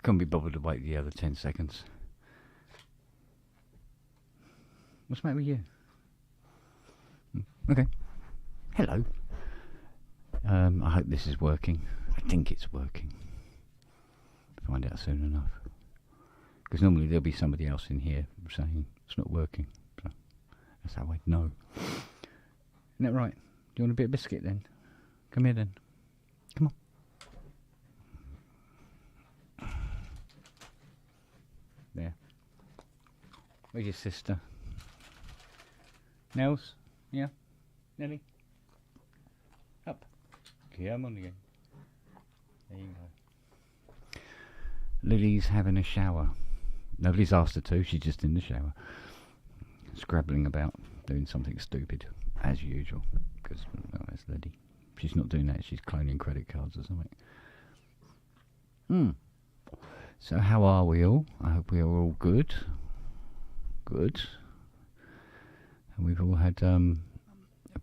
Couldn't be bothered to wait the other 10 seconds. What's the matter with you? Okay. Hello. I hope this is working. I think it's working. Find out soon enough. Because normally there'll be somebody else in here saying it's not working. So that's how I'd know. Isn't that right? Do you want a bit of biscuit then? Come here then. Come on. There. Where's your sister? Nels? Yeah? Nelly? Up. Come on again. There you go. Lily's having a shower. Nobody's asked her to, she's just in the shower. Scrabbling about, doing something stupid, as usual. Because, well, that's Lily. She's not doing that, she's cloning credit cards or something. So how are we all? I hope we are all good. Good. And we've all had a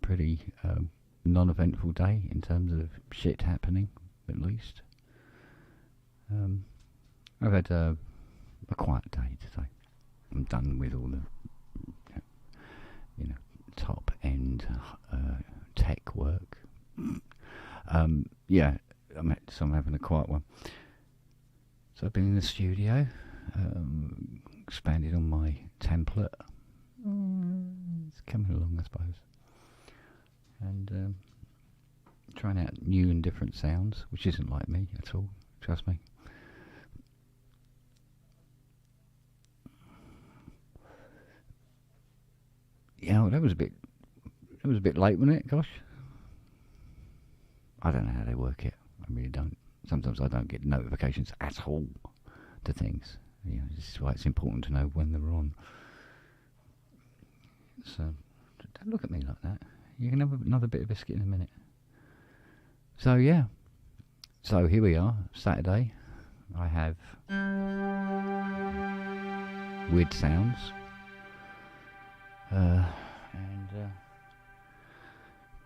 pretty non-eventful day in terms of shit happening, at least. I've had a quiet day today. I'm done with all the, top end tech work. Yeah, so I'm having a quiet one. So I've been in the studio, expanded on my template. It's coming along, I suppose. And trying out new and different sounds, which isn't like me at all, trust me. Yeah, well, that was a bit late, wasn't it? Gosh. I don't know how they work it. I really don't. Sometimes I don't get notifications at all to things. This is why it's important to know when they're on. So, don't look at me like that. You can have another bit of biscuit in a minute. So, yeah. So, here we are. Saturday. I have weird sounds. And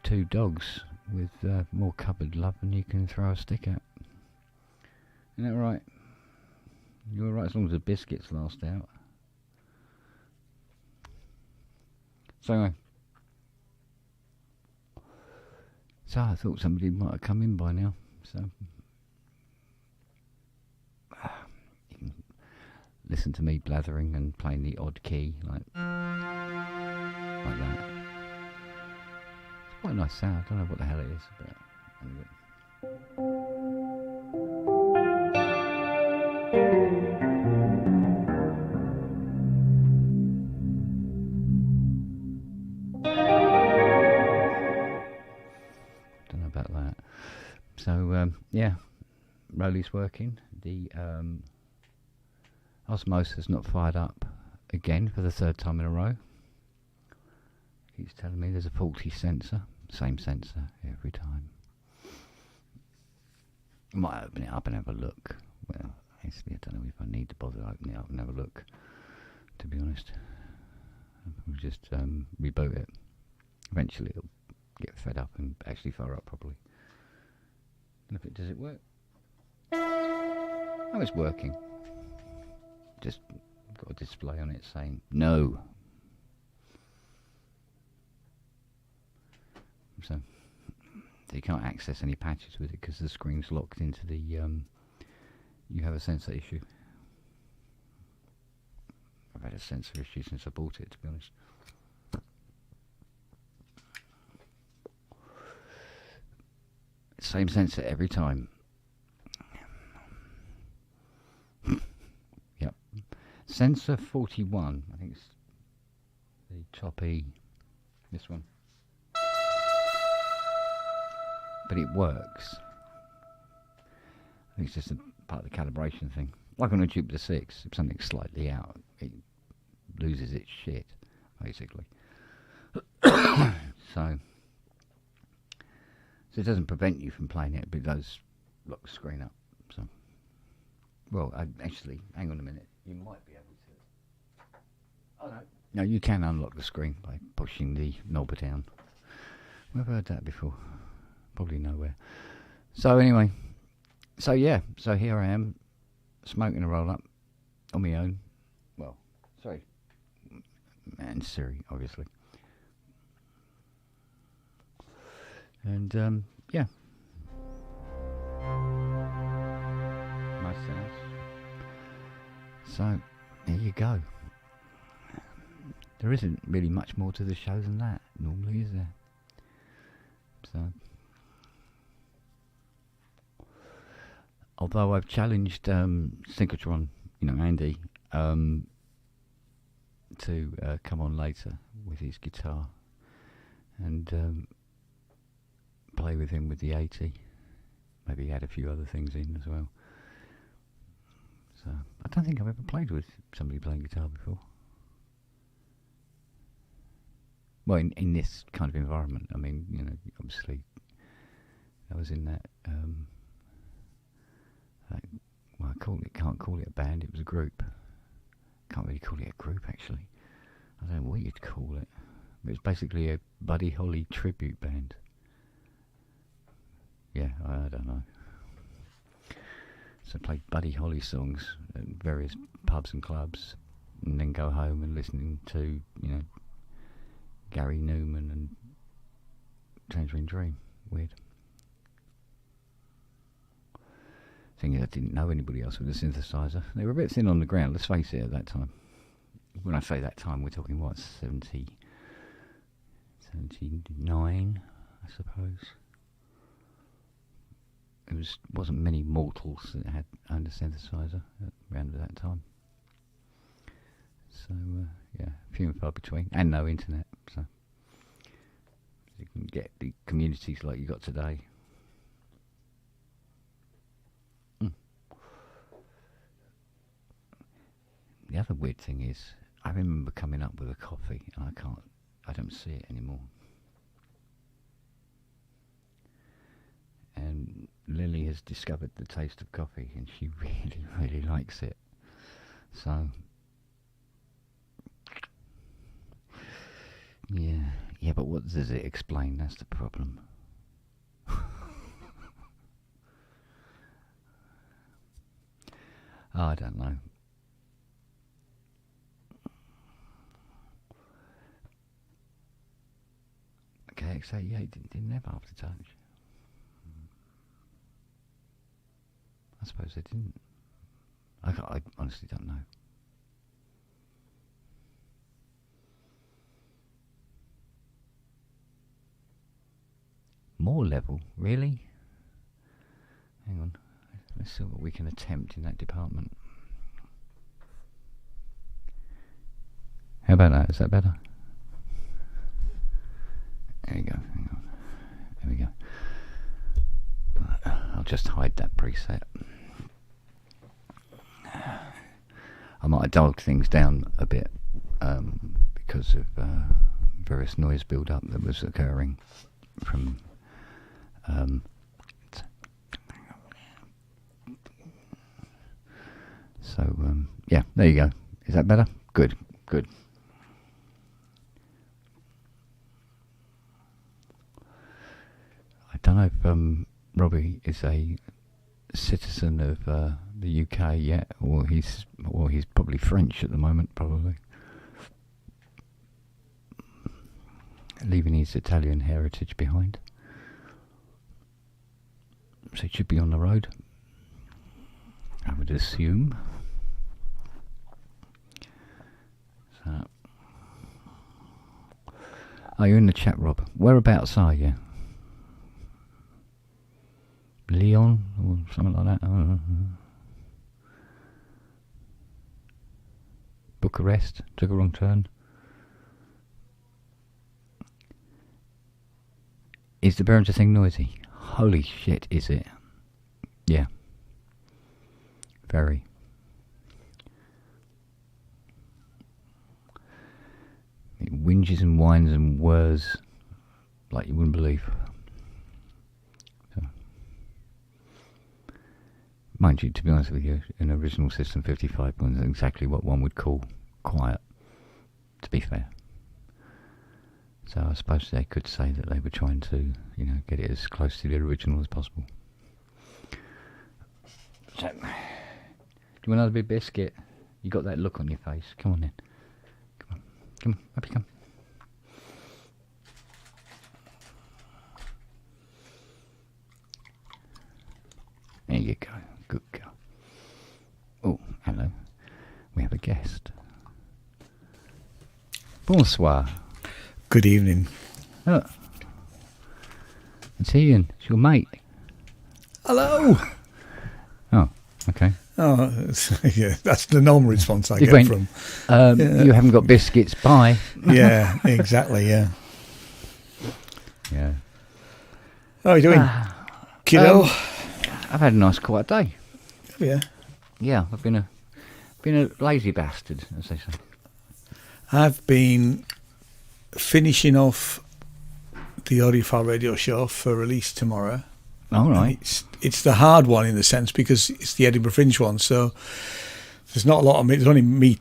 2 dogs with more cupboard love than you can throw a stick at. Isn't that right? You're alright as long as the biscuits last out. So anyway. So I thought somebody might have come in by now. So you can listen to me blathering and playing the odd key like that. It's quite a nice sound. I don't know what the hell it is, but anyway. Don't know about that. So yeah, Rolly's working. The osmosis not fired up again for the 3rd time in a row. He's telling me there's a faulty sensor. Same sensor every time. I might open it up and have a look. Well, actually, I don't know if I need to bother opening it up and have a look, to be honest. We'll just reboot it. Eventually it'll get fed up and actually fire up properly. And if it does it work? Oh, it's working. Just got a display on it saying no. So you can't access any patches with it because the screen's locked into the you have a sensor issue. I've had a sensor issue since I bought it, to be honest. Same sensor every time. Yep. Sensor 41, I think it's the choppy, this one. But it works. I think it's just a part of the calibration thing. Like on a Jupiter 6, if something's slightly out, it loses its shit, basically. So it doesn't prevent you from playing it, but it does lock the screen up. So, well, actually, hang on a minute. You might be able to. Oh no. No, you can unlock the screen by pushing the knob down. Where have I heard that before? Probably nowhere. So anyway, so yeah, so here I am, smoking a roll up on my own. Well, sorry, and Siri, obviously. And yeah, nice sounds. So there you go. There isn't really much more to the show than that normally, is there? So, although I've challenged Synchrotron, Andy, to come on later with his guitar and play with him with the 80. Maybe add a few other things in as well. So I don't think I've ever played with somebody playing guitar before. Well, in this kind of environment. I mean, obviously I was in that, can't call it a band, it was a group. Can't really call it a group, actually. I don't know what you'd call it. It was basically a Buddy Holly tribute band. Yeah, I don't know. So I played Buddy Holly songs at various pubs and clubs, and then go home and listening to, Gary Newman and Tangerine Dream. Weird. Thing is, I didn't know anybody else with a synthesizer. They were a bit thin on the ground, let's face it, at that time. When I say that time, we're talking, 79, I suppose. Wasn't many mortals that had owned a synthesizer around at that time. So, yeah, few and far between. And no internet, so you can get the communities like you got today. The other weird thing is, I remember coming up with a coffee, and I don't see it anymore. And Lily has discovered the taste of coffee, and she really, really likes it. So, yeah, but what does it explain? That's the problem. I don't know. KX88 didn't have aftertouch. I suppose they didn't. I honestly don't know. More level? Really? Hang on. Let's see what we can attempt in that department. How about that? Is that better? There you go. Hang on. There we go. I'll just hide that preset. I might have dialed things down a bit because of various noise build-up that was occurring from yeah, there you go. Is that better? Good. I don't know if Robbie is a citizen of the UK yet, or he's probably French at the moment, probably leaving his Italian heritage behind. So he should be on the road, I would assume. So, are you in the chat, Rob? Whereabouts are you? Lyon or something like that. I don't know. Bucharest, took a wrong turn. Is the Behringer thing noisy? Holy shit, is it? Yeah. Very. It whinges and whines and whirs like you wouldn't believe. So. Mind you, to be honest with you, an original System 55 was exactly what one would call quiet, to be fair. So I suppose they could say that they were trying to, get it as close to the original as possible. So, you want another big biscuit? You got that look on your face. Come on then. Come on, up you come. There you go. Good girl. Oh, hello. We have a guest. Bonsoir. Good evening. Oh. It's Ian. It's your mate. Hello. Oh, okay. Oh, yeah, that's the normal response I get from. You haven't got biscuits. Bye. Yeah, exactly. Yeah. Yeah. How are you doing, kiddo? I've had a nice quiet day. Yeah. Yeah, I've been a lazy bastard, as they say. I've been finishing off the Audiophile radio show for release tomorrow. All right. It's the hard one in the sense because it's the Edinburgh Fringe one, so there's not a lot of me. There's only me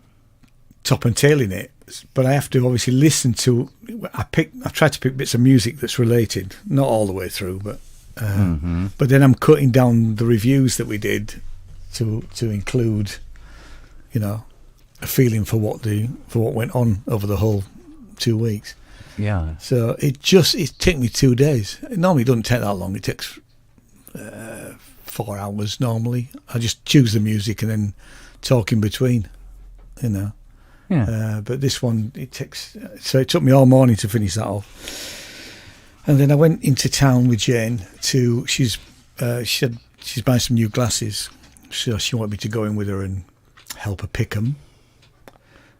top and tailing it, but I have to obviously listen to. I've tried to pick bits of music that's related, not all the way through, but then I'm cutting down the reviews that we did to include, a feeling for what went on over the whole 2 weeks. Yeah. So it took me 2 days. It normally doesn't take that long. It takes 4 hours normally. I just choose the music and then talk in between, Yeah. But this one, it took me all morning to finish that off. And then I went into town with Jane she's buying some new glasses. So she wanted me to go in with her and help her pick them,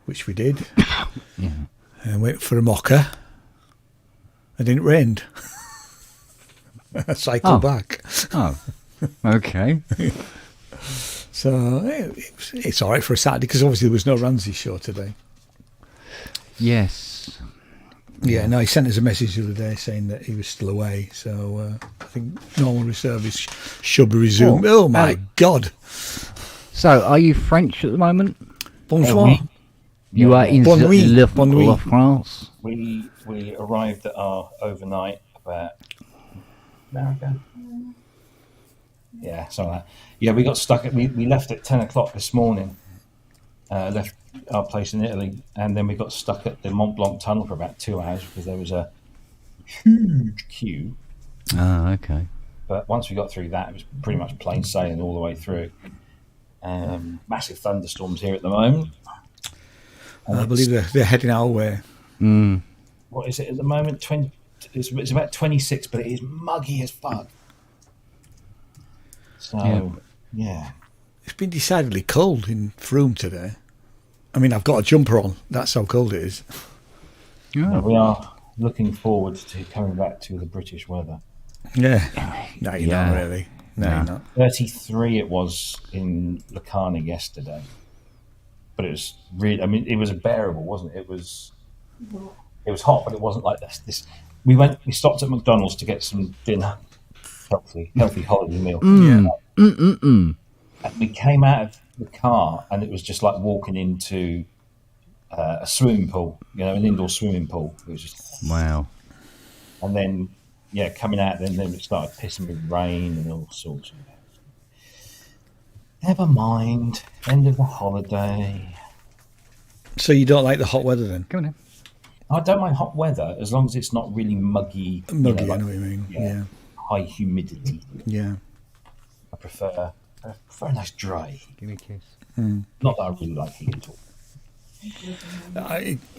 which we did. Yeah. And went for a mocha. And then it rained. I cycled back. Oh, okay. So it's all right for a Saturday because obviously there was no Ramsey show today. Yes. Yeah, no, he sent us a message the other day saying that he was still away. So I think normal service should be resumed. Oh my God. So, are you French at the moment? Bonsoir. You are in La France. We arrived at our overnight about an hour ago. Yeah, something like that. Yeah, we got stuck we left at 10 o'clock this morning. Left our place in Italy, and then we got stuck at the Mont Blanc tunnel for about 2 hours because there was a huge queue. Oh, okay. But once we got through that, it was pretty much plain sailing all the way through. Massive thunderstorms here at the moment. I believe they're heading our way. Mm. What is it at the moment? It's about 26, but it is muggy as fuck. So, yeah. It's been decidedly cold in Frome today. I mean, I've got a jumper on. That's how cold it is. Oh. We are looking forward to coming back to the British weather. Yeah. No, you're not really. No, you're not. 33 it was in Locarno yesterday. But it was really, I mean, it was bearable, wasn't it? It was hot, but it wasn't like this. We stopped at McDonald's to get some dinner, healthy holiday meal. Yeah. And we came out of the car, and it was just like walking into a swimming pool, an indoor swimming pool. It was just Wow. And then, coming out, then it started pissing with rain and all sorts of that. Never mind. End of the holiday. So you don't like the hot weather then? Come on in. I don't mind hot weather as long as it's not really muggy. Muggy, I know what you mean. Yeah. High humidity. Yeah. I prefer a nice dry. Give me a kiss. Not that I really like heat at all.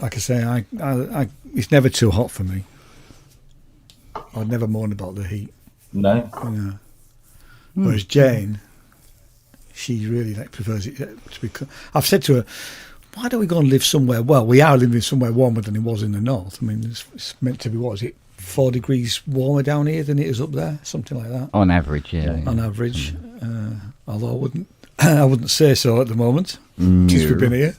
Like I say, I it's never too hot for me. I'd never moan about the heat. No. Whereas Jane, she really prefers it to be. I've said to her, "Why don't we go and live somewhere?" Well, we are living somewhere warmer than it was in the north. I mean, it's meant to be. What is it? 4 degrees warmer down here than it is up there, something like that. On average, yeah. On average, although I wouldn't say so at the moment since we've been here.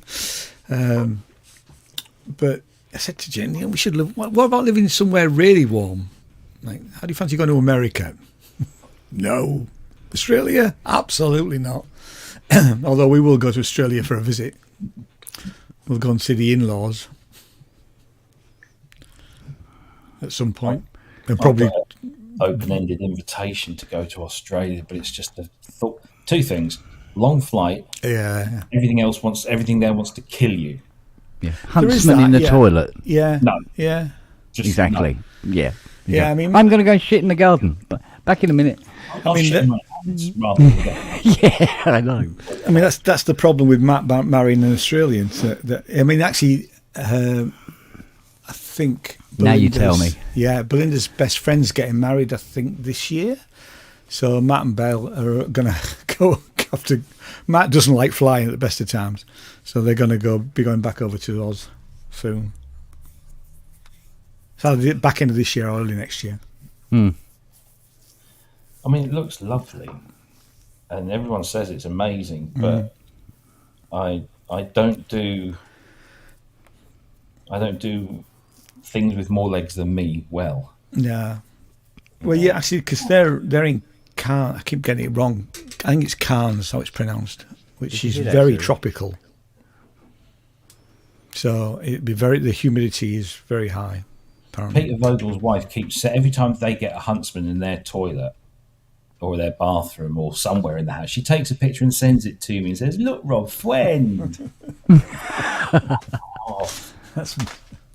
But I said to Jen, we should live. What about living somewhere really warm? Like, how do you fancy going to America? No. Australia? Absolutely not. Although we will go to Australia for a visit. We'll go and see the in-laws at some point. And probably I've got an open-ended invitation to go to Australia, but it's just a thought. Two things. long flight. Yeah. Everything there wants to kill you. Yeah. There is Huntsman in that, the yeah. toilet. Yeah. No. Yeah. Just Exactly. Yeah. Yeah, I mean- I'm going to go shit in the garden. But back in a minute. I'll mean, shit in my pants rather than get Yeah, I know. I mean, that's the problem with Matt marrying an Australian. I mean, actually, I think. Now you tell me. Yeah, Belinda's best friend's getting married, I think, this year. So Matt and Belle are going to go after. Matt doesn't like flying at the best of times, so they're going to be going back over to Oz soon. So back into this year or early next year. Hmm. I mean, it looks lovely, and everyone says it's amazing, but I don't do things with more legs than me well. Yeah. Well, yeah, actually, because they're in Cairns. I keep getting it wrong. I think it's Cairns, how it's pronounced, which is did very actually. tropical. So the humidity is very high. Apparently. Peter Vogel's wife keeps every time they get a huntsman in their toilet or their bathroom or somewhere in the house, she takes a picture and sends it to me and says, "Look, Rob, friend." Oh. That's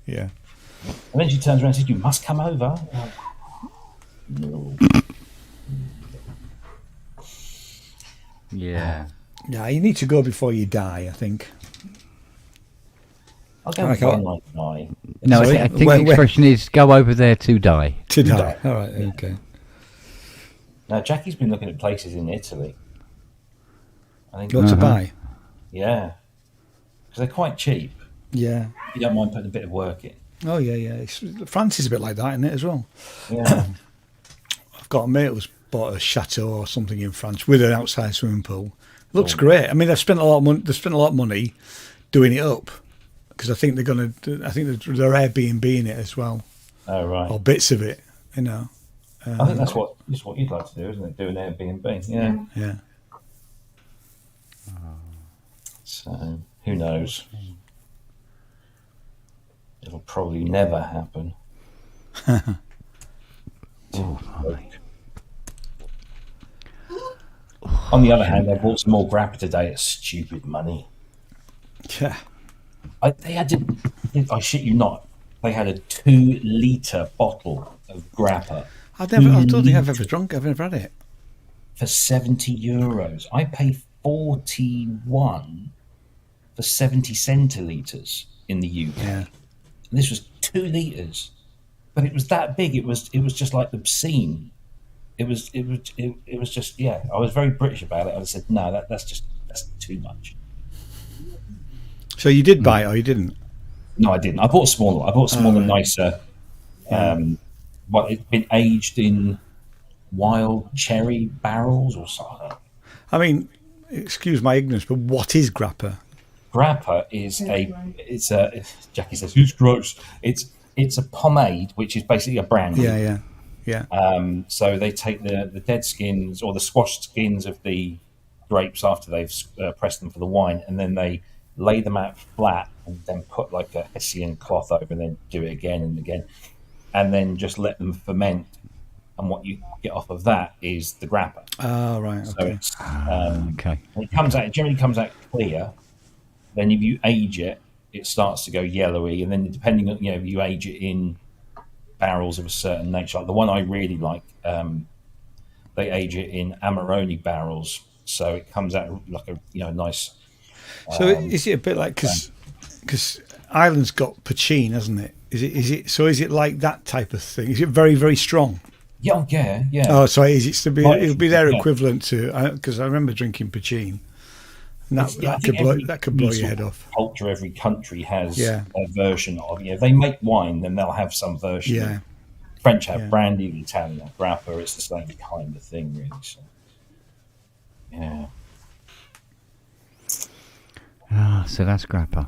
yeah. And then she turns around and says, "You must come over." No. Yeah. Yeah, you need to go before you die, I think. I'll go Like when I die. No, Sorry? I think Where- the expression is go over there to die. To die. All right, okay. Now, Jackie's been looking at places in Italy. I think, Got to buy. yeah, because they're quite cheap. Yeah. You don't mind putting a bit of work in. Oh, yeah. France is a bit like that, isn't it, as well? Yeah. I've got a mate who's bought a chateau or something in France with an outside swimming pool. Looks great. I mean, they've spent a lot of money. They've spent a lot of money doing it up because I think they're going to. I think they're Airbnb-ing it as well, Oh, right. or bits of it. You know. I think that's what you'd like to do, isn't it? Do an Airbnb. Yeah. Yeah. So who knows? It'll probably never happen. On the other hand, I bought some more grappa today at stupid money. Yeah. They had I shit you not, they had a 2-litre bottle of grappa I don't think I've ever drunk. I've never had it. for €70. I paid 41 for 70 centilitres in the UK. Yeah. And this was 2 litres, but it was that big. It was just like obscene. It was just, yeah. I was very British about it. I said no, that's too much. So you did buy it, or you didn't? No, I didn't. I bought a smaller. Nicer. But it's been aged in wild cherry barrels or something. I mean, excuse my ignorance, but what is grappa? Grappa is Jackie says, "Who's gross?" It's a pomade, which is basically a brandy. Yeah. So they take the dead skins or the squashed skins of the grapes after they've pressed them for the wine, and then they lay them out flat and then put like a Hessian cloth over and then do it again and again, and then just let them ferment. And what you get off of that is the grappa. Oh, right. So Okay. it's, Okay. it generally comes out clear. Then if you age it, it starts to go yellowy, and then depending on if you age it in barrels of a certain nature, like the one I really like, they age it in Amarone barrels, so it comes out like a nice. So is it a bit like because Ireland's got poachine, hasn't it? Is it like that type of thing? Is it very, very strong? Yeah. Oh, sorry. Is it to be? Right. It'll be their Yeah. equivalent to because I remember drinking poachine. And I think every that could blow your sort head of off. Culture, every country has Yeah. a version of. If they make wine, then they'll have some version. Yeah. French have Yeah. brandy, the Italian have grappa. It's the same kind of thing, really. So, yeah. So that's grappa.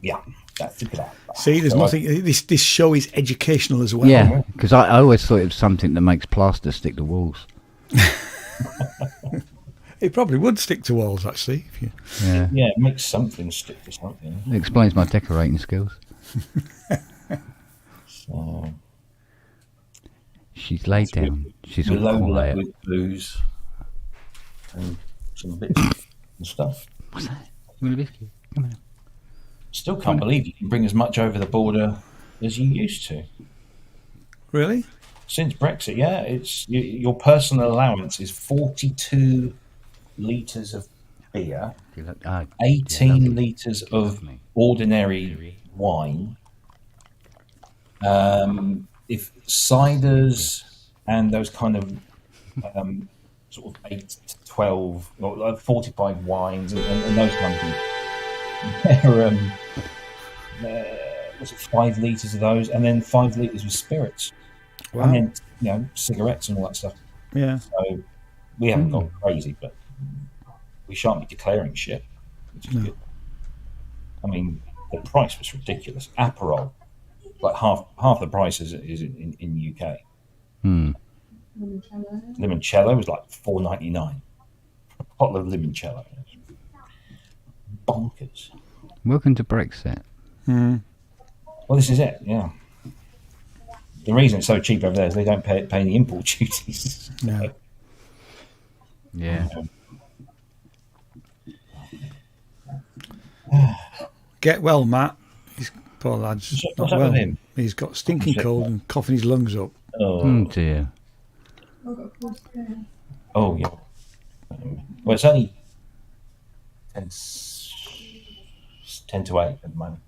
Yeah, that's the grappa. See, there's So nothing. This show is educational as well. Yeah, because I always thought it was something that makes plaster stick to walls. It probably would stick to walls, actually. If you... Yeah. Yeah, it makes something stick to something. It explains my decorating skills. So, She's laid down. She's all Lola quiet. with blues and some bits of and stuff. What's that? You want a biscuit? Come on. Still can't believe you can bring as much over the border as you used to. Really? Since Brexit, yeah, your personal allowance is 42 litres of beer, 18 litres of ordinary wine. If ciders and those kind of sort of 8 to 12 or like 45 wines and those kind of things, was it 5 litres of those, and then 5 litres of spirits. Wow. And then, cigarettes and all that stuff. Yeah. So we haven't gone crazy, but we shan't be declaring shit, which is good. I mean, the price was ridiculous. Aperol, like half the price is in UK. Limoncello was like $4.99. A bottle of limoncello. Bonkers. Welcome to Brexit. Mm. Well, this is it, yeah. The reason it's so cheap over there is they don't pay the import duties. No. Yeah. Get well, Matt. He's poor lad's What's not up well. with him? He's got stinking cold and coughing his lungs up. Oh dear. Oh, yeah. Well, it's only 10 to 8 at the moment.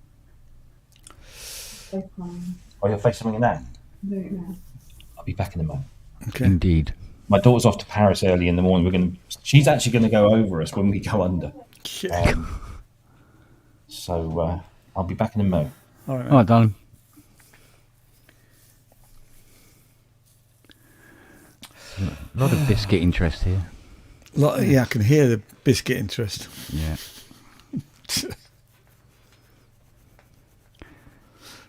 Oh, you'll face something in that? No. I'll be back in a moment. Okay. Indeed. My daughter's off to Paris early in the morning. She's actually going to go over us when we go under. So I'll be back in a moment. All right, All right, darling. A lot of biscuit interest here. Yeah, I can hear the biscuit interest. Yeah.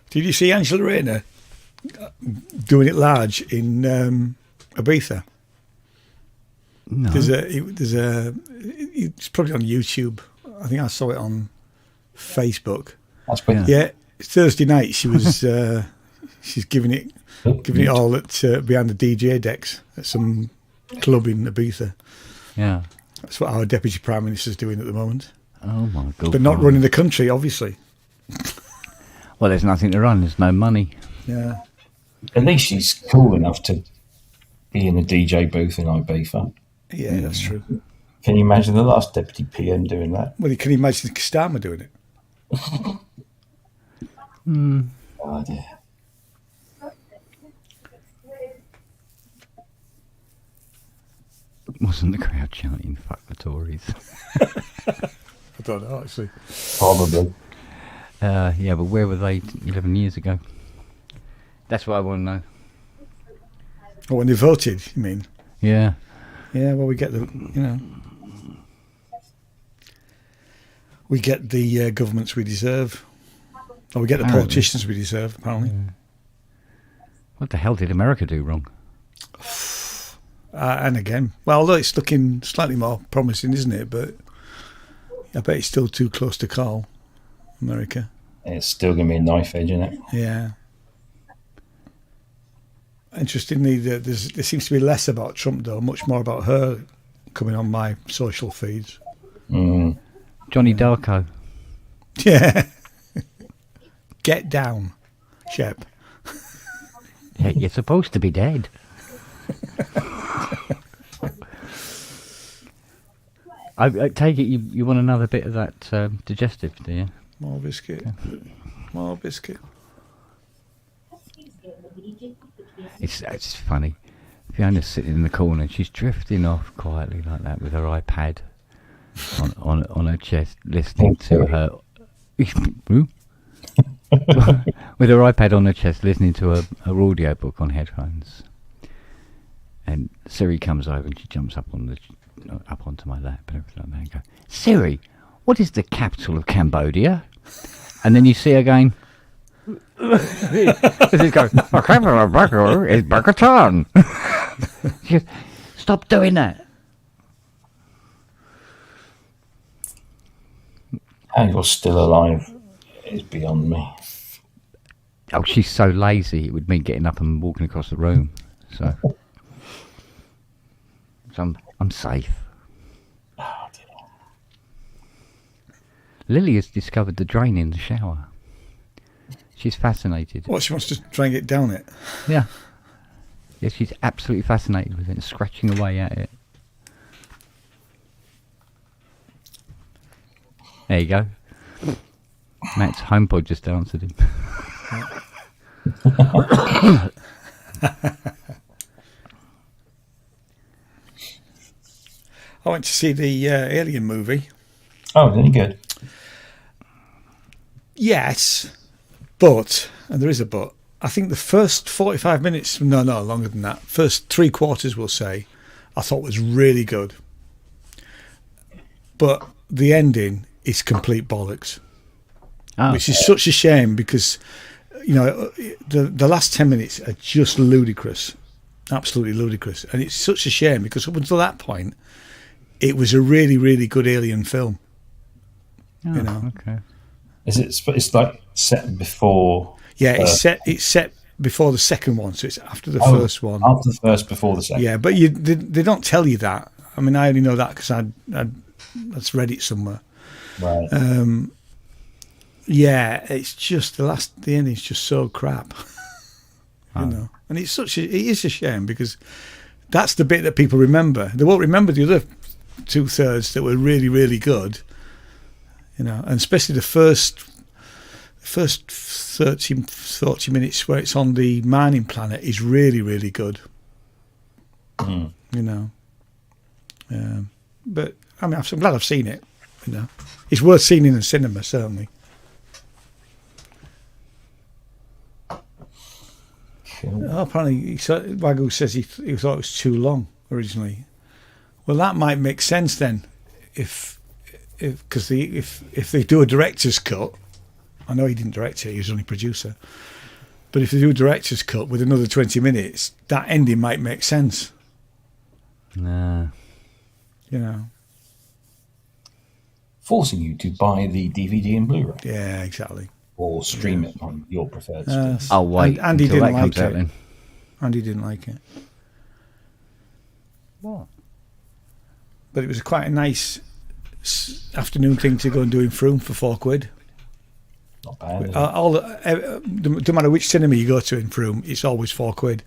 Did you see Angela Rayner doing it large in Ibiza? No. It's probably on YouTube. I think I saw it on Facebook. That's pretty. Yeah, Thursday night she was she's giving it all at behind the DJ decks at some club in Ibiza. Yeah. That's what our Deputy Prime Minister's doing at the moment. Oh my God. But not running the country, obviously. Well, there's nothing to run. There's no money. Yeah. At least she's cool enough to be in a DJ booth in Ibiza. Yeah, that's true. Can you imagine the last Deputy PM doing that? Well, can you imagine Starmer doing it? Oh dear. Wasn't the crowd chanting "fuck the Tories"? I don't know, actually. Probably. Yeah, but where were they 11 years ago? That's what I want to know. Oh, when they voted, you mean? Yeah. Yeah, well, we get the governments we deserve. Or we get the politicians we deserve, apparently. Yeah. What the hell did America do wrong? And again, well, although it's looking slightly more promising, isn't it? But I bet it's still too close to call, America. It's still going to be a knife edge, isn't it? Yeah. Interestingly, there seems to be less about Trump, though, much more about her coming on my social feeds. Mm. Johnny Darko. Yeah. Get down, Shep. Yeah, you're supposed to be dead. I take it you want another bit of that digestive, do you? More biscuit. Okay. More biscuit. It's funny. Fiona's sitting in the corner and she's drifting off quietly like that with her iPad on her chest, listening to her. With her iPad on her chest, listening to her audio book on headphones. And Siri comes over and she jumps up onto my lap and everything like that and goes, "Siri, what is the capital of Cambodia?" And then you see her going, she's going, "The capital of Bangkok is Bangkok." She goes, "Stop doing that." How you're still alive is beyond me. Oh, she's so lazy, it would mean getting up and walking across the room. So I'm safe. Oh, dear. Lily has discovered the drain in the shower. She's fascinated. What, she wants to try and get down it? Yeah. Yeah, she's absolutely fascinated with it, scratching away at it. There you go. Matt's HomePod just answered him. I went to see the Alien movie. Oh, any good? Yes, but, and there is a but, I think the first 45 minutes, no, longer than that, first 3/4, we'll say, I thought was really good. But the ending is complete bollocks. Oh. Which is such a shame because, you know, the last 10 minutes are just ludicrous. Absolutely ludicrous. And it's such a shame because up until that point, it was a really, really good Alien film. Oh, you know. Okay. Is it? It's like set before. Yeah, it's set before the second one, so it's after the first one. After the first, before the second. Yeah, but they don't tell you that. I mean, I only know that because I read it somewhere. Right. Yeah, it's just the ending's just so crap. Oh. You know, and it is a shame because that's the bit that people remember. They won't remember the other 2/3 that were really, really good. You know, and especially the first 30 minutes where it's on the mining planet is really, really good. Mm. You know, but I mean, I'm glad I've seen it. You know, it's worth seeing in the cinema, certainly. Cool. Oh, apparently, Wagyu says he thought it was too long originally. Well, that might make sense then, if they do a director's cut. I know he didn't direct it; he was only producer. But if they do a director's cut with another 20 minutes, that ending might make sense. Nah. You know. Forcing you to buy the DVD and Blu-ray. Yeah, exactly. Or stream it on your preferred stream. I'll wait Andy until didn't that comes like out it. then. Andy didn't like it. What? But it was quite a nice afternoon thing to go and do in Frome for £4. Not bad. Is it? No matter which cinema you go to in Frome, it's always £4.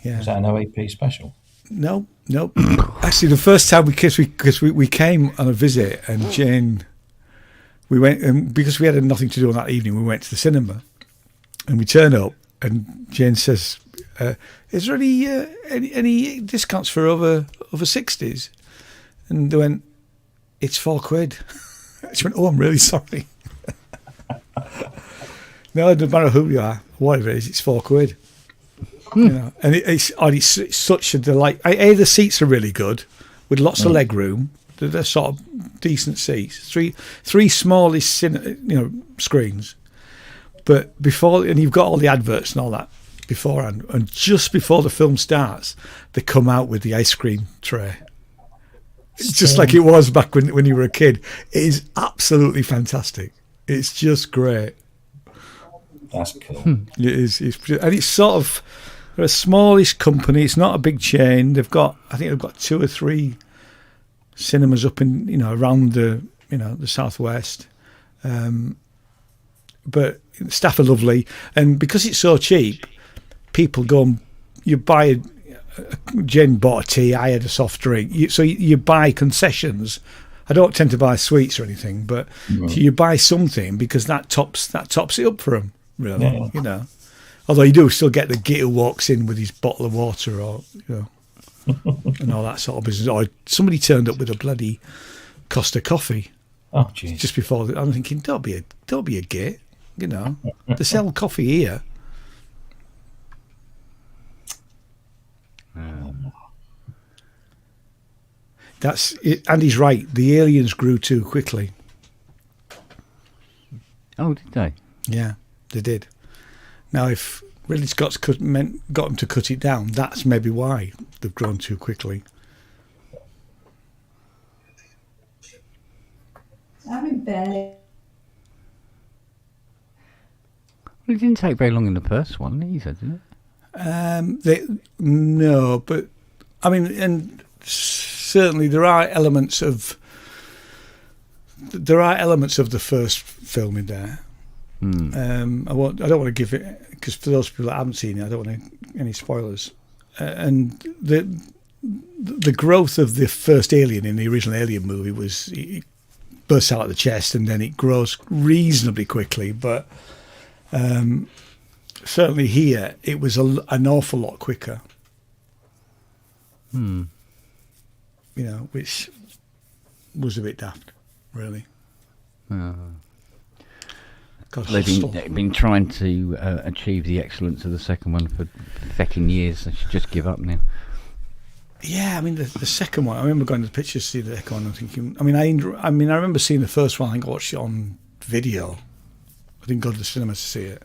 Yeah. Was that an OAP special? No. Actually, the first time we came on a visit and Jane, we went and because we had nothing to do on that evening, we went to the cinema, and we turn up and Jane says, "Is there any discounts for over 60s?" And they went, "It's £4." She went, "Oh, I'm really sorry." No, it doesn't matter who you are, whatever it is, it's £4. You know, and it's such a delight. The seats are really good with lots of leg room. They're sort of decent seats. Three smallish screens, but and you've got all the adverts and all that beforehand. And just before the film starts, they come out with the ice cream tray. It's just like it was back when you were a kid. It is absolutely fantastic. It's just great. That's cool. It is. And it's sort of, they're a smallish company. It's not a big chain. I think they've got 2 or 3 cinemas up in, around the southwest. But staff are lovely, and because it's so cheap, people go and you buy. Jen bought a tea. I had a soft drink. So you buy concessions. I don't tend to buy sweets or anything, but you buy something because that tops it up for them. Really, Yeah. Although you do still get the git who walks in with his bottle of water or and all that sort of business. Or somebody turned up with a bloody Costa coffee. Oh, jeez. Just before I'm thinking, don't be a git. They sell coffee here. That's it. Andy's right. The aliens grew too quickly. Oh, did they? Yeah, they did. Now, if Ridley Scott's got them to cut it down, that's maybe why they've grown too quickly. I'm in bed. Well, it didn't take very long in the first one either, did it? No, but I mean, and certainly there are elements of there are elements of the first film in there. I don't want to give it, because for those people that haven't seen it, I don't want any spoilers. And the growth of the first Alien in the original Alien movie was, it bursts out of the chest and then it grows reasonably quickly, but certainly here it was an awful lot quicker. You know, which was a bit daft, really. They've been trying to achieve the excellence of the second one for fecking years. They should just give up now. Yeah, I mean the second one. I remember going to the pictures to see the second one and thinking. I remember seeing the first one. I think I watched it on video. I didn't go to the cinema to see it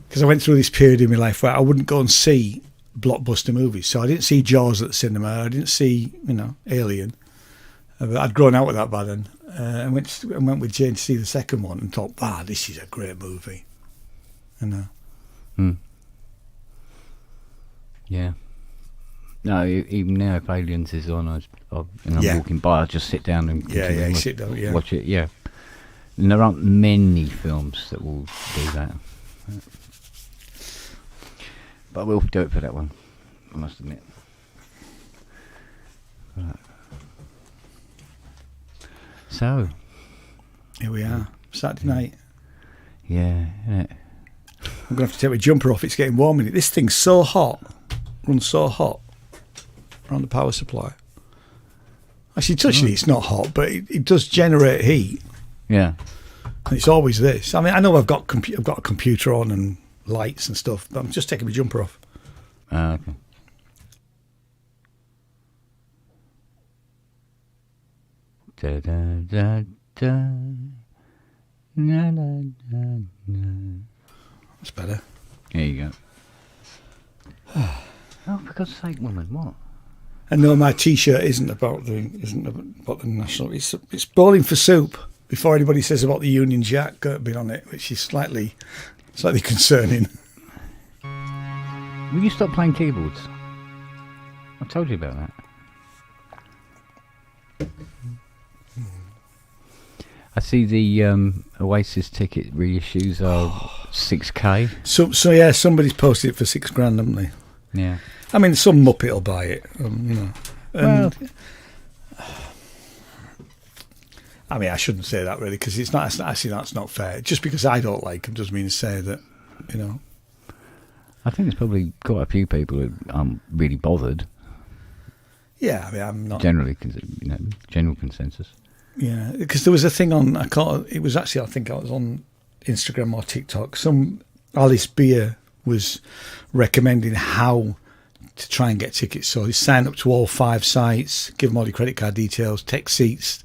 because I went through this period in my life where I wouldn't go and see blockbuster movies. So I didn't see Jaws at the cinema. I didn't see Alien. I'd grown out with that by then. And went with Jane to see the second one and thought, wow, this is a great movie. Yeah. No, even now, if Aliens is on, and I'm walking by, I'll just sit down and sit down, watch it. Yeah, and there aren't many films that will do that, but we'll do it for that one. I must admit. Right. So, here we are, Saturday night. Yeah, isn't it? I'm going to have to take my jumper off. It's getting warm in it. This thing's so hot, runs so hot around the power supply. Actually, touching it's not hot, but it does generate heat. Yeah. And it's always this. I mean, I know I've got a computer on and lights and stuff, but I'm just taking my jumper off. Okay. Da, da, da, da. Na, na, na, na. That's better. There you go. Oh, for God's sake, woman, what? And no, my T-shirt isn't about the national. It's bowling for soup. Before anybody says about the Union Jack being on it, which is slightly concerning. Will you stop playing keyboards? I told you about that. I see the Oasis ticket reissues are 6k. So yeah, somebody's posted it for $6,000, haven't they? Yeah. I mean, some muppet will buy it, And, I mean, I shouldn't say that really, because it's not. Actually, that's not fair. Just because I don't like them doesn't mean to say that, I think there's probably quite a few people who aren't really bothered. Yeah, I mean, I'm not generally, general consensus. Yeah, because there was a thing on. I think I was on Instagram or TikTok. Some Alice Beer was recommending how to try and get tickets. So you sign up to all 5 sites, give them all your credit card details, take seats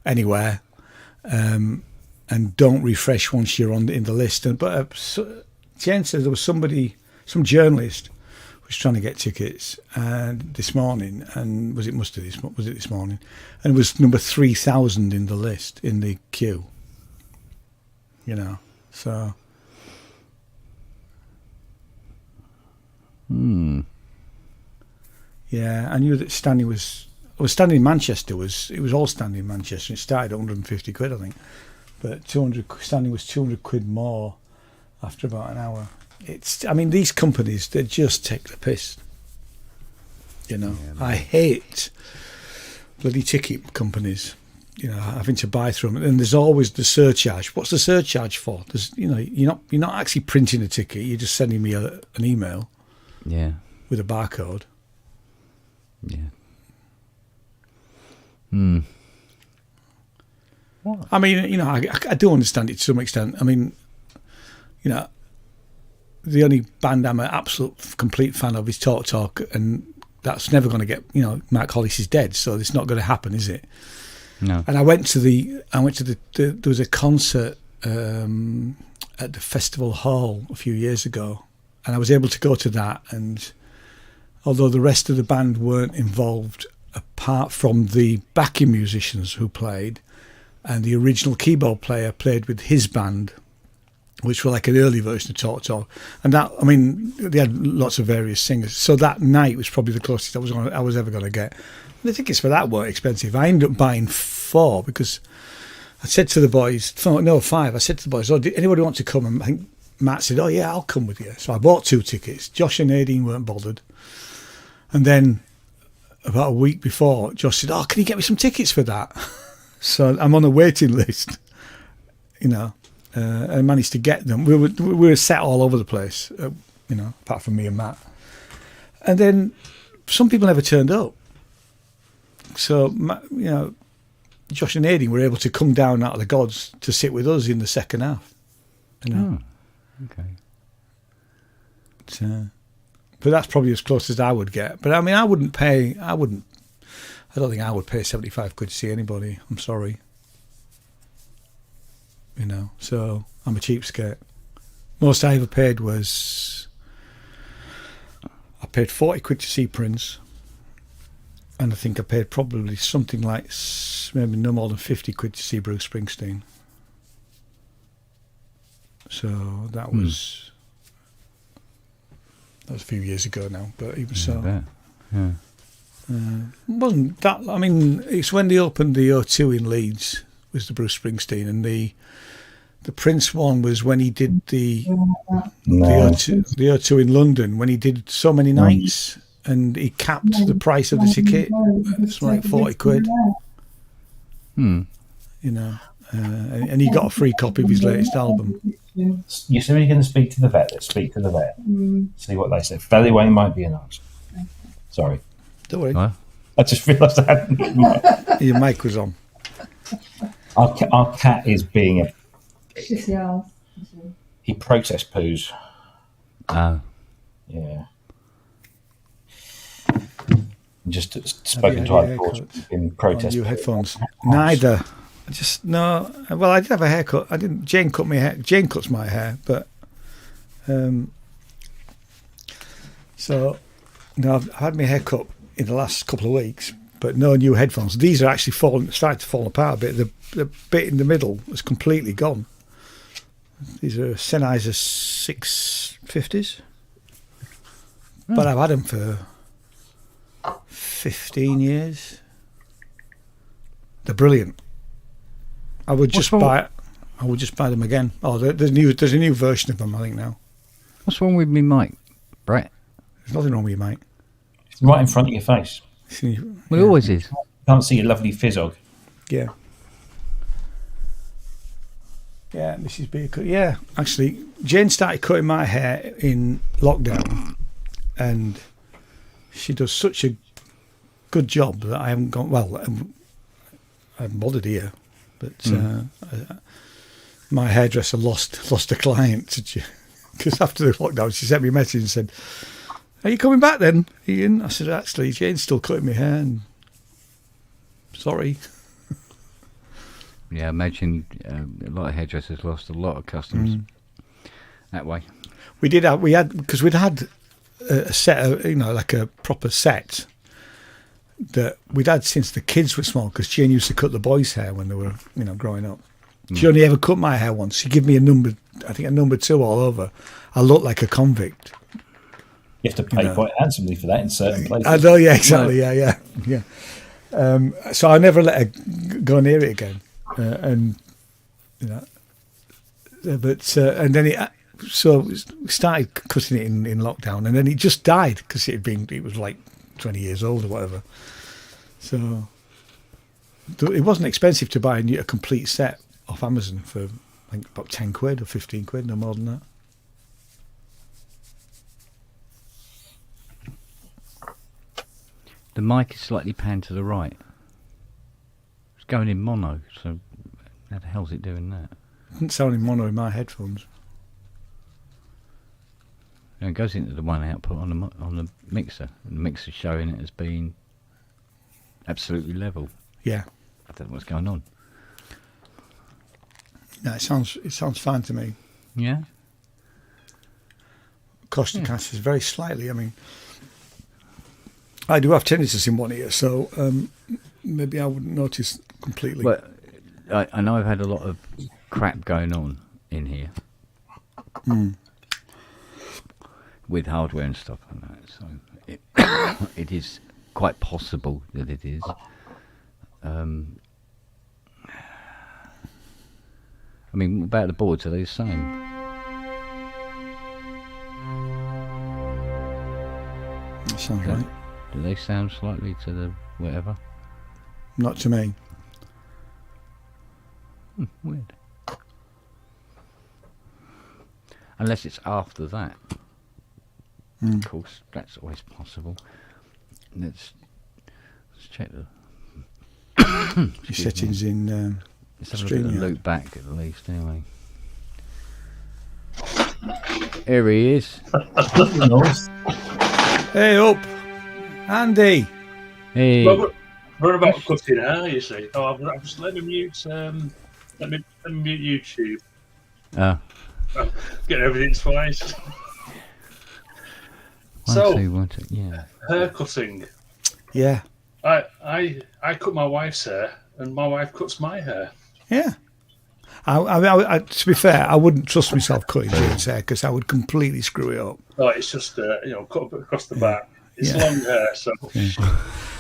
anywhere, and don't refresh once you're in the list. But Jen said there was some journalist was trying to get tickets this morning, and was it this morning, and it was number 3,000 in the list, in the queue. So. Yeah, I knew that standing in Manchester it was all standing in Manchester. It started at 150 quid, I think, but standing was 200 quid more after about an hour. I mean, these companies, they just take the piss. I hate bloody ticket companies. Having to buy through them, and there's always the surcharge. What's the surcharge for? You're not actually printing a ticket. You're just sending me an email. Yeah. With a barcode. Yeah. What? I mean, I do understand it to some extent. I mean, the only band I'm an absolute complete fan of is Talk Talk, and that's never going to get. Mark Hollis is dead, so it's not going to happen, is it? No. And I went to there was a concert at the Festival Hall a few years ago, and I was able to go to that. And although the rest of the band weren't involved, apart from the backing musicians who played, and the original keyboard player played with his band, which were like an early version of Talk Talk, and they had lots of various singers. So that night was probably the closest I was ever going to get. The tickets for that weren't expensive. I ended up buying 4 because I said to the boys, no, 5. I said to the boys, did anybody want to come? And I think Matt said, oh yeah, I'll come with you. So I bought 2 tickets. Josh and Nadine weren't bothered. And then about a week before, Josh said, can you get me some tickets for that? So I'm on a waiting list, I managed to get them. We were set all over the place, apart from me and Matt. And then some people never turned up. So, Josh and Nadine were able to come down out of the gods to sit with us in the second half. Oh, okay. But that's probably as close as I would get. But I mean, I don't think I would pay 75 quid to see anybody. I'm sorry. So I'm a cheapskate. Most I ever paid was, I paid 40 quid to see Prince. And I think I paid probably something like maybe no more than 50 quid to see Bruce Springsteen. So that was a few years ago now, but even so. Yeah. Wasn't that, I mean, it's when they opened the O2 in Leeds, was the Bruce Springsteen, and the Prince one was when he did the O2 in London, when he did so many nights. And he capped the price of the ticket. It's like 40 quid. And he got a free copy of his latest album. You said you're going to speak to the vet. Let's speak to the vet. See what they say. Featherweight might be an answer. Sorry. Don't worry. What? I just realised I hadn't. Your mic was on. Our cat is being a... Yeah. He protest poos. Oh. Yeah. Just spoken to our boss in protest. New headphones. Neither. No. Well, I did have a haircut. I didn't. Jane cut my hair. Jane cuts my hair, but so no, I've had my hair cut in the last couple of weeks, but no new headphones. These are actually starting to fall apart a bit. The bit in the middle is completely gone. These are Sennheiser 650s, but I've had them for 15 years. They're brilliant. I would just buy them again. Oh, there's a new version of them, I think, now. What's wrong with me mic, Brett? There's nothing wrong with you, mate. It's right in front of your face. Well, it always is. Can't see your lovely fizzog. Yeah. Yeah, Mrs. Beer. Yeah, actually, Jane started cutting my hair in lockdown, and she does such a good job that I haven't gone. Well, I haven't bothered here, but my hairdresser lost a client because after the lockdown, she sent me a message and said, "Are you coming back then, Ian?" I said, "Actually, Jane's still cutting my hair, and sorry." Yeah, I imagine a lot of hairdressers lost a lot of customers that way. We'd had a set of, like a proper set that we'd had since the kids were small, because Jane used to cut the boys' hair when they were, growing up. She only ever cut my hair once. She gave me a number 2 all over. I looked like a convict. You have to pay quite handsomely for that in certain places. I know, yeah, exactly, yeah. So I never let her go near it again. And then so we started cutting it in lockdown, and then it just died because it was like 20 years old or whatever. So it wasn't expensive to buy a complete set off Amazon for, I think, about 10 quid or 15 quid, no more than that. The mic is slightly panned to the right. It's going in mono, so how the hell's it doing that? It doesn't sound in mono in my headphones. And it goes into the one output on the mixer. And the mixer's showing it as being absolutely level. Yeah. I don't know what's going on. No, it sounds fine to me. Yeah? Costicast is very slightly, I mean, I do have tinnitus in one ear, so maybe I wouldn't notice completely. But I know I've had a lot of crap going on in here. With hardware and stuff like that, so it is quite possible that it is. I mean, what about the boards? Are they the same? That sounds right. Do they sound slightly to the whatever? Not to me. Weird. Unless it's after that. Of course, that's always possible. Let's check the Settings in let's have a look at the StreamYard. loop back at least, anyway. Here he is. Hey, up! Andy! Hey. Well, we're about cutting hair, you see. Oh, I've just let me mute. Let me mute YouTube. Getting everything twice. One, two, yeah. Hair cutting. Yeah. I cut my wife's hair, and my wife cuts my hair. Yeah. I, to be fair, I wouldn't trust myself cutting Jane's hair because I would completely screw it up. Oh, it's just cut across the back. It's long hair, so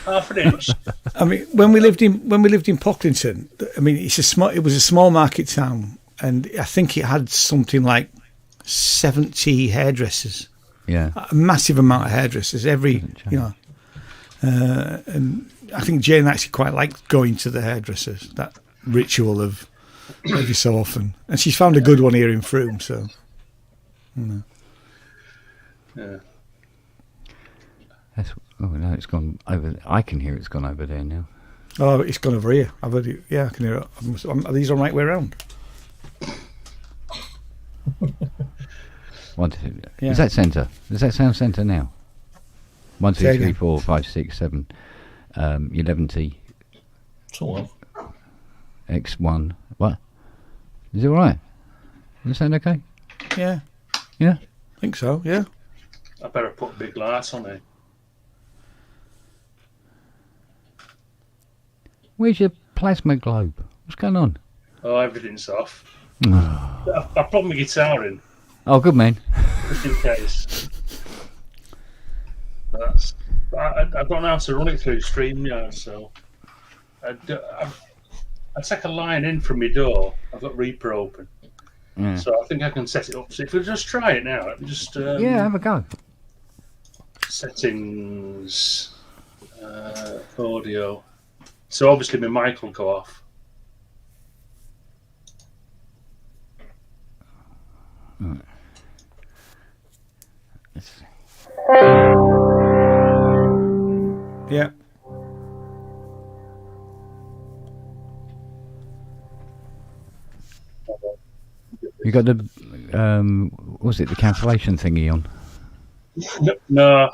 half an inch. I mean, when we lived in Pocklington, I mean, it was a small market town, and I think it had something like 70 hairdressers. Yeah. A massive amount of hairdressers. And I think Jane actually quite liked going to the hairdressers. That ritual of every so often, and she's found a good one here in Frome. So, Yeah. Oh no, it's gone over. I can hear it's gone over there now. Oh, it's gone over here. I've heard it. Yeah, I can hear it. Are these on the right way around? 1, 2. Yeah. Is that centre? Does that sound centre now? 1, 2, Say 3, again. 4, 5, 6, 7, 11T, Sort of. X1. What? Is it all right? Does it sound okay? Yeah, Yeah. I think so. Yeah. I better put big lights on it. Where's your plasma globe? What's going on? Oh, everything's off. I put my guitar in, Oh, good man. just in case. But I don't know how to run it through StreamYard, so I take a line in from my door. I've got Reaper open, Yeah. so I think I can set it up. So if we just try it now, let me just Yeah, have a go. settings, audio. So obviously my mic will go off. Let's see. Yeah. You got the what was it the cancellation thingy on? No,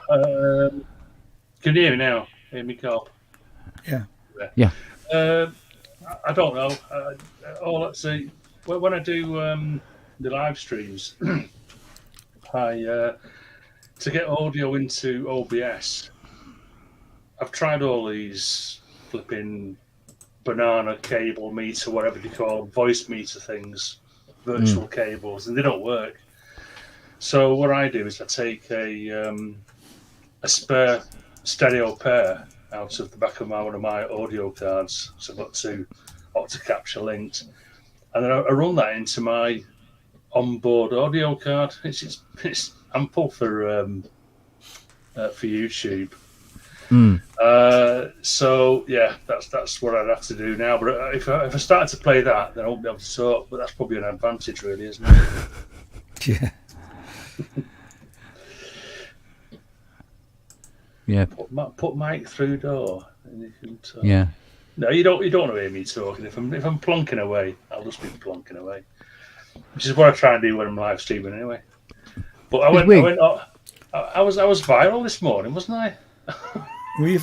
can you hear me now? Hear me, Carl? Yeah. Yeah. I don't know. Let's see. When I do the live streams, to get audio into OBS, I've tried all these flipping banana cable meter, whatever they call them, voice meter things, virtual cables, and they don't work. So what I do is I take a spare stereo pair out of the back of one of my audio cards. So I've got two Octocapture linked, and then I run that into my onboard audio card. It's ample for YouTube. So yeah, that's what I'd have to do now. But if I started to play that, then I won't be able to talk. But that's probably an advantage, really, isn't it? Yeah. Yeah. Put mic through door, and you can talk. Yeah. No, you don't want to hear me talking. If I'm plonking away, I'll just be plonking away, which is what I try and do when I'm live streaming anyway. But I was viral this morning, wasn't I? Were you?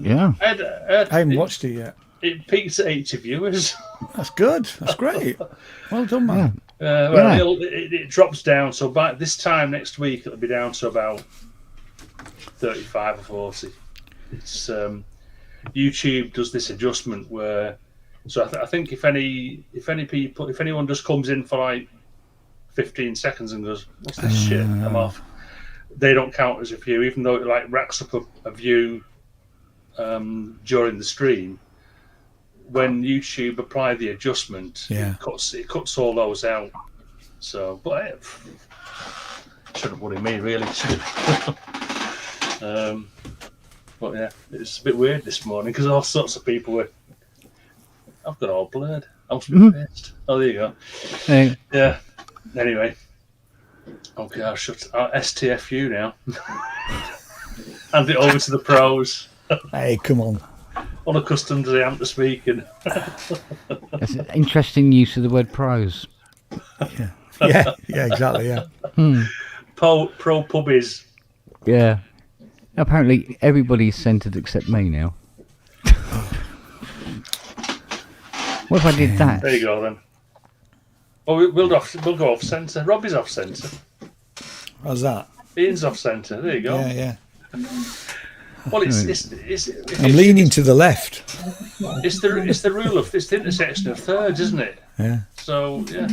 Yeah. I haven't watched it yet. It peaked at 80 viewers. That's good. That's great. Well done, man. It drops down. So by this time next week, it'll be down to about 35 or 40. It's YouTube does this adjustment where, so I think if anyone just comes in for like 15 seconds and goes, "What's this shit?" I'm off. They don't count as a view, even though it like racks up a view during the stream. when YouTube apply the adjustment, Yeah. it cuts all those out. So, but it shouldn't worry me really. But yeah, it's a bit weird this morning because all sorts of people were. I've got all blurred. I was pissed. Oh, there you go. Hey. Yeah. Anyway. Okay, I'll shut STFU now. Hand it over to the pros. Hey, come on. Unaccustomed to the amp to speaking. That's an interesting use of the word pros. Yeah, exactly, yeah. Pro pubbies. Yeah. Apparently everybody's centred except me now. What if I did that? There you go then. Oh, we'll go off centre. Robbie's off centre. How's that? Ian's off centre. There you go. Yeah. Well, it's I'm leaning to the left. It's the rule of it's the intersection of thirds, isn't it? Yeah. So yeah.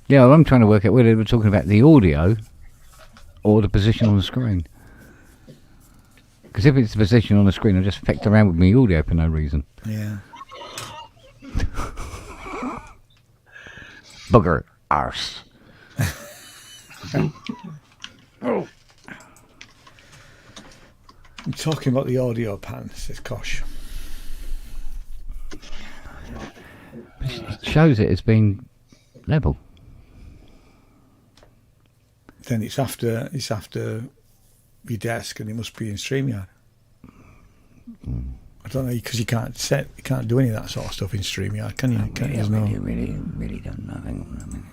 Yeah, well, I'm trying to work out whether we're talking about the audio or the position on the screen. Because if it's the position on the screen, I'll just feck around with my audio for no reason. Yeah. Bugger arse. Oh. I'm talking about the audio pan, says Kosh. It shows it as being level. Then it's after your desk, and it must be in StreamYard. I don't know, because you can't do any of that sort of stuff in StreamYard, can you? Really don't know. Hang on a minute.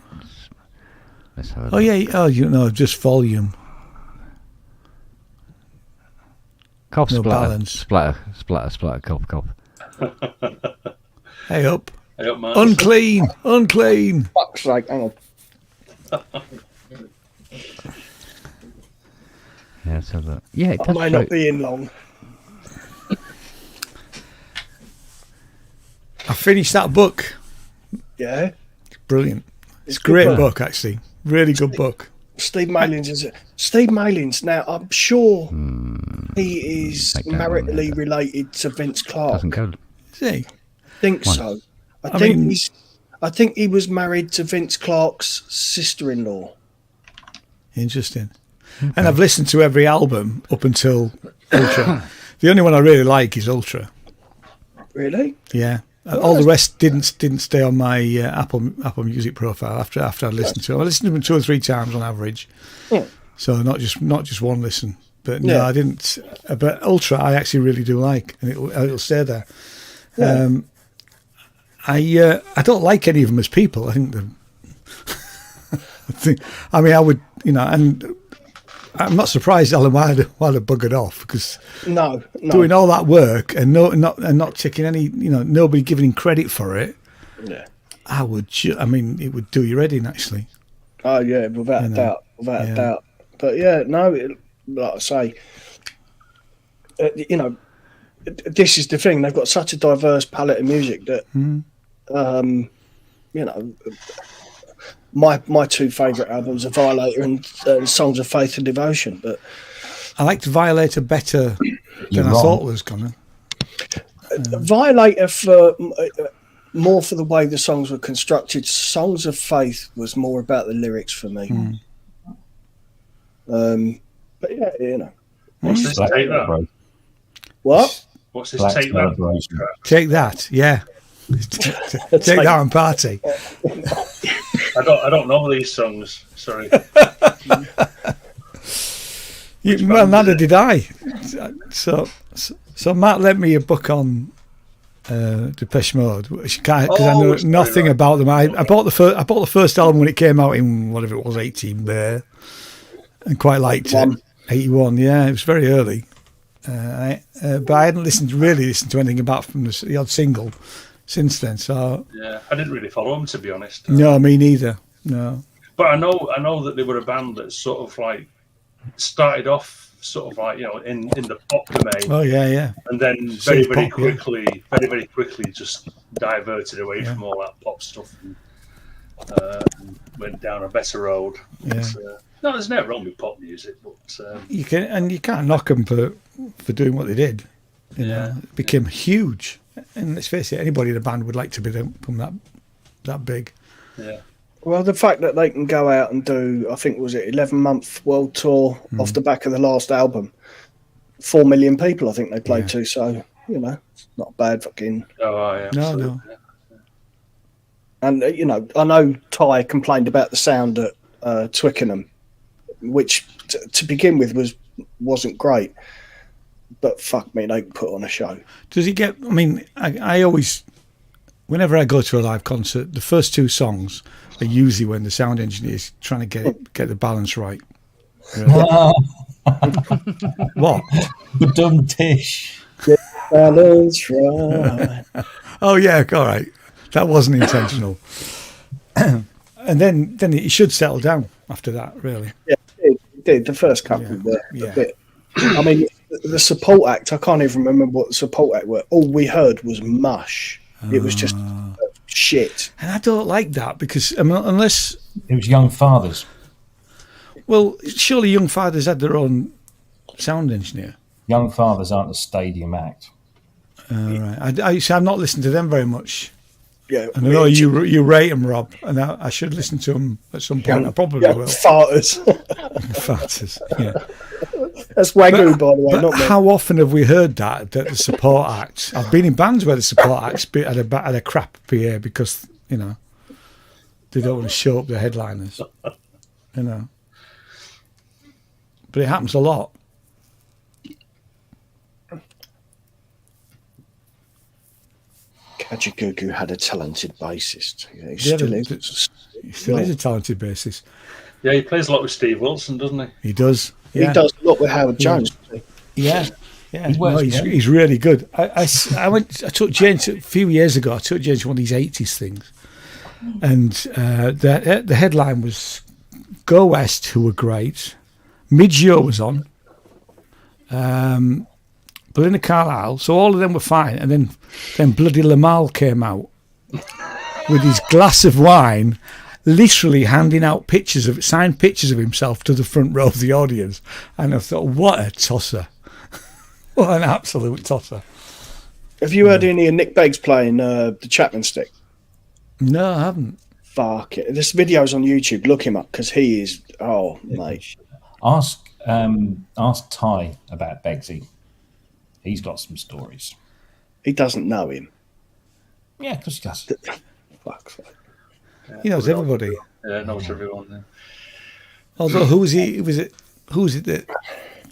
Let's have a Oh look. yeah. Oh, just volume. Cough, No splatter, balance. splatter, cough. Hey up. Hey up, Mark. Unclean. Fuck's sake, hang on. Yeah, let's have a look. Yeah, it I does may show. not be in long. I finished that book. Yeah. Brilliant. It's a a good great book. book, actually. Really good book. Steve Malins is Steve Malins. Now I'm sure he is Take that one maritally there. related to Vince Clarke. Doesn't go. See? Think Once. so. I I think mean- I think he was married to Vince Clarke's sister-in-law. Interesting. And I've listened to every album up until Ultra. The only one I really like is Ultra. Really? Yeah. All the rest didn't stay on my Apple Music profile after I listened to them. I listened to them 2 or 3 times on average. Yeah. So not just one listen. But no, Yeah. I didn't. But Ultra, I actually really do like, and it'll stay there. Yeah. I don't like any of them as people. I think I would, and I'm not surprised Alan Wilder buggered off, because No. doing all that work and not taking any, nobody giving him credit for it. Yeah. I would. It would do you in, actually. Oh yeah, without a doubt, without a doubt. But yeah, no, like I say, this is the thing. They've got such a diverse palette of music that, my 2 favourite albums are Violator and Songs of Faith and Devotion. But I liked Violator better You're than I wrong. thought was gonna. Violator for more for the way the songs were constructed. Songs of Faith was more about the lyrics for me. But yeah, What's this? Take that. What? What's this? Black Take that. celebration. Take that, yeah. Take that and party. I don't know these songs. Sorry. Well, neither did I. So Matt lent me a book on Depeche Mode, because I know it's nothing very about them. I bought the first album when it came out in whatever it was, 18 there, and quite liked it. 81, yeah, it was very early. But I hadn't really listened to anything about from the odd single since then. So Yeah, I didn't really follow them, to be honest. no, me neither. No. But I know that they were a band that sort of like started off sort of like in the pop domain, Oh yeah. and then very Synth very pop, yeah. quickly just diverted away from all that pop stuff and went down a better road. Yeah. But, no, there's no wrong with pop music, but You can't knock them for doing what they did. You know, it became huge. and let's face it, anybody in a band would like to become that big. Yeah. Well, the fact that they can go out and do, I think, was it 11-month world tour off the back of the last album, 4 million people, I think they played to. So, you know, it's not bad fucking. Oh, yeah. No. And, you know, I know Ty complained about the sound at Twickenham, which to begin with wasn't great. But fuck me, they can put on a show. Does he get? I mean, I always, whenever I go to a live concert, the first 2 songs are usually when the sound engineer is trying to get the balance right. Really. What? The dumb tish. Balance right. Oh yeah, all right. That wasn't intentional. And then it should settle down after that, really. Yeah, it did. The first couple were a bit. I mean, the support act, I can't even remember what the support act were. All we heard was mush. It was just shit. And I don't like that because unless It was Young Fathers. well, surely Young Fathers had their own sound engineer. Young Fathers aren't a stadium act. Right. I'm not listening to them very much. Yeah, And I know you rate them, Rob, and I should listen to them at some point. I probably will. Farters. Fatters, yeah. That's Wagyu, by the way, But not me. how often have we heard that the support act? I've been in bands where the support acts had a crap PA because you know they don't want to show up the headliners, you know. But it happens a lot. Kajagoogoo had a talented bassist. Yeah, he Yeah, still the- is. He still is a talented bassist. Yeah, he plays a lot with Steve Wilson, doesn't he? He does. Yeah. He does a lot with Howard Jones. doesn't he? Yeah. Yeah, He works he's really good. I took Jane a few years ago. I took Jane to one of these 80s things, and the headline was Go West, who were great. Midgeo was on. Belinda Carlisle, so all of them were fine, and then bloody Lamal came out with his glass of wine, literally handing out signed pictures of himself to the front row of the audience, and I thought, what a tosser. What an absolute tosser. Have you heard any of Nick Beggs playing the Chapman stick? No, I haven't. Fuck it. This video's on YouTube. Look him up because he is. Oh, mate. Ask Ty about Beggsy. He's got some stories. He doesn't know him. Yeah, because he does. Fuck's sake. He knows everybody. Yeah, knows everyone. Yeah. Although, who was it that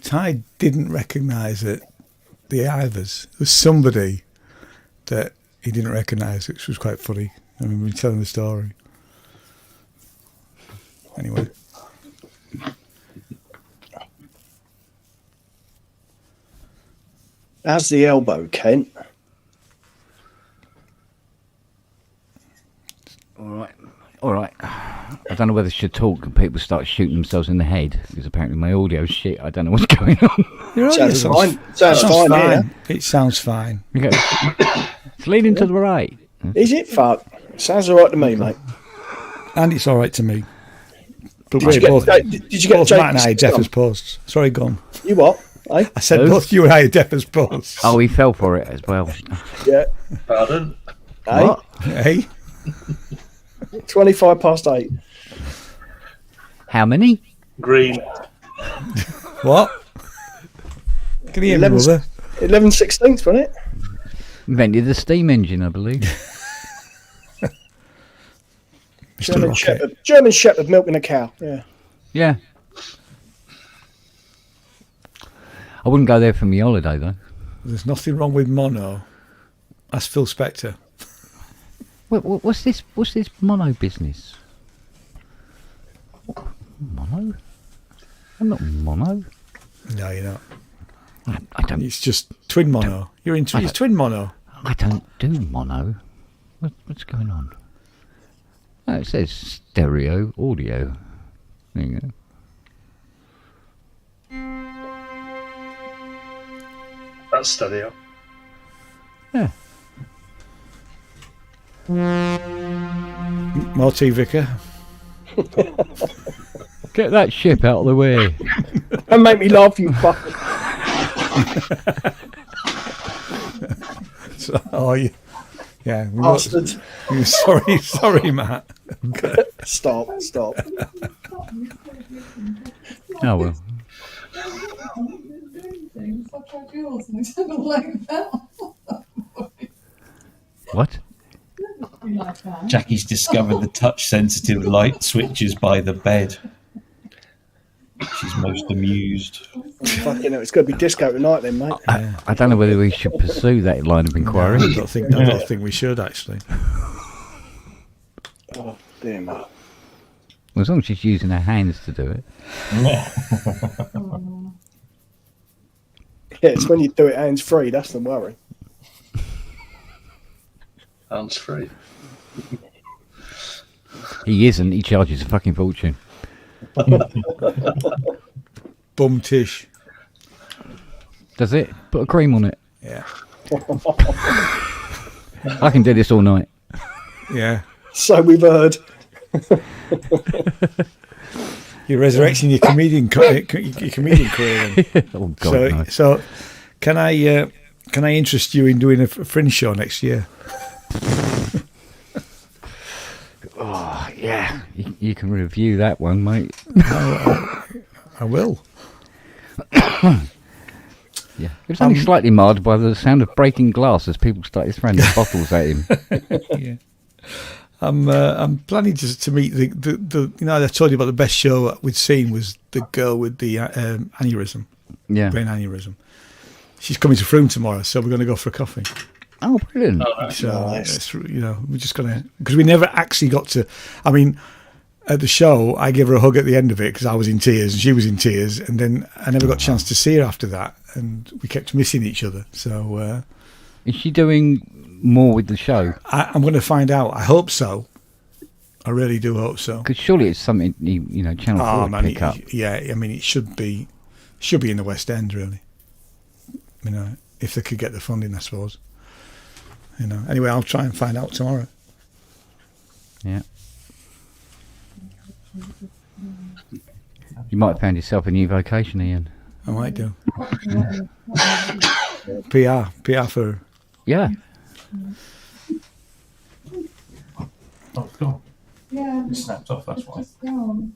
Ty didn't recognise at the Ivers? There was somebody that he didn't recognise, which was quite funny. I remember him telling the story. Anyway. How's the elbow, Kent? All right. I don't know whether I should talk and people start shooting themselves in the head because apparently my audio's shit. I don't know what's going on. You're right, Sounds fine. Sounds fine, yeah. It sounds fine. Okay. It's leaning to the right. Is it? Fuck. Sounds all right to me, mate. And it's all right to me. But Did you get both Jake Matt and I are Smith deaf on? as posts. Sorry, gone. You what? Eh? I said Who? both you and I are deaf as posts. Oh, he fell for it as well. Yeah. Pardon? Eh? What? Hey? 8:25. How many? Green. What? Can you hear me, 11 brother? 11/16, wasn't it? Invented the steam engine, I believe. German Rocket. Shepherd. German Shepherd milking a cow. Yeah. Yeah. I wouldn't go there for my holiday, though. There's nothing wrong with mono. That's Phil Spector. What's this mono business? Mono? I'm not mono. No, you're not. I don't. It's just twin mono. You're into it's twin mono. I don't do mono. What's going on? Oh, it says stereo audio. There you go. That's stereo. Yeah. Marty Vicker. Get that ship out of the way. And make me laugh, you fucker. Oh, yeah. Bastard. Sorry, Matt. Stop. Oh well. Things. I tried yours and it didn't like that. What? Be like that. Jackie's discovered the touch-sensitive light switches by the bed. She's most amused. Fucking hell, it's going to be disco tonight then, mate. I don't know whether we should pursue that line of inquiry. I don't think we should actually. Oh, dear me. Well, as long as she's using her hands to do it. Yeah, it's when you do it hands free, that's the worry. Hands free. He isn't. He charges a fucking fortune. Bum tish. Does it? Put a cream on it. Yeah. I can do this all night. Yeah. So we've heard. You're resurrecting your comedian career. Then. Oh God, no. So, can I interest you in doing a fringe show next year? Oh, yeah. You can review that one, mate. I will. Yeah. It was only slightly marred by the sound of breaking glass as people started throwing their bottles at him. Yeah. I'm planning to meet the I told you about the best show we'd seen was the girl with the aneurysm, Yeah. brain aneurysm. She's coming to Frome tomorrow, so we're going to go for a coffee. Oh, brilliant. So Nice. we're just going to, because we never actually got to. I mean, at the show, I gave her a hug at the end of it because I was in tears and she was in tears, and then I never got a chance to see her after that, and we kept missing each other. So Is she doing more with the show? I'm going to find out. I hope so. I really do hope so. Because surely it's something Channel 4 would pick up. I mean, it should be in the West End, really. If they could get the funding, I suppose. Anyway, I'll try and find out tomorrow. Yeah. You might have found yourself a new vocation, Ian. I might do. PR for. Yeah. Oh, God. Yeah. It snapped off, that's why. Just gone.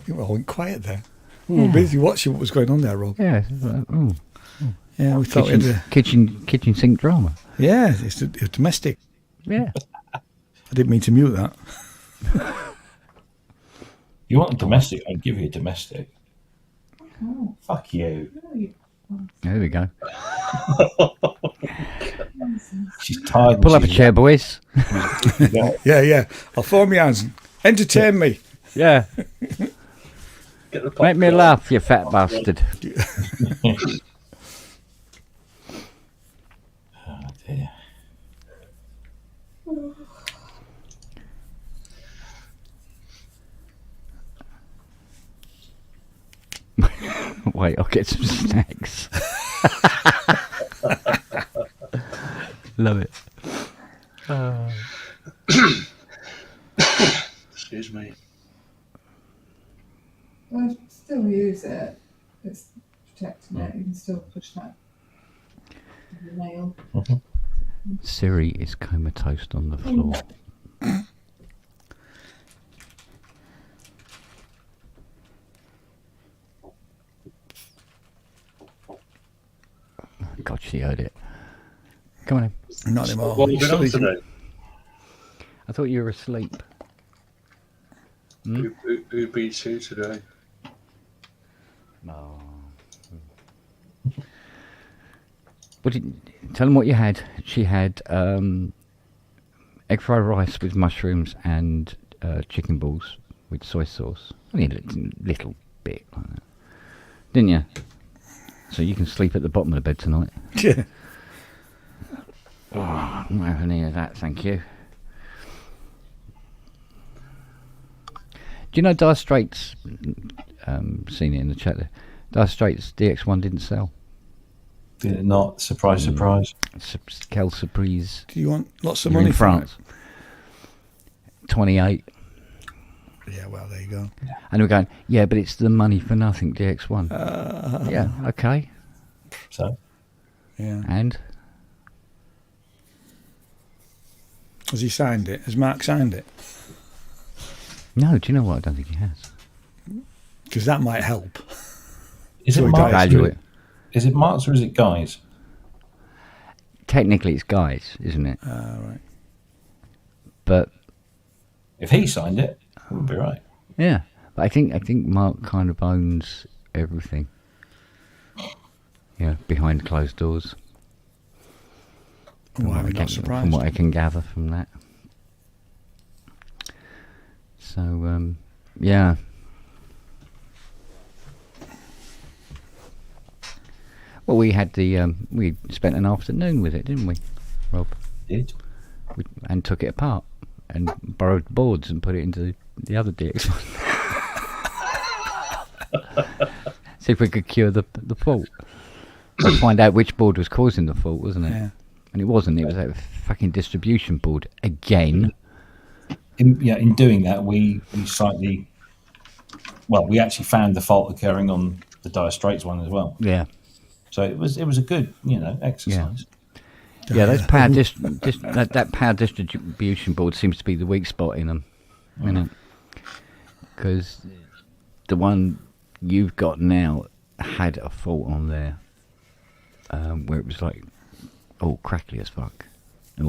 You all went quiet there. We were busy watching what was going on there, Rob. Yeah. Yeah, we thought we had Kitchen sink drama. Yeah, it's domestic. Yeah. I didn't mean to mute that. You want a domestic? I'd give you a domestic. Oh, Fuck you. really? There we go. She's tired. Pull up a chair, boys. Yeah. I'll throw my hands. Entertain me. Yeah. Get the Make me popcorn. laugh, you fat bastard. Oh, dear. Wait, I'll get some snacks. Love it. Excuse me. Well, I still use it. It's protecting it. You can still push that with the nail. Siri is comatose on the floor. God, she heard it. Come on in. Not anymore. What have you been on today? I thought you were asleep. Who beats who today? Oh. Tell them what you had. She had egg fried rice with mushrooms and chicken balls with soy sauce. Only a little bit like that. Didn't you? So you can sleep at the bottom of the bed tonight. Yeah. Oh, I don't have any of that, thank you. Do you know Dire Straits? Seen it in the chat there. Dire Straits DX1 didn't sell. Did it not? Surprise, surprise. Quelle surprise. Do you want lots of You're money in from France. 28. Yeah, well, there you go. And we're going, yeah, but it's the money for nothing DX1. Yeah, okay. So Yeah. And Has he signed it? Has Mark signed it? no, do you know what? I don't think he has. Because that might help. is it So we Mark's? Value it. Is it Mark's or is it Guy's? Technically, it's Guy's, isn't it? Right. But If he signed it, it would be right. yeah, but I think Mark kind of owns everything. Yeah, behind closed doors. Well, I'm not From surprised. what I can gather from that. So yeah. Well, we had we spent an afternoon with it, didn't we, Rob? Did And took it apart and borrowed boards and put it into the other DX1. See if we could cure the fault. Or find out which board was causing the fault, wasn't it? Yeah. And it wasn't. It was that fucking distribution board again. in doing that, we slightly. Well, we actually found the fault occurring on the Dire Straits one as well. Yeah. So it was a good exercise. Yeah, those power that power distribution board seems to be the weak spot in them, isn't it? Because the one you've got now had a fault on there, where it was like, all crackly as fuck, and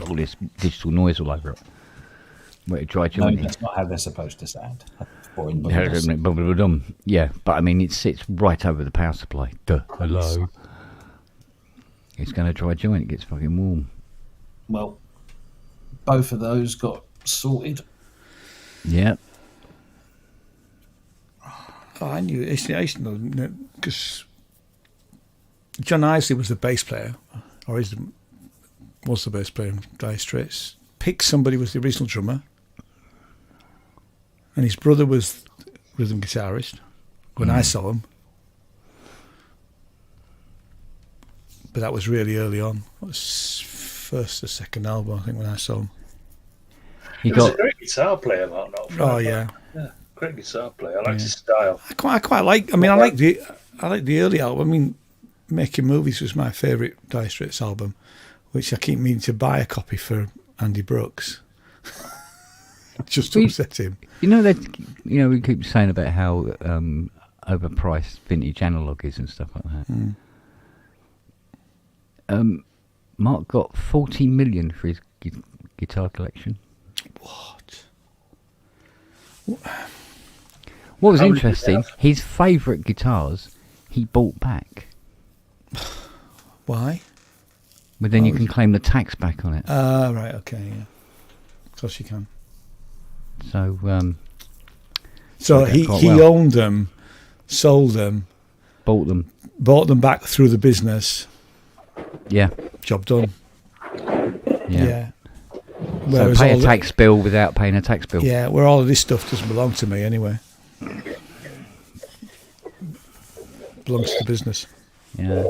all this digital noise all over it. Where it dry No, jointed. that's not how they're supposed to sound. Boring Yeah, bubbles. yeah, but I mean, it sits right over the power supply. Duh, hello. It's going to dry joint. It gets fucking warm. Well, both of those got sorted. Yeah. Oh, I knew. I used to know because John Isley was the bass player, or was the bass player in Dire Straits. Pick somebody was the original drummer, and his brother was rhythm guitarist when I saw him. But that was really early on. It was first or second album, I think, when I saw him. He He was got a great guitar player, Mark. Oh yeah, Great guitar player. I liked his style. I quite like. I mean, I like the early album. I mean, Making Movies was my favourite Dire Straits album, which I keep meaning to buy a copy for Andy Brooks, just to upset him. You know that we keep saying about how overpriced vintage analog is and stuff like that. Mark got 40 million for his guitar collection. What? What was How many interesting, did he have? his favourite guitars he bought back. Why? But then you can claim the tax back on it. Ah, right. Okay. Yeah. Of course you can. So So Okay, he quite he well. owned them, sold them, bought them. bought them back through the business. Yeah. Job done. Yeah. So Whereas pay a all tax bill without paying a tax bill. yeah, where all of this stuff doesn't belong to me anyway. Belongs to the business. Yeah.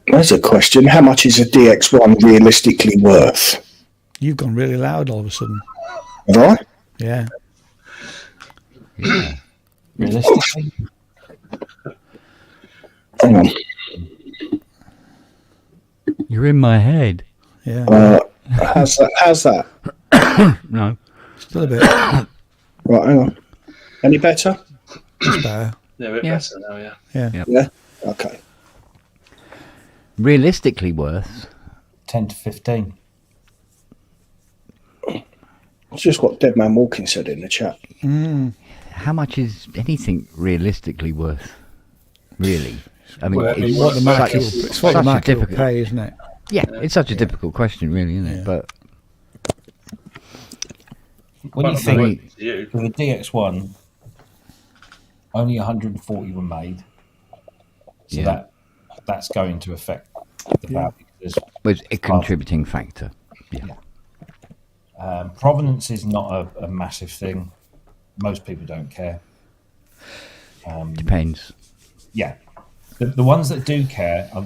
There's a question. How much is a DX1 realistically worth? You've gone really loud all of a sudden. Have I? Yeah. Realistically, Hang on. You're in my head. Yeah. How's that? No. Still a bit. Right, hang on. Any better? It's better. Yeah, a bit Yeah. better now, yeah. Yeah. Yep. Yeah? Okay. Realistically worth. 10 to 15. It's just what Dead Man Walking said in the chat. How much is anything realistically worth? Really? I mean, Well, it's What the market will, such- it's what the such a market will difficult- pay, isn't it? Yeah, it's such a difficult question, really, isn't it? Yeah. But When you Well, think mean- to you. for the DX1, only 140 were made, so Yeah. that's going to affect the value. There's, was a contributing factor. provenance is not a massive thing. Most people don't care. Depends. Yeah, the ones that do care are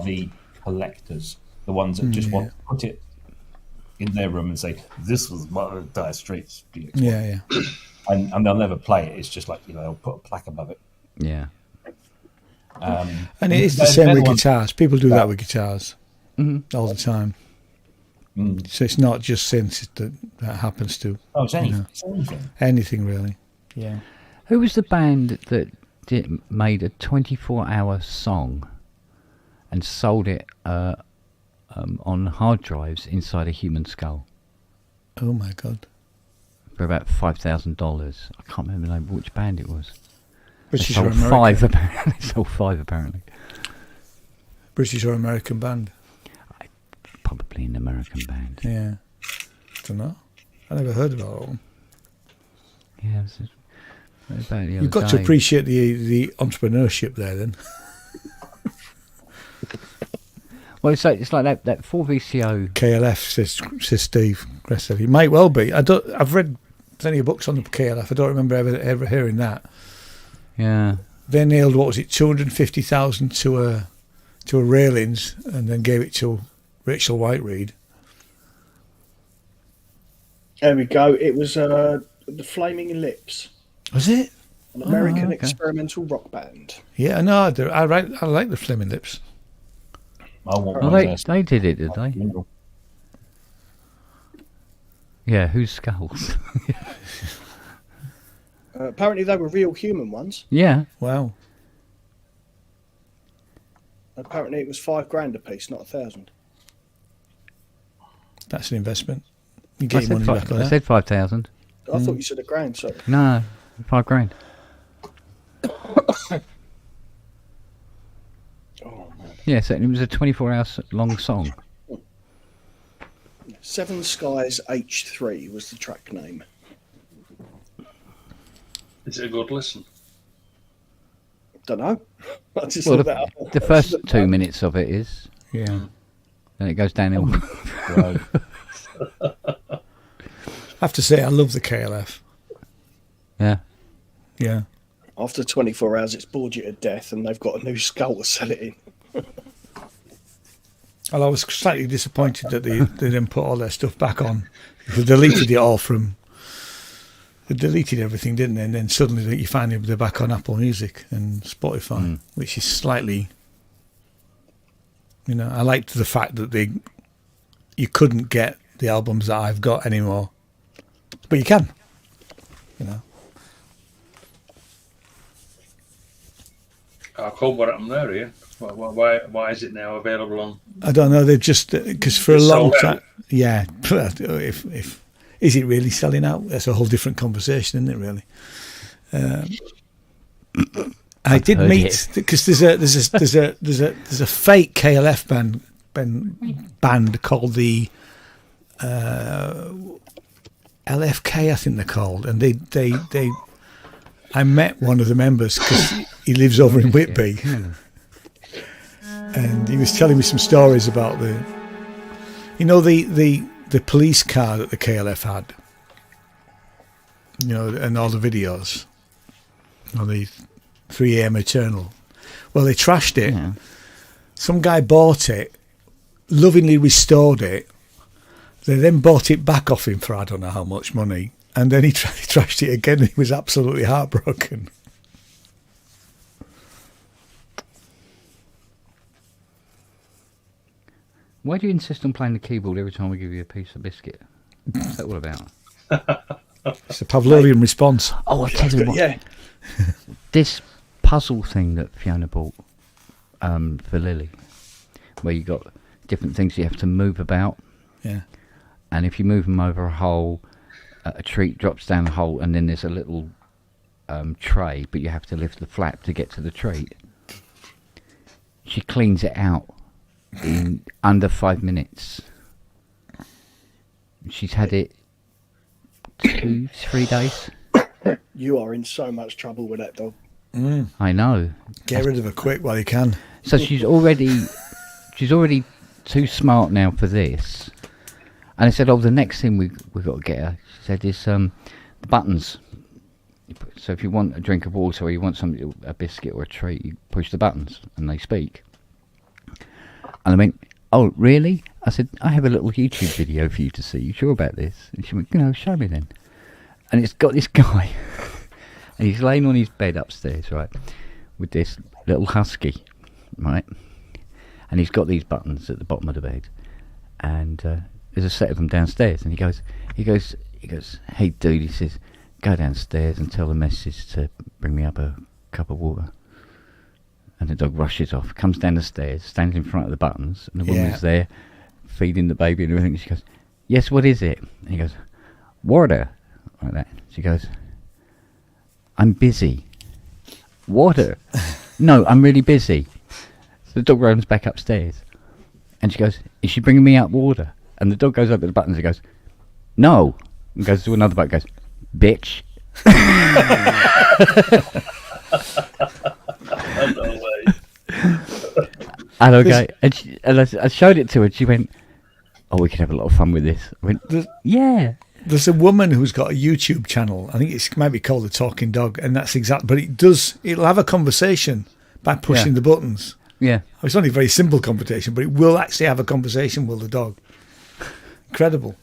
the collectors. The ones that just want to put it in their room and say, "This was my Dire Straits." Yeah. And they'll never play it. It's just like, they'll put a plaque above it. Yeah. And it is the same with guitars. People do that with guitars all the time. So it's not just synths that happens to. Oh, it's anything. Anything really. Yeah. Who was the band that made a 24-hour song and sold it on hard drives inside a human skull Oh my God. for about $5,000? I can't remember the name of which band it was. British They or sold American? they sold 5 apparently. British or American band? Probably an American band. Yeah. Don't know. I never heard about them. Yeah, it was about the other You've got to day. appreciate the entrepreneurship there then. Well, it's like that 4VCO. KLF says Steve Gressel. He might well be. I've read plenty of books on the KLF. I don't remember ever hearing that. Yeah. They nailed, what was it, 250,000 to a railings, and then gave it to Rachel Whiteread. There we go. It was the Flaming Lips, Was it? an American okay. experimental rock band. Yeah, no, I like the Flaming Lips. I want Oh, one of they did it, did they? theirs. Yeah, whose skulls? Apparently, they were real human ones. Yeah. Wow. Apparently, it was $5,000 a piece, not 1,000. That's an investment. You I get your said, money back on I that. said 5,000. I thought you said $1,000. Sorry. No, $5,000. Oh man. Yeah, so it was a 24-hour long song. Seven Skies H3 was the track name. Is it a good listen? Don't know. I just Well, looked that up. the first 2 minutes of it is, Yeah. then it goes downhill. Right. I have to say, I love the KLF. Yeah. Yeah. After 24 hours, it's bored you to death, and they've got a new skull to sell it in. Well, I was slightly disappointed that they didn't put all their stuff back on. They deleted it all from. They deleted everything, didn't they? And then suddenly you find they're back on Apple Music and Spotify, which is slightly. I liked the fact that you couldn't get the albums that I've got anymore, but you can. How come what happened there, Ian? Why is it now available on? I don't know. They've just because for a It's long sold time, out. yeah. If is it really selling out? That's a whole different conversation, isn't it? Really. I did heard meet because there's a fake KLF band called the LFK, I think they're called, and they I met one of the members because he lives over in Whitby. And he was telling me some stories about the police car that the KLF had, and all the videos on the 3am Eternal. Well, they trashed it. Yeah. Some guy bought it, lovingly restored it. They then bought it back off him for I don't know how much money, and then he trashed it again. He was absolutely heartbroken. Why do you insist on playing the keyboard every time we give you a piece of biscuit? What's that all about? It's a Pavlovian response. Oh, I'll tell you what. Yeah. This puzzle thing that Fiona bought for Lily, where you got different things you have to move about, Yeah. and if you move them over a hole, a treat drops down the hole, and then there's a little tray, but you have to lift the flap to get to the treat. She cleans it out in under 5 minutes. She's had it 2-3 days. You are in so much trouble with that dog. I know. Get rid of her quick while you can. So she's already too smart now for this. And I said, the next thing we got to get her, she said, is the buttons. So if you want a drink of water or you want a biscuit or a treat, you push the buttons and they speak. And I mean, oh, really? I said, I have a little YouTube video for you to see. You sure about this? And she went, show me then. And it's got this guy, and he's laying on his bed upstairs, right, with this little husky, right? And he's got these buttons at the bottom of the bed, and there's a set of them downstairs. And he goes, hey dude, he says, go downstairs and tell the missus to bring me up a cup of water. And the dog rushes off, comes down the stairs, stands in front of the buttons, and the woman's there feeding the baby and everything. She goes, yes, what is it? And he goes, water. Like that. She goes, I'm busy. Water? No, I'm really busy. So the dog runs back upstairs, and she goes, is she bringing me up water? And the dog goes up at the buttons and goes, no. And goes to another button, goes, bitch. No way. And okay, and I showed it to her, and she went, oh, we could have a lot of fun with this. I went, yeah. There's a woman who's got a YouTube channel. I think it might be called The Talking Dog, and that's exactly. But it'll have a conversation by pushing the buttons. Yeah. It's only a very simple conversation, but it will actually have a conversation with the dog. Incredible.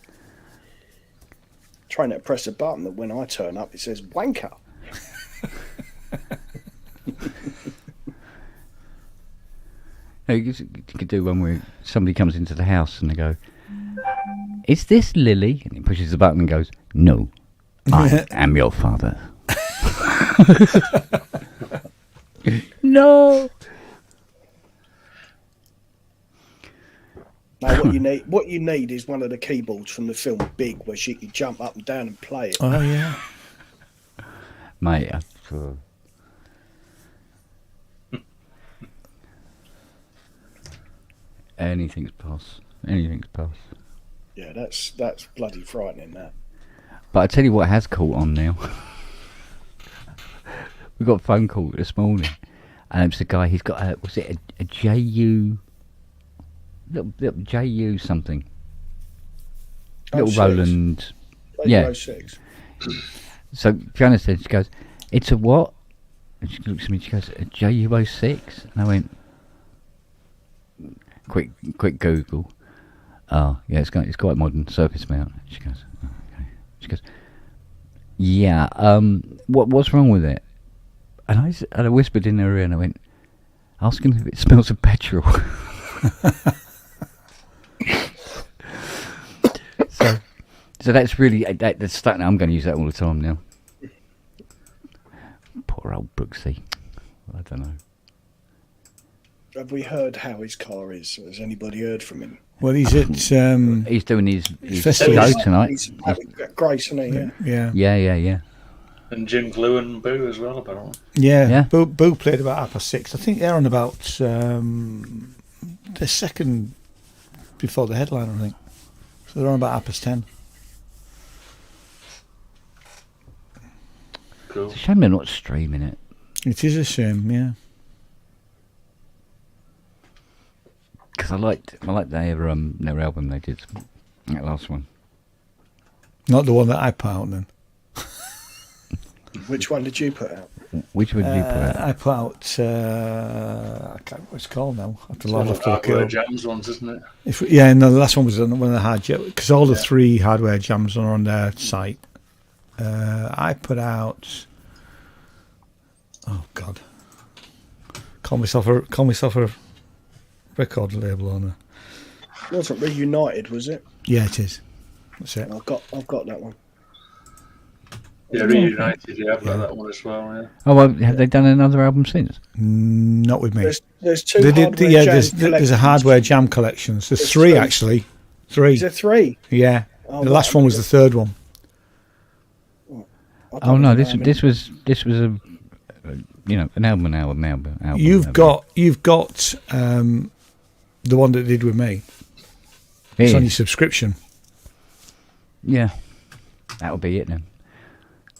Trying to press a button that when I turn up, it says wanker. You could do one where somebody comes into the house and they go, is this Lily? And he pushes the button and goes, no, I am your father. No. Now, what you need is one of the keyboards from the film Big, where she can jump up and down and play it. Oh yeah, Mate, anything's pass. Anything's pass. Yeah, that's bloody frightening. That. But I tell you what has caught on now. We got a phone call this morning, and it's a guy. He's got a JU, little JU something, little six. Roland. Radio 06. So Fiona said, she goes, it's a what? And she looks at me, she goes, a JU06? And I went, quick Google. Oh, yeah, it's quite modern, surface mount. She goes, oh, okay. She goes, yeah, what's wrong with it? And I whispered in her ear and I went, ask him if it smells of petrol. So that's really, that's starting, I'm going to use that all the time now. Poor old Brooksy. I don't know. Have we heard how his car is? Has anybody heard from him? well, he's at He's doing his festival. show tonight. He's Grace, isn't he? Yeah. yeah. And Jim Glue and Boo as well, apparently. Yeah. Yeah. Boo played about 6:30. I think they're on about the second before the headline, I think. So they're on about 10:30. Cool. It's a shame they're not streaming it. It is a shame, yeah. Because I liked their album they did, that last one. Not the one that I put out then. Which one did you put out? Which one did you put out? I put out, I can't what it's called now. After One Lord of After the the Kill. Hardware Jams ones, isn't it? No, the last one was one of the hard jams, because all the 3 hardware jams are on their site. I put out, oh God, call myself a record label owner. It wasn't Reunited, was it? Yeah, it is. That's it. I've got that one. Yeah, Reunited, yeah, I've got that one as well, yeah. Oh, well, have they done another album since? Not with me. There's 2 They did, hardware yeah, jam there's a collections. hardware jam collections. There's There's 3 3. actually. 3. Is there 3? Yeah. Oh, The last right. one was the 3rd one. I don't Oh no, know this how many- was a an album. You've got the one that they did with me. It It's on your is. subscription. Yeah, that'll be it then.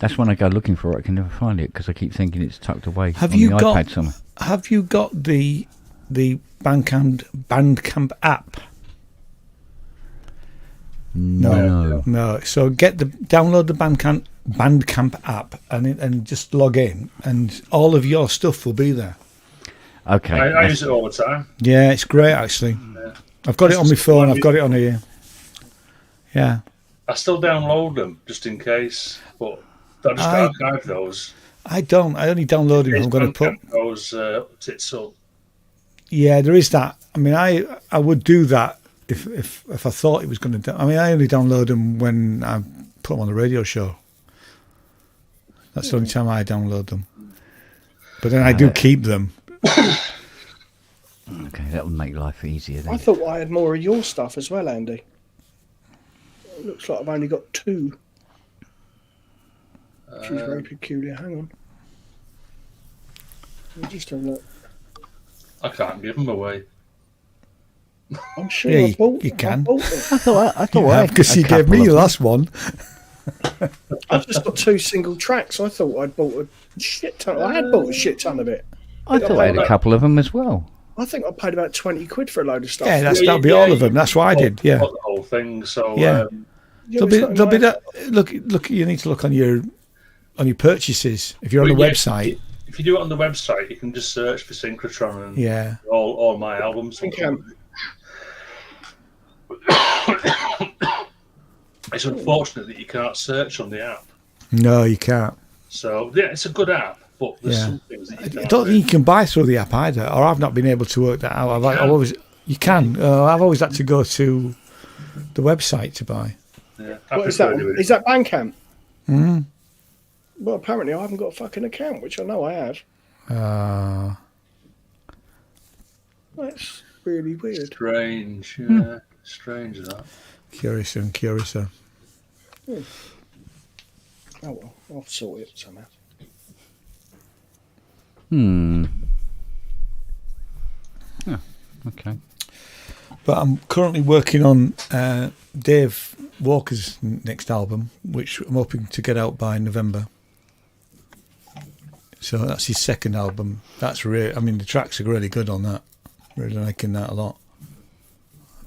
That's when I go looking for it. I can never find it because I keep thinking it's tucked away Have on you the got- iPad somewhere. Have you got the Bandcamp app? No. No. So download the Bandcamp app and just log in, and all of your stuff will be there. Okay. I use it all the time. Yeah, it's great actually. I've got it on my phone. I've got it on here. Yeah. I still download them just in case, but I just archive those. I don't. I only download them. I'm going to put those tits up. Yeah, there is that. I mean, I would do that if I thought it was going to. I mean, I only download them when I put them on the radio show. That's the only time I download them. But then I do keep them. Okay, that would make life easier then. I thought I had more of your stuff as well, Andy. It looks like I've only got 2. Which is very peculiar. Hang on. Let me just have a look. I can't give them away. I'm sure Yeah, I bought you them. can. I bought them. I thought I had Because a you gave couple me of the them. last one. I've just got 2 single tracks. I thought I'd bought a shit ton. I had bought a shit ton of it. I thought I had a couple of them as well. I think I paid about 20 quid for a load of stuff. Yeah, that'll be all of them. That's what I did. Yeah. Bought the whole thing. So Yeah. Yeah, There'll be that. Look. You need to look on your purchases. If you're on the website. If you do it on the website, you can just search for Synchrotron and Yeah. all my albums. It's unfortunate that you can't search on the app. No, you can't. So yeah, it's a good app, but there's Yeah. some things that you I can't. don't think you can buy through the app either, or I've not been able to work that out. I've always you can. I've always had to go to the website to buy. Yeah, What is that? Is that Bandcamp? Mm-hmm. Well, apparently I haven't got a fucking account, which I know I have. That's really weird. Strange, yeah, strange that. Curiouser and curiouser. Oh well, I'll sort it somehow. Yeah, okay. But I'm currently working on Dave Walker's next album, which I'm hoping to get out by November. So that's his second album. That's really, I mean, the tracks are really good on that. Really liking that a lot.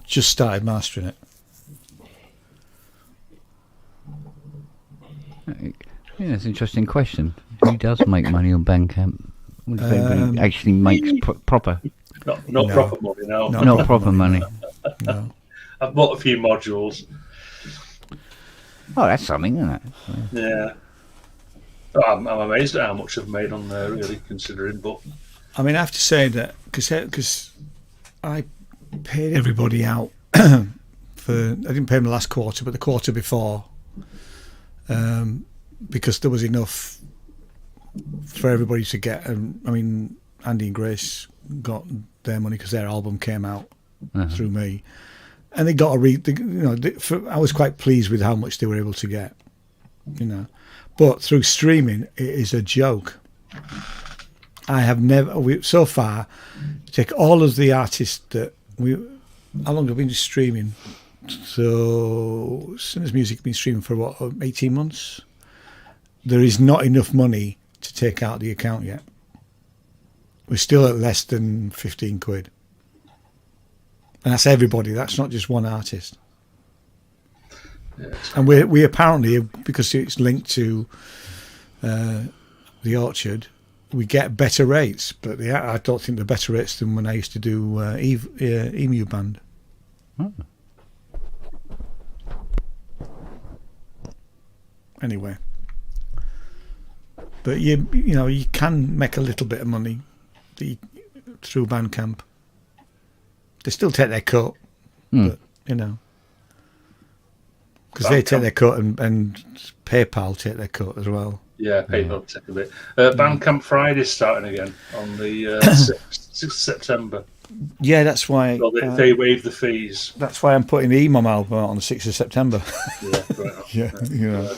Just started mastering it. Yeah, that's an interesting question. Who does make money on Bandcamp? What if anybody actually makes proper? Not No. proper money, no. Not proper money. No. I've bought a few modules. Oh, that's something, isn't it? Yeah. I'm amazed at how much I've made on there, really, considering. But I mean, I have to say that because I paid everybody out I didn't pay them the last quarter, but the quarter before, because there was enough for everybody to get. I mean, Andy and Grace got their money because their album came out through me, and they got I was quite pleased with how much they were able to get, But through streaming, it is a joke. I have never, so far, take all of the artists that how long have we been streaming? So, Sinners Music has been streaming for 18 months? There is not enough money to take out the account yet. We're still at less than 15 quid. And that's everybody, that's not just one artist. And we apparently, because it's linked to the Orchard, we get better rates, but I don't think they're better rates than when I used to do Emu Band. Oh. Anyway, but you can make a little bit of money through Bandcamp. They still take their cut, but because they take their cut and PayPal take their cut as well. yeah, PayPal take a bit. Bandcamp Friday's starting again on the 6th of September. Yeah, that's why So they waive the fees. that's why I'm putting the Emom album out on the 6th of September. Yeah, right. Yeah,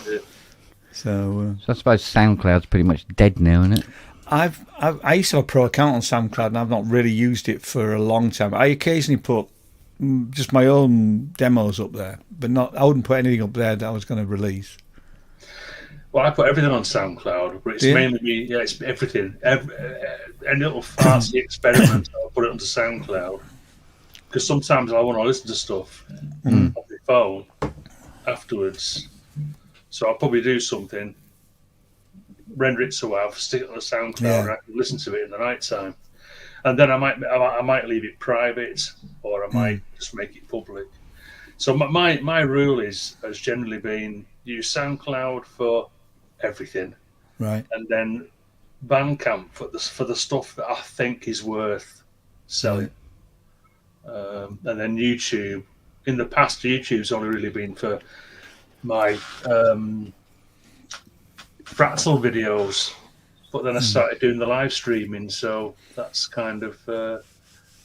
So So I suppose SoundCloud's pretty much dead now, isn't it? I used to have a pro account on SoundCloud, and I've not really used it for a long time. I occasionally put just my own demos up there, but I wouldn't put anything up there that I was going to release. Well, I put everything on SoundCloud, but it's mainly it's everything. Any little fancy experiment, I'll put it onto SoundCloud. Because sometimes I want to listen to stuff on my phone afterwards. So I'll probably do something, render it to WAV, stick it on the SoundCloud, and I can listen to it in the night time. and then I might leave it private, or I might just make it public. So my rule has generally been use SoundCloud for everything, Right. and then Bandcamp for the stuff that I think is worth selling, and then YouTube. In the past, YouTube's only really been for my fractal videos, but then I started doing the live streaming, so that's kind of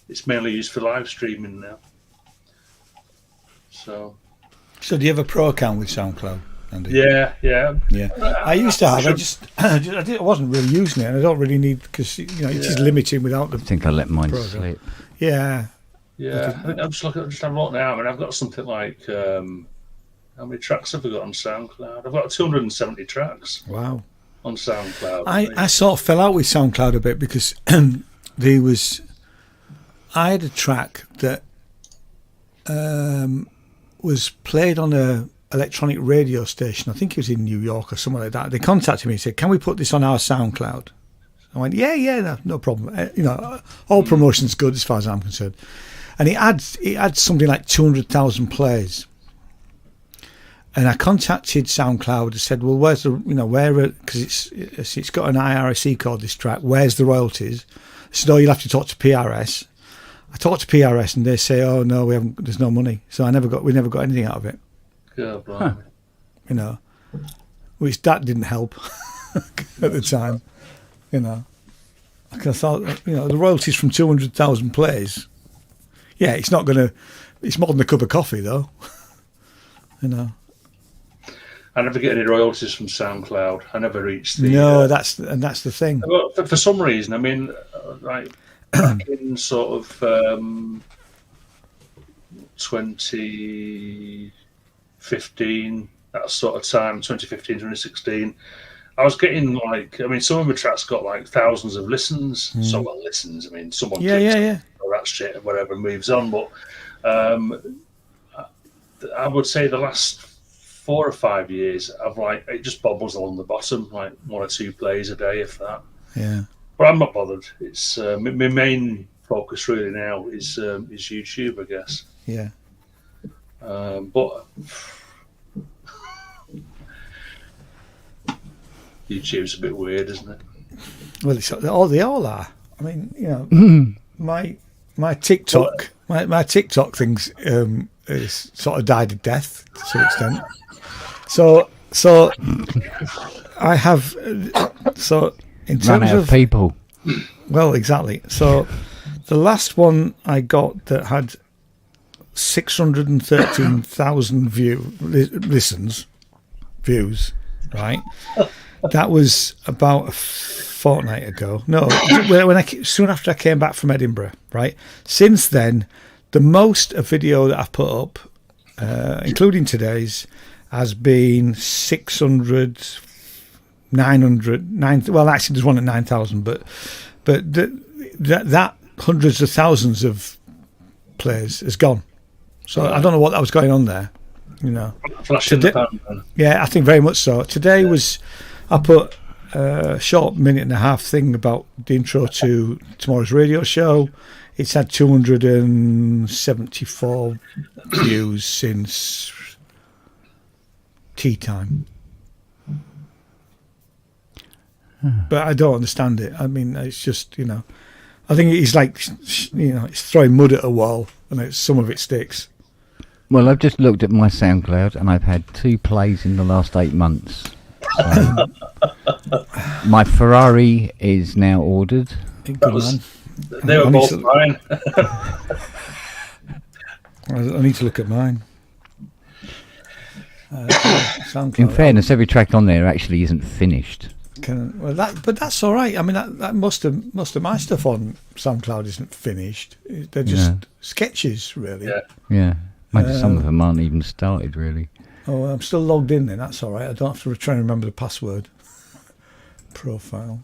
it's mainly used for live streaming now. So do you have a pro account with SoundCloud, Andy? yeah. I used to have. I wasn't really using it, and I don't really need, because it is limiting without the. I think I let mine program. slip. Yeah. Yeah, I think I'm just having a look now. I mean, I've got something like how many tracks have I got on SoundCloud? I've got 270 tracks. Wow. On SoundCloud. I sort of fell out with SoundCloud a bit because I had a track that was played on a electronic radio station. I think it was in New York or somewhere like that. They contacted me and said, "Can we put this on our SoundCloud?" I went, "Yeah, no problem." All promotion's good as far as I'm concerned. And it had something like 200,000 plays. And I contacted SoundCloud and said, "Well, where's the because it's got an IRC code, this track. Where's the royalties?" I said, "Oh, you'll have to talk to PRS." I talked to PRS and they say, "Oh no, we haven't. There's no money." So we never got anything out of it. Yeah, Which that didn't help at the time. I thought, the royalties from 200,000 plays. Yeah, it's not gonna. It's more than a cup of coffee, though. I never get any royalties from SoundCloud. I never reach the. No, that's the thing. Well, for some reason, I mean, like back in sort of 2015, that sort of time, 2015, 2016, I was getting some of my tracks got like thousands of listens. So listens. I mean, someone clicks all that shit and whatever moves on. But I would say the last 4 or 5 years, it just bobbles along the bottom, like 1 or 2 plays a day, if that. Yeah. But I'm not bothered. It's my main focus really now is YouTube, I guess. Yeah. But YouTube's a bit weird, isn't it? Well, they all are. I mean, my TikTok, my TikTok things is sort of died a death to some extent. So I have in terms of people. Well, exactly. So the last one I got that had 613,000 views, right? That was about a fortnight ago. No, soon after I came back from Edinburgh, right? Since then, the most a video that I've put up, including today's, has been 600, 900, 9. Well, actually, there's one at 9,000, but that hundreds of thousands of plays is gone. So I don't know what that was going on there. Flash in the pan, then. Yeah, I think very much so. Today was. I put a short 1.5-minute thing about the intro to tomorrow's radio show. It's had 274 views since tea time. But I don't understand it. I mean, it's just, I think it's like, it's throwing mud at a wall and some of it sticks. Well, I've just looked at my SoundCloud and I've had 2 plays in the last 8 months. My Ferrari is now ordered. They were both mine. I need to look at mine. In fairness, every track on there actually isn't finished. But that's all right. I mean, that most of my stuff on SoundCloud isn't finished. They're just sketches, really. Yeah. Maybe some of them aren't even started, really. Oh, I'm still logged in then. That's all right. I don't have to try and remember the password. Profile.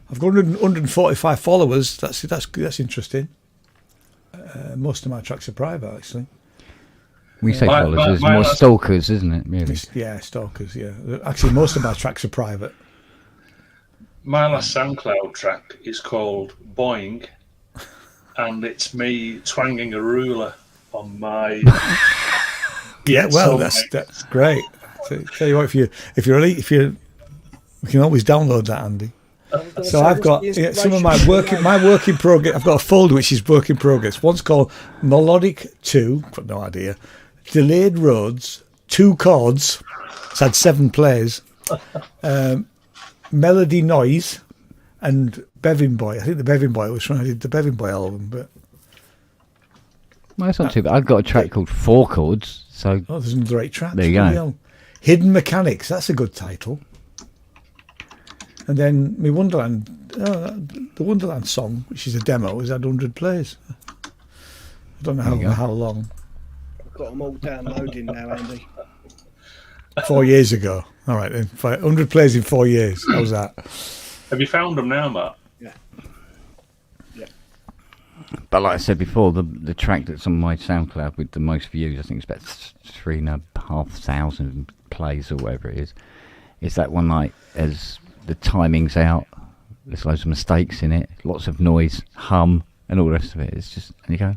I've got 145 followers. That's interesting. Most of my tracks are private, actually. We say followers. There's more stalkers, isn't it? Really? Yeah, stalkers. Yeah. Actually, most of my tracks are private. My last SoundCloud track is called Boing, and it's me twanging a ruler on my. Yeah, well, that's great. So, tell you what, if you we can always download that, Andy. So I've got some of my work in progress. I've got a folder which is work in progress. One's called Melodic 2, got no idea. Delayed Roads, 2 chords. It's had 7 plays. Melody Noise, and Bevin Boy. I think the Bevin Boy was when I did the Bevin Boy album, but Well, that's not too bad. I've got a track called 4 Chords. So there's another 8 tracks. There you go. Hidden Mechanics. That's a good title. And then my Wonderland, the Wonderland song, which is a demo, has had 100 plays. I don't know how long. I've got them all downloading now, Andy. 4 years ago. All right, then. 100 plays in 4 years. How's that? Have you found them now, Matt? Yeah. But like I said before, the track that's on my SoundCloud with the most views, I think it's about 3,500 plays or whatever it is that one night as the timing's out, there's loads of mistakes in it, lots of noise, hum, and all the rest of it. It's just, and you go,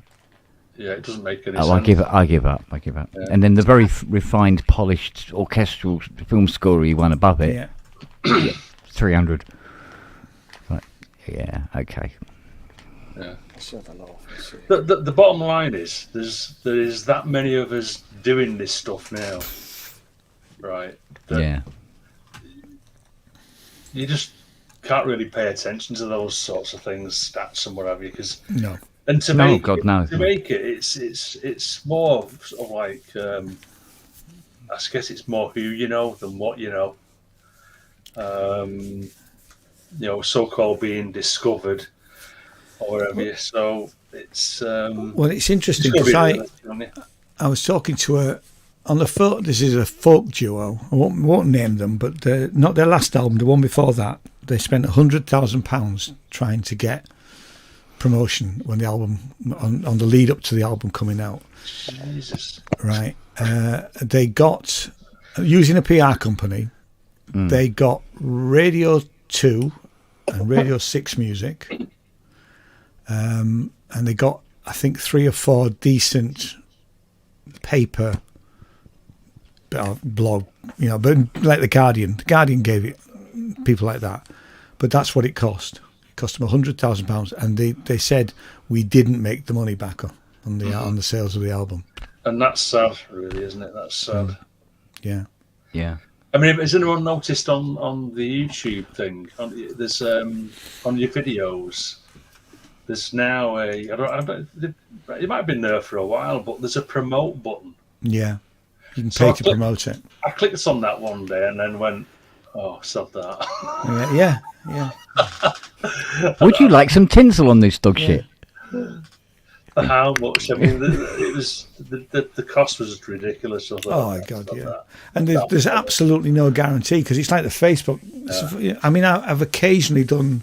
Yeah, it doesn't make any sense. I give up. Yeah. And then the very refined, polished orchestral film score one above it, 300. But, yeah, okay. Yeah. Let's have a laugh. The bottom line is there is that many of us doing this stuff now, right? Yeah. You just can't really pay attention to those sorts of things, stats and what have you, because No. and to No, make God, it, no. to make it, it's more sort of like I guess it's more who you know than what you know. So-called being discovered or whatever. So it's Well, it's interesting because I was talking to on the folk. This is a folk duo. I won't name them, but not their last album. The one before that, they spent £100,000 trying to get promotion when the album on the lead up to the album coming out. Jesus. Right. They got using a PR company. They got Radio 2 and Radio 6 Music. And they got, I think, 3 or 4 decent paper blog, but like The Guardian. The Guardian gave it people like that. But that's what it cost. It cost them £100,000, and they said we didn't make the money back on the sales of the album. And that's sad, really, isn't it? That's sad. Yeah. Yeah. I mean, has anyone noticed on the YouTube thing? There's on your videos. There's now it might have been there for a while, but there's a promote button. Yeah. You can pay to promote it. I clicked on that one day and then went, oh, sod that. Yeah. Would you like some tinsel on this dog shit? How much? I mean, it was the cost was ridiculous. Oh my God, yeah. And there's absolutely no guarantee because it's like the Facebook. Yeah. I mean, I've occasionally done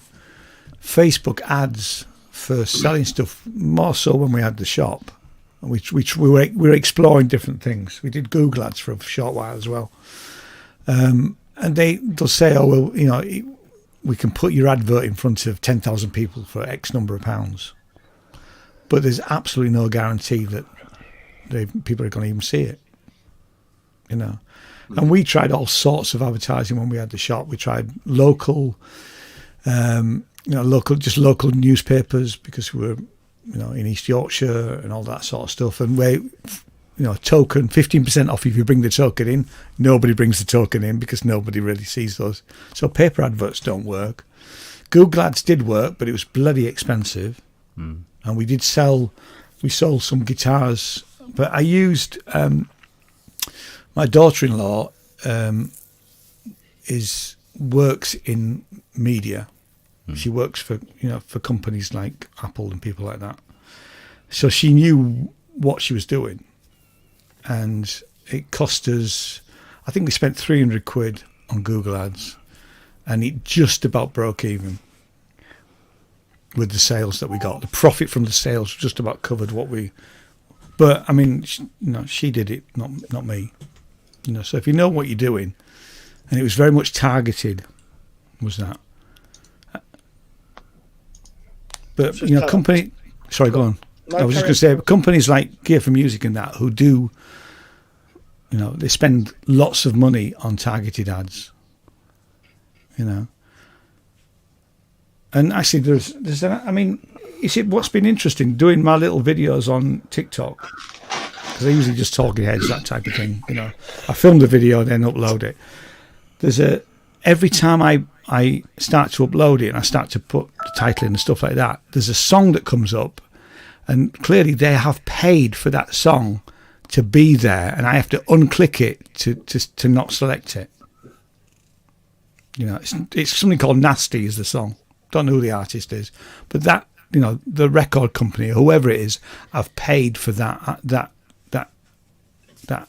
Facebook ads for selling stuff, more so when we had the shop, which we were exploring different things. We did Google ads for a short while as well, and they'll say, oh well, we can put your advert in front of 10,000 people for X number of pounds, but there's absolutely no guarantee that people are going to even see it, And we tried all sorts of advertising when we had the shop. We tried local. Local newspapers because we were, in East Yorkshire and all that sort of stuff. And token 15% off if you bring the token in. Nobody brings the token in because nobody really sees those. So paper adverts don't work. Google ads did work, but it was bloody expensive. And we sold some guitars. But I used my daughter-in-law works in media. She works for companies like Apple and people like that. So she knew what she was doing, and it cost us. I think we spent £300 on Google Ads, and it just about broke even with the sales that we got. The profit from the sales just about covered what we. But I mean, she did it, not me. So if you know what you're doing, and it was very much targeted, was that. But Just you know, tell- company. Sorry, go on. No, I was just carry going to say, companies like Gear for Music and that who do, you know, they spend lots of money on targeted ads. You know, and actually, I mean, you see, what's been interesting doing my little videos on TikTok, because I usually just talking heads, that type of thing. You know, I film the video, then upload it. Every time I start to upload it and I start to put the title in and stuff like that, there's a song that comes up, and clearly they have paid for that song to be there, and I have to unclick it to not select it. You know, it's something called Nasty is the song. Don't know who the artist is, but that, you know, the record company, whoever it is, have paid for that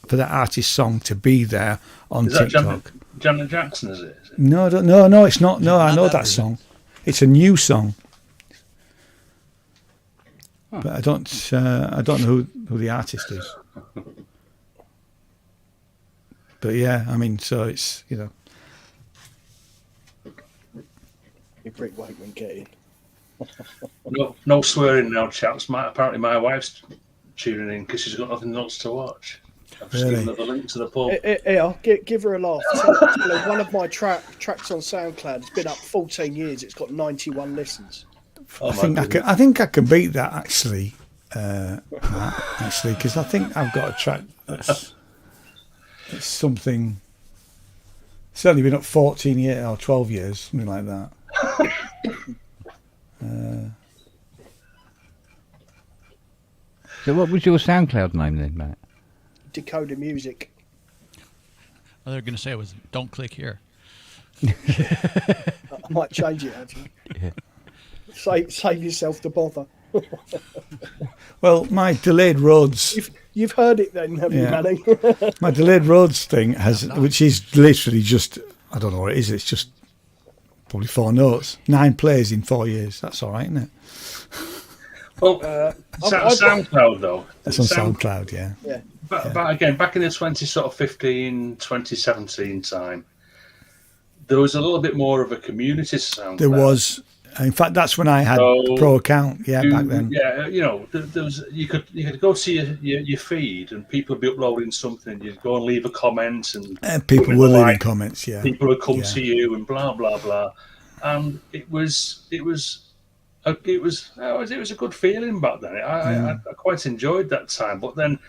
for that artist's song to be there on Is that TikTok. Janet Jackson? Is it? No, it's not. No, I know that song. It's a new song, but I don't know who the artist is. But yeah, I mean, so it's, you know. Your brick Wakeman getting. No swearing now, chaps. Apparently my wife's tuning in because she's got nothing else to watch. I've just given her the link to the pub. Here, give her a laugh. Tell her one of my tracks on SoundCloud has been up 14 years. It's got 91 listens. Oh, I think I can beat that actually, Matt, actually, because I think I've got a track that's something. It's only been up 14 years or 12 years, something like that. So what was your SoundCloud name then, Matt? Decoder Music. Oh, they're going to say it was "Don't click here." I might change it actually. Yeah. Save yourself the bother. Well, my delayed roads. You've heard it then, haven't Yeah. you, Manny? My delayed roads thing which is literally just, I don't know what it is. It's just probably 4 notes, 9 plays in 4 years. That's all right, isn't it? Well, I've- SoundCloud though. That's on SoundCloud, yeah. Yeah. But again, back in the 2017 time, there was a little bit more of a community SoundCloud. There was. In fact, that's when I had a pro account. Yeah, back then. Yeah, you know, there was you could go see your feed and people would be uploading something. You'd go and leave a comment and People were leaving comments. Yeah. people would come Yeah. to you and blah blah blah, and it was a good feeling back then. I quite enjoyed that time, but then,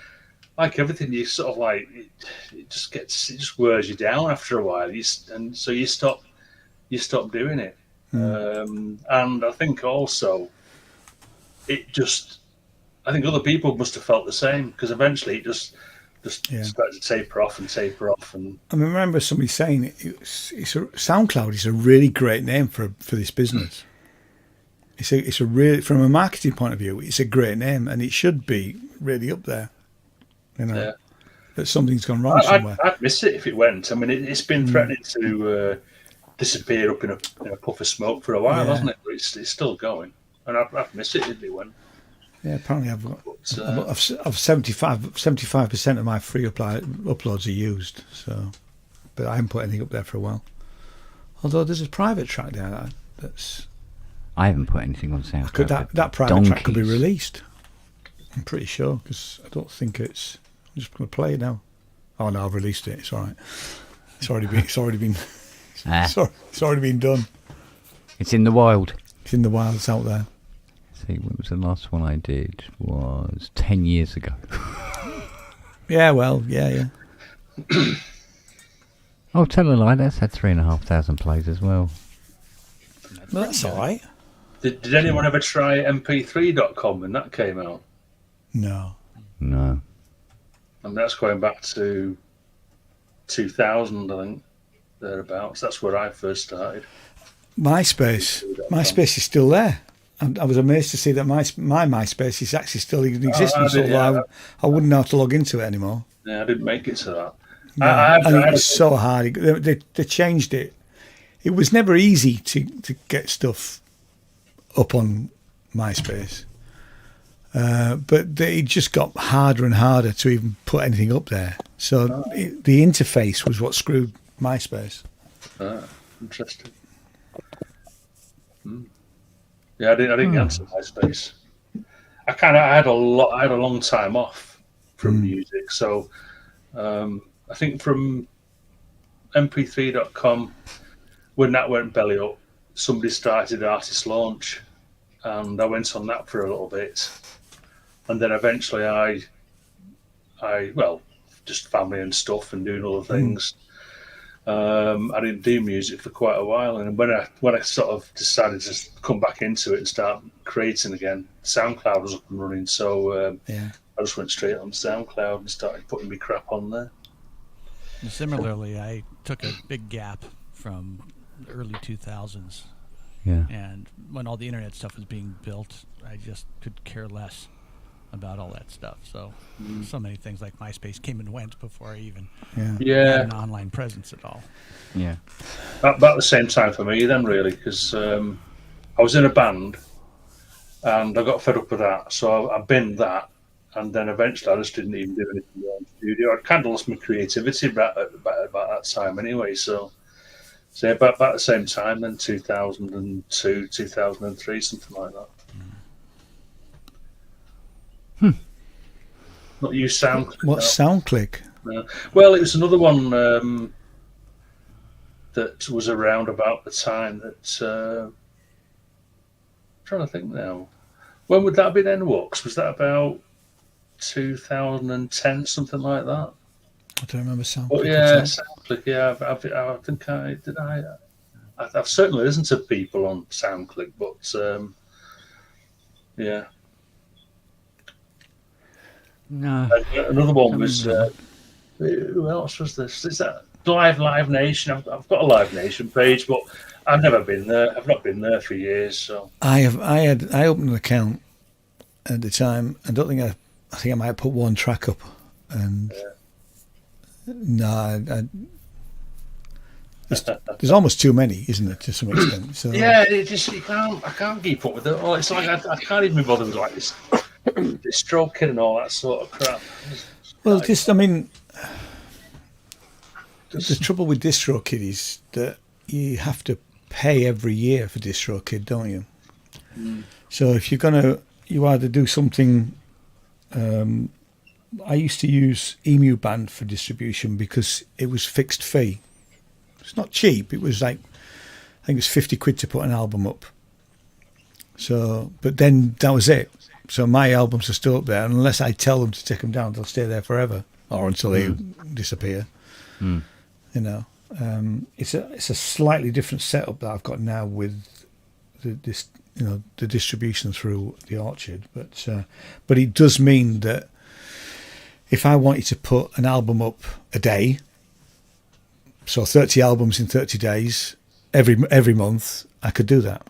like everything, you sort of like it just wears you down after a while. And so you stop doing it. And I think also I think other people must have felt the same, because eventually it just started to taper off. And I remember somebody saying SoundCloud is a really great name for this business. It's a really, from a marketing point of view, it's a great name, and it should be really up there. You know, that something's gone wrong somewhere. I'd miss it if it went. I mean, it's been threatening to disappear up in a puff of smoke for a while, hasn't it? But it's still going, and I'd miss it if it went. Yeah, apparently I've got 75% of my free uploads are used. So, but I haven't put anything up there for a while. Although there's a private track there that's. I haven't put anything on SoundCloud. That private track could be released. I'm pretty sure, because I don't think it's. I'm just going to play it now. Oh no, I've released it. It's all right. It's already been. It's already been done. It's in the wild. It's in the wild. It's out there. See, what was the last one I did? Was 10 years ago. Yeah, well, yeah. Oh, tell a lie. That's had 3,500 plays as well. Well, that's all right. Did anyone ever try mp3.com when that came out? No. No. And that's going back to 2000, I think, thereabouts. That's where I first started. MySpace is still there. I was amazed to see that my MySpace is actually still in existence, although I wouldn't know how to log into it anymore. Yeah, I didn't make it to that. No, I think it was so hard. They changed it. It was never easy to get stuff up on MySpace. But it just got harder and harder to even put anything up there. So the interface was what screwed MySpace. Interesting. Yeah, I didn't get onto MySpace. I had a long time off from music, so I think from mp3.com, when that went belly up, somebody started Artist Launch, and I went on that for a little bit, and then eventually I just family and stuff and doing other things. I didn't do music for quite a while, and when I sort of decided to come back into it and start creating again, SoundCloud was up and running, so I just went straight on SoundCloud and started putting my crap on there. And similarly, I took a big gap from the early 2000s, and when all the internet stuff was being built, I just could care less about all that stuff. So so many things like MySpace came and went before I even had an online presence at all. Yeah. About the same time for me then, really, because I was in a band and I got fed up with that, so I binned that, and then eventually I just didn't even do anything in the studio. I kind of lost my creativity about that time anyway, so about the same time then, 2002, 2003, something like that. Not use SoundClick. What's SoundClick? Well, it was another one that was around about the time that. I'm trying to think now. When would that have been then, Wux? Was that about 2010, something like that? I don't remember SoundClick. But yeah, SoundClick. Yeah, I think I did. I've certainly listened to people on SoundClick, but yeah. No. Another one was who else was this? Is that Live Nation? I've got a Live Nation page, but I've never been there. I've not been there for years. So I opened an account at the time. I think I might put one track up, and there's almost too many, isn't it, to some extent? So yeah, I can't keep up with it. Oh, it's like I can't even be bothered with like this stroking and all that sort of crap. Well, the trouble with DistroKid is that you have to pay every year for DistroKid, don't you? So if you either do something. I used to use Emu Band for distribution because it was fixed fee. It's not cheap. It was like, I think it was 50 quid to put an album up. So, but then that was it. So my albums are still up there, and unless I tell them to take them down, they'll stay there forever, or until they disappear. You know, it's a slightly different setup that I've got now with the distribution through the Orchard, but it does mean that if I wanted to put an album up a day, so 30 albums in 30 days, every month, I could do that.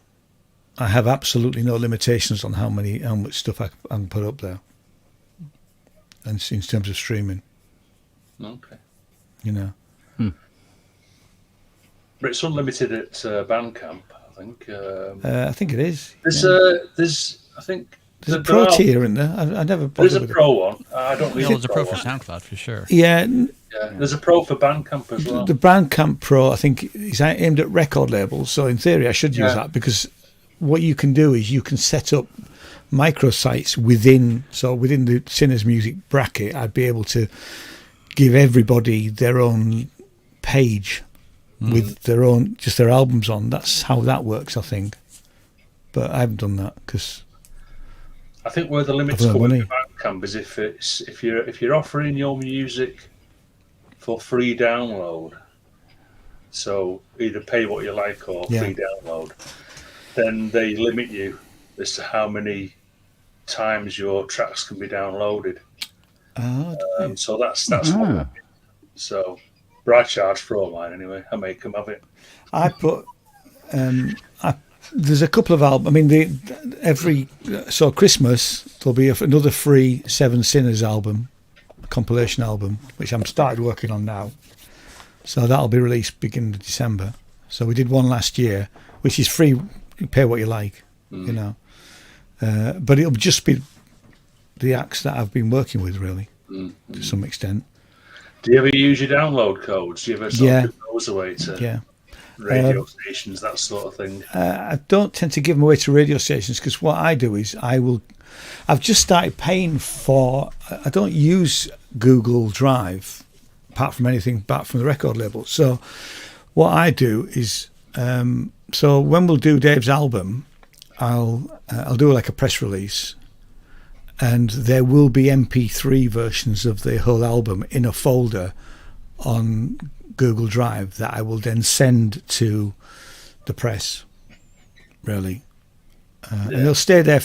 I have absolutely no limitations on how much stuff I can put up there, and in terms of streaming. Okay. You know. But it's unlimited at Bandcamp, I think. I think it is. There's I think. There's a pro tier in there. I never bothered There's a with pro one. I don't think There's a pro for SoundCloud for sure. Yeah. Yeah, there's a pro for Bandcamp as well. The Bandcamp Pro, I think, is aimed at record labels. So in theory, I should use that, because what you can do is you can set up microsites within the Sinners Music bracket. I'd be able to give everybody their own page with their albums on. That's how that works, I think. But I haven't done that because I think where the limits come with Bandcamp is if you're offering your music for free download, so either pay what you like or free download, then they limit you as to how many times your tracks can be downloaded. So that's what. So, but I charge for all mine anyway. I make them have it. I put there's a couple of albums. I mean, Christmas there'll be another free Seven Sinners album, a compilation album, which I'm started working on now. So that'll be released beginning of December. So we did one last year, which is free. You pay what you like, you know. But it'll just be the acts that I've been working with, really, to some extent. Do you ever use your download codes? Do you ever give those away to? Yeah. radio stations, that sort of thing? I don't tend to give them away to radio stations because what I do is I've just started paying for. I don't use Google Drive apart from the record label. So what I do is, so when we'll do Dave's album, I'll do like a press release, and there will be MP3 versions of the whole album in a folder on Google Drive that I will then send to the press, really. And they'll stay there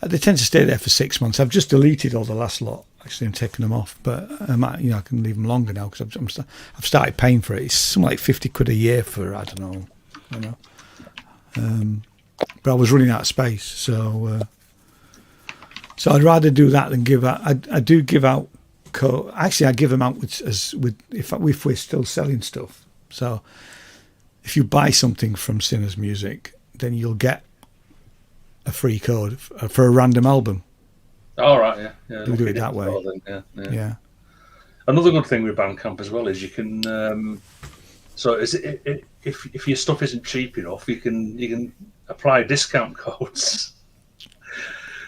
they tend to stay there for 6 months. I've just deleted all the last lot. Actually, I'm taking them off, but I can leave them longer now because I've started paying for it. It's something like 50 quid a year for, I don't know. But I was running out of space, so I'd rather do that than give out. I do give out. Actually, I give them out if we're still selling stuff. So if you buy something from Sinners Music, then you'll get a free code for a random album. All right, yeah. We do it that way. Yeah. Another good thing with Bandcamp as well is you can. So if your stuff isn't cheap enough, you can apply discount codes.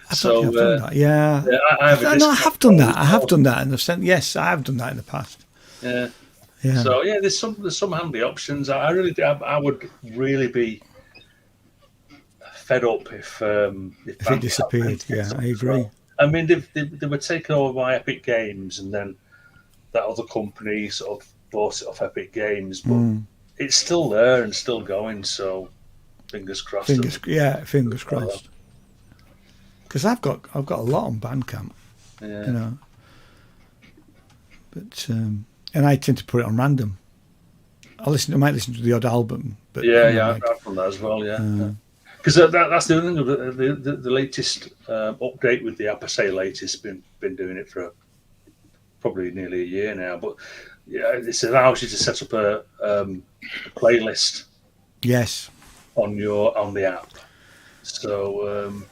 I've done that. Yeah. I have done that. I have done that in the sense. Yes, I have done that in the past. Yeah. Yeah. So there's some handy options. I would really be fed up if it disappeared. Yeah, I agree. Well. I mean, they were taken over by Epic Games, and then that other company sort of bought it off Epic Games, but it's still there and still going. So fingers crossed. Fingers crossed. Because I've got a lot on Bandcamp, but and I tend to put it on random. I might listen to the odd album, but I've done that as well. Yeah. Because that's the other thing. The latest update with the app. I say latest, been doing it for probably nearly a year now. But it allows you to set up a playlist. Yes. On the app. So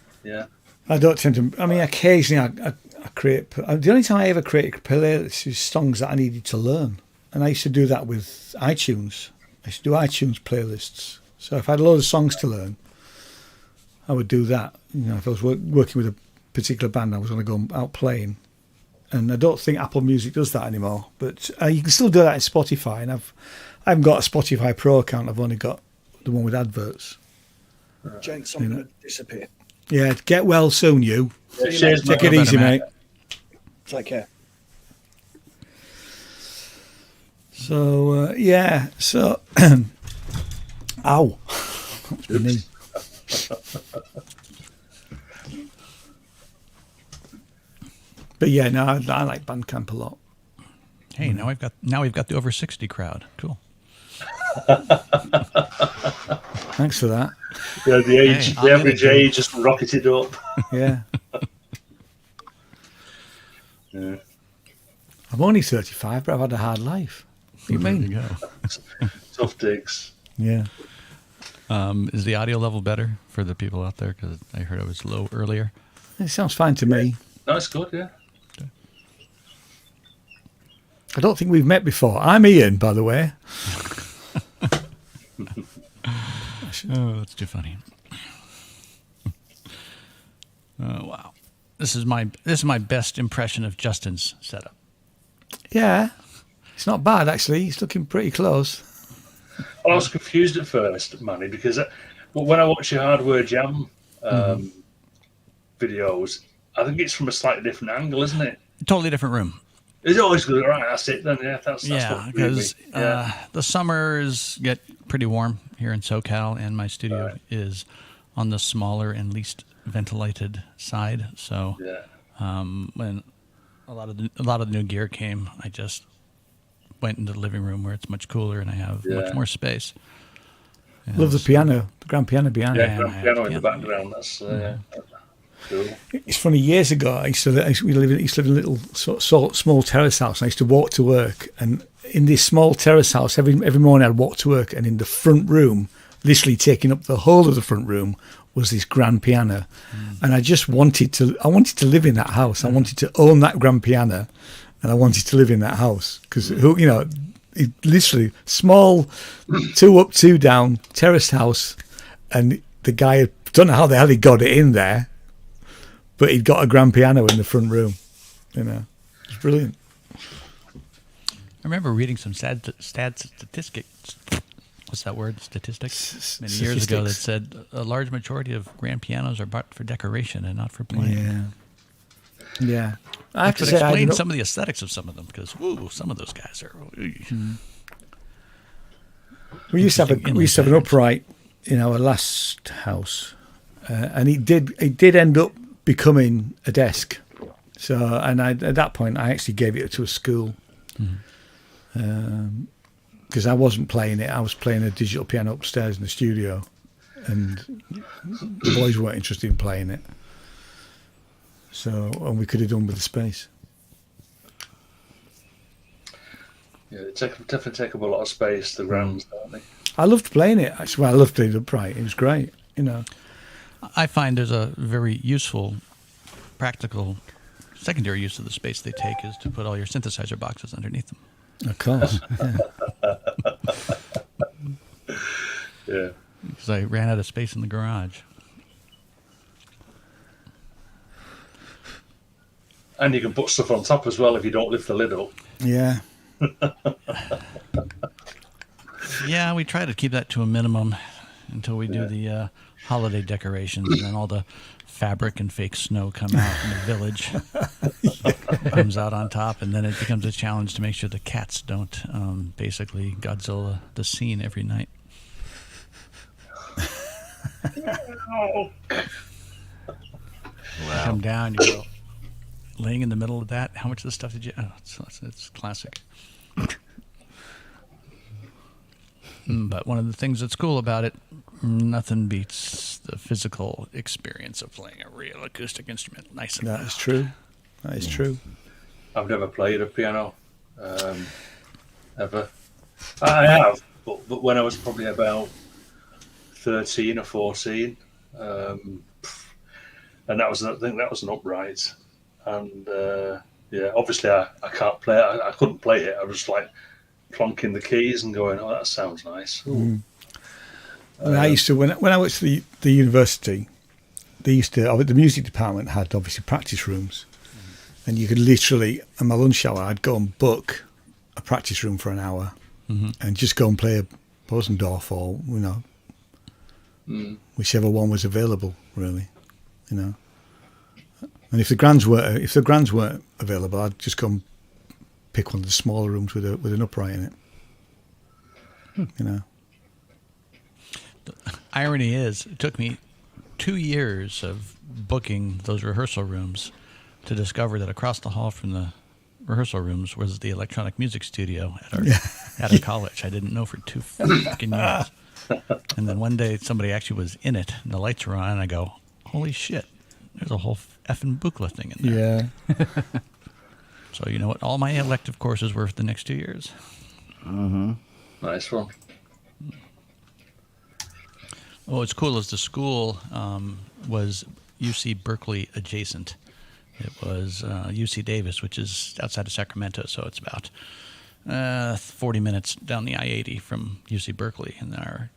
I don't tend to. I mean, occasionally I create. The only time I ever created a playlist is songs that I needed to learn, and I used to do that with iTunes. I used to do iTunes playlists. So if I had a load of songs to learn, I would do that. If I was working with a particular band, I was going to go out playing. And I don't think Apple Music does that anymore. But you can still do that in Spotify. And I haven't got a Spotify Pro account. I've only got the one with adverts. James, I'm going to disappear. Yeah, get well soon, you. Cheers, take it easy, mate. Take care. So, So, ow. That's my knee. But yeah, no, I like Bandcamp a lot. Hey, now we've got the over 60 crowd. Cool. Thanks for that. Yeah, the average age just rocketed up. Yeah. I'm only 35, but I've had a hard life. What do you mean? There you go. Tough digs. Yeah. Is the audio level better for the people out there? Because I heard it was low earlier. It sounds fine to me. No, it's good, yeah. Okay. I don't think we've met before. I'm Ian, by the way. Oh, that's too funny. Oh, wow. This is my best impression of Justin's setup. Yeah. It's not bad, actually. He's looking pretty close. Well, I was confused at first, Manny, because when I watch your Hardware Jam videos, I think it's from a slightly different angle, isn't it? Totally different room. It's always good. Right, that's it then. Yeah, that's because the summers get pretty warm here in SoCal, and my studio is on the smaller and least ventilated side. So when a lot of the new gear came, I just went into the living room where it's much cooler and I have much more space. Love the piano, the grand piano behind. Yeah, grand piano in the background. That's cool. It's funny. Years ago, I used to live in a little small terrace house. And I used to walk to work, and in this small terrace house, every morning I'd walk to work, and in the front room, literally taking up the whole of the front room, was this grand piano, and I just wanted to live in that house. I wanted to own that grand piano, and I wanted to live in that house because it literally small, 2 up, 2 down terraced house, and the guy, don't know how the hell he got it in there, but he'd got a grand piano in the front room. You know, it's brilliant. I remember reading some sad statistics. What's that word? Statistics? Many years ago that said a large majority of grand pianos are bought for decoration and not for playing. Yeah. I have to could say, explain some of the aesthetics of some of them because some of those guys are. We used to have an upright in our last house, and it did end up becoming a desk. So, and at that point, I actually gave it to a school because I wasn't playing it. I was playing a digital piano upstairs in the studio, and the boys weren't interested in playing it. So, and we could have done with the space. Yeah, they definitely take up a lot of space, the grands, don't they? I loved playing it. Actually, I loved playing it upright. It was great, you know. I find there's a very useful, practical, secondary use of the space they take is to put all your synthesizer boxes underneath them. Of course. Yeah. Because I ran out of space in the garage. And you can put stuff on top as well if you don't lift the lid up. Yeah. Yeah, we try to keep that to a minimum until we do the holiday decorations, and then all the fabric and fake snow come out in the village. Comes out on top, and then it becomes a challenge to make sure the cats don't basically Godzilla the scene every night. Oh. You come down, you go, laying in the middle of that, how much of the stuff did you... Oh, it's classic. But one of the things that's cool about it, nothing beats the physical experience of playing a real acoustic instrument nice and That is true. That is true. I've never played a piano, ever. I have, but when I was probably about 13 or 14, and I think that was an upright, and yeah, obviously I can't play it. I couldn't play it. I was like plonking the keys and going, "Oh, that sounds nice." I used to when I went to the university, the music department had obviously practice rooms, and you could literally in my lunch hour I'd go and book a practice room for an hour, and just go and play a Bosendorf or whichever one was available, really, you know. And if the grands weren't available, I'd just go and pick one of the smaller rooms with an upright in it, you know. The irony is, it took me 2 years of booking those rehearsal rooms to discover that across the hall from the rehearsal rooms was the electronic music studio at our college. I didn't know for 2 fucking years. And then one day somebody actually was in it and the lights were on and I go, holy shit, there's a whole effing Buchla thing in there. Yeah. So you know what all my elective courses were for the next 2 years. Nice one. Oh, what's cool is the school was UC Berkeley adjacent. It was UC Davis, which is outside of Sacramento, so it's about 40 minutes down the I-80 from UC Berkeley. And our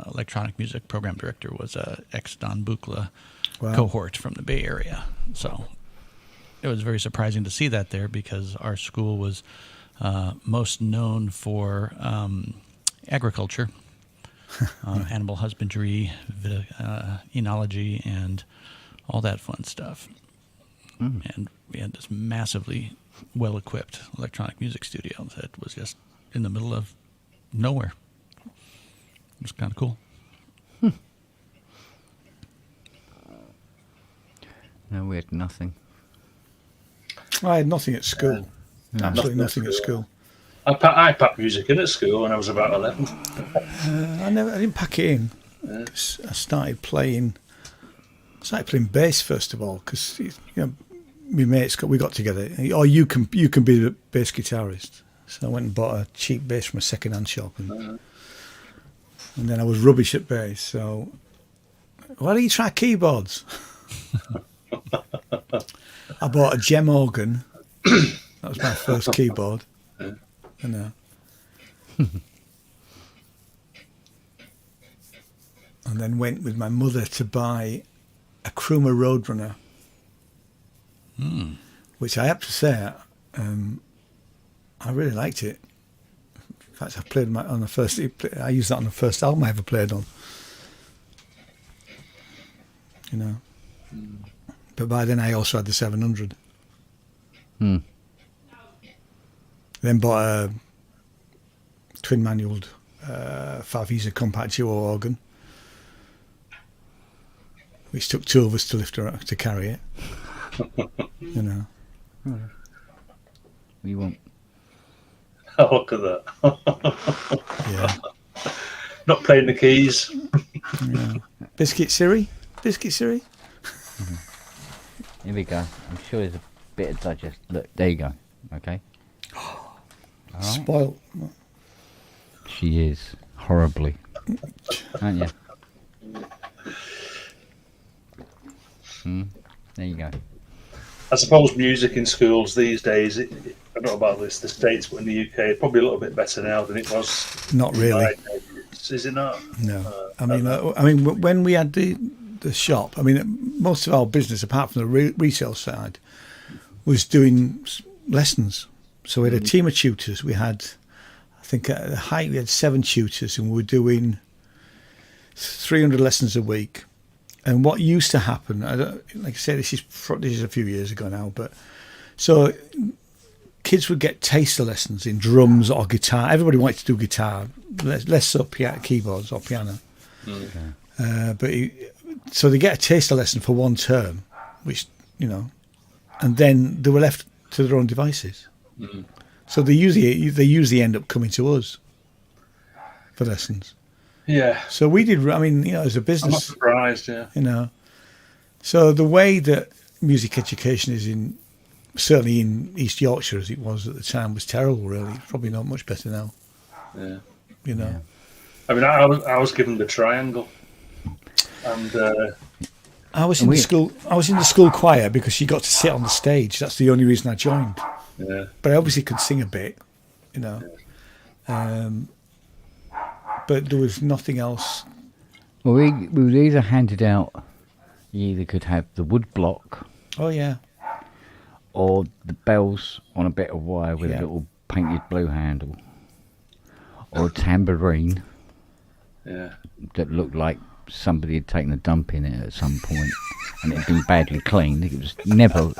electronic music program director was a ex-Don Buchla cohort from the Bay Area. So it was very surprising to see that there because our school was most known for agriculture. Animal husbandry, enology, and all that fun stuff. And we had this massively well-equipped electronic music studio that was just in the middle of nowhere. It was kind of cool. No, we had nothing. I had nothing at school. Absolutely nothing at school. I packed music in at school when I was about 11. I didn't pack it in. I started playing bass first of all because my mates we got together. Oh, you can be the bass guitarist. So I went and bought a cheap bass from a second-hand shop, and then I was rubbish at bass. So why don't you try keyboards? I bought a Gem organ. That was my first keyboard. And then went with my mother to buy a Kruma Roadrunner, which I have to say, I really liked it. In fact, I played on the first. I used that on the first album I ever played on. You know, but by then I also had the 700. Then bought a twin manualed Farfisa compact duo organ, which took two of us to lift her up, to carry it. You know. What do you want? Oh, look at that. Yeah. Not playing the keys. Yeah. Biscuit Siri? Biscuit Siri? Here we go. I'm sure there's a bit of digest. Look, there you go. Okay. All right. Spoiled. She is horribly, aren't you? There you go. I suppose music in schools these days, I don't know about the States, but in the UK, probably a little bit better now than it was. Not really. Is it not? No. I mean, when we had the shop, I mean, most of our business, apart from the resale side, was doing lessons. So we had a team of tutors. We had, I think at the height, we had 7 tutors, and we were doing 300 lessons a week. And what used to happen, like I said, this is a few years ago now, but so kids would get taster lessons in drums or guitar. Everybody wanted to do guitar, less so keyboards or piano. So they get a taster lesson for one term, which, you know, and then they were left to their own devices. So they usually end up coming to us for lessons. Yeah. So we did. I mean, you know, as a business, I'm not surprised. Yeah. You know, so the way that music education is certainly in East Yorkshire as it was at the time, was terrible. Really, it's probably not much better now. Yeah. You know. Yeah. I mean, I was given the triangle, and I was in the school. I was in the school choir because she got to sit on the stage. That's the only reason I joined. Yeah. But I obviously could sing a bit, you know. But there was nothing else. Well, we were either handed out. You either could have the wood block. Oh yeah. Or the bells on a bit of wire with Yeah. a little painted blue handle, or a tambourine. Yeah. That looked like somebody had taken a dump in it at some point, and it had been badly cleaned. It was never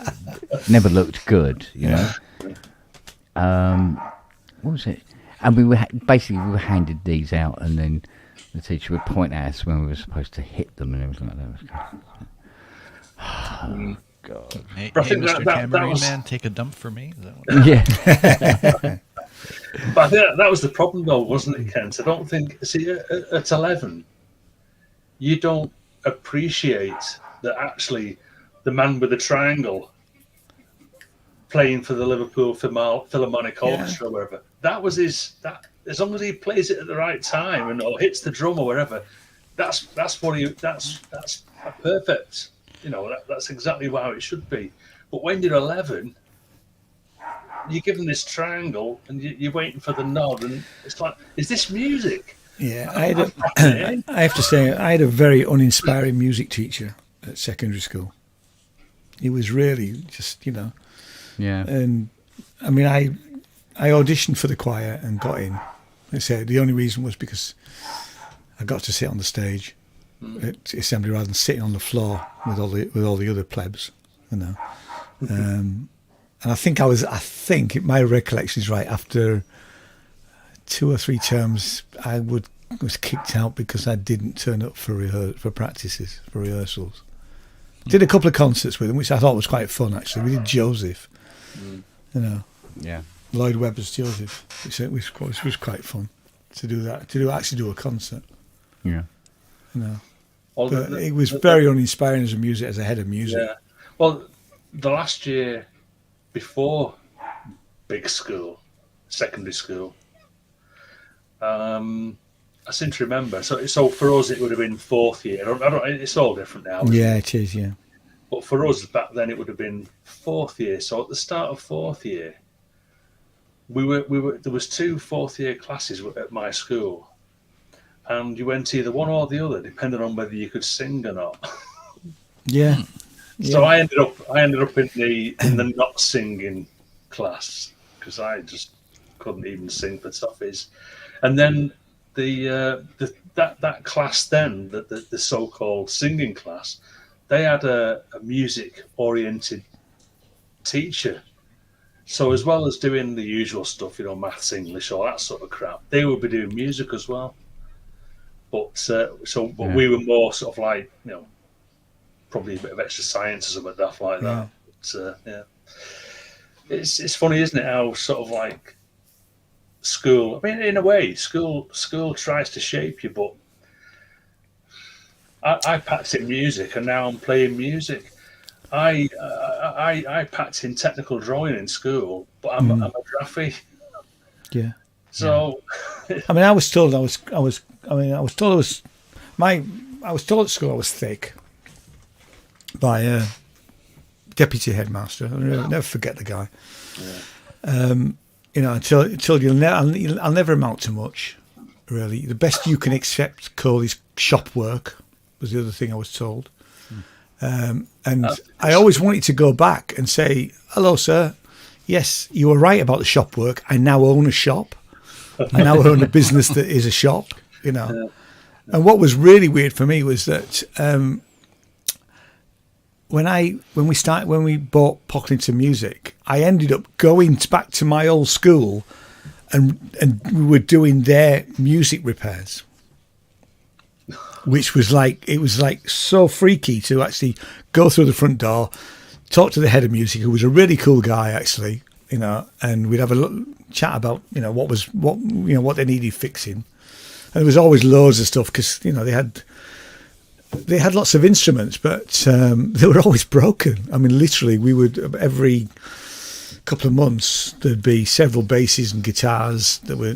looked good, you know. What was it? And we were basically handed these out, and then the teacher would point at us when we were supposed to hit them and everything like that. Oh, God. Hey, But I think Mr. that Tambourine was- Man, take a dump for me? Is that what Yeah. But I think that was the problem, though, wasn't it, Kent? I don't think. See, at 11, you don't appreciate that actually the man with the triangle playing for the Liverpool Philharmonic Orchestra or wherever, that was his. That as long as he plays it at the right time and or hits the drum or wherever, that's perfect. You know, that's exactly how it should be. But when you're 11, you're given this triangle and you're waiting for the nod, and it's like, is this music? Yeah, I have to say, I had a very uninspiring music teacher at secondary school. He was really just, you know. Yeah. And I mean, I auditioned for the choir and got in. I said the only reason was because I got to sit on the stage at assembly rather than sitting on the floor with all the other plebs, you know. And I think my recollection is right. After 2 or 3 terms, I was kicked out because I didn't turn up for rehearsals. Did a couple of concerts with him, which I thought was quite fun. Actually, we did Joseph, you know. Yeah. Lloyd Webber's Joseph, which was quite fun to do that. Actually do a concert, Yeah. you know. Well, But it was very uninspiring as a head of music. Yeah. Well, the last year before big school, secondary school, I seem to remember. So for us, it would have been 4th year. I don't. It's all different now. Yeah, it is. Yeah. But for us back then, it would have been 4th year. So at the start of 4th year, we were. There was 2 fourth-year classes at my school, and you went either one or the other, depending on whether you could sing or not. Yeah. So I ended up in the not singing class because I just couldn't even sing for toffees. And then that class then, the so-called singing class, they had a music oriented teacher. So as well as doing the usual stuff, maths, English, all that sort of crap, they would be doing music as well. But we were more sort of like, probably a bit of extra science or something daft like that. But, it's funny, isn't it? How sort of like school. I mean, in a way, school tries to shape you, but I packed in music, and now I'm playing music. I packed in technical drawing in school, but I'm a draffy. Yeah. So, I mean, I was told at school I was thick by a deputy headmaster. I'll never forget the guy. Until I'll never amount to much, really. The best you can accept, Cole, is shop work, was the other thing I was told. And I always wanted to go back and say, hello, sir. Yes, you were right about the shop work. I now own a shop. I now own a business that is a shop, And what was really weird for me was that when we bought Pocklington Music, I ended up going back to my old school, and we were doing their music repairs, which was like so freaky to actually go through the front door, talk to the head of music, who was a really cool guy actually, and we'd have a chat about what they needed fixing, and there was always loads of stuff because they had lots of instruments, but they were always broken. I mean, literally, we would every couple of months there'd be several basses and guitars that were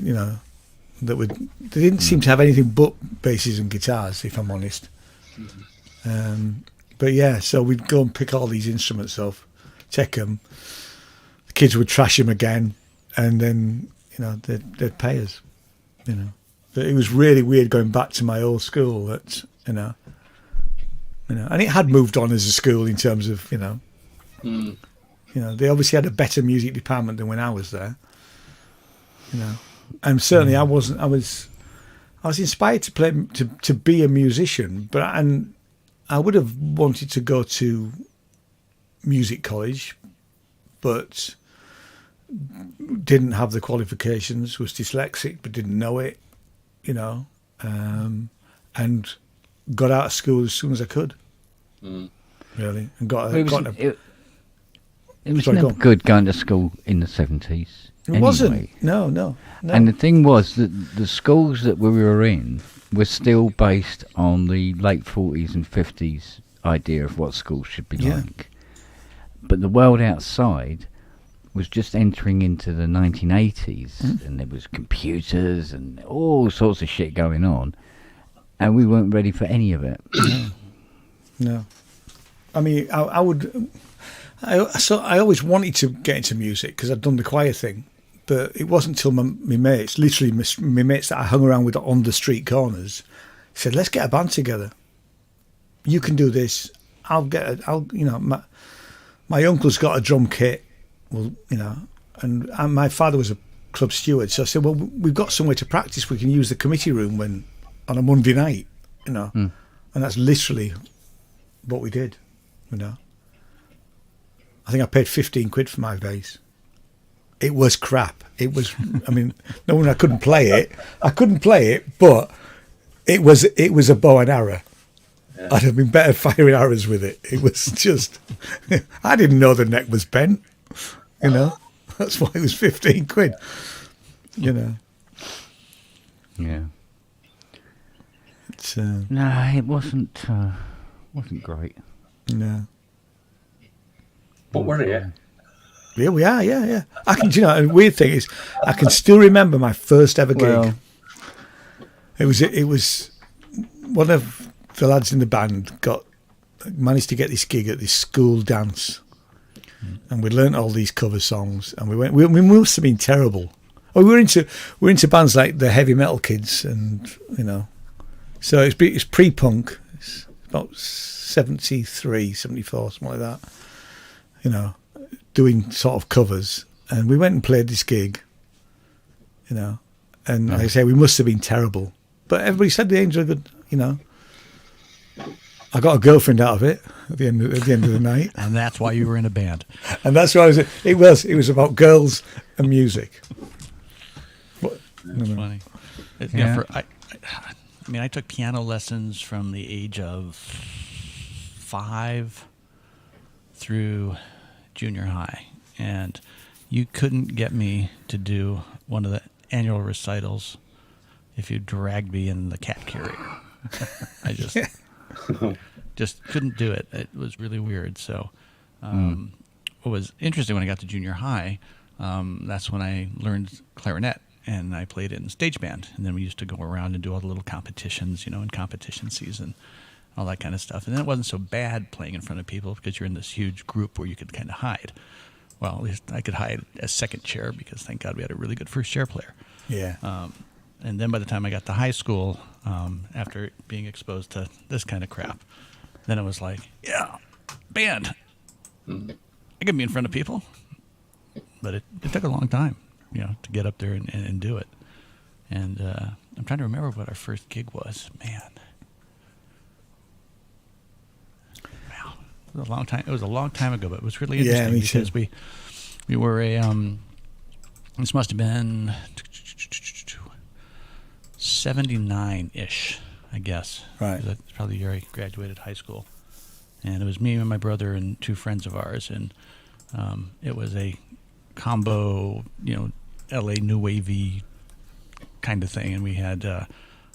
they didn't seem to have anything but basses and guitars, if I'm honest. But yeah, so we'd go and pick all these instruments up, check them. The kids would trash them again, and then they'd pay us. But it was really weird going back to my old school. That and it had moved on as a school in terms of they obviously had a better music department than when I was there. And certainly I wasn't. I was inspired to play to be a musician, but I would have wanted to go to music college, but didn't have the qualifications. Was dyslexic, but didn't know it. And got out of school as soon as I could. Really, and it was never good going to school in the 70s. It wasn't. No. And the thing was that the schools that we were in were still based on the late 40s and 50s idea of what schools should be like. But the world outside was just entering into the 1980s, and there was computers and all sorts of shit going on, and we weren't ready for any of it. No. I mean, I always wanted to get into music because I'd done the choir thing, but it wasn't until my mates, literally my mates that I hung around with on the street corners, said, "Let's get a band together. You can do this. My uncle's got a drum kit. Well, and my father was a club steward, so I said, well, we've got somewhere to practice. We can use the committee room on a Monday night, and that's literally what we did, I think I paid 15 quid for my bass. It was crap. It was, I couldn't play it. But it was a bow and arrow. Yeah. I'd have been better firing arrows with it. It was just, I didn't know the neck was bent, That's why it was 15 quid, Yeah. No, it wasn't great. No. But we're here. Yeah, we are. Yeah. I can. A weird thing is, I can still remember my first ever gig. Well, it was one of the lads in the band managed to get this gig at this school dance, and we learnt all these cover songs, and we must have been terrible. Oh, we were into bands like the Heavy Metal Kids, and so it's pre-punk. It's about 73, 74, something like that. Doing sort of covers, and we went and played this gig. And like I say, we must have been terrible, but everybody said they enjoyed it. I got a girlfriend out of it at the end of the night, and that's why you were in a band. And that's why it was about girls and music. That's funny. I took piano lessons from the age of 5 through junior high, and you couldn't get me to do one of the annual recitals if you dragged me in the cat carrier. I just couldn't do it. It was really weird. So what was interesting when I got to junior high, that's when I learned clarinet, and I played in stage band. And then we used to go around and do all the little competitions, in competition season, all that kind of stuff. And then it wasn't so bad playing in front of people because you're in this huge group where you could kind of hide. Well, at least I could hide as second chair because thank God we had a really good first chair player. Yeah. And then by the time I got to high school, after being exposed to this kind of crap, then it was like, yeah, band. I can be in front of people. But it took a long time, to get up there and do it. And I'm trying to remember what our first gig was. Man. Wow. It was a long time ago, but it was really interesting because we were this must have been 79-ish, I guess. Right. That's probably the year I graduated high school. And it was me and my brother and 2 friends of ours, and it was a combo, LA new wavy kind of thing. And we had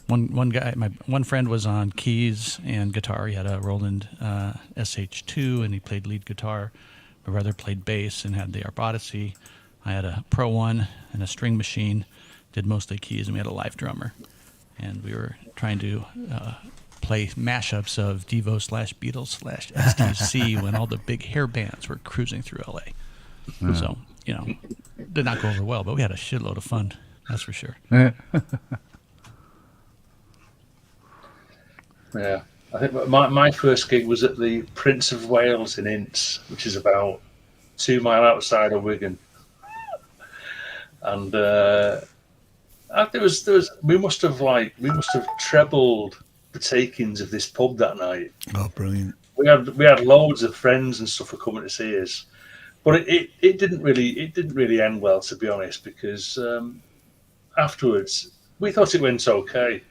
one guy, one friend was on keys and guitar. He had a Roland SH2, and he played lead guitar. My brother played bass and had the ARP Odyssey. I had a Pro 1 and a string machine, did mostly keys, and we had a live drummer. And we were trying to play mashups of Devo/Beatles/STC when all the big hair bands were cruising through LA. So, did not go over well, but we had a shitload of fun, that's for sure. Yeah. I think my first gig was at the Prince of Wales in Ince, which is about 2 miles outside of Wigan. And we must have trebled the takings of this pub that night. Oh, brilliant! We had loads of friends and stuff were coming to see us, but it didn't really end well, to be honest, because afterwards we thought it went okay.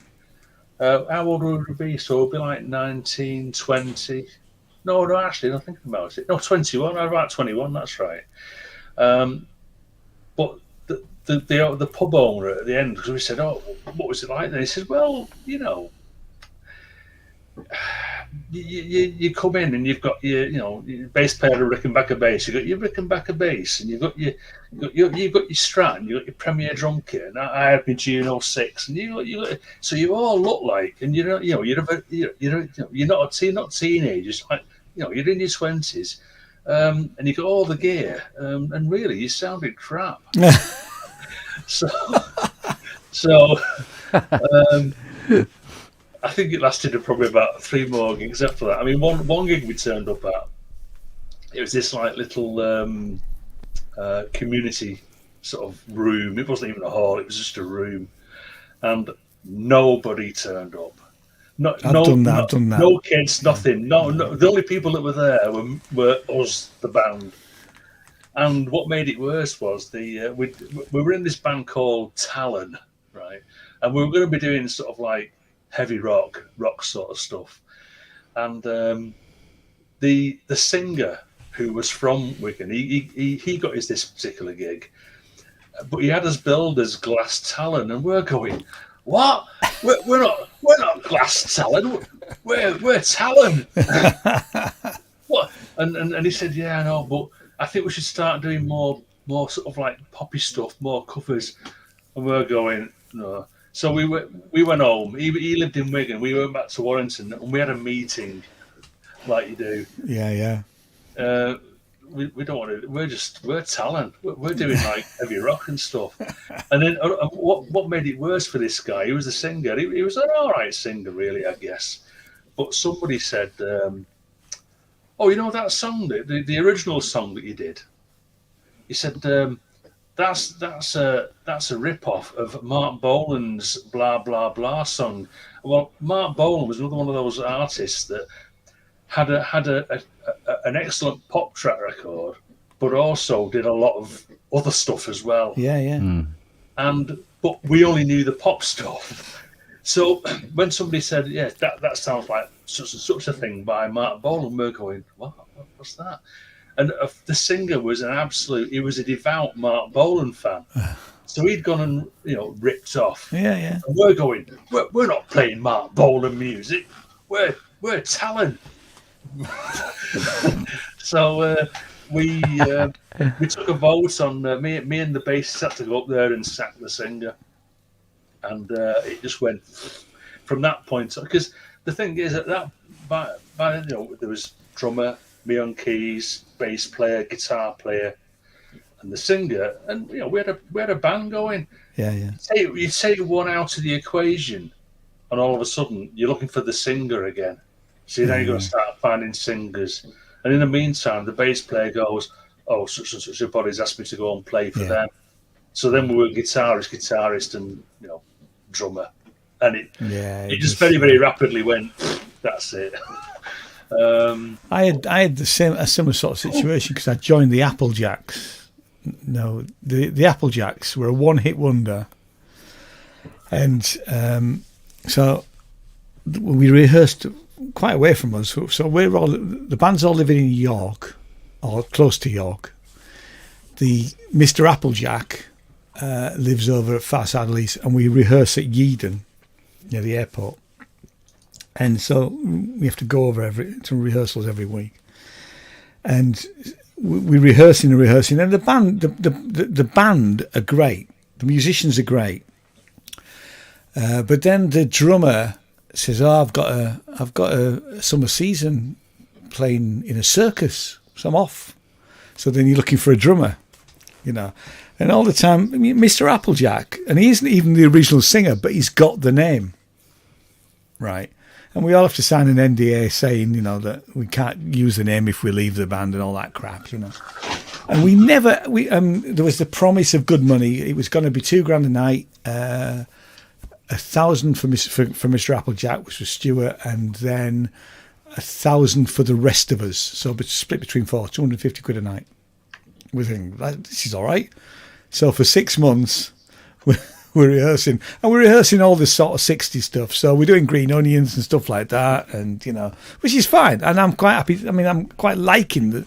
How old would we be? So we'd be like 19, 20. No, actually, not thinking about it. No, 21. I'm about 21. That's right. But the pub owner at the end, because we said, "Oh, what was it like?" And he said, "Well, you come in and you've got your bass player a Rickenbacker bass. You've got your Rickenbacker bass, and you've got your Strat, and you've got your Premier drum kit. And I had my Juno 6, and so you all look like, and you're not teenagers, like you're in your 20s, and you got all the gear, and really you sounded crap." So I think it lasted probably about 3 more gigs after that. I mean, one gig we turned up at, it was this like little community sort of room. It wasn't even a hall; it was just a room, and nobody turned up. I've done that. No kids, nothing. No. The only people that were there were us, the band. And what made it worse was we were in this band called Talon, right? And we were going to be doing sort of like heavy rock sort of stuff. And the singer, who was from Wigan, he got this particular gig, but he had us billed as Glass Talon, and we're going, "What? We're not Glass Talon. We're Talon." What? And he said, "Yeah, I know, but I think we should start doing more sort of like poppy stuff, more covers." And we're going, "No." So we went home. He lived in Wigan. We went back to Warrington, and we had a meeting, like you do. Yeah. we don't want to. We're talent. We're doing like heavy rock and stuff. And then what made it worse for this guy? He was the singer. He was an all right singer, really, I guess. But somebody said, "Oh, you know that song, the original song that you did." He said, "That's a rip-off of Mark Bolan's blah blah blah song." Well, Mark Bolan was another one of those artists that had an excellent pop track record, but also did a lot of other stuff as well. Yeah. But we only knew the pop stuff. So when somebody said, "Yeah, that sounds like such and such a thing by Mark Bolan," we're going, what's that? And the singer was he was a devout Mark Bolan fan. So he'd gone and ripped off. Yeah. And we're going, we're not playing Mark Bolan music. We're talent. So we took a vote on me and the bassist had to go up there and sack the singer, and it just went from that point. Because the thing is that by there was drummer, me on keys, bass player, guitar player, and the singer, and we had a band going. Yeah. You take one out of the equation, and all of a sudden you're looking for the singer again. So now you've got to start finding singers. And in the meantime, the bass player goes, "Oh, such and such a body's asked me to go and play for them." So then we were guitarist, and drummer, and it just very, very rapidly went. That's it. I had a similar sort of situation because I joined the Applejacks. No, the Applejacks were a one-hit wonder, and so we rehearsed quite away from us. So the band's all living in York, or close to York. The Mr. Applejack lives over at far side of Leeds, and we rehearse at Yeadon near the airport. And so we have to go over to rehearsals every week, and we're rehearsing. And the band are great. The musicians are great, but then the drummer says, "Oh, I've got a summer season playing in a circus, so I'm off." So then you're looking for a drummer, and all the time, Mr. Applejack, and he isn't even the original singer, but he's got the name, right? And we all have to sign an NDA saying, that we can't use the name if we leave the band and all that crap, And there was the promise of good money. It was going to be $2,000 a night, 1,000 for Mr. Applejack, which was Stuart, and then 1,000 for the rest of us. So split between four, 250 quid a night. We're thinking, this is all right. So for 6 months, we're rehearsing, and we're rehearsing all this sort of 60s stuff. So we're doing Green Onions and stuff like that, and which is fine. And I'm quite happy. I mean, I'm quite liking that.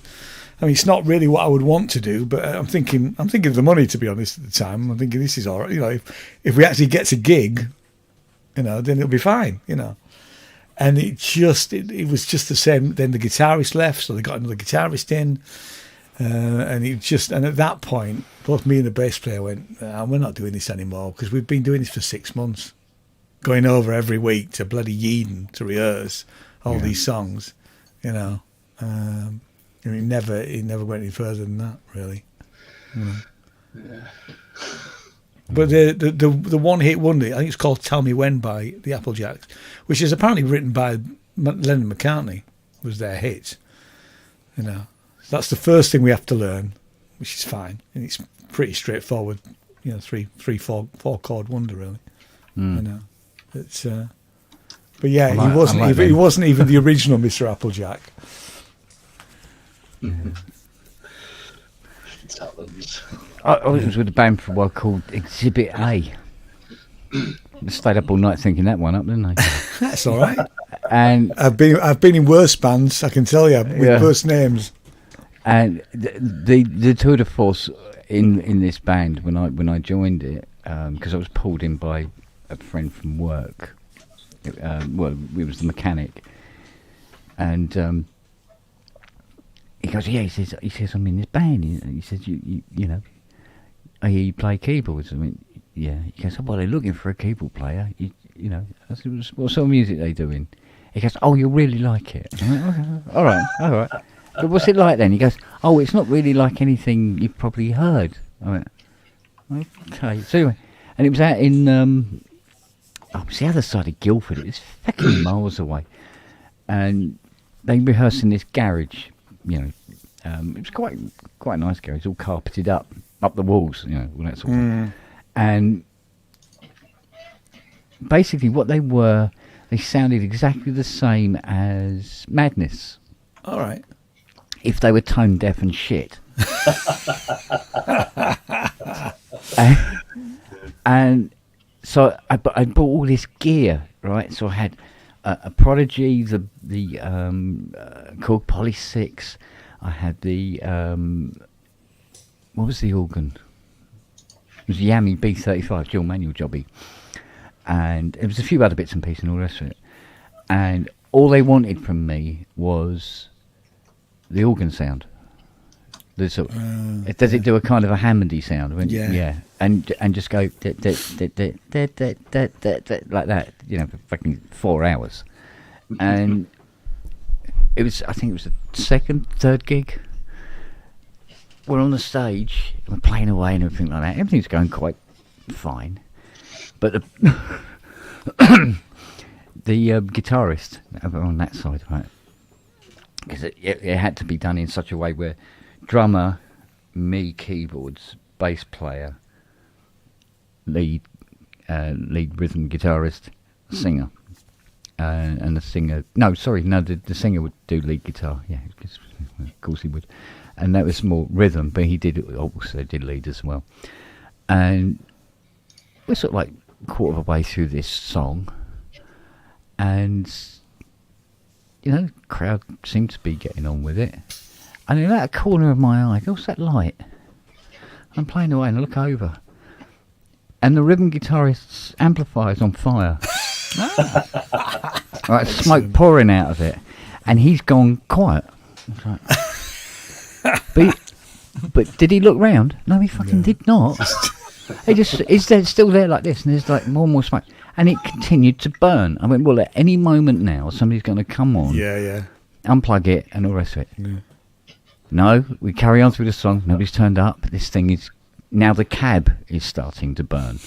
I mean, it's not really what I would want to do, but I'm thinking of the money, to be honest, at the time. I'm thinking this is all right. If we actually get a gig, then it'll be fine. And it was just the same. Then the guitarist left, so they got another guitarist in. And at that point, both me and the bass player went, we're not doing this anymore, because we've been doing this for 6 months, going over every week to bloody Yeadon to rehearse all these songs, He never went any further than that, really. Yeah. But the one-hit wonder, I think it's called "Tell Me When" by the Applejacks, which is apparently written by Lennon McCartney, was their hit, That's the first thing we have to learn, which is fine, and it's pretty straightforward. 4 chord wonder, really. It's but yeah, he wasn't even the original Mr. Applejack. I was with a band for a while called Exhibit A. I stayed up all night thinking that one up, didn't I? That's all right. And I've been in worse bands, I can tell you, with worse names. And the tour de force in this band when I joined it, because I was pulled in by a friend from work. We was the mechanic, and he goes, "Yeah," he says, "I'm in this band." He says, "You I hear you play keyboards." I mean, yeah. He goes, "Oh, well, they're looking for a keyboard player." I said, "What sort of music are they doing?" He goes, "Oh, you'll really like it." I went, "Okay, all right." But what's it like then? He goes, oh, it's not really like anything you've probably heard. I went, okay. So anyway, and it was out in, it was the other side of Guildford. It was fucking miles away. And they rehearsed in this garage, you know. It was quite a nice garage, all carpeted up the walls, you know, all that sort of thing. And basically what they were, they sounded exactly the same as Madness. All right. If they were tone deaf and shit. and so I bought all this gear, right? So I had a Prodigy, the Korg Poly 6. I had the what was the organ? It was Yami B35 dual manual jobby, and it was a few other bits and pieces and all the rest of it. And all they wanted from me was the organ sound. Does it do a kind of a Hammondy sound? Yeah. And just go like that, you know, for fucking 4 hours. And I think it was the third gig. We're on the stage, and we're playing away and everything like that. Everything's going quite fine. But the guitarist over on that side, right? Because it had to be done in such a way where drummer, me keyboards, bass player, lead rhythm guitarist, singer, and the singer. The singer would do lead guitar. Yeah, of course he would, and that was more rhythm. But he also did lead as well. And we're sort of like a quarter of the way through this song, and you know, the crowd seemed to be getting on with it. And in that corner of my eye, what's that light? I'm playing away and I look over. And the rhythm guitarist's amplifier's on fire. Right, smoke pouring out of it. And he's gone quiet. But did he look round? No, he fucking did not. He just is still there like this, and there's like more and more smoke. And it continued to burn. I went, well, at any moment now, somebody's going to come on, unplug it, and all the rest of it. Yeah. No, we carry on through the song. Nobody's turned up. This thing is now the cab is starting to burn,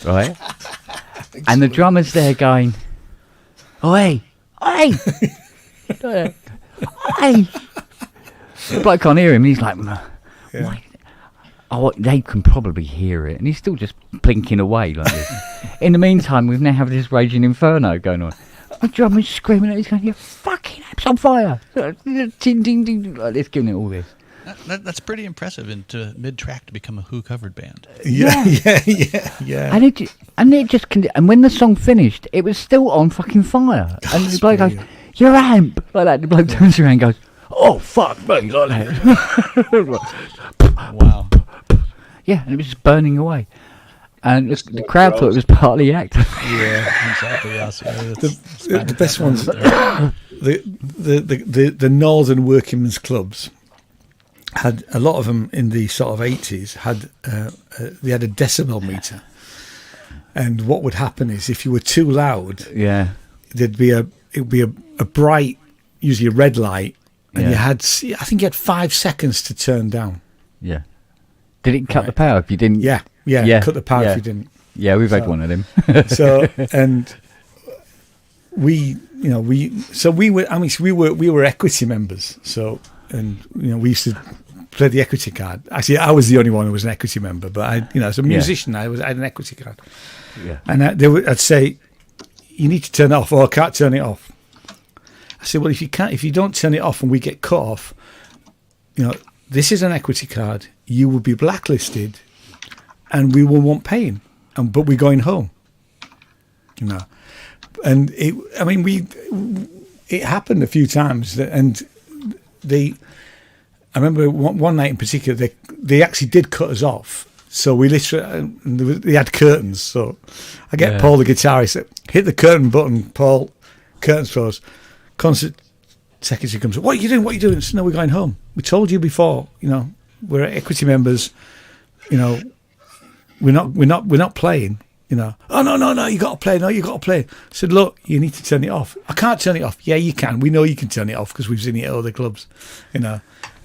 right? And the drummer's there going, "Oi, oi, oi!" The bloke can't hear him. He's like, "Why?" Oh, they can probably hear it, and he's still just blinking away like this. In the meantime, we've now have this raging inferno going on. The drummer's screaming at he's going, "Your fucking app's on fire!" Ding, ding, ding, like this, giving it all this. That's pretty impressive into mid-track to become a Who covered band. Yeah. And when the song finished, it was still on fucking fire. And the bloke goes, "Your amp!" like that. The bloke turns around and goes, "Oh fuck me!" like that. Wow. Yeah, and it was just burning away. And the crowd thought it was part of the act. Yeah, exactly. Yes. The best ones, the northern workingmen's clubs had a lot of them in the sort of 80s they had a decibel meter, and what would happen is if you were too loud, it would be a bright, usually a red light, and I think you had 5 seconds to turn down. Yeah. Did it cut the power if you didn't? Yeah. Cut the power if you didn't. Yeah, we've had one of them. So, and we were equity members. So, and we used to play the equity card. Actually, I was the only one who was an equity member, but as a musician, I had an equity card. Yeah. And I'd say, "You need to turn it off," or "I can't turn it off." I said, "Well, if you don't turn it off and we get cut off, this is an equity card. You will be blacklisted, and we won't pay him. But we're going home." And it happened a few times, and I remember one night in particular, they actually did cut us off. So we literally, they had curtains. So I get Paul, the guitarist, hit the curtain button. Paul, curtains closed. Concert secretary comes up. What are you doing? What are you doing? So, "No, we're going home. We told you before. We're equity members. We're not playing. Oh, no, you got to play. No, you got to play. I said, look, you need to turn it off. I can't turn it off. Yeah, you can. We know you can turn it off because we've seen it at other clubs,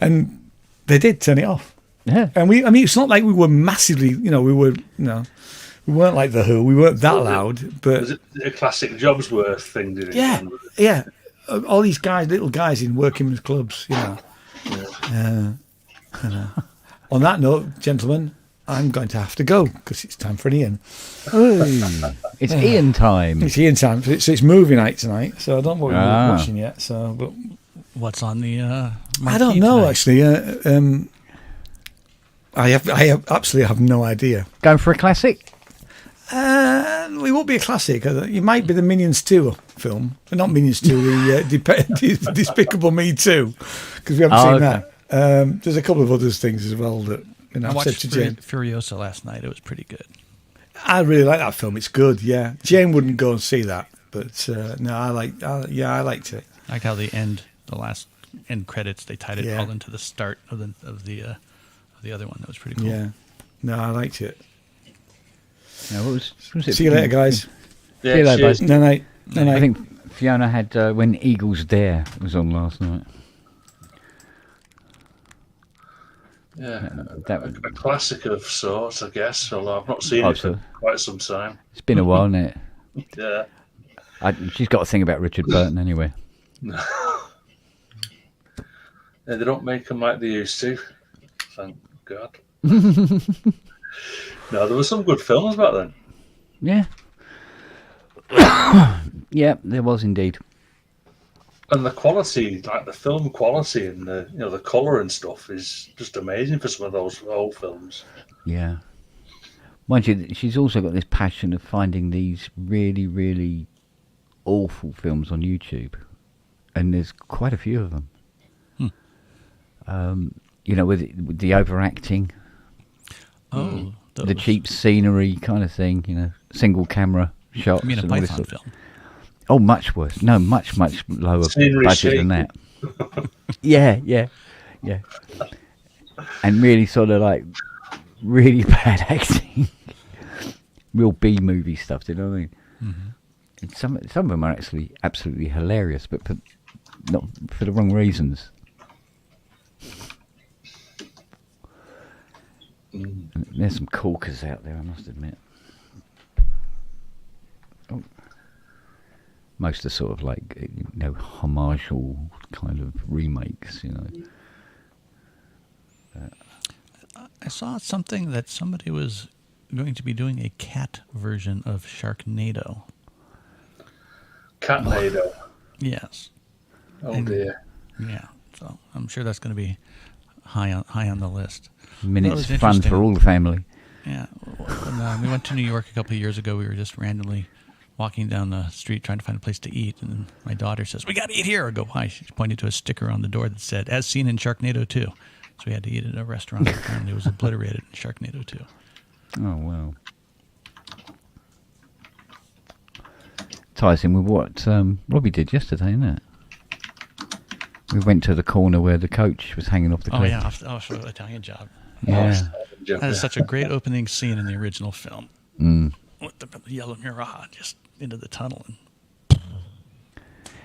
And they did turn it off. Yeah. And it's not like we were massively, we weren't like The Who. We weren't that loud. But Was it a classic Jobsworth thing? Did it? yeah. All these guys, little guys in working men's clubs, On that note, gentlemen, I'm going to have to go because it's time for an Ian. It's Ian time. It's Ian time. It's movie night tonight, so I don't know what we're watching yet. So, but What's on the I don't know tonight? actually. I absolutely have no idea. Going for a classic? We won't be a classic. It might be the Minions 2 film, but not Minions 2. The Despicable Me 2, because we haven't seen that. There's a couple of other things as well that I I've watched said to Jane. Furiosa last night. It was pretty good. I really like that film. It's good. Yeah, Jane wouldn't go and see that, but no, I liked it. I like how the last end credits, they tied it all into the start of the other one. That was pretty cool. Yeah, no, I liked it. No, what was it? See you later, guys. Yeah, See you later, cheers. bud. No night. I think Fiona had When Eagles Dare was on last night. Yeah, That a classic of sorts, I guess. Although I've not seen it for quite some time. It's been a while, hasn't it? Yeah. She's got a thing about Richard Burton anyway. Yeah, they don't make them like they used to. Thank God. No, there were some good films back then. Yeah. Yeah, there was indeed. And the quality, like the film quality and the colour and stuff is just amazing for some of those old films. Yeah. Mind you, she's also got this passion of finding these really, really awful films on YouTube. And there's quite a few of them. With the overacting. The cheap scenery kind of thing, single camera shots. You mean a and all this Python sort of- film? Oh, much worse. No, much lower Scenery budget shaking. than that. Yeah. And really sort of like really bad acting. Real B movie stuff, do you know what I mean? Mm-hmm. And some of them are actually absolutely hilarious, but not for the wrong reasons. And there's some corkers out there, I must admit. Oh. Most are sort of like, homageal kind of remakes, I saw something that somebody was going to be doing a cat version of Sharknado. Catnado. Yes. Oh dear. Yeah. So I'm sure that's going to be high on the list. Minutes was fun interesting. for all the family. Yeah. When we went to New York a couple of years ago, we were just randomly walking down the street trying to find a place to eat, and then my daughter says, "We got to eat here." I go, "Why?" She pointed to a sticker on the door that said, "As seen in Sharknado 2." So we had to eat at a restaurant that apparently was obliterated in Sharknado 2. Oh, wow. Ties in with what Robbie did yesterday, isn't it? We went to the corner where the coach was hanging off the cliff. Oh, yeah, off the Italian Job. Yeah. That is such a great opening scene in the original film. Mm. With the yellow mirage just into the tunnel and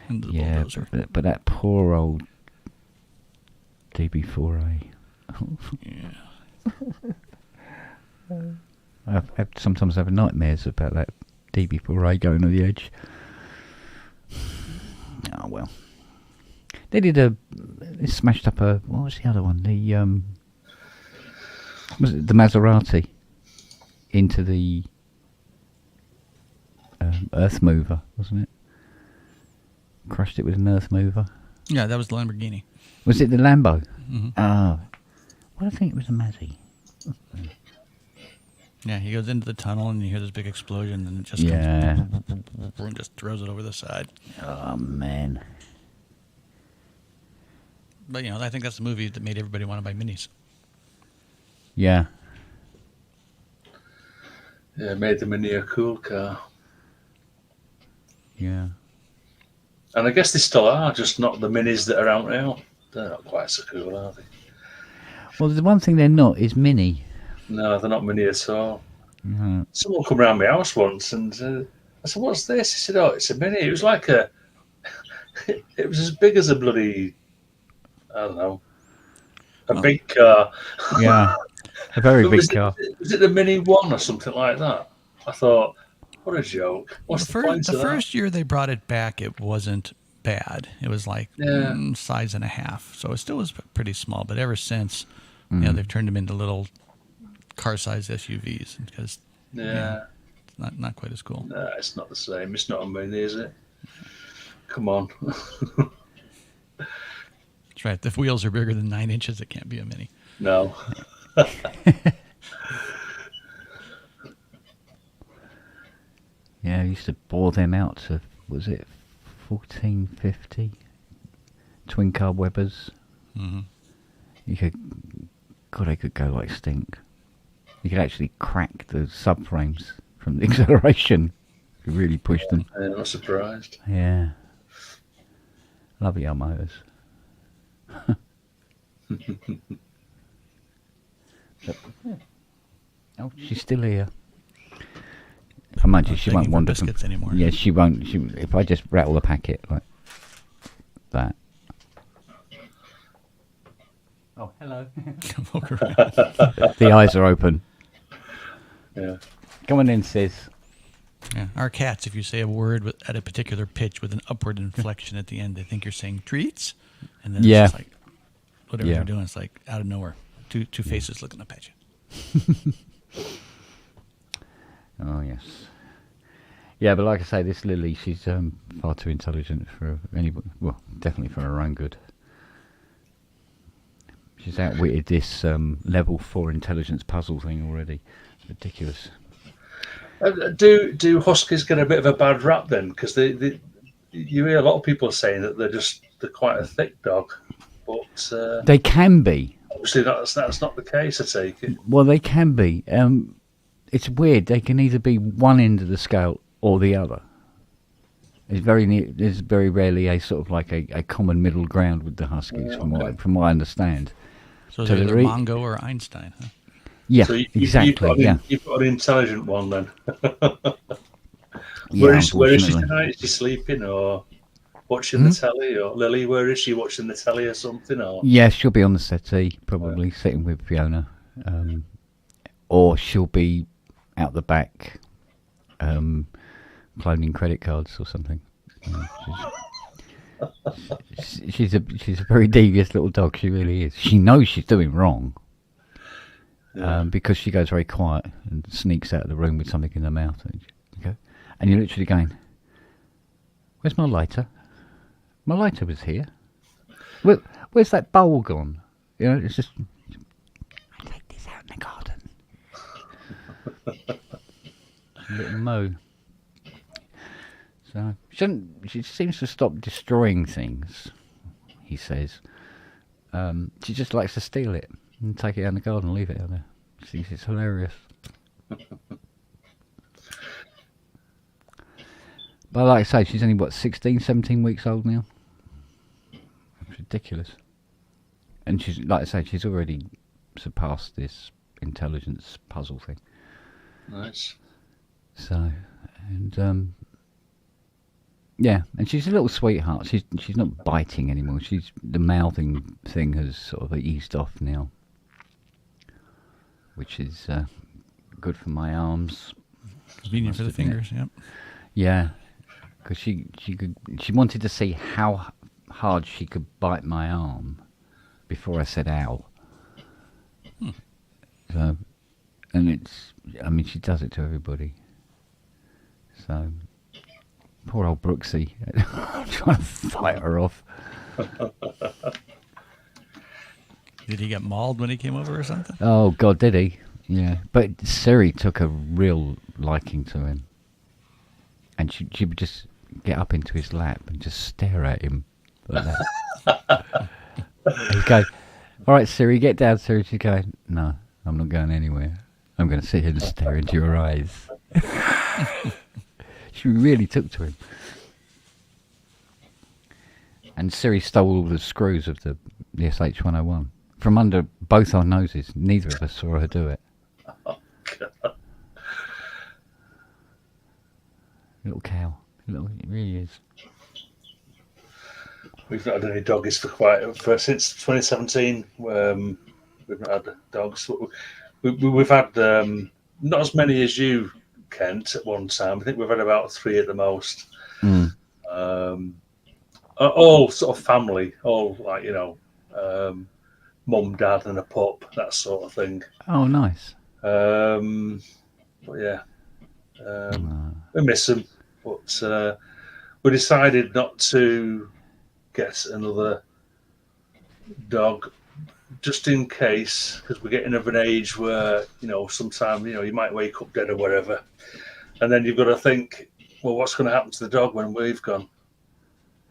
into the Yeah, bulldozer. but that poor old DB4A. Yeah. I sometimes have nightmares about that DB4A going on the edge. Oh well. They smashed up what was the other one? Was it the Maserati into the earth mover, wasn't it? Crushed it with an earth mover. Yeah, that was the Lamborghini. Was it the Lambo? Mm-hmm. Oh, well, I think it was a Mazzy. Yeah, he goes into the tunnel and you hear this big explosion and it just Yeah. comes and just throws it over the side. Oh man. But I think that's the movie that made everybody want to buy minis. Yeah. Yeah, made the Mini a cool car. Yeah. And I guess they still are, just not the minis that are out now. They're not quite so cool, are they? Well, the one thing they're not is Mini. No, they're not Mini at all. Someone come round my house once, and I said, "What's this?" He said, "Oh, it's a Mini." It was like it was as big as a bloody, I don't know, a big car. Yeah, a very big was car. Was it the Mini One or something like that? I thought, what a joke. What's the point the of that? first year they brought it back, it wasn't bad. It was like size and a half, so it still was pretty small. But ever since, they've turned them into little car-sized SUVs because it's not quite as cool. No, it's not the same. It's not a Mini, is it? Come on. That's right. If wheels are bigger than 9 inches, it can't be a Mini. No. Yeah, I used to bore them out to, was it 1450 twin carb Webers? Mm-hmm. You could, God, they could go like stink. You could actually crack the subframes from the acceleration. You really push them. I'm not surprised. Yeah. Lovely old motors. Oh, she's still here. I mind you, she won't wander biscuits anymore. Yeah, she won't. If I just rattle the packet like that. Oh, hello. The eyes are open. Yeah. Come on in, sis. Yeah. Our cats, if you say a word at a particular pitch with an upward inflection at the end, they think you're saying treats, and then it's just like whatever you're doing, it's like out of nowhere, two faces looking up at you. Oh yes. Yeah, but like I say, this Lily, she's far too intelligent for anybody. Well, definitely for her own good. She's outwitted this level 4 intelligence puzzle thing already. It's ridiculous. Do huskies get a bit of a bad rap then? Because you hear a lot of people saying that they're quite a thick dog, but they can be. Obviously, that's not the case. I take it. Well, they can be. It's weird. They can either be one end of the scale or the other. There's very rarely a sort of like a common middle ground with the huskies, from what I understand. So they're either Mongo or Einstein, huh? Yeah, so exactly. You've got an intelligent one then. Yeah, where is she tonight? Is she sleeping or watching the telly? Or Lily, where is she, watching the telly or something? Or yeah, she'll be on the settee, probably sitting with Fiona, or she'll be out the back, cloning credit cards or something. She's a very devious little dog. She really is. She knows she's doing wrong. Because she goes very quiet and sneaks out of the room with something in her mouth. And you're literally going, where's my lighter? My lighter was here. Where's that bowl gone? You know, it's just, take this out in the garden. Little Mo. So, she seems to stop destroying things, he says. She just likes to steal it and take it out in the garden and leave it out there. She thinks it's hilarious. But like I say, she's only, 16, 17 weeks old now? It's ridiculous. And she's, like I say, she's already surpassed this intelligence puzzle thing. nice. So, and, yeah, and she's a little sweetheart. She's not biting anymore. The mouthing thing has sort of eased off now, which is good for my arms. Convenient for the fingers, yep. Yeah, because she wanted to see how hard she could bite my arm before I said ow. So, and she does it to everybody. So, poor old Brooksy, trying to fight her off. Did he get mauled when he came over or something? Oh God, did he? Yeah, but Siri took a real liking to him, and she would just get up into his lap and just stare at him like that. He'd go, "All right, Siri, get down." Siri, she'd go, "No, I'm not going anywhere. I'm going to sit here and stare into your eyes." She really took to him. And Siri stole all the screws of the SH-101 from under both our noses. Neither of us saw her do it. Oh, God. Little cow. It really is. We've not had any doggies since 2017. We've not had dogs. We've had not as many as you, Kent, at one time. I think we've had about 3 at the most. All sort of family, all like mum, dad, and a pup, that sort of thing. Oh, nice. But yeah, we miss them. But we decided not to get another dog, just in case, because we're getting of an age where sometime you might wake up dead or whatever, and then you've got to think, well, what's going to happen to the dog when we've gone?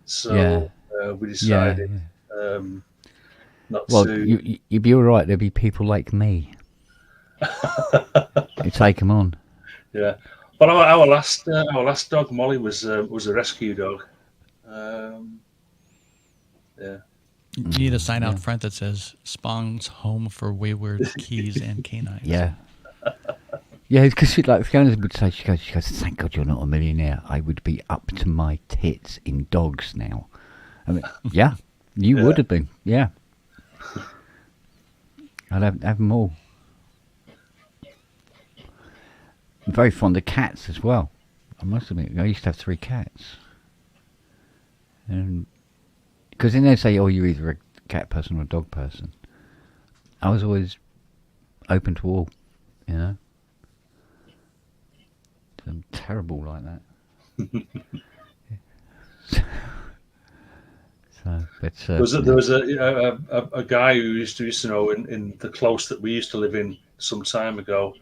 So we decided not to. You'd be all right. There'd be people like me. You take them on. Yeah, but our last dog, Molly, was a rescue dog. Yeah. You need a sign out front that says "Spong's Home for Wayward Keys and Canines." Yeah. Yeah, because Fiona would say, she goes, thank God you're not a millionaire. I would be up to my tits in dogs now. I mean, yeah, you would have been. Yeah. I'd have them all. I'm very fond of cats as well. I must admit, I used to have 3 cats. And because then they say, oh, you're either a cat person or a dog person. I was always open to all, I'm terrible like that. There was a guy who used to know in the close that we used to live in some time ago.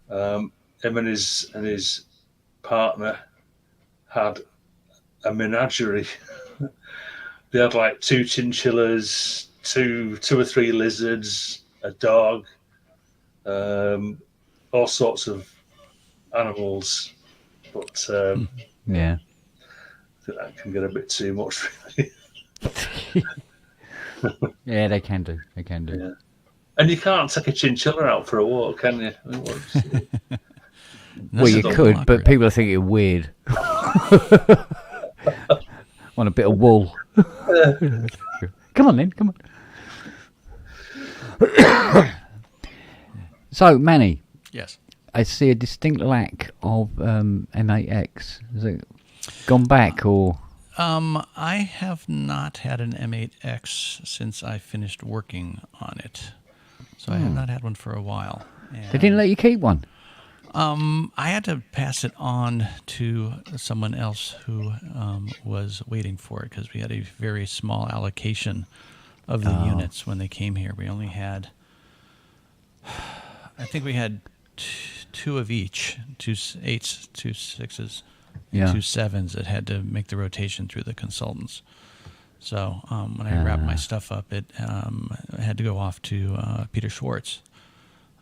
Him and his partner had a menagerie. They had like 2 chinchillas, two or 3 lizards, a dog, all sorts of animals. But yeah, I think that can get a bit too much, really. Yeah, they can do. Yeah. And you can't take a chinchilla out for a walk, can you? I mean, well, you could, but people are thinking weird. Want a bit of wool. Come on then, come on. So, Manny. Yes. I see a distinct lack of M8X. Has it gone back or? I have not had an M8X since I finished working on it. So I have not had one for a while. They didn't let you keep one? I had to pass it on to someone else who was waiting for it because we had a very small allocation of the units when they came here. We only had, I think we had 2 of each, 2 8s, 2 6s, and 2 7s that had to make the rotation through the consultants. So when I wrapped my stuff up, it had to go off to Peter Schwartz.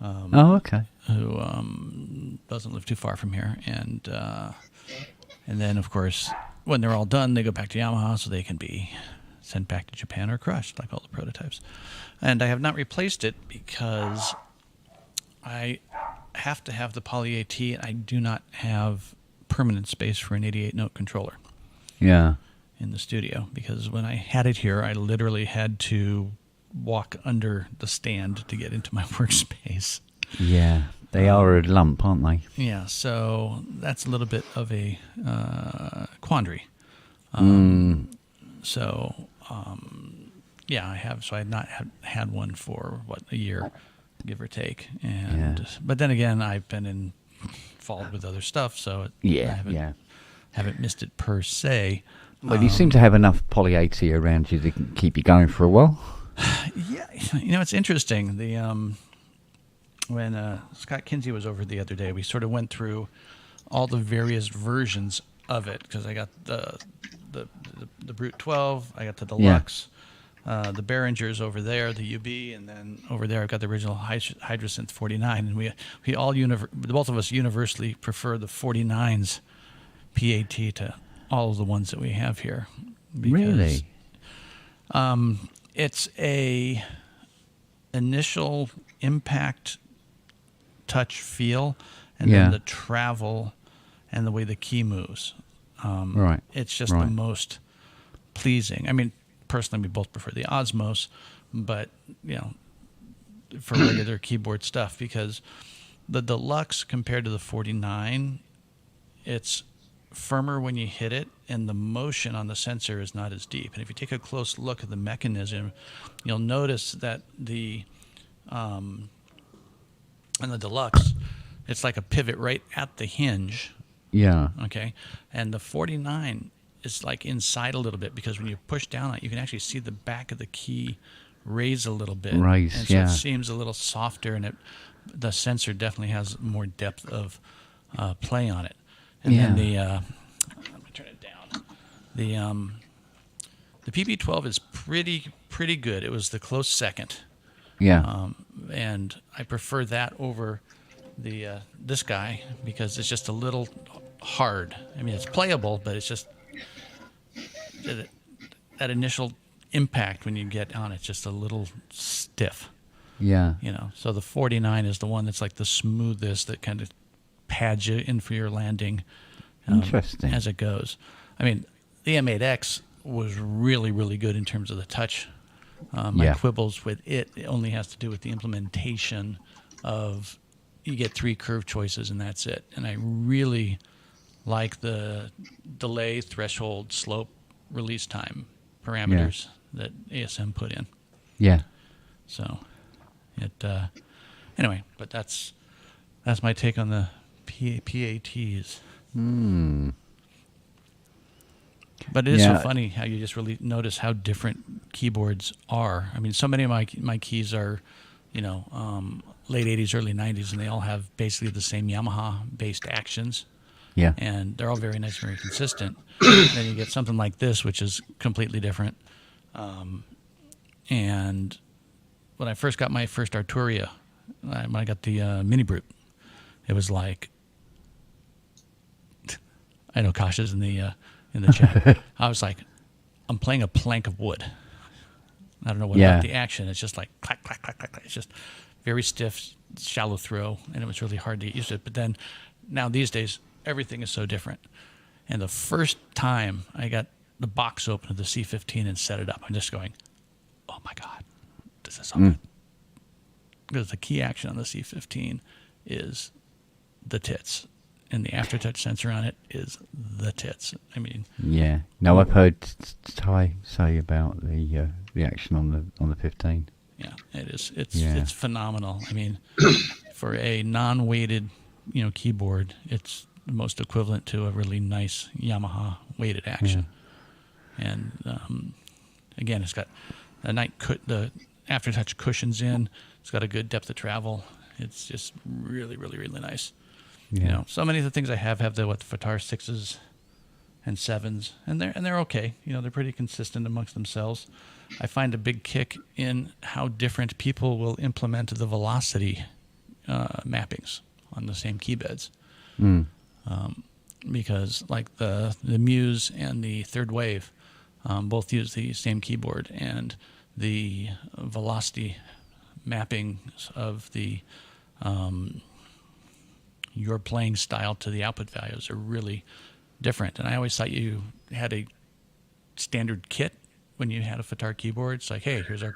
Okay. Who doesn't live too far from here, and then of course when they're all done, they go back to Yamaha so they can be sent back to Japan or crushed like all the prototypes. And I have not replaced it because I have to have the Poly AT, and I do not have permanent space for an 88 note controller. Yeah. In the studio, because when I had it here, I literally had to walk under the stand to get into my workspace. Yeah, they are a lump, aren't they? Yeah, so that's a little bit of a quandary. So, yeah, I have. So I had not had one for a year, give or take. And but then again, I've been involved with other stuff, so I haven't missed it per se. Well, you seem to have enough Poly AT around you to keep you going for a while. Yeah, it's interesting. The when Scott Kinsey was over the other day, we sort of went through all the various versions of it because I got the Brute 12, I got the Deluxe, the Behringer's over there, the UB, and then over there I've got the original Hydrosynth 49, and we all both of us universally prefer the 49's PAT to all of the ones that we have here. Really? It's a initial impact touch feel, and then the travel and the way the key moves. Right. It's just the Right. most pleasing. I mean, personally, we both prefer the Osmos, but for regular keyboard stuff, because the Deluxe compared to the 49, it's firmer when you hit it, and the motion on the sensor is not as deep. And if you take a close look at the mechanism, you'll notice that the in the Deluxe, it's like a pivot right at the hinge. Yeah. Okay, and the 49 is like inside a little bit, because when you push down on it, you can actually see the back of the key raise a little bit. Raise, and so yeah. it seems a little softer, and the sensor definitely has more depth of play on it. And then Yeah. let me turn it down. The PB12 is pretty good. It was the close second. Yeah. And I prefer that over the this guy, because it's just a little hard. I mean, it's playable, but it's just that initial impact when you get on it's just a little stiff. Yeah. So the 49 is the one that's like the smoothest, that kind of pads you in for your landing. Interesting. As it goes. I mean, the M8X was really, really good in terms of the touch. My Yeah. quibbles with it only has to do with the implementation of, you get 3 curve choices and that's it. And I really like the delay, threshold, slope, release time parameters that ASM put in. Yeah. So it anyway, but that's my take on the PATs. But it is so Yeah. funny how you just really notice how different keyboards are. I mean, so many of my keys are, late 80s, early 90s, and they all have basically the same Yamaha-based actions. Yeah. And they're all very nice, very consistent. And then you get something like this, which is completely different. And when I first got my first Arturia, when I got the Mini Brute, it was like, I know Kasha's in the chat. I was like, I'm playing a plank of wood. I don't know what about the action. It's just like clack, clack, clack, clack, clack. It's just very stiff, shallow throw, and it was really hard to get used to it. But then now these days, everything is so different. And the first time I got the box open of the C15 and set it up, I'm just going, oh my God, this is so good. Because the key action on the C15 is the tits. And the aftertouch sensor on it is the tits. I mean, Yeah. No, I've heard Ty say about the action on the 15. yeah, it is. It's phenomenal. I mean, for a non-weighted, keyboard, it's most equivalent to a really nice Yamaha weighted action. And again, it's got the the aftertouch cushions in. It's got a good depth of travel. It's just really, really, really nice. Yeah. So many of the things I have the Fatar 6s and 7s, and they're okay. They're pretty consistent amongst themselves. I find a big kick in how different people will implement the velocity mappings on the same key beds. Because like the Muse and the Third Wave both use the same keyboard, and the velocity mappings of the your playing style to the output values are really different. And I always thought you had a standard kit when you had a Fatar keyboard. It's like, hey, here's our...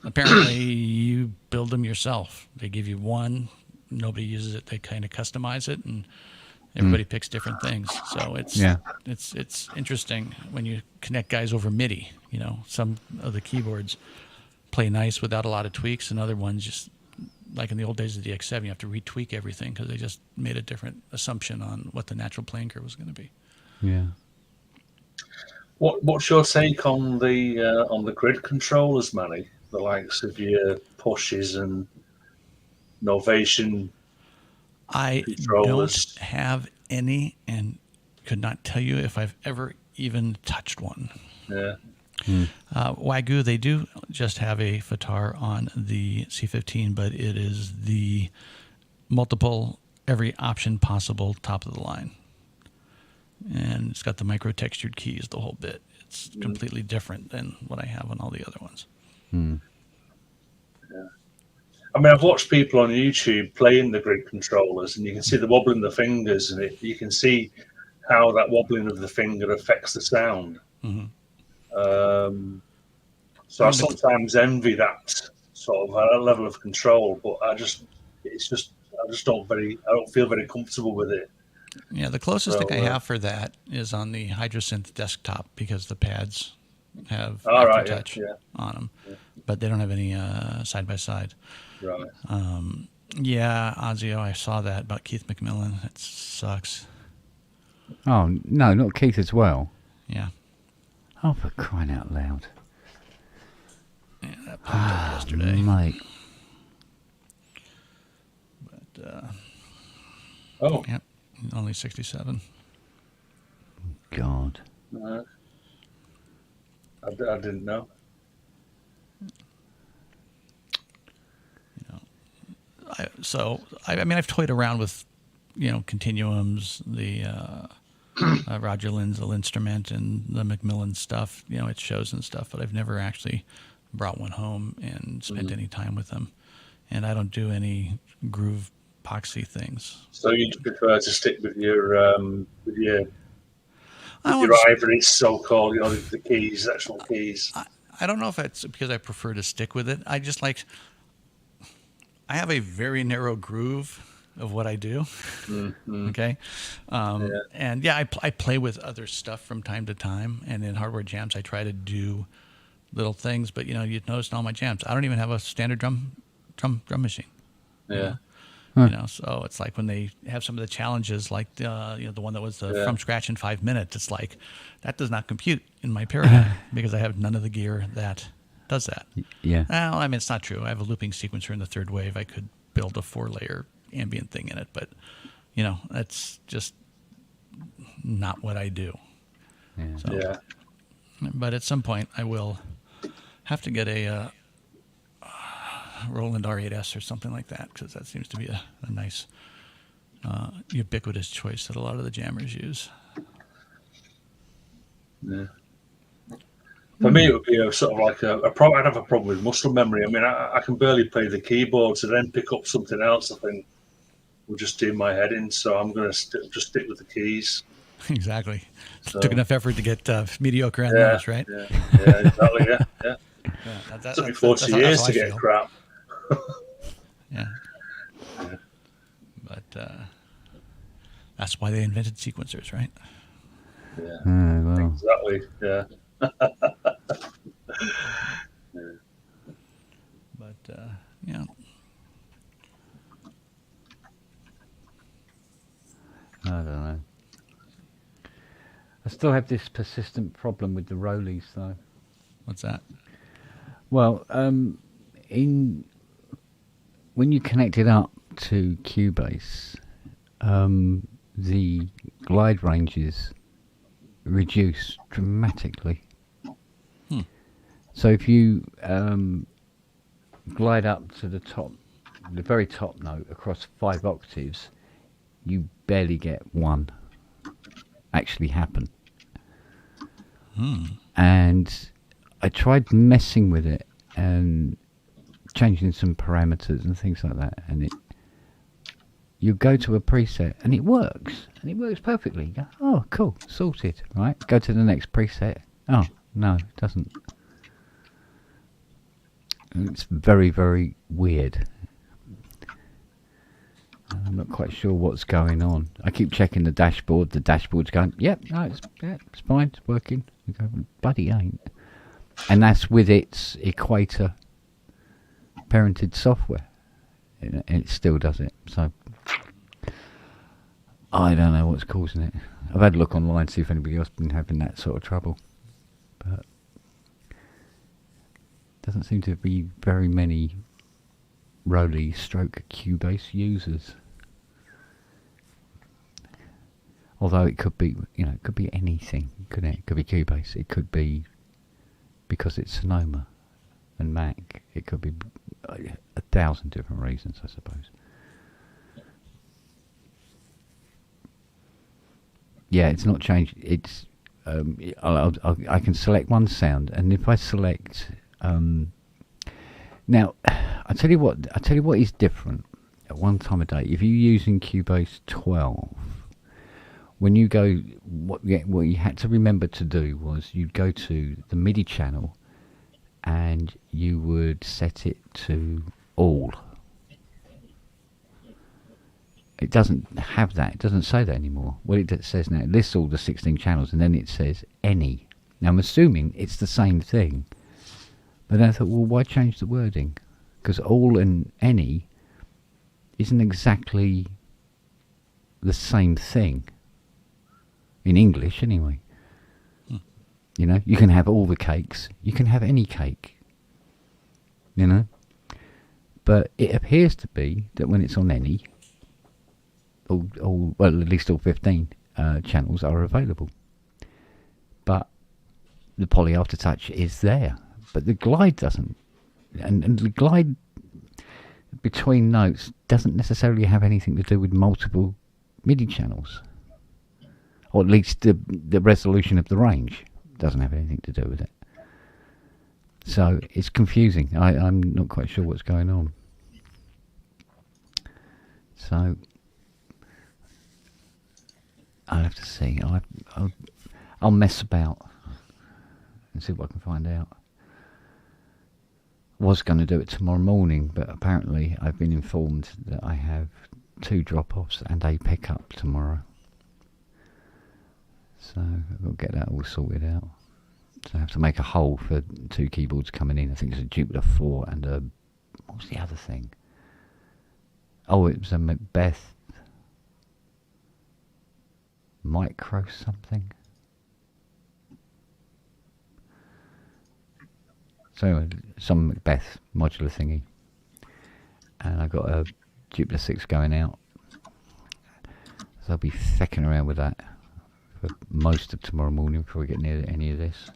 Apparently, you build them yourself. They give you one. Nobody uses it. They kind of customize it, and everybody picks different things. So it's interesting when you connect guys over MIDI. Some of the keyboards play nice without a lot of tweaks, and other ones just... Like in the old days of the DX7, you have to retweak everything because they just made a different assumption on what the natural playing curve was going to be. Yeah. What's your take on the grid controllers, Manny? The likes of your pushes and Novation I controllers? don't have any, and could not tell you if I've ever even touched one. Yeah. Wagyu, they do just have a Fatar on the C15, but it is the multiple, every option possible, top of the line. And it's got the micro textured keys, the whole bit. It's completely different than what I have on all the other ones. Yeah. I mean, I've watched people on YouTube playing the grid controllers, and you can see the wobbling of the fingers, and you can see how that wobbling of the finger affects the sound. Mm-hmm. So I sometimes envy that sort of level of control, but I don't feel very comfortable with it. Yeah, the closest thing I have for that is on the Hydrosynth desktop, because the pads have aftertouch on them, but they don't have any side by side. Right. Yeah, Ozio, I saw that about Keith McMillan. It sucks. Oh no, not Keith as well. Yeah. Oh, for crying out loud! Yeah, that popped up yesterday, mate. But oh, yep, only 67. God. I didn't know. I mean, I've toyed around with, continuums, the Roger Lindsay instrument, and the Macmillan stuff. It shows and stuff, but I've never actually brought one home and spent any time with them. And I don't do any groove epoxy things. So you'd prefer to stick with your ivory, so-called, the keys, actual keys. I don't know if it's because I prefer to stick with it. I just I have a very narrow groove of what I do. Mm-hmm. Okay. And I play with other stuff from time to time. And in hardware jams, I try to do little things, but you'd notice in all my jams, I don't even have a standard drum machine. Yeah. So it's like when they have some of the challenges, like the one that was from scratch in 5 minutes, it's like that does not compute in my paradigm because I have none of the gear that does that. Yeah. Well, I mean, it's not true. I have a looping sequencer in the third wave. I could build a 4-layer ambient thing in it, but that's just not what I do. Yeah. So, but at some point, I will have to get a Roland R8S or something like that, because that seems to be a nice ubiquitous choice that a lot of the jammers use. Yeah. For me, it would be sort of like I'd have a problem with muscle memory. I mean, I can barely play the keyboard, so then pick up something else, I think, will just do my head in. So I'm going to just stick with the keys. Exactly. So, took enough effort to get mediocre on those, right? Yeah, exactly. Yeah. It took me 40 years to get crap. Yeah. But that's why they invented sequencers, right? Yeah. Well. Exactly. Yeah. But yeah. I don't know. I still have this persistent problem with the Rollies, though. What's that? Well, when you connect it up to Cubase, the glide ranges reduce dramatically. So if you glide up to the very top note across 5 octaves, you barely get one actually happen. And I tried messing with it and changing some parameters and things like that, and you go to a preset and it works perfectly. You go, oh cool, sorted, right? Go to the next preset. Oh no, it doesn't. It's very, very weird. I'm not quite sure what's going on. I keep checking the dashboard. The dashboard's going, yep, no, it's fine, it's working. We go, bloody ain't. And that's with its Equator parented software. And it still does it. So I don't know what's causing it. I've had a look online to see if anybody else has been having that sort of trouble. But doesn't seem to be very many Rolley stroke Cubase users. Although it could be, it could be anything, couldn't it? It could be Cubase. It could be because it's Sonoma and Mac. It could be 1,000 different reasons, I suppose. Yeah, it's not changed. It's I can select one sound, and if I select now, I I tell you what is different. At one time of day, if you're using Cubase 12, when you go, what you had to remember to do was you'd go to the MIDI channel and you would set it to all. It doesn't have that. It doesn't say that anymore. What it says now, it lists all the 16 channels and then it says any. Now I'm assuming it's the same thing. But then I thought, well, why change the wording? Because all and any isn't exactly the same thing. In English, anyway. You know, you can have all the cakes. You can have any cake. You know? But it appears to be that when it's on any, well, at least all 15 channels are available. But the poly aftertouch is there. But the glide doesn't. And the glide between notes doesn't necessarily have anything to do with multiple MIDI channels. Or at least the resolution of the range doesn't have anything to do with it. So it's confusing. I'm not quite sure what's going on. So I'll have to see. I'll mess about and see what I can find out. Was going to do it tomorrow morning, but apparently I've been informed that I have 2 drop-offs and a pickup tomorrow. So I've got to get that all sorted out. So I have to make a hole for 2 keyboards coming in. I think it's a Jupiter 4 and a... What was the other thing? Oh, it was a Macbeth Micro something. So some Macbeth modular thingy. And I got a Jupiter 6 going out. So I'll be fecking around with that for most of tomorrow morning before we get near any of this.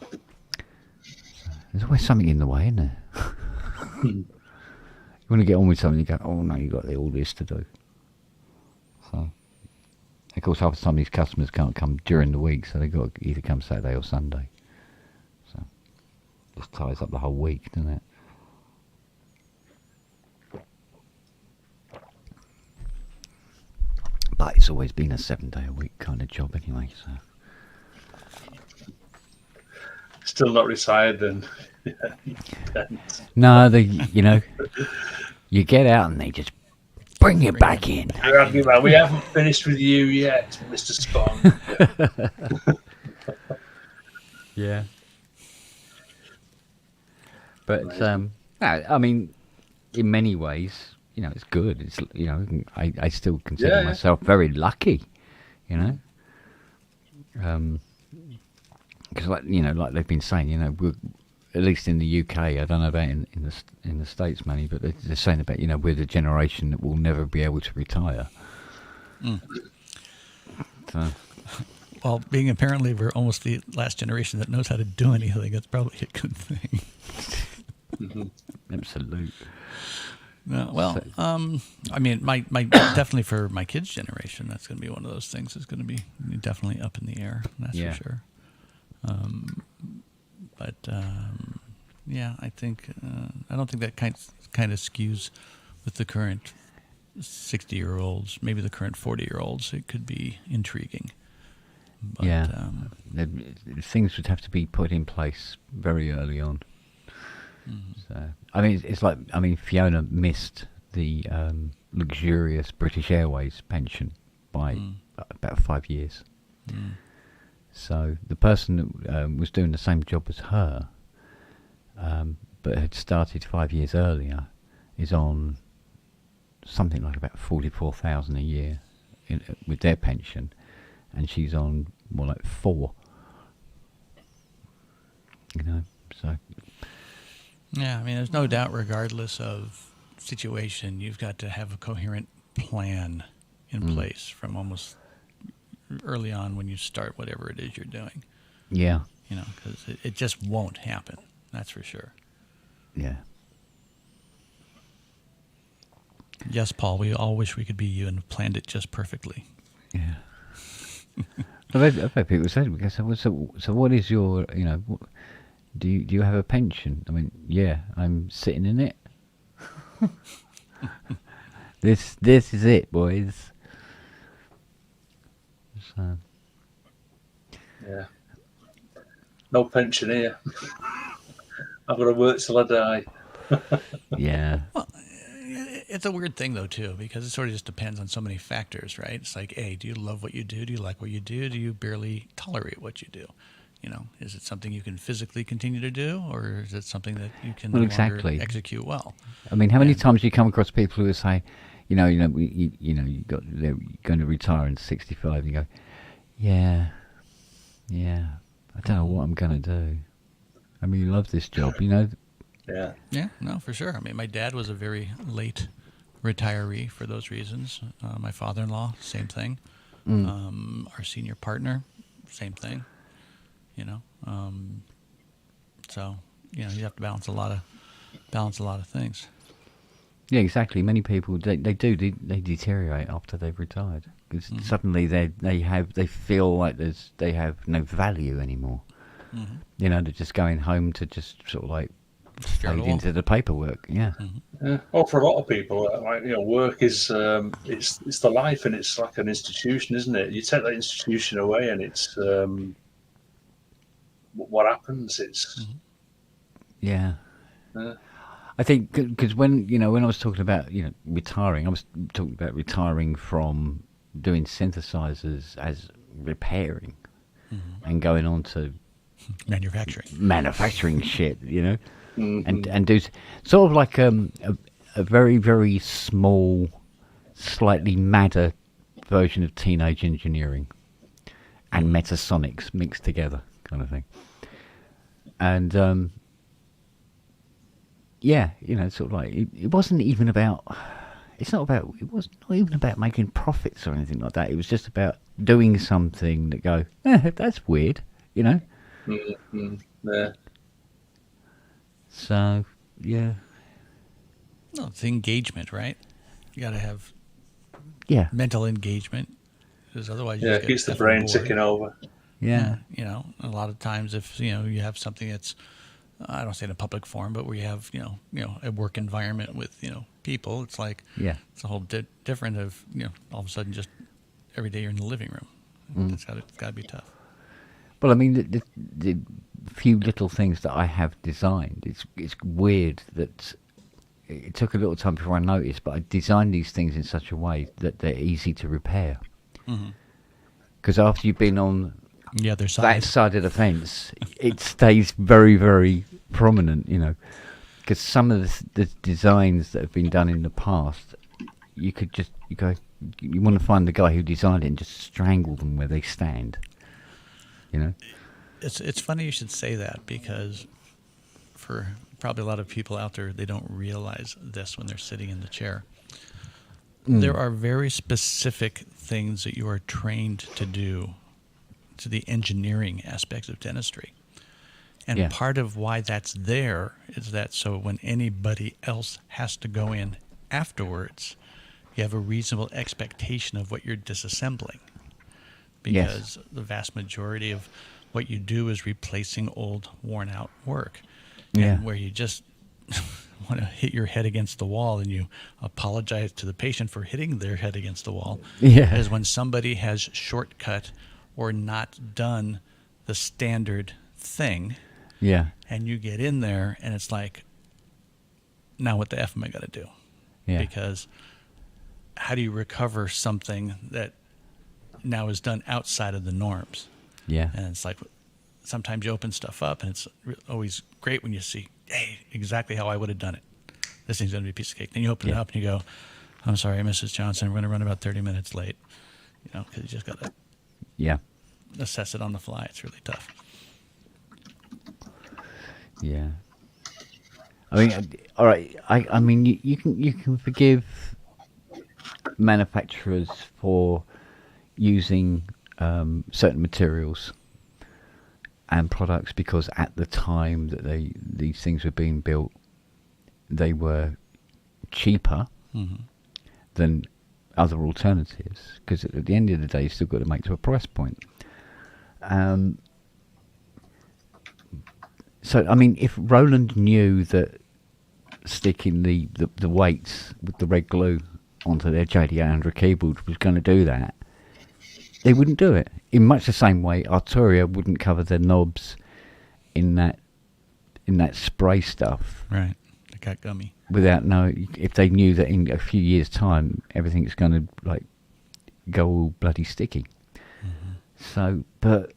So there's always something in the way, isn't there? You want to get on with something, you go, oh no, you've got all this to do. So, of course, half the time these customers can't come during the week, so they've got to either come Saturday or Sunday. So, just ties up the whole week, doesn't it? But it's always been a 7-day-a-week kind of job anyway, so. Still not retired then. No, you get out and they just bring you back in. We haven't finished with you yet, Mr. Spong. Yeah. But I mean, in many ways, it's good. It's I still consider myself very lucky, because like they've been saying, we're, at least in the UK, I don't know about in the States, Manny, but they're saying about we're the generation that will never be able to retire. So. Well, being apparently we're almost the last generation that knows how to do anything, that's probably a good thing. Absolute. No, well, I mean, my definitely for my kids' generation, that's going to be one of those things. It's going to be definitely up in the air. That's for sure. But I think I don't think that kind of skews with the current 60-year-olds, maybe the current 40-year-olds. It could be intriguing. But, things would have to be put in place very early on. So, I mean, it's like, Fiona missed the luxurious British Airways pension by about 5 years. So the person that was doing the same job as her, but had started 5 years earlier, is on something like about 44,000 a year with their pension, and she's on more like 4. So. Yeah, I mean, there's no doubt, regardless of situation, you've got to have a coherent plan in place from almost early on when you start whatever it is you're doing. Yeah. Because it just won't happen. That's for sure. Yeah. Yes, Paul, we all wish we could be you and planned it just perfectly. Yeah. I've had people say, so what is your, Do you have a pension? I mean, yeah, I'm sitting in it. This is it, boys. So. Yeah. No pension here. I've got to work till I die. Yeah. Well, it's a weird thing though too, because it sort of just depends on so many factors, right? It's like, hey, do you love what you do? Do you like what you do? Do you barely tolerate what you do? You know, is it something you can physically continue to do, or is it something that you can no longer execute well? I mean, how many times do you come across people who say, you they're going to retire in 65, and you go, yeah, I don't know what I'm going to do. I mean, you love this job, you know. Yeah. Yeah, no, for sure. I mean, my dad was a very late retiree for those reasons. My father-in-law, same thing. Our senior partner, same thing. You know, so you know you have to balance a lot of things. Yeah, exactly. Many people they deteriorate after they've retired because suddenly they feel like they have no value anymore. Mm-hmm. You know, they're just going home to just sort of like fade into the paperwork. Yeah. Mm-hmm. Yeah. Well, for a lot of people, like work is it's the life, and it's like an institution, isn't it? You take that institution away, and it's what happens. It's yeah. I think because when I was talking about retiring, I was talking about retiring from doing synthesizers as repairing and going on to manufacturing shit, and do sort of like a very, very small, slightly madder version of teenage engineering and Metasonics mixed together kind of thing. And sort of like it wasn't even about. It was not even about making profits or anything like that. It was just about doing something that go, that's weird, Mm-hmm. Yeah. So, yeah. No, it's engagement, right? You got to have mental engagement, because otherwise you it keeps the brain bored. ticking over. Yeah. A lot of times if you have something that's I don't say in a public forum, but where you have a work environment with people, it's like it's a whole different of all of a sudden just every day you're in the living room. It's got to be tough. Well, I mean, the few little things that I have designed, it's weird that it took a little time before I noticed, but I designed these things in such a way that they're easy to repair. Because after you've been on the other side. That side of the fence, it stays very, very prominent, because some of the designs that have been done in the past, you want to find the guy who designed it and just strangle them where they stand, It's funny you should say that, because for probably a lot of people out there, they don't realize this when they're sitting in the chair. There are very specific things that you are trained to do to the engineering aspects of dentistry. And part of why that's there is that so when anybody else has to go in afterwards, you have a reasonable expectation of what you're disassembling. Because the vast majority of what you do is replacing old, worn-out work. And where you just want to hit your head against the wall and you apologize to the patient for hitting their head against the wall is when somebody has shortcut or not done the standard thing. And you get in there and it's like, now what the F am I going to do? Because how do you recover something that now is done outside of the norms? And it's like, sometimes you open stuff up and it's always great when you see, hey, exactly how I would have done it. This thing's going to be a piece of cake. Then you open it up and you go, I'm sorry, Mrs. Johnson, we're going to run about 30 minutes late. Because you just got to assess it on the fly. It's really tough. I mean, all right. I mean, you can forgive manufacturers for using certain materials and products because at the time that these things were being built, they were cheaper than other alternatives. Because at the end of the day, you still got to make to a price point. So, I mean, if Roland knew that sticking the weights with the red glue onto their JD800 keyboard was going to do that, they wouldn't do it. In much the same way, Arturia wouldn't cover their knobs in that spray stuff. Right. The cat gummy. Without knowing, if they knew that in a few years' time everything's going to like go all bloody sticky. Mm-hmm. So, but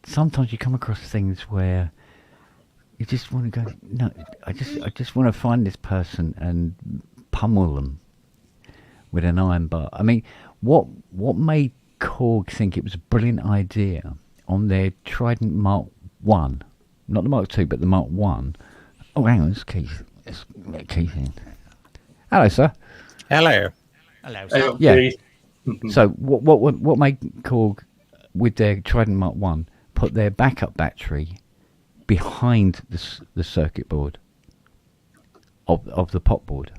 sometimes you come across things where you just want to go, no, I just want to find this person and pummel them with an iron bar. I mean, what made Korg think it was a brilliant idea on their Trident Mark 1, not the Mark 2, but the Mark 1. Oh, hang on, it's Keith. Let's let Keith in. Hello, sir. Hello. Hello, sir. Yeah. So what made Korg, with their Trident Mark 1, put their backup battery behind the circuit board of the pot board?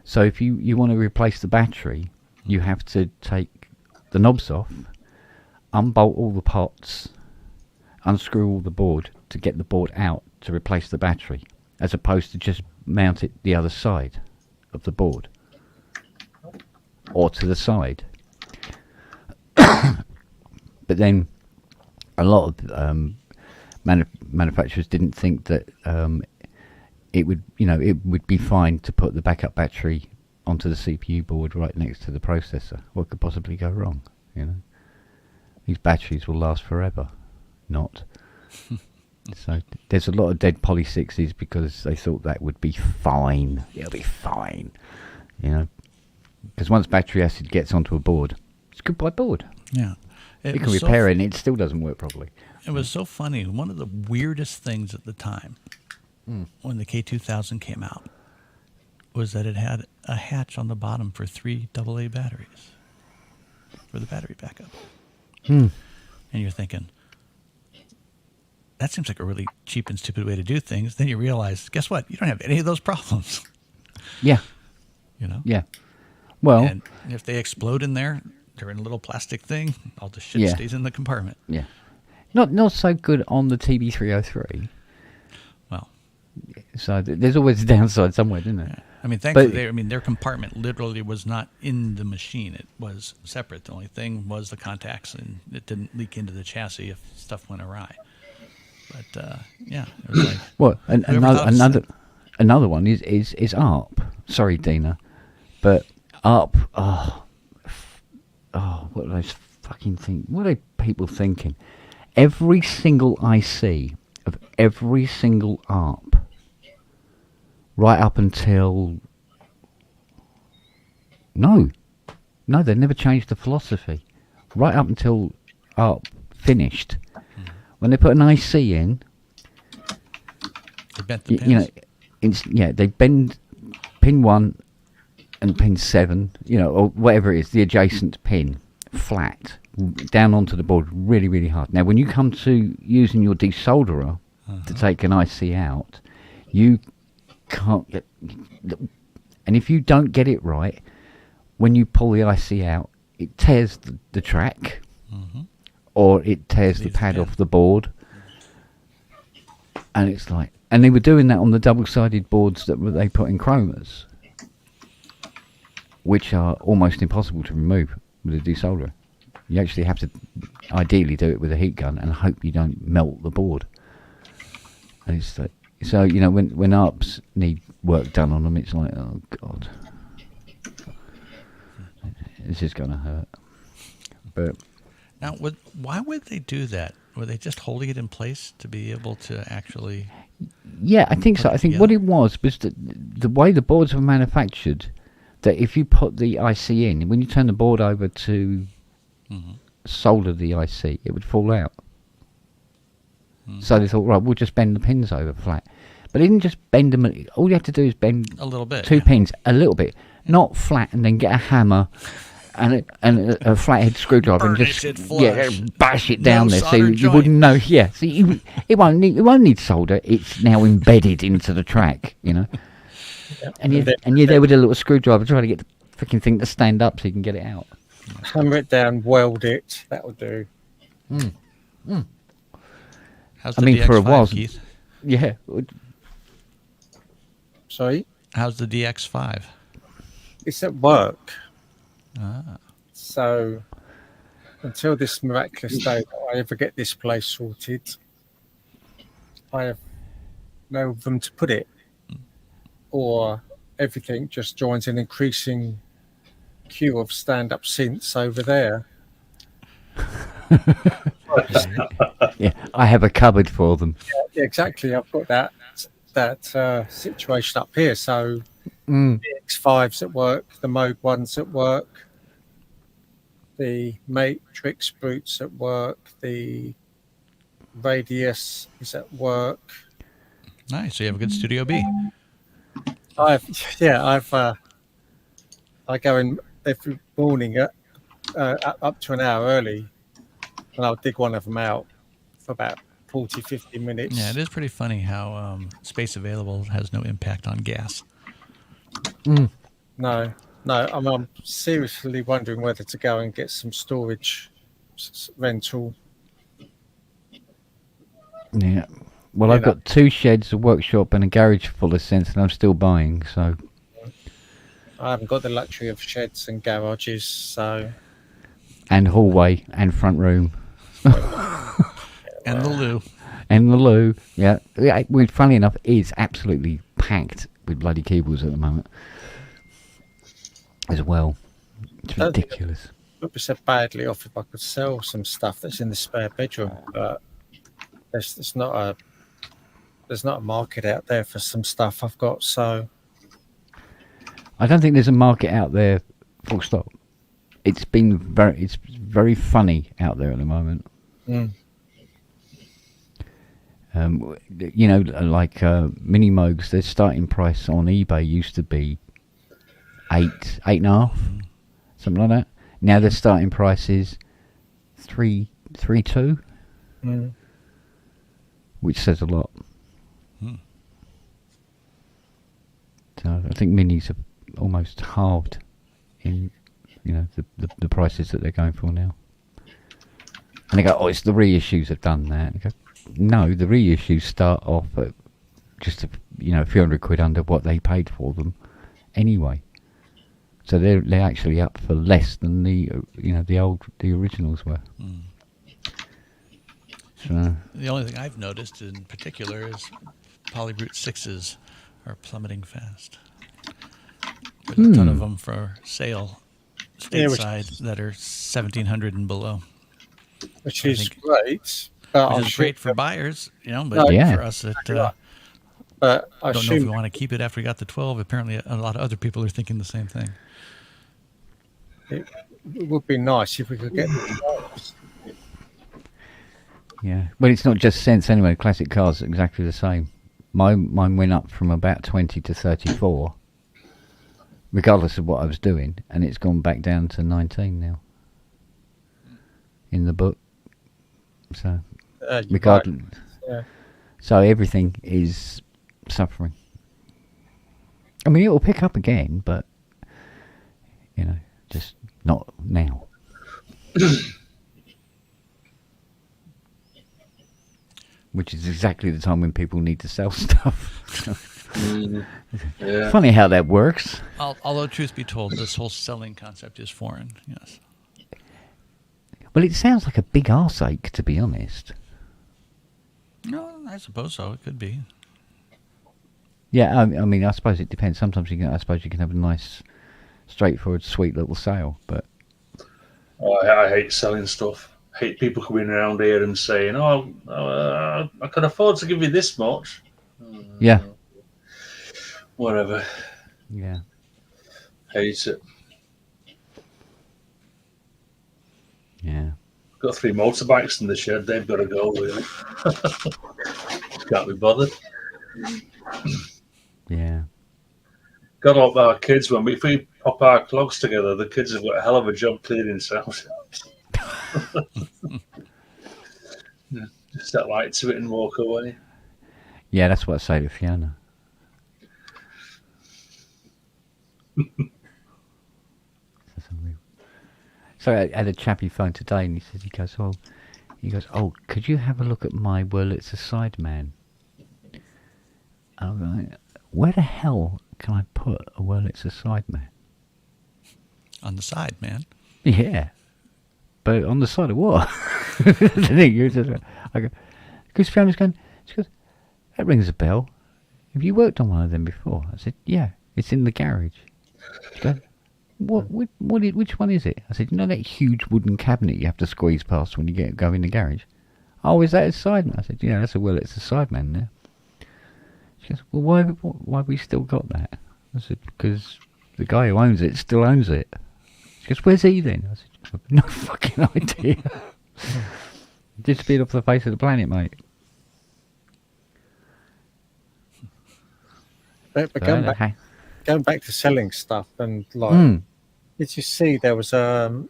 So if you want to replace the battery, you have to take the knobs off, unbolt all the pots, unscrew all the board to get the board out to replace the battery, as opposed to just mount it the other side of the board or to the side. But then a lot of manufacturers didn't think that it would be fine to put the backup battery onto the CPU board right next to the processor. What could possibly go wrong? These batteries will last forever. Not. So there's a lot of dead Poly 6s because they thought that would be fine. It'll be fine, because once battery acid gets onto a board, it's goodbye board. Yeah. You can repair it and it still doesn't work properly. It was so funny. One of the weirdest things at the time, when the K2000 came out, was that it had a hatch on the bottom for 3 AA batteries for the battery backup. And you're thinking, that seems like a really cheap and stupid way to do things. Then you realize, guess what? You don't have any of those problems. Yeah. Yeah. Well, and if they explode in there, they're in a little plastic thing. All the shit stays in the compartment. Yeah. Not so good on the TB303. Well, so there's always a downside somewhere, isn't there? Yeah. I mean, thankfully, their compartment literally was not in the machine. It was separate. The only thing was the contacts, and it didn't leak into the chassis if stuff went awry. But it was like, well, another one is ARP. Sorry, Dina, but ARP. What are those fucking things? What are people thinking? Every single IC of every single ARP, right up until no, they never changed the philosophy. Right up until ARP finished. When they put an IC in, they bent the pins. they bend pin 1 and pin 7, or whatever it is, the adjacent pin, flat, down onto the board really, really hard. Now, when you come to using your desolderer to take an IC out, you can't get... And if you don't get it right, when you pull the IC out, it tears the track... or it tears the pad off the board. And it's like... And they were doing that on the double-sided boards that they put in chromas, which are almost impossible to remove with a desolderer. You actually have to ideally do it with a heat gun and hope you don't melt the board. And it's like... So, when ARPs need work done on them, it's like, oh, God. This is going to hurt. But... Now, why would they do that? Were they just holding it in place to be able to actually... Yeah, I think so. I think what it was that the way the boards were manufactured, that if you put the IC in, when you turn the board over to solder the IC, it would fall out. So they thought, right, we'll just bend the pins over flat. But they didn't just bend them. All you have to do is bend a little bit, 2 pins a little bit, not flat, and then get a hammer and a flathead screwdriver and just bash it down there, so you wouldn't know. Yeah, so it won't need solder. It's now embedded into the track, And you're there with a little screwdriver trying to get the freaking thing to stand up so you can get it out. Hammer it down, weld it. That would do. How's the I mean, DX5, for a while, Keith? yeah. Sorry? How's the DX5? It's at work. Ah. So until this miraculous day that I ever get this place sorted, I have no room to put it. Or everything just joins an increasing queue of stand-up synths over there. Yeah, I have a cupboard for them. Yeah, exactly. I've got that situation up here. So Mm. the X5's at work, the Mode 1's at work, the Matrix Brutes at work, the Radius is at work. Nice. So you have a good Studio B. I go in every morning up to an hour early, and I'll dig one of them out for about 40, 50 minutes. Yeah, it is pretty funny how space available has no impact on gas. Mm. No, I'm seriously wondering whether to go and get some storage rental. Yeah. Well, I've got 2 sheds, a workshop, and a garage full of sense, and I'm still buying. So I haven't got the luxury of sheds and garages, so. And hallway and front room. And the loo. And the loo. Yeah. Funny enough, it's absolutely packed with bloody keyboards at the moment. As well. It's ridiculous. I would be so badly off if I could sell some stuff that's in the spare bedroom, but there's not a market out there for some stuff I've got, so. I don't think there's a market out there, full stop. It's very funny out there at the moment. Mm. You know, like mini Moogs, their starting price on eBay used to be 8.5, something like that. Now their starting price is 3.2, which says a lot. So I think minis have almost halved in, you know, the prices that they're going for now. And they go, oh, it's the reissues have done that. And I go, no, the reissues start off at just a few £100 under what they paid for them anyway. So they're actually up for less than the originals were. Mm. So The only thing I've noticed in particular is Polybrute 6s are plummeting fast. There's a ton of them for sale stateside that are 1,700 and below. Which is great. But Which is great for buyers, but for us that but I don't know if we want to keep it after we got the 12. Apparently a lot of other people are thinking the same thing. It would be nice if we could get the 12s. yeah, but it's not just cents anyway. Classic cars are exactly the same. Mine went up from about 20 to 34, regardless of what I was doing, and it's gone back down to 19 now. In the book, so regardless, so everything is suffering. I mean, it will pick up again, but just not now. Which is exactly the time when people need to sell stuff. Yeah. Funny how that works. Although, truth be told, this whole selling concept is foreign. Yes. Well, it sounds like a big arseache, to be honest. No, I suppose so. It could be. Yeah, I mean, I suppose it depends. Sometimes you can have a nice, straightforward, sweet little sale, but I hate selling stuff. I hate people coming around here and saying, "Oh, I can afford to give you this much." yeah, Whatever. yeah. Hate it. Yeah. Got 3 motorbikes in the shed. They've got to go, really. Can't be bothered. Yeah. Got to help our kids if we pop our clogs together, the kids have got a hell of a job cleaning house. Just set light to it and walk away. Yeah, that's what I say to Fiona. So I had a chappy phone today, and he goes, "Oh, He goes, "Oh, could you have a look at my Wurlitzer Sideman?" And I'm like, "Where the hell can I put a Wurlitzer Sideman?" On the side, man. Yeah, but on the side of what? The thing, I go, because Fiona's going. She goes, "That rings a bell. Have you worked on one of them before?" I said, "Yeah, it's in the garage." She goes, which one is it? I said, "You know that huge wooden cabinet you have to squeeze past when you go in the garage?" "Oh, is that a Sideman?" I said, "Yeah, it's a Sideman there." She goes, "Well, why have we still got that?" I said, "Because the guy who owns it still owns it." She goes, "Where's he then?" I said, "I've no fucking idea." Disappeared off the face of the planet, mate. But going back to selling stuff and like, did you see there was the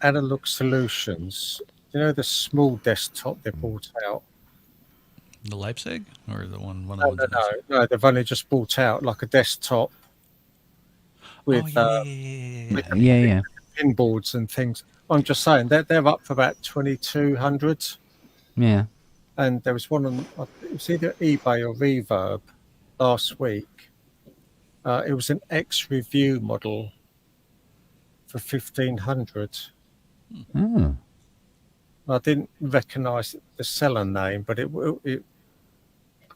Analog Solutions? You know, the small desktop they brought out. The Leipzig or the one? No. They've only just brought out like a desktop with yeah, pinboards and things. I'm just saying they're up for about 2,200. Yeah. And there was one on, it was either eBay or Reverb last week. It was an X-Review model for 1,500. Oh. I didn't recognise the seller name, but it I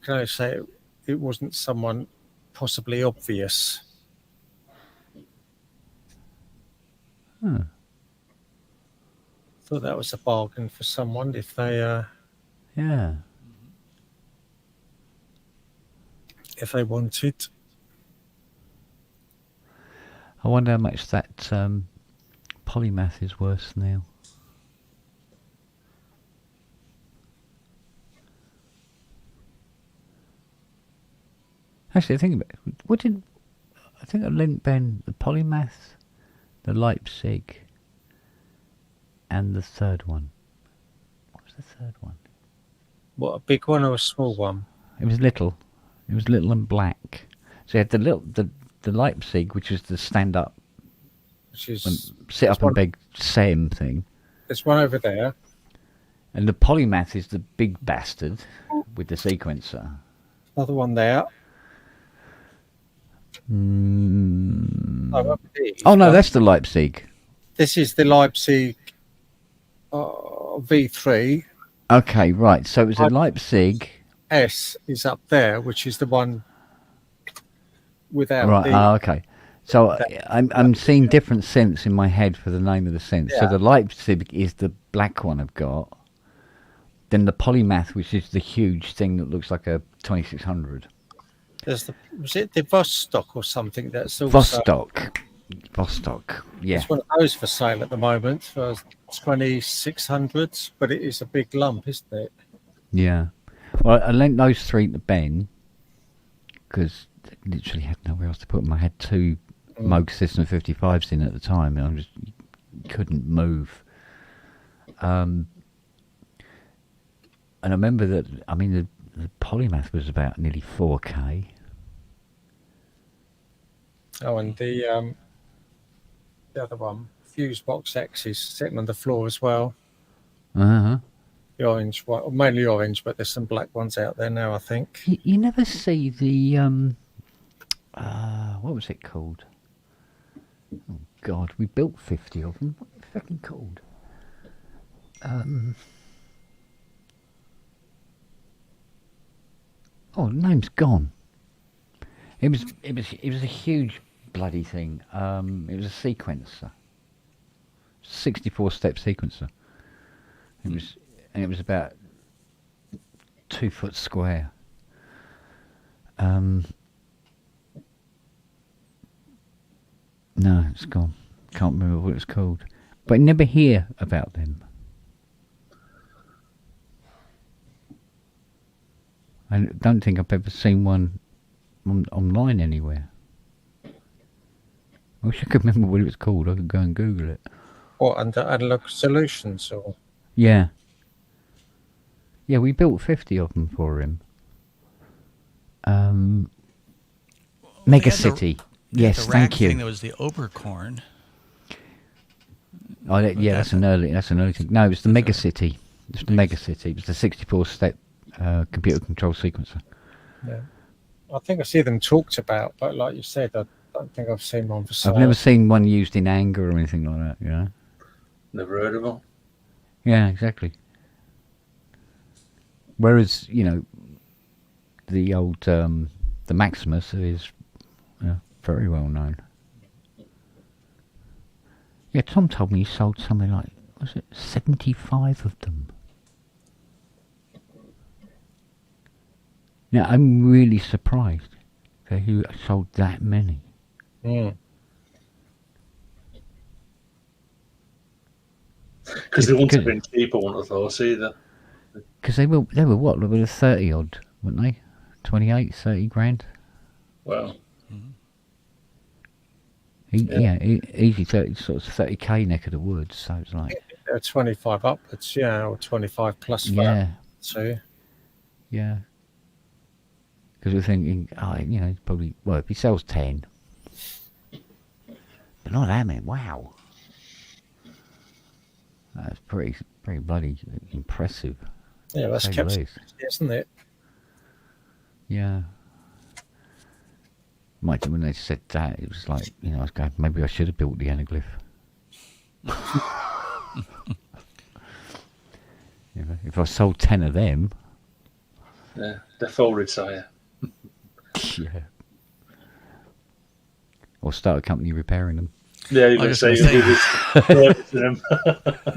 can only say it wasn't someone possibly obvious. Huh. Thought that was a bargain for someone if they if they wanted. I wonder how much that polymath is worth now. Actually, I think about it. I think I lent Ben the polymath, the Leipzig, and the third one. What was the third one? What, a big one or a small one? It was little. It was little and black. So you had the Leipzig, which is the stand up, which is sit up and beg Sam thing. There's one over there. And the polymath is the big bastard with the sequencer. Another one there. Oh no, that's the Leipzig. This is the Leipzig V3. Okay, right. So it was a Leipzig. S is up there, which is the one without. Right. Okay. So I'm seeing different scents in my head for the name of the scent. Yeah. So the Leipzig is the black one I've got. Then the polymath, which is the huge thing that looks like a 2600. Was it the Vostok or something that's also... Vostok, yeah. It's one of those for sale at the moment for 2,600, but it is a big lump, isn't it? Yeah. Well, I lent those three to Ben because I literally had nowhere else to put them. I had two Moog System 55s in at the time, and I just couldn't move. And I remember that, I mean, the polymath was about nearly 4K. Oh, and the other one, Fusebox X, is sitting on the floor as well. Uh-huh. The orange one, mainly orange, but there's some black ones out there now, I think. You never see the, what was it called? Oh, God, we built 50 of them. What are they fucking called? Oh, the name's gone. It was a huge bloody thing. It was a sequencer, 64-step sequencer. It was about 2 foot square. No, it's gone. Can't remember what it's called. But I never hear about them. I don't think I've ever seen one online anywhere. I wish I could remember what it was called. I could go and Google it. What, under Analog Solutions? Or? Yeah. Yeah, we built 50 of them for him. Mega City. Yes, the thank rack you. Thing that was the Oberkorn. Oh, yeah, that's an early thing. No, it was the Mega City. It's the Mega City. It was the 64-step computer control sequencer. Yeah. I think I see them talked about, but like you said, I don't think I've seen one for sale. I've never seen one used in anger or anything like that, you know? Never heard of them. Yeah, exactly. Whereas, you know, the old, the Maximus is very well known. Yeah, Tom told me he sold something like, was it 75 of them? Now, I'm really surprised that he sold that many. Because they wouldn't have been cheap, I wouldn't have thought either. Because they were what? They were 30 odd, weren't they? 28, 30 grand? Well. Easy 30, sort of 30k neck of the woods, so it's like... They're 25 upwards, yeah, or 25 plus for yeah. So. Yeah. Because we're thinking, you know, probably, well, if he sells 10. But not that many, wow. That's pretty bloody impressive. Yeah, that's kept, isn't it? Yeah. Might when they said that, it was like, you know, I was going, maybe I should have built the anaglyph. If I sold 10 of them. Yeah, they're full retire. Yeah. Or start a company repairing them. Yeah, you're going to say them.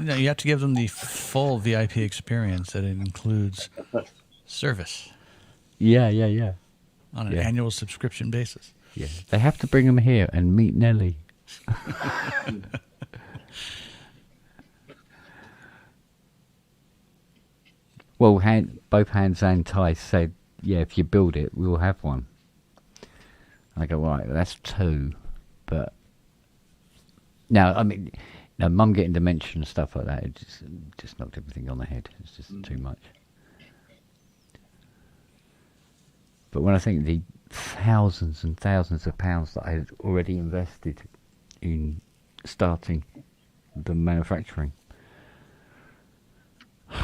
No, you have to give them the full VIP experience that it includes service. Yeah. On an annual subscription basis. Yeah. They have to bring them here and meet Nelly. Well, both Hans and Ty said, yeah, if you build it, we'll have one. I go, right, that's 2. But now, I mean, Mum getting dementia and stuff like that, it just knocked everything on the head. It's just too much. But when I think the thousands and thousands of pounds that I had already invested in starting the manufacturing, does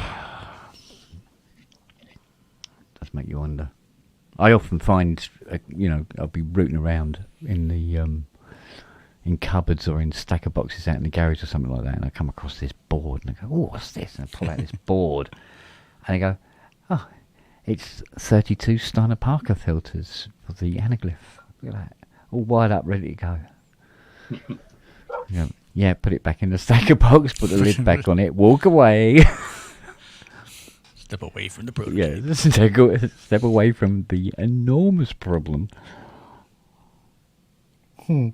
make you wonder. I often find, you know, I'll be rooting around in the in cupboards or in stacker boxes out in the garage or something like that, and I come across this board and I go, oh, what's this? And I pull out this board and I go, oh, it's 32 Steiner Parker filters for the anaglyph. Look at that, all wired up, ready to go. Yeah, put it back in the stacker box, put the lid back on it, walk away. Step away from the problem. Yeah, step away from the enormous problem. There's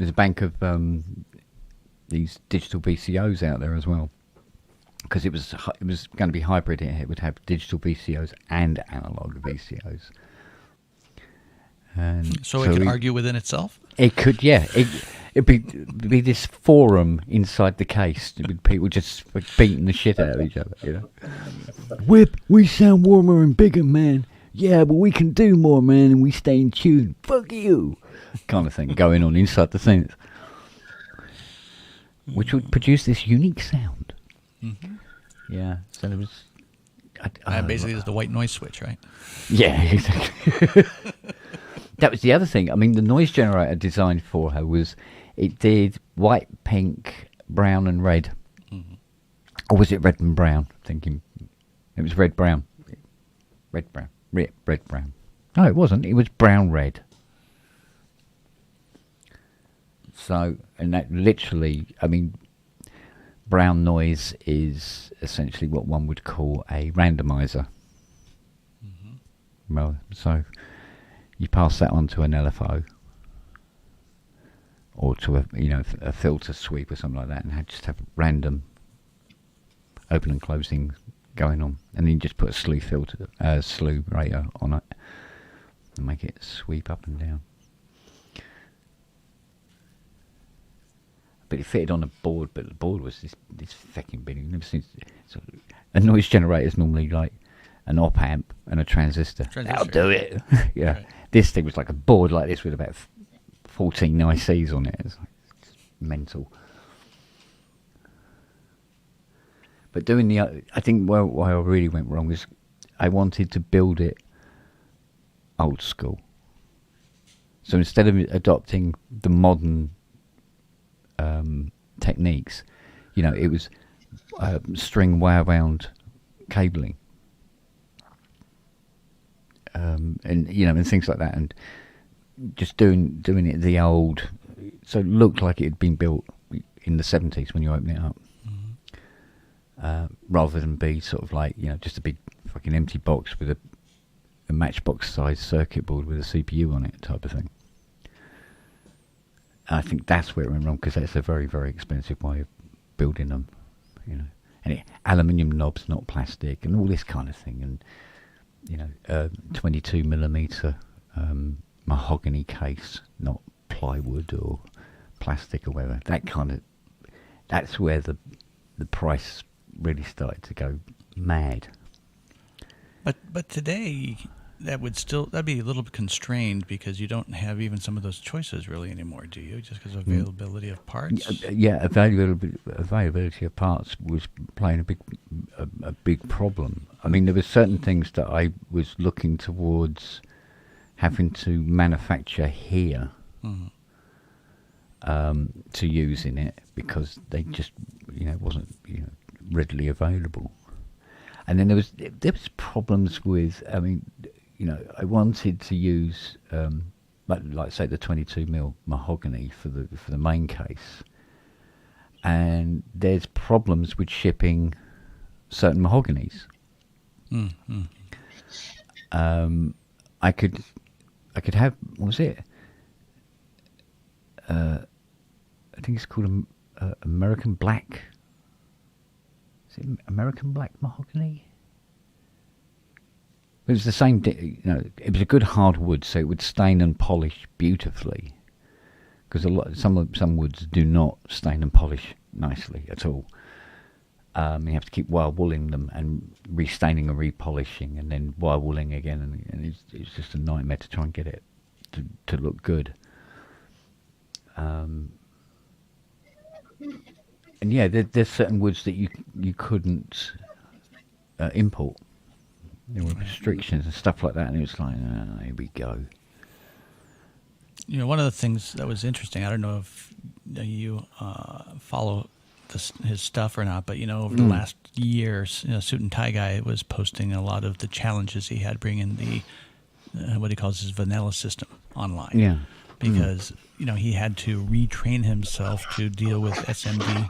a bank of these digital VCOs out there as well, because it was going to be hybrid. It would have digital VCOs and analog VCOs. And so it could argue within itself? It could, yeah. It'd be this forum inside the case with people just beating the shit out of each other, you know. Whip, we sound warmer and bigger, man. Yeah, but we can do more, man, and we stay in tune. Fuck you, kind of thing going on inside the scenes, which would produce this unique sound. Mm-hmm. Yeah, so there was. Basically, it's the white noise switch, right? Yeah, exactly. That was the other thing. I mean, the noise generator designed for her was, it did white, pink, brown, and red. Mm-hmm. Or was it red and brown? Thinking it was red, brown. Red, brown. Red, brown. No, it wasn't. It was brown, red. So, and that literally, I mean, brown noise is essentially what one would call a randomizer. Mm-hmm. Well, so you pass that on to an LFO or to a filter sweep or something like that, and just have random open and closing going on, and then you just put a slew rater on it and make it sweep up and down. But it fitted on a board, but the board was this fucking big. You've never seen a noise generator is normally like an op amp and a transistor. That'll do it. Yeah. Right. This thing was like a board like this with about 14 ICs on it. It's like mental. But doing I think where I really went wrong is I wanted to build it old school. So instead of adopting the modern techniques, it was string wire wound cabling, and and things like that, and just doing it the old, so it looked like it had been built in the 70s when you open it up. Rather than be sort of like just a big fucking empty box with a matchbox sized circuit board with a CPU on it type of thing. And I think that's where it went wrong, because that's a very, very expensive way of building them, and aluminium knobs, not plastic, and all this kind of thing, and 22 millimeter mahogany case, not plywood or plastic or whatever. That's where the price really started to go mad. But today that'd be a little bit constrained, because you don't have even some of those choices really anymore, do you? Just because of availability of parts. Yeah, availability of parts was playing a big problem. I mean, there were certain things that I was looking towards having to manufacture here to use in it, because they just wasn't readily available. And then there was problems with, I mean, I wanted to use like say the 22mm mahogany for the main case, and there's problems with shipping certain mahoganies. I could have, what was it? I think it's called American Black. Is it American Black mahogany? It was the same. It was a good hard wood, so it would stain and polish beautifully. Because some woods do not stain and polish nicely at all. You have to keep wire wooling them and restaining and repolishing, and then wire wooling again, and it's just a nightmare to try and get it to look good. And yeah, there's certain woods that you couldn't import. There were restrictions and stuff like that, and it was like, here we go. One of the things that was interesting, I don't know if you follow his stuff or not, but over the last years, Suit and Tie Guy was posting a lot of the challenges he had bringing the what he calls his vanilla system online. Yeah. Because he had to retrain himself to deal with SMD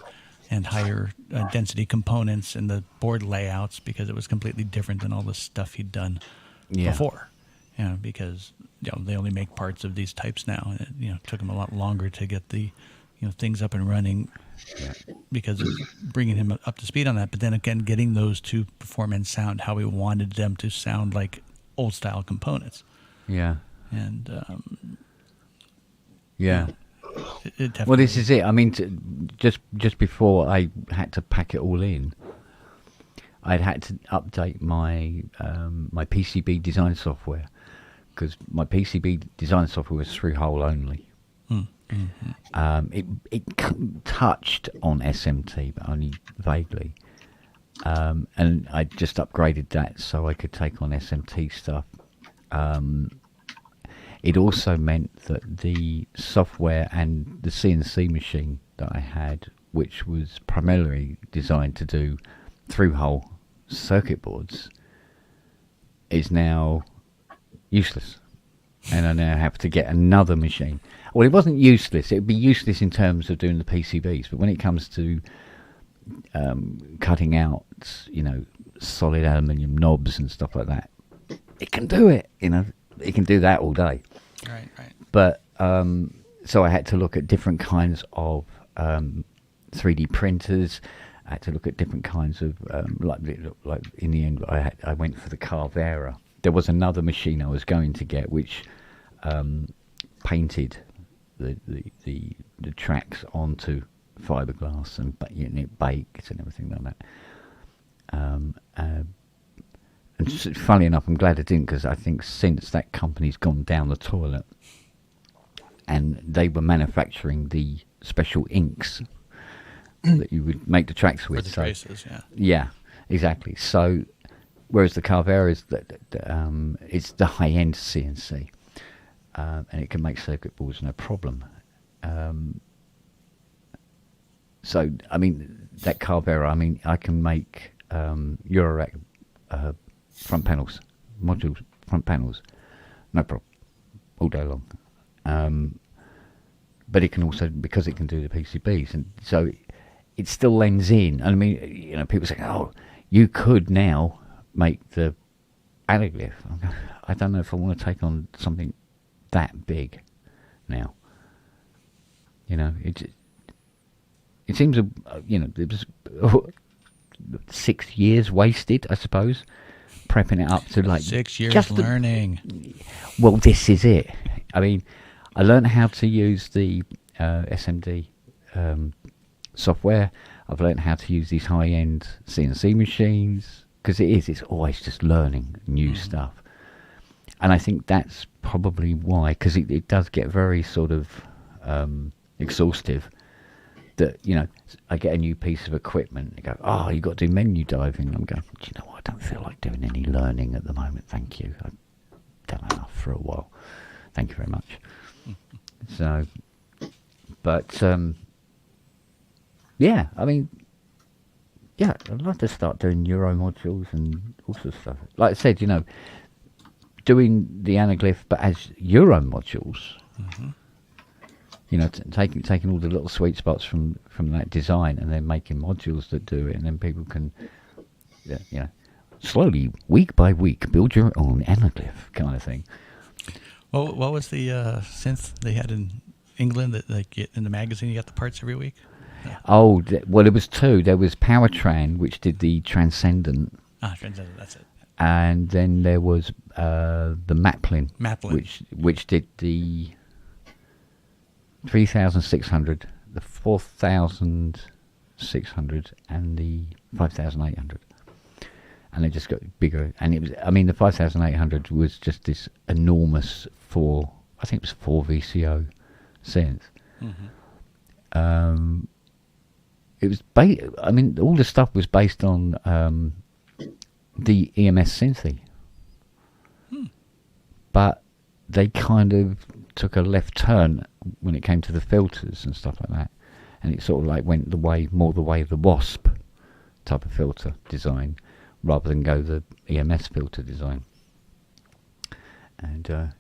and higher density components and the board layouts, because it was completely different than all the stuff he'd done before. Because they only make parts of these types now, and it took him a lot longer to get the things up and running, because of bringing him up to speed on that. But then again, getting those to perform and sound how he wanted them to sound, like old style components. Yeah. And well, this is it. I mean, just before I had to pack it all in, I'd had to update my my PCB design software, because my PCB design software was through-hole only. It touched on SMT, but only vaguely. And I just upgraded that so I could take on SMT stuff. It also meant that the software and the CNC machine that I had, which was primarily designed to do through-hole circuit boards, is now useless. And I now have to get another machine. Well, it wasn't useless. It would be useless in terms of doing the PCBs, but when it comes to cutting out, solid aluminium knobs and stuff like that, it can do it. It can do that all day. Right. But so I had to look at different kinds of 3D printers. I had to look at different kinds of like in the end, I went for the Carvera. There was another machine I was going to get, which painted the tracks onto fiberglass and it baked and everything like that. And funnily enough, I'm glad I didn't, because I think since that company's gone down the toilet, and they were manufacturing the special inks that you would make the tracks with. For the traces, yeah. Yeah, exactly. So, whereas the Carvera is it's the high-end CNC, and it can make circuit boards no problem. So, I mean, that Carvera, I mean, I can make Eurorack front panels, modules, front panels, no problem, all day long. But it can also, because it can do the PCBs, and so it still lends in. I mean, you know, people say, oh, you could now make the anaglyph. I don't know if I want to take on something that big now. You know, it seems, you know, it was 6 years wasted, I suppose, prepping it up to like 6 years just learning. Well, this is it. I mean, I learned how to use the SMD software. I've learned how to use these high-end CNC machines, because it's always just learning new stuff. And I think that's probably why, because it does get very sort of exhaustive. That, you know, I get a new piece of equipment, I go, oh, you got to do menu diving. I'm going, do you know what, I don't feel like doing any learning at the moment, thank you. I've done enough for a while. Thank you very much. So, but, yeah, I mean, yeah, I'd like to start doing Euro modules and all sorts of stuff. Like I said, you know, doing the anaglyph, but as Euro modules, you know, taking all the little sweet spots from that design and then making modules that do it, and then people can, you know, slowly, week by week, build your own anaglyph kind of thing. Well, what was the synth they had in England that like in the magazine you got the parts every week? Yeah. Oh, well, there was two. There was Powertran, which did the Transcendent. Transcendent, that's it. And then there was the Maplin. Which did the 3600, the 4600, and the 5800. And they just got bigger. And it was, I mean, the 5800 was just this enormous I think it was 4 VCO synth. It was I mean, all the stuff was based on the EMS Synthy. But they kind of took a left turn when it came to the filters and stuff like that. And it sort of like went more the way of the Wasp type of filter design, rather than go the EMS filter design. And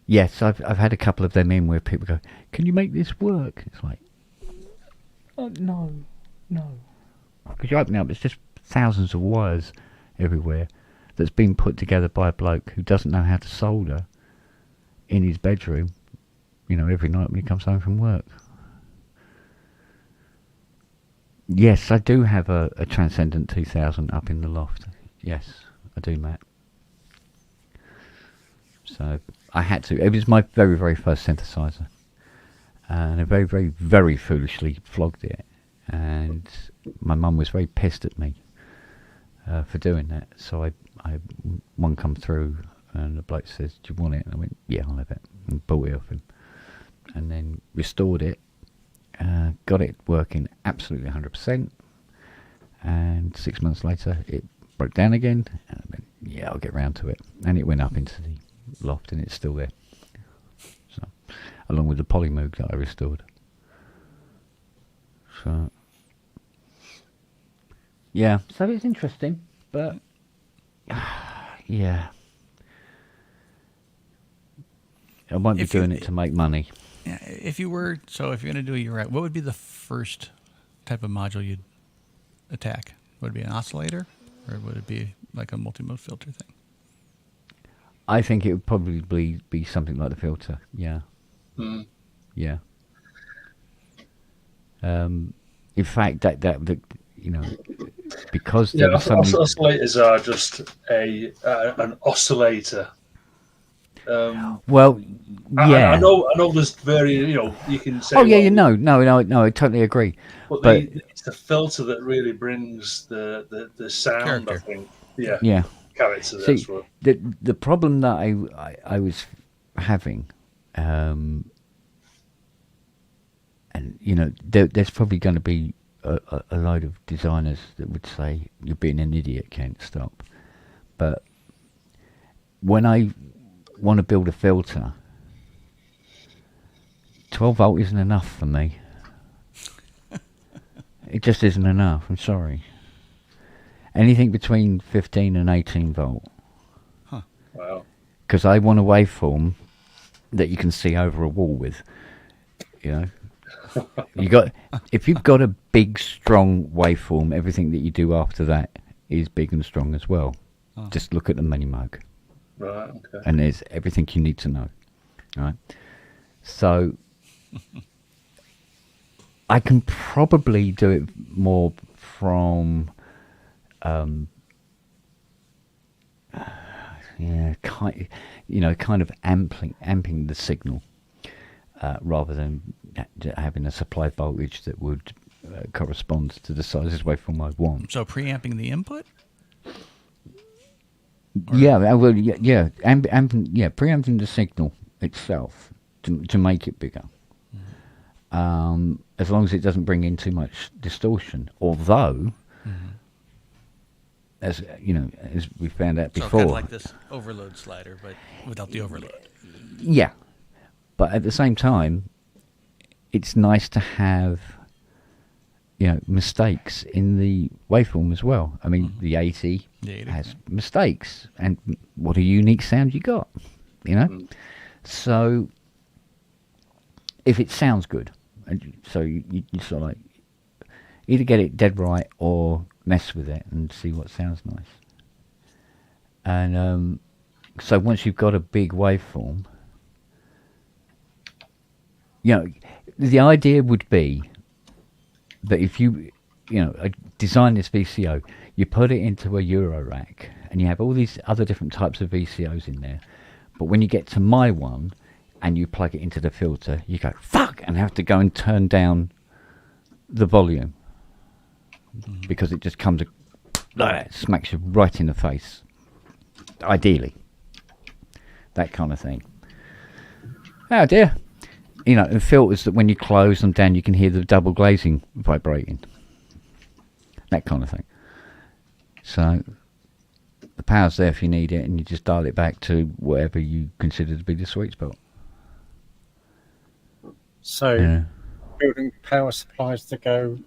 yes, I've had a couple of them in where people go, can you make this work? It's like, oh, no. Because you open it up, it's just thousands of wires everywhere that's been put together by a bloke who doesn't know how to solder in his bedroom, you know, every night when he comes home from work. Yes, I do have a Transcendent 2000 up in the loft. Yes, I do, Matt. So I had to. It was my very, very first synthesizer. And I very, very, very foolishly flogged it. And my mum was very pissed at me for doing that. So one come through and the bloke says, do you want it? And I went, yeah, I'll have it. And bought it off him. And then restored it. Got it working absolutely 100%. And 6 months later, it broke down again. And I went, yeah, I'll get round to it. And it went up into the loft and it's still there. So, along with the Polymoog that I restored. So, yeah, so it's interesting, but yeah, I won't be doing it to make money. Yeah, if you're going to do your what would be the first type of module you'd attack? Would it be an oscillator, or would it be like a multi-mode filter thing? I think it would probably be something like the filter. Yeah. Yeah. In fact, that you know, because there was oscillators are just an oscillator. Well, yeah. I know. There's you know, you can say. Oh yeah, well, no. I totally agree. But it's the filter that really brings the sound. Character. I think. Yeah. Character. See, the problem that I was having, and And you know, there's probably going to be a load of designers that would say you're being an idiot, Kent, stop. But when I want to build a filter, 12 volt isn't enough for me. It just isn't enough. I'm sorry. Anything between 15 and 18 volt. Huh. Wow. Because I want a waveform that you can see over a wall with. You know, if you've got a big, strong waveform, everything that you do after that is big and strong as well. Oh. Just look at the mini mug. Right. Okay. And there's everything you need to know. Right. So I can probably do it more from kind of amping the signal rather than having a supply voltage that would correspond to the size waveform I want. So preamping the input? Preempting the signal itself to make it bigger. As long as it doesn't bring in too much distortion. Although, as you know, as we found out before, So kind of like this overload slider, but without the overload. Yeah, but at the same time, it's nice to have, you know, mistakes in the waveform as well. I mean, the 80 has mistakes, and what a unique sound you got, you know. So if it sounds good, so you sort of like either get it dead right or mess with it and see what sounds nice. And so once you've got a big waveform, you know, the idea would be that if you design this VCO, you put it into a Euro rack, and you have all these other different types of VCOs in there. But when you get to my one, and you plug it into the filter, you go, fuck, and have to go and turn down the volume. Because it just comes like that, smacks you right in the face. Ideally. That kind of thing. Oh dear. You know, and filters that when you close them down, you can hear the double glazing vibrating. That kind of thing. So, the power's there if you need it, and you just dial it back to whatever you consider to be the sweet spot. So, building power supplies to go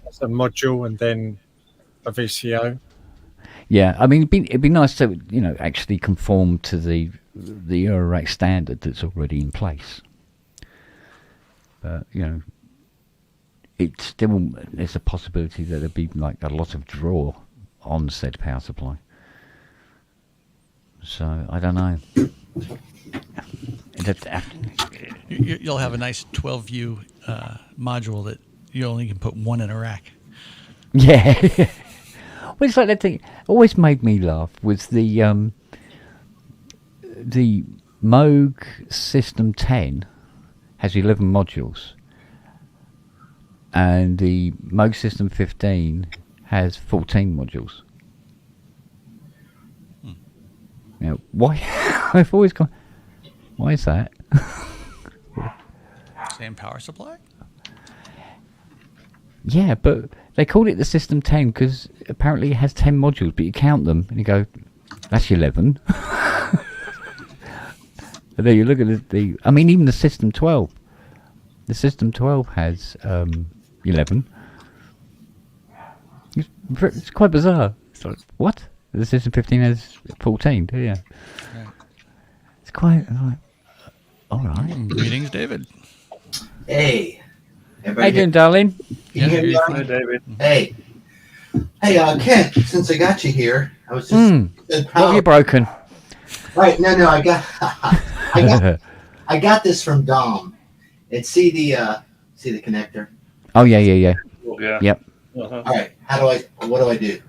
as a module and then a VCO. Yeah, I mean, it'd be nice to, you know, actually conform to the Eurorack standard that's already in place. But, you know, it's still, there's a possibility that there'd be like a lot of draw on said power supply. So, I don't know. You'll have a nice 12-view module that you only can put one in a rack. Yeah. Well, it's like that thing. Always made me laugh was the Moog System 10 has 11 modules, and the Moog System 15 has 14 modules. Now, why? I've always gone. Why is that? Same power supply? Yeah, but they called it the System 10 because apparently it has 10 modules, but you count them and you go, that's 11. And then you look at the I mean, even the System 12. The System 12 has 11. It's quite bizarre. It's like, what? The System 15 has 14, yeah. Right. It's quite, all right. Greetings, David. Hey. How you doing, darling? Can you hear me? Hi, David. Hey. Hey, Kent, since I got you here, I was just... What have you broken? Right, no, I got I got this from Dom. And see the connector? Oh, yeah. Yeah. Yep. Uh-huh. All right, what do I do?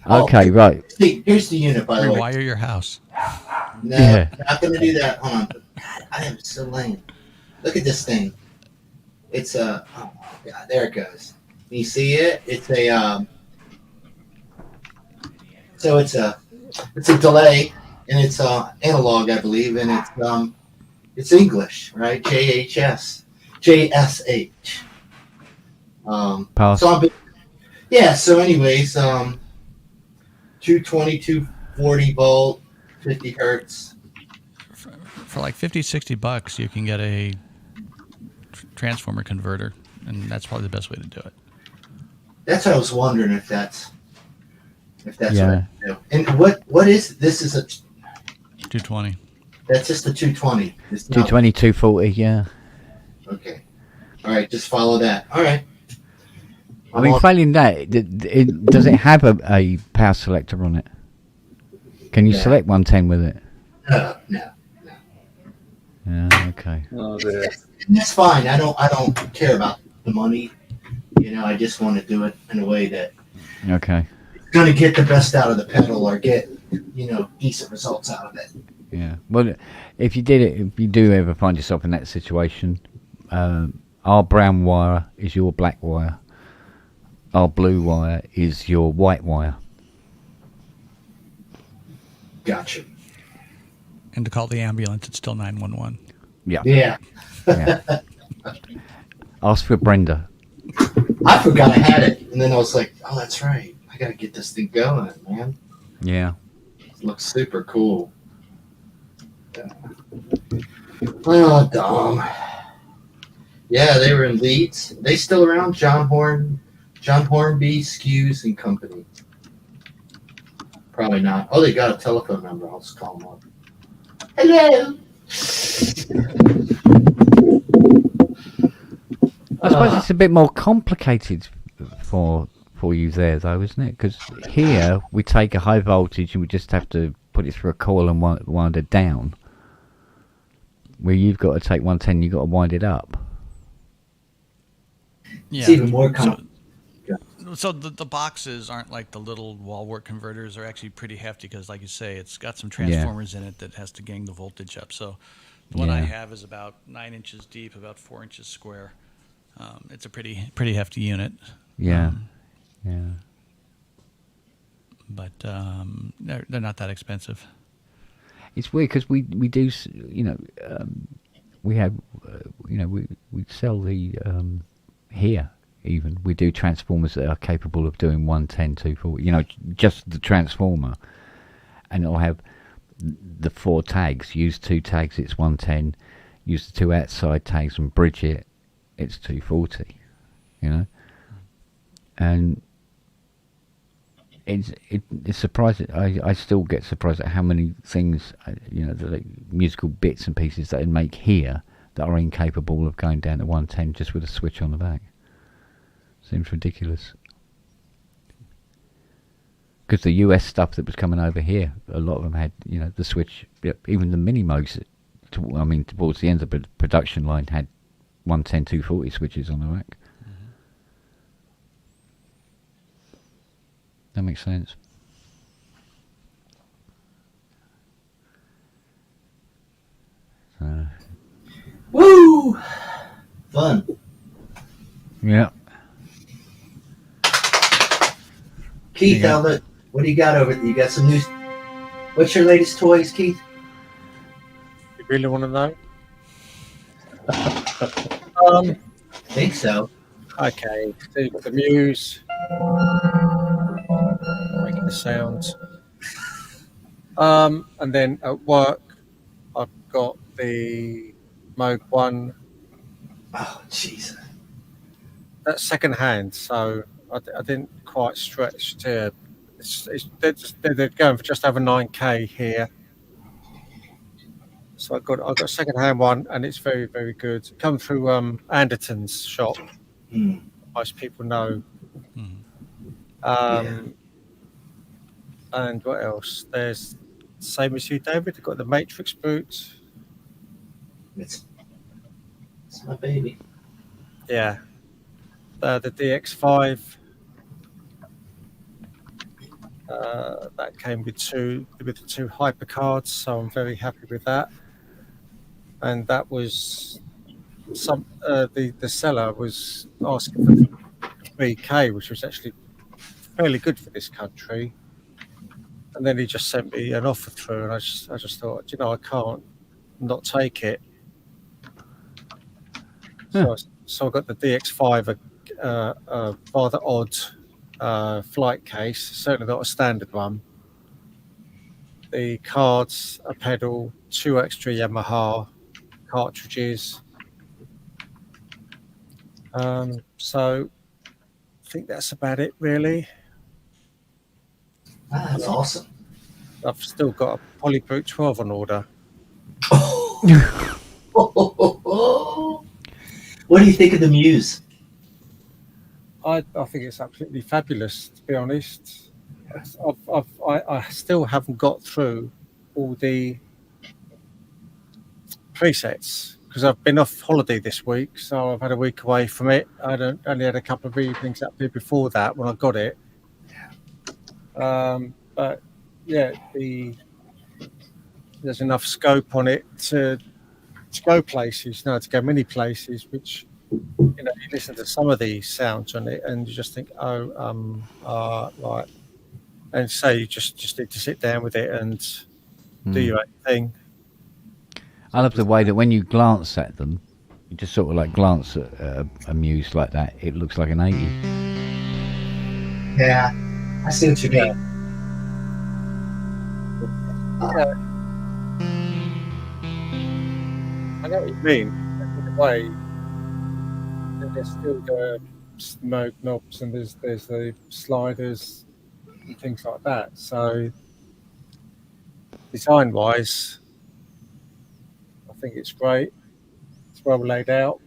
Okay, right. See, here's the unit, by the way. Rewire your house. No, Yeah. not going to do that. Hold on. God, I am so lame. Look at this thing. It's oh God, there it goes. You see it? It's a so it's a delay, and it's analog, I believe, and it's English, right? JHS. JSH. Pass. So so anyways, 220, 240 volt, 50 hertz. For like $50-$60, you can get a transformer converter, and that's probably the best way to do it. That's what I was wondering if that's Yeah. what I do. And what is this? Is a 220. That's just a 220. It's not- 220, 240, yeah. Okay. All right, just follow that. All right. I mean, failing that, does it have a power selector on it? Can you select 110 with it? No. Yeah, okay. Oh dear. And that's fine. I don't care about the money. I just want to do it in a way that Okay. it's going to get the best out of the pedal or get decent results out of it. Yeah. Well, if you do ever find yourself in that situation, our brown wire is your black wire. Our blue wire is your white wire. Gotcha. And to call the ambulance, it's still 911. Yeah. Yeah. Ask for Brenda. I forgot I had it, and then I was like, "Oh, that's right. I got to get this thing going, man." Yeah. It looks super cool. Oh, Dom. Yeah, they were in Leeds. They still around? John Hornby, Skews and Company. Probably not. Oh, they got a telephone number. I'll just call them up. Hello. I suppose it's a bit more complicated for you there, though, isn't it? Because here we take a high voltage and we just have to put it through a coil and wind it down. Where you've got to take 110, you've got to wind it up. Yeah. It's even more complicated. So the boxes aren't like the little wall wart converters. They're actually pretty hefty because, like you say, it's got some transformers in it that has to gang the voltage up. So the one I have is about 9 inches deep, about 4 inches square. It's a pretty hefty unit. Yeah. But they're not that expensive. It's weird because we do, we have, we sell the, here even, we do transformers that are capable of doing 110, 240, just the transformer. And it'll have the 4 tags, use 2 tags, it's 110, use the 2 outside tags and bridge it, it's 240, And it's surprising. I still get surprised at how many things, the musical bits and pieces that they make here that are incapable of going down to 110 just with a switch on the back. Seems ridiculous. Because the US stuff that was coming over here, a lot of them had, the switch, even the Minimos, towards the end of the production line had 110, 240 switches on the rack. That makes sense. Woo! Fun. Yeah. Keith, what do you got over there? You got some news? What's your latest toys, Keith? You really want to know? I think so. Okay, so you've got the Muse, making the sounds. And then at work, I've got the Moog 1. Oh, jeez. That's second hand, so I didn't quite stretch to. They're going for just over 9K here. So I got a second hand one, and it's very, very good. It come through Anderton's shop. Most people know. And what else? There's same as you, David. I've got the Matrix boot. It's my baby. Yeah. The DX5. That came with the 2 hyper cards, so I'm very happy with that. And that was the seller was asking for 3K, which was actually fairly good for this country. And then he just sent me an offer through, and I just thought, I can't not take it. So I got the DX5, a rather odd flight case, certainly not a standard one. The cards, a pedal, 2 extra Yamaha cartridges. So I think that's about it, really. That's awesome. I've still got a Polybrute 12 on order. What do you think of the Muse? I think it's absolutely fabulous, to be honest. I still haven't got through all the presets because I've been off holiday this week, so I've had a week away from it. I only had a couple of evenings up here before that when I got it. But yeah, there's enough scope on it to go places, to go many places, which, you listen to some of these sounds on it and you just think, right. And so you just need to sit down with it and do your own thing. I love the way that when you glance at them, you just sort of like glance at a Muse like that, it looks like an 80. Yeah, I see what you mean. I know what you mean. In a way, there's still the smoke knobs and there's the sliders and things like that. So design-wise, I think it's great. It's well laid out.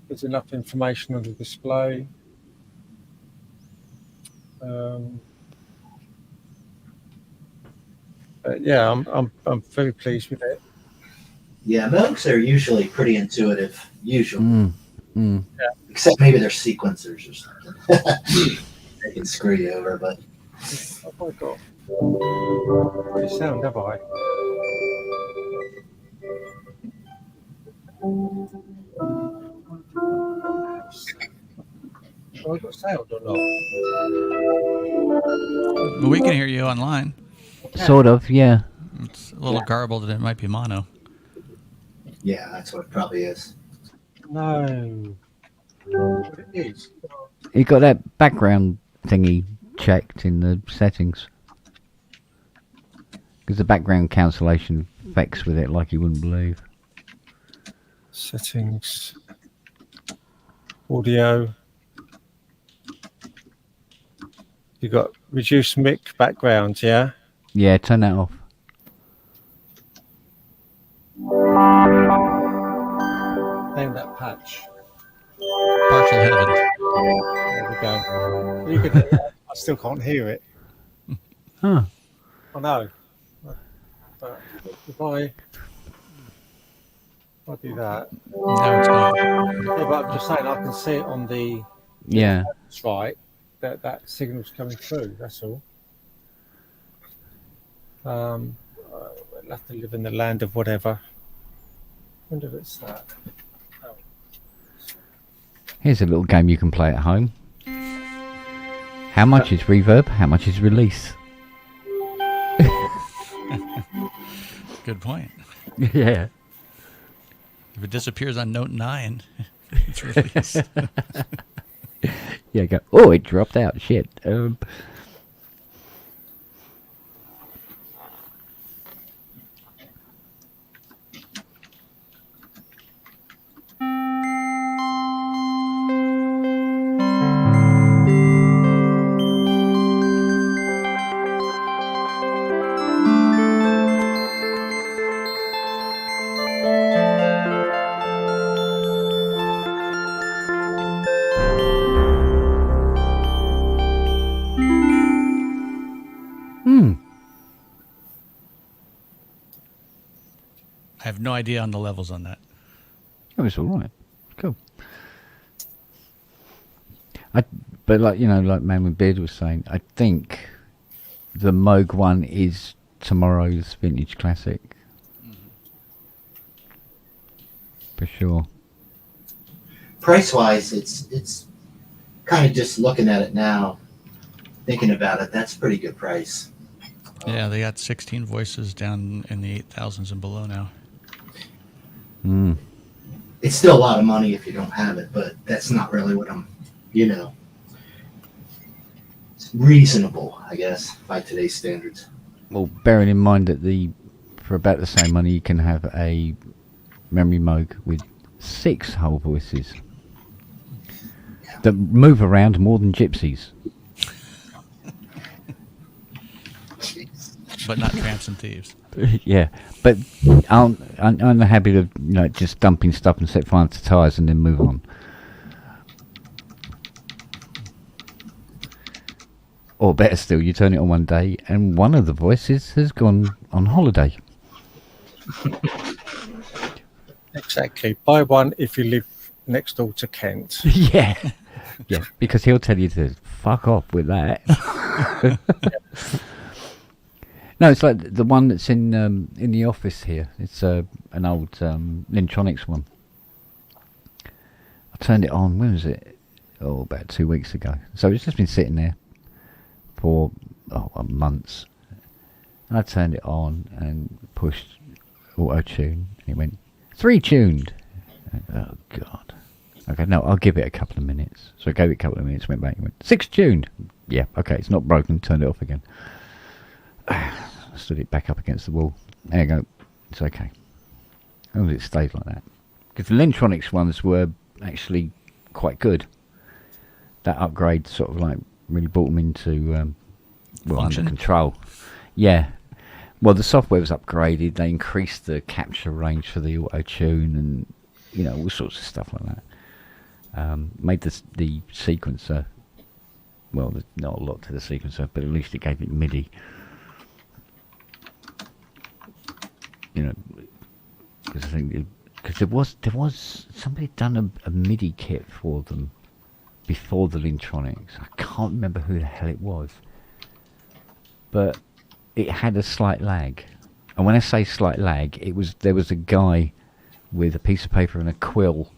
There's enough information on the display. But yeah, I'm very pleased with it. Yeah, Moogs are usually pretty intuitive. Usually. Yeah. Except maybe they're sequencers or something. They can screw you over, but. Have I got pretty sound, have I? Have I got sound or not? Well, we can hear you online. Sort of, yeah. It's a little garbled and it might be mono. Yeah, that's what it probably is. No. What it is? You got that background thingy checked in the settings. Because the background cancellation effects with it like you wouldn't believe. Settings. Audio. You got reduce mic background, yeah? Yeah, turn that off. Name that patch. Partial heaven. There we go. You could hear that. I still can't hear it. Huh. I know. But if I do that. Now it's gone. Yeah, but I'm just saying I can see it on the. Yeah. That's right. That signal's coming through. That's all. We'll have to live in the land of whatever. I wonder if it's that. Oh. Here's a little game you can play at home. How much is reverb? How much is release? Good point. Yeah. If it disappears on note 9, it's released. Yeah, go, oh, it dropped out. Shit. I have no idea on the levels on that. Oh, it's all right. Cool. But like Man with Beard was saying, I think the Moog one is tomorrow's vintage classic. For sure. Price-wise, it's kind of just looking at it now, thinking about it. That's a pretty good price. Yeah, they got 16 voices down in the 8,000s and below now. it's still a lot of money if you don't have it, but that's not really what I'm, it's reasonable, I guess, by today's standards. Well, bearing in mind that for about the same money, you can have a memory moog with 6 whole voices that move around more than gypsies. But not tramps and thieves. Yeah, but I'm in the habit of just dumping stuff and set fire to tyres and then move on. Or better still, you turn it on one day and one of the voices has gone on holiday. Exactly. Buy one if you live next door to Kent. Yeah, because he'll tell you to fuck off with that. No, it's like the one that's in the office here. It's an old Lintronics one. I turned it on. When was it? Oh, about 2 weeks ago. So it's just been sitting there for months. And I turned it on and pushed auto tune, and it went 3 tuned. Oh God. Okay, no, I'll give it a couple of minutes. So I gave it a couple of minutes, went back and went 6 tuned. Yeah, okay, it's not broken. Turned it off again. Stood it back up against the wall. There you go. It's okay. As long as it stays like that. Because the Lintronics ones were actually quite good. That upgrade sort of like really brought them into under control. Yeah. Well, the software was upgraded. They increased the capture range for the auto tune and all sorts of stuff like that. Made the sequencer. Well, there's not a lot to the sequencer, but at least it gave it MIDI. Because I think there was somebody had done a MIDI kit for them before the Lintronics. I can't remember who the hell it was, but it had a slight lag. And when I say slight lag, there was a guy with a piece of paper and a quill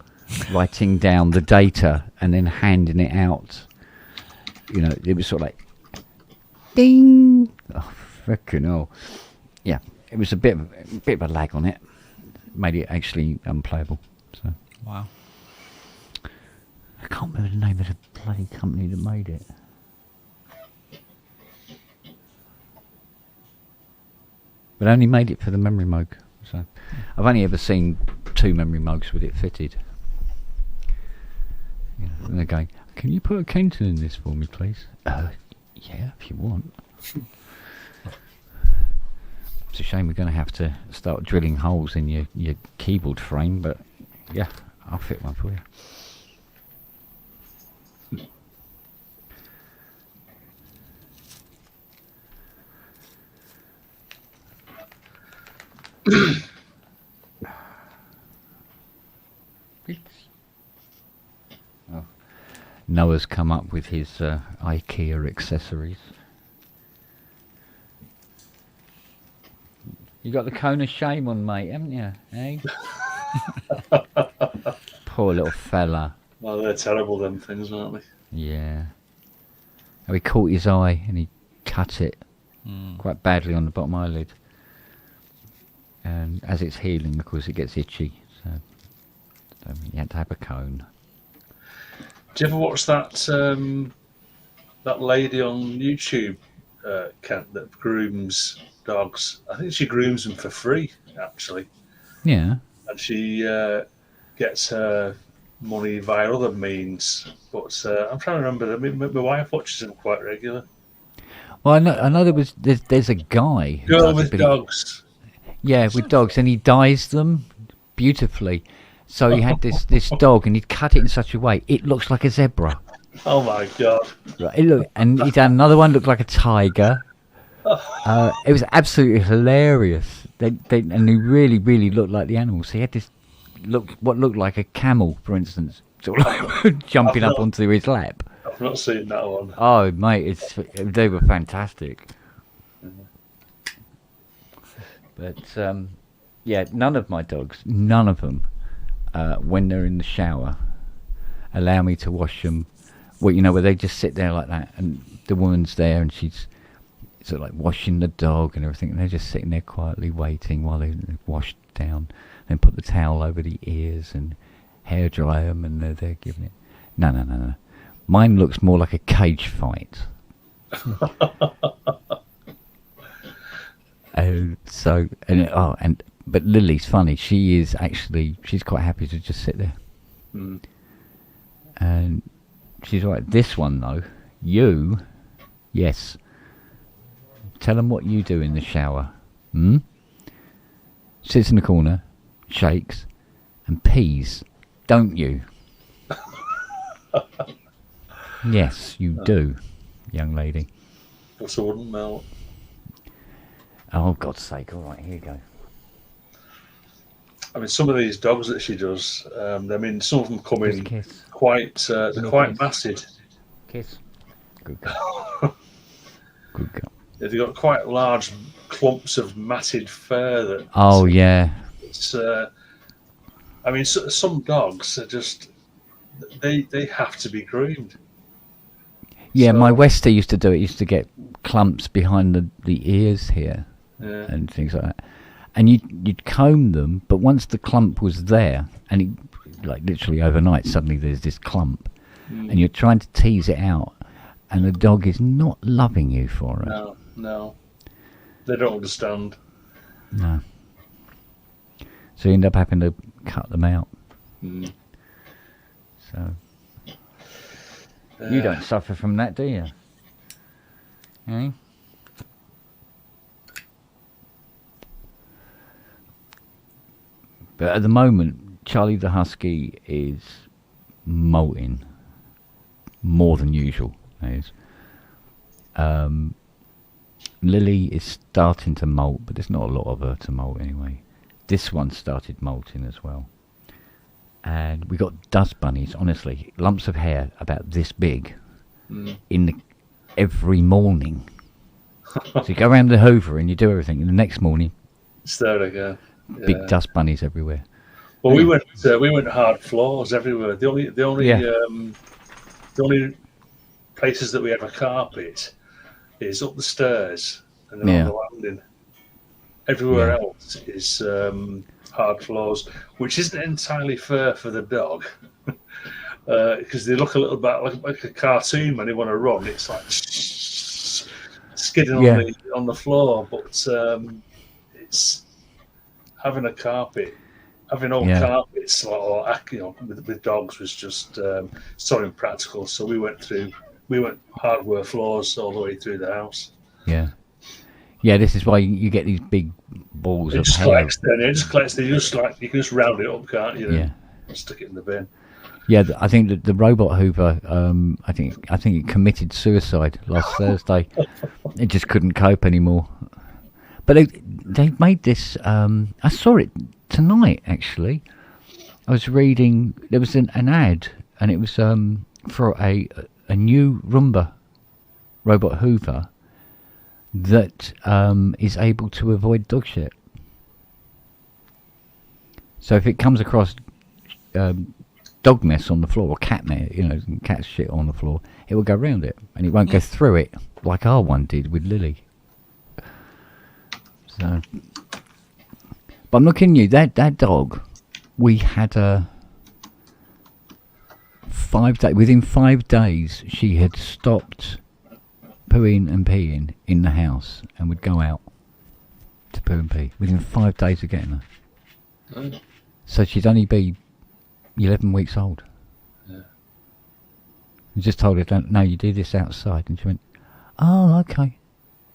writing down the data and then handing it out. It was sort of like ding. Oh, frickin' hell. Yeah. It was a bit of a lag on it. Made it actually unplayable. So. Wow. I can't remember the name of the bloody company that made it. But I only made it for the memory moog. So I've only ever seen 2 memory moogs with it fitted. And they're going, can you put a Kenton in this for me, please? Yeah, if you want. It's a shame we're going to have to start drilling holes in your keyboard frame, but yeah, I'll fit one for you. Oh. Noah's come up with his IKEA accessories. You got the cone of shame on, mate, haven't you? Eh? Poor little fella. Well, they're terrible, them things, aren't they? Yeah. And he caught his eye and he cut it quite badly on the bottom eyelid. And as it's healing, of course, it gets itchy. So he had to have a cone. Do you ever watch that that lady on YouTube, Kent, that grooms dogs? I think she grooms them for free, actually. Yeah. And she gets her money via other means. But I'm trying to remember. My wife watches them quite regular. Well, I know there's a guy who Girl with dogs. Yeah, with dogs, and he dyes them beautifully. So he had this dog, and he'd cut it in such a way it looks like a zebra. Oh my God! Right, and he done another one looked like a tiger. It was absolutely hilarious. And they really, really looked like the animals. He had what looked like a camel, for instance, sort of jumping up onto his lap. I've not seen that one. Oh, mate, they were fantastic. But yeah, none of my dogs, none of them, when they're in the shower, allow me to wash them. Well, where they just sit there like that, and the woman's there, and she's sort of like washing the dog and everything, and they're just sitting there quietly waiting while they're washed down. Then put the towel over the ears, and hair dry them, and they're giving it. No. Mine looks more like a cage fight. But Lily's funny. She's quite happy to just sit there. Mm. And she's like, this one though, yes. Tell them what you do in the shower. Sits in the corner, shakes, and pees, don't you? Yes, you do, young lady. But I wouldn't melt. Oh, God's sake! All right, here you go. I mean, some of these dogs that she does. I mean, some of them come in Kiss. quite. They're quite Kiss. matted. Kiss. Good girl. Good girl. They've got quite large clumps of matted fur. That. Oh yeah. It's. I mean, some dogs are just. They have to be groomed. Yeah, So- my Wester used to do it. Used to get clumps behind the ears here. Yeah. And things like that, and you'd comb them, but once the clump was there, and it, like literally overnight, suddenly there's this clump, and you're trying to tease it out, and the dog is not loving you for it. No, they don't understand. No. So you end up having to cut them out. Mm. So you don't suffer from that, do you? Eh? But at the moment, Charlie the Husky is molting more than usual. That is. Lily is starting to molt, but there's not a lot of her to molt anyway. This one started molting as well. And we got dust bunnies, honestly, lumps of hair about this big every morning. So you go around the Hoover and you do everything, and the next morning, It's there again. big dust bunnies everywhere. Well, we went hard floors everywhere. The only places that we have a carpet is up the stairs and then on the landing. Everywhere else is hard floors, which isn't entirely fair for the dog because they look a little bit like a cartoon when they want to run. It's like skidding on the floor, but it's having a carpet. Having old carpets with dogs was just so impractical. So we went hardware floors all the way through the house. Yeah. Yeah, this is why you get these big balls It of just hair. collects then. It just collects. You can just round it up, can't you? Yeah. Stick it in the bin. Yeah, I think that the robot Hoover, I think it committed suicide last Thursday. It just couldn't cope anymore. But they made this. I saw it tonight actually. I was reading. There was an ad, and it was for a new Roomba robot Hoover that is able to avoid dog shit. So if it comes across dog mess on the floor or cat mess, cat shit on the floor, it will go round it and it won't go through it like our one did with Lily. So, but I'm looking at you. That dog, we had a 5 day. Within 5 days, she had stopped pooing and peeing in the house and would go out to poo and pee within 5 days of getting her. Mm. So she'd only be 11 weeks old. Yeah. I just told her, no, you do this outside. And she went, oh, okay.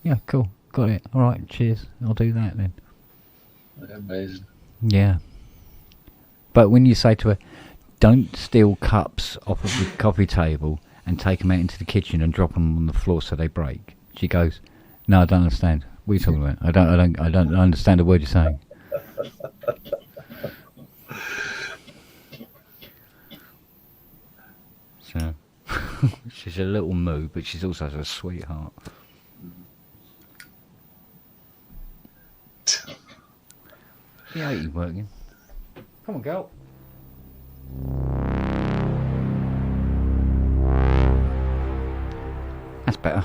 Yeah, cool. Got it. All right, cheers. I'll do that then. Amazing. Yeah. But when you say to her, don't steal cups off of the coffee table and take them out into the kitchen and drop them on the floor so they break, she goes, no, I don't understand. What are you talking about? I don't understand a word you're saying. So she's a little moo, but she's also a sweetheart. Yeah, you working? Come on, girl. That's better.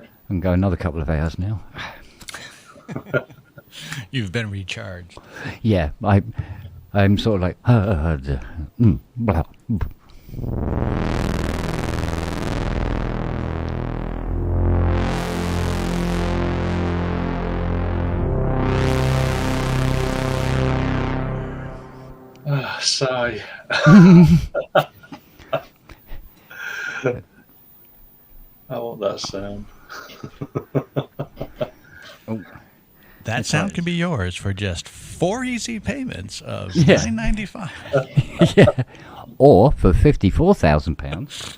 I can go another couple of hours now. You've been recharged. Yeah, I'm sort of like, blah. Sigh. I want that sound. That sound can be yours for just 4 easy payments of $9.95. Yeah, or for £54,000.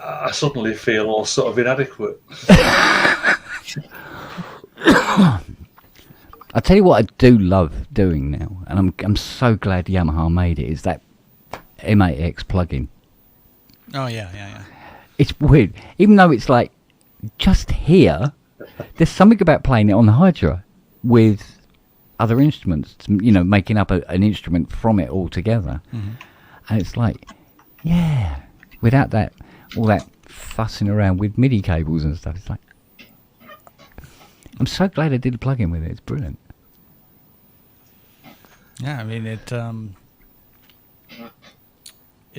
I suddenly feel all sort of inadequate. I tell you what I do love doing now, and I'm so glad Yamaha made it, is that M8X plugin. Oh, yeah. It's weird. Even though it's like, just here, there's something about playing it on the Hydra with other instruments, making up an instrument from it all together. Mm-hmm. And it's like, yeah, without all that fussing around with MIDI cables and stuff. It's like, I'm so glad I did a plug-in with it. It's brilliant. Yeah, I mean, it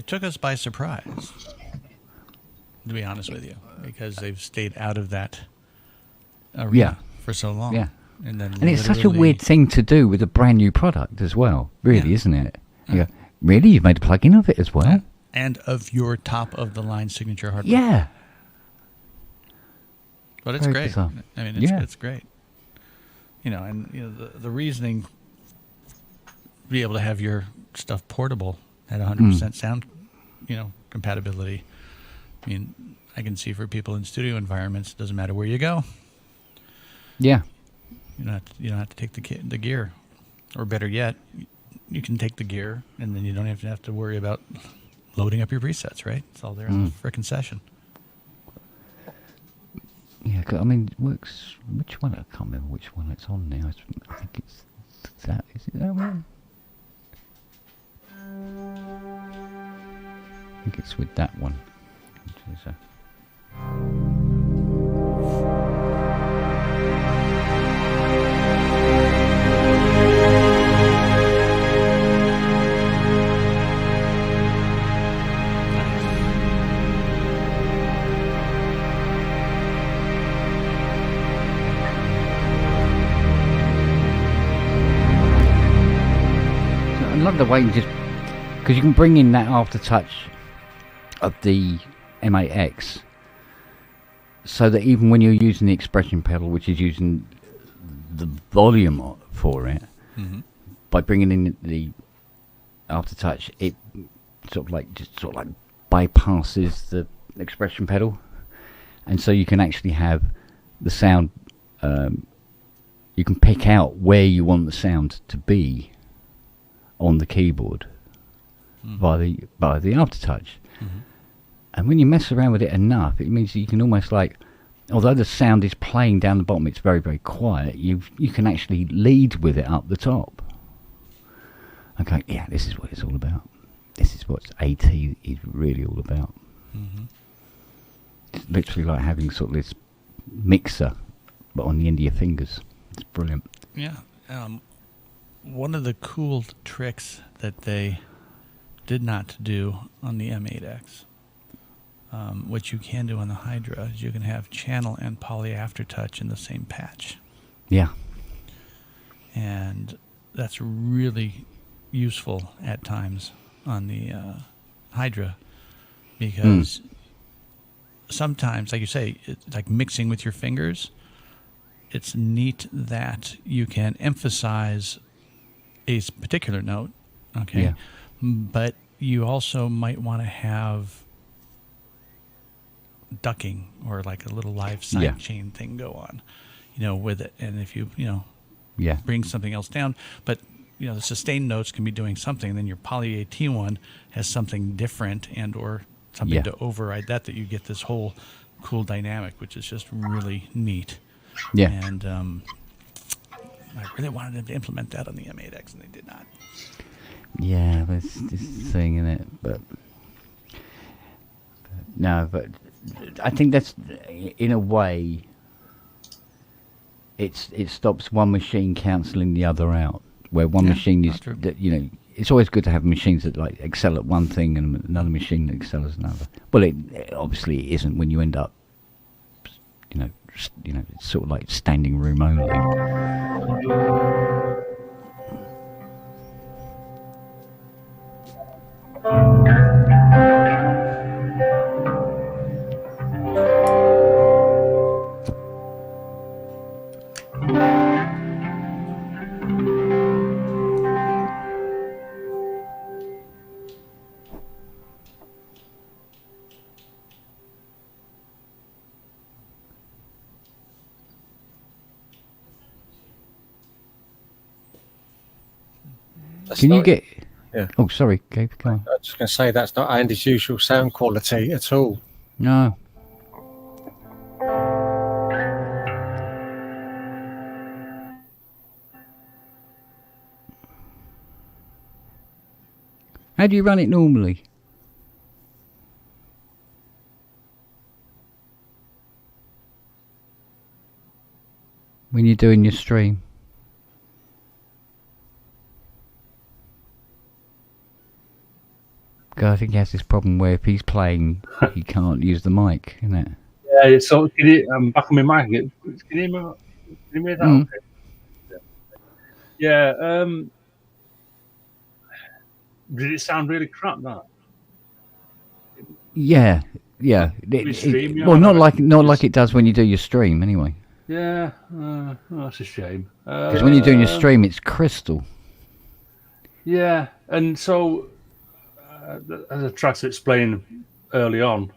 took us by surprise, to be honest with you, because they've stayed out of that arena for so long. Yeah. And it's such a weird thing to do with a brand new product as well, really, isn't it? You go, really? You've made a plug-in of it as well? Yeah. And of your top-of-the-line signature hardware. Yeah. But it's Very great. bizarre. I mean, it's great. The reasoning to be able to have your stuff portable at 100% sound, compatibility. I mean, I can see for people in studio environments, it doesn't matter where you go. Yeah. You don't have to take the gear, or better yet, you can take the gear and then you don't even have to worry about loading up your presets. Right? It's all there in the frickin' session. Yeah, I mean, it works. Which one? I can't remember which one it's on now. I think it's that. Is it that one? I think it's with that one. Which is I love the way you just, because you can bring in that aftertouch of the M8X, so that even when you're using the expression pedal, which is using the volume for it, by bringing in the aftertouch, it sort of like bypasses the expression pedal, and so you can actually have the sound. You can pick out where you want the sound to be on the keyboard by the aftertouch. And when you mess around with it enough, it means that you can almost although the sound is playing down the bottom, it's very, very quiet, you can actually lead with it up the top. Okay, yeah, this is what it's all about. This is what AT is really all about. It's literally like having sort of this mixer, but on the end of your fingers. It's brilliant. Yeah. One of the cool tricks that they did not do on the M8X, which you can do on the Hydra, is you can have channel and poly aftertouch in the same patch. Yeah. And that's really useful at times on the Hydra, because sometimes, like you say, it's like mixing with your fingers. It's neat that you can emphasize a particular note, okay? Yeah. But you also might want to have ducking or like a little live side chain thing go on, with it. And if you, yeah, bring something else down, but the sustained notes can be doing something, and then your poly AT one has something different and or something to override that you get this whole cool dynamic, which is just really neat. Yeah. And I really wanted them to implement that on the M8X, and they did not. Yeah, there's this thing in it, but no, but I think that's, in a way, it stops one machine cancelling the other out. Where one machine is, it's always good to have machines that like excel at one thing and another machine that excels at another. Well, it obviously isn't when you end up, it's sort of like standing room only. Can you get? Yeah. Oh, sorry, Gabe. Go on. I was just going to say that's not Andy's usual sound quality at all. No. How do you run it normally? When you're doing your stream? I think he has this problem where if he's playing, he can't use the mic, isn't it? Yeah, so I'm back on my mic. Can you hear that? Okay. Yeah. Did it sound really crap? That. Yeah. Well, not like it does when you do your stream, anyway. Yeah, that's a shame. Because when you're doing your stream, it's crystal. Yeah, and so as I tried to explain early on,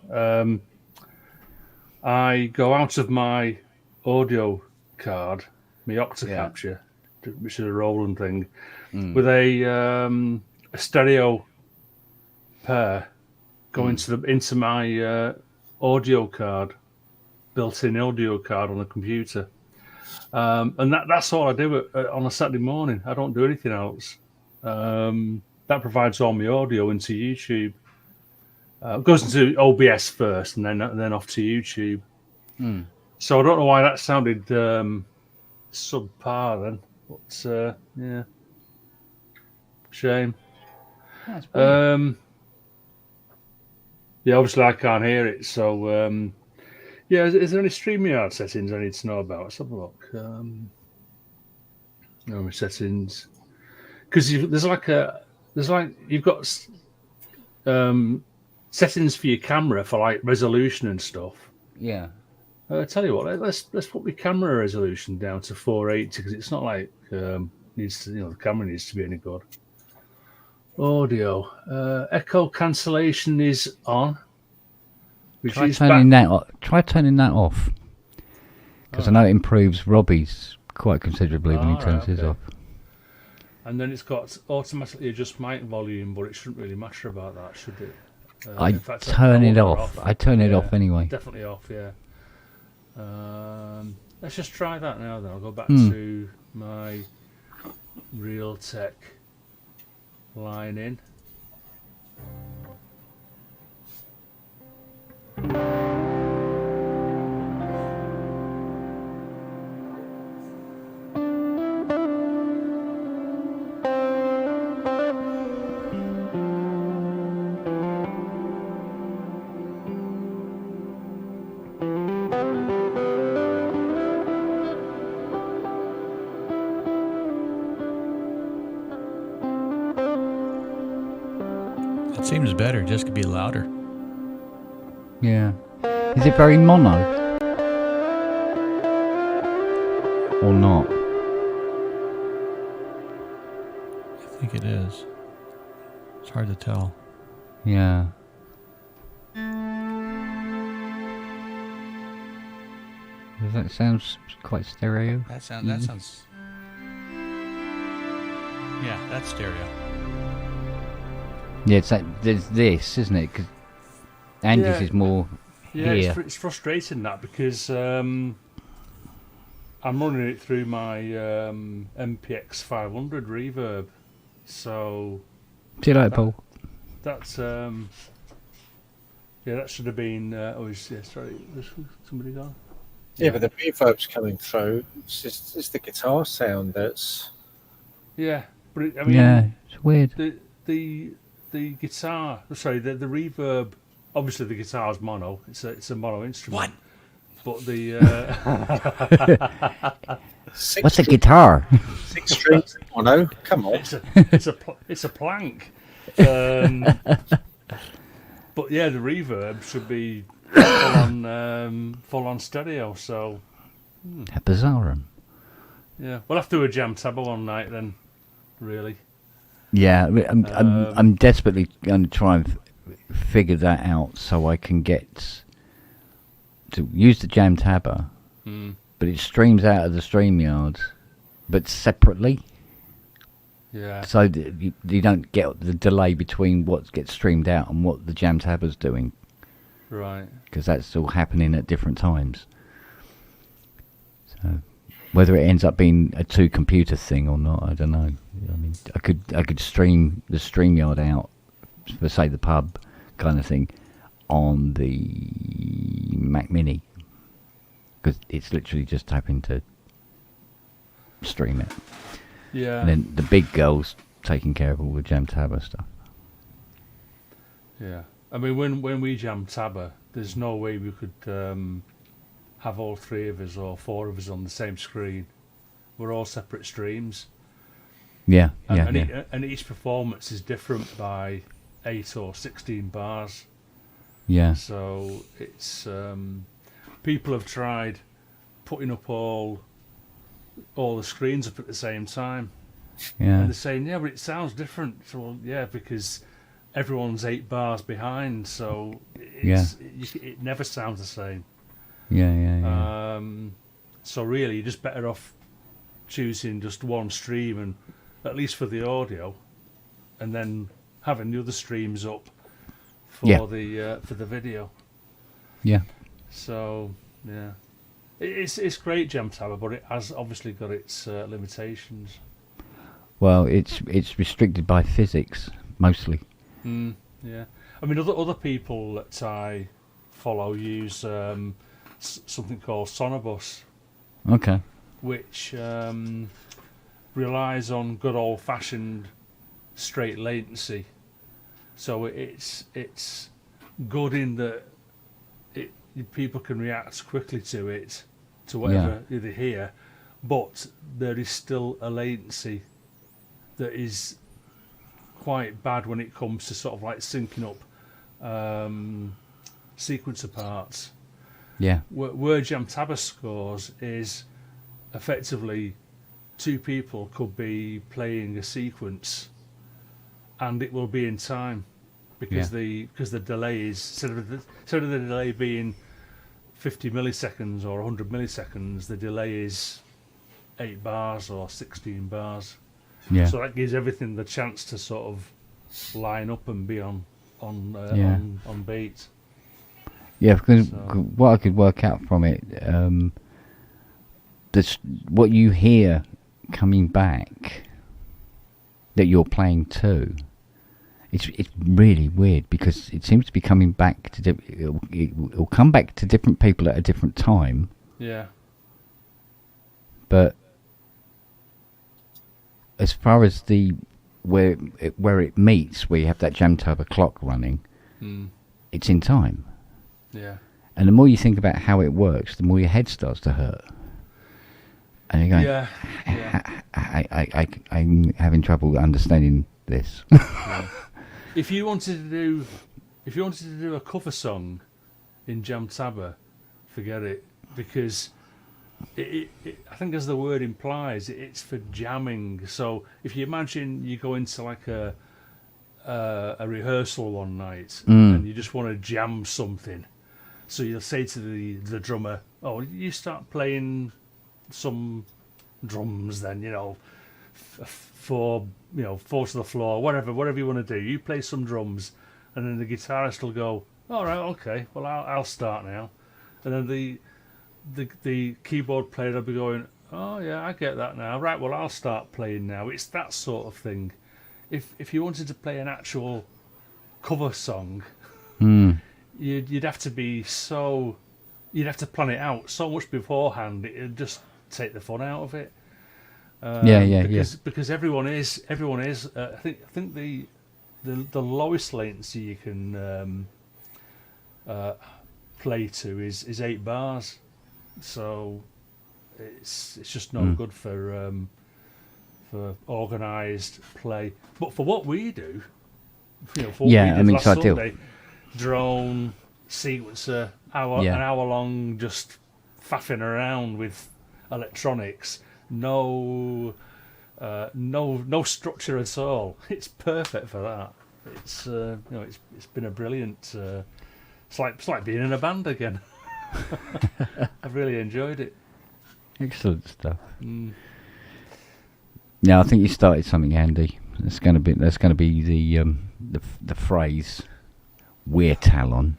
I go out of my audio card, my Octacapture, which is a Roland thing, with a stereo pair going into my audio card, built-in audio card on the computer, and that's all I do on a Saturday morning. I don't do anything else. That provides all my audio into YouTube. It goes into OBS first, and then off to YouTube. So I don't know why that sounded subpar then, but yeah, shame. Yeah, obviously I can't hear it, so yeah. Is there any StreamYard settings I need to know about? Let's have a look. My settings, because there's like you've got settings for your camera for like resolution and stuff. Yeah. Tell you what, let's put my camera resolution down to 480 because it's not like needs to, the camera needs to be any good. Audio, echo cancellation is on. Try turning that off, because I know it improves Robbie's quite considerably when he turns his off. And then it's got automatically adjust mic volume, but it shouldn't really matter about that, should it? I turn it off. I turn it off anyway. Definitely off, yeah. Let's just try that now. Then I'll go back to my Realtek line in. It seems better. Just could be louder. Yeah. Is it very mono? Or not? I think it is. It's hard to tell. Yeah. That sounds quite stereo. That sounds. Yeah, that's stereo. Yeah, it's like, there's this, isn't it? Because Andy's is more here. It's frustrating that because I'm running it through my MPX 500 reverb, so. See you later, Paul. That's that should have been. Sorry, was somebody gone? Yeah, but the reverb's coming through. It's the guitar sound that's. Yeah, but it's weird. The guitar. Sorry, the reverb. Obviously, the guitar's mono. It's a mono instrument. What? But the. What's a guitar? 6 strings mono. Come on. It's a plank. But yeah, the reverb should be full on stereo. So. How bizarre. Yeah, we'll have to do a jam tab one night then. Really. Yeah, I'm desperately going to try and figure that out so I can get to use the jam tabber, but it streams out of the StreamYard, but separately. Yeah. So you don't get the delay between what gets streamed out and what the jam tabber's doing. Right. Because that's all happening at different times. So whether it ends up being a 2-computer thing or not, I don't know. I mean, I could stream the StreamYard out for, say, the pub kind of thing on the Mac Mini, because it's literally just tapping to stream it. Yeah. And then the big girl's taking care of all the jam tabber stuff. Yeah. I mean, when we jam tabber, there's no way we could have all 3 of us or 4 of us on the same screen. We're all separate streams. Yeah, and each performance is different by 8 or 16 bars. Yeah. So it's people have tried putting up all the screens up at the same time. Yeah. And they're saying, yeah, but it sounds different. So, well, yeah, because everyone's 8 bars behind, so it never sounds the same. Yeah. So really, you're just better off choosing just one stream, and at least for the audio, and then having the other streams up for the video. Yeah. So yeah, it's great jam tabber, but it has obviously got its limitations. Well, it's restricted by physics mostly. Yeah, I mean other people that I follow use something called Sonobus. Okay. Which relies on good old-fashioned straight latency. So it's good in that people can react quickly to it, to whatever they hear, but there is still a latency that is quite bad when it comes to sort of like syncing up sequencer parts. Yeah. Where jam tabber scores is effectively 2 people could be playing a sequence, and it will be in time because the delay is instead of the delay being 50 milliseconds or 100 milliseconds, the delay is 8 bars or 16 bars. Yeah. So that gives everything the chance to sort of line up and be on beat. Yeah, because what I could work out from it, what you hear coming back that you're playing to, it's really weird because it seems to be coming back to it'll come back to different people at a different time. Yeah. But as far as where it meets, where you have that jam tabber clock running, it's in time. Yeah. And the more you think about how it works, the more your head starts to hurt. And you're going, I'm having trouble understanding this. Yeah. If you wanted to do a cover song in jam tabber, forget it, because it I think as the word implies, it's for jamming. So if you imagine you go into like a rehearsal one night and you just want to jam something, so you'll say to the drummer, "Oh, you start playing some drums then, four to the floor, whatever you want to do. You play some drums, and then the guitarist will go, all right, okay, well I'll start now, and then the keyboard player will be going, oh yeah, I get that now. Right, well I'll start playing now. It's that sort of thing. If you wanted to play an actual cover song, you'd have to you'd have to plan it out so much beforehand. It'd just take the fun out of it. Because everyone is. I think the lowest latency you can play to is 8 bars. So it's just no good for organised play. But for what we do, for what we did last Sunday, drone sequencer, an hour long, just faffing around with electronics. No structure at all. It's perfect for that. It's it's been a brilliant. It's like being in a band again. I've really enjoyed it. Excellent stuff. Yeah, I think you started something, Andy. That's going to be the phrase "we're Talon."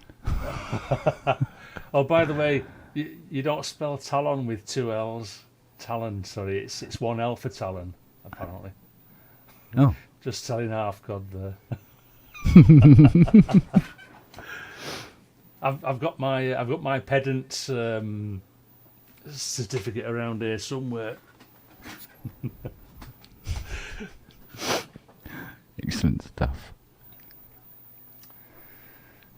Oh, by the way, you don't spell Talon with 2 L's. Talon, sorry, it's 1 L for Talon, apparently. Oh, just telling half God there. I've got my pedant certificate around here somewhere. Excellent stuff.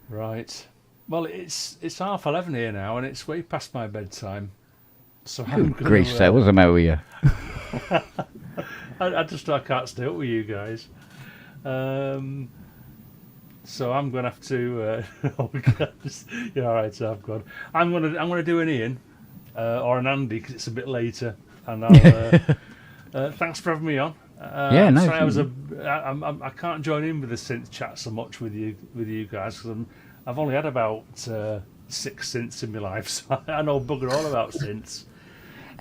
Right. Well, it's 11:30 here now, and it's way past my bedtime. So I'm gonna, Greece, that wasn't over you. I can't stay up with you guys. So I'm gonna have to. Yeah, all right. So I've got. I'm gonna do an Ian or an Andy because it's a bit later, and I'll. Thanks for having me on. Yeah, no. Sorry, I can't join in with the synth chat so much with you guys because I've only had about 6 synths in my life, so I know bugger all about synths.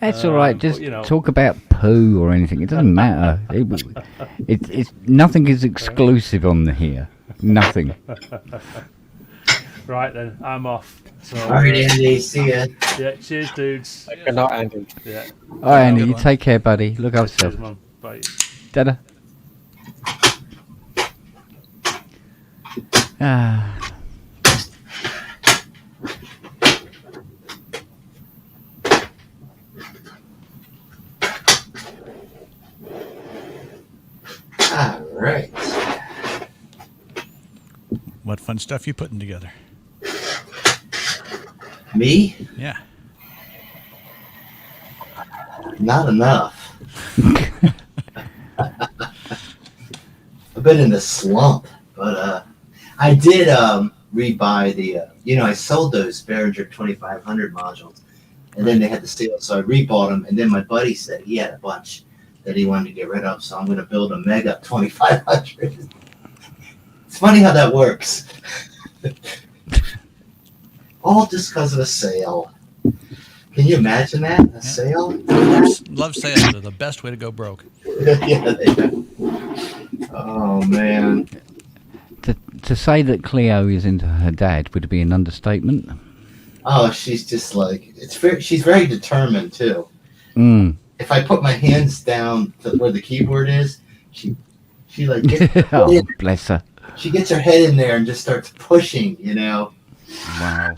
That's all right. Just talk about poo or anything. It doesn't matter. It's nothing is exclusive on here. Nothing. Right then, I'm off. So, all right, Andy. See ya. Yeah, cheers, dudes. Good night, Andy. Yeah. All right, Andy. You take care, buddy. Look after yourself. Man. Bye. Ta-da. All right. What fun stuff you putting together? Me? Yeah. Not enough. I've been in the slump, but I did rebuy the. I sold those Behringer 2500 modules, and then they had the sale, so I rebought them. And then my buddy said he had a bunch that he wanted to get rid of, so I'm going to build a Mega 2500. It's funny how that works. All just because of a sale. Can you imagine that? A sale? Love sales are the best way to go broke. Yeah, they do. Oh, man. To say that Cleo is into her dad would be an understatement. Oh, she's just like, she's very determined, too. Mm. If I put my hands down to where the keyboard is, she like gets oh, bless her. She gets her head in there and just starts pushing, Wow.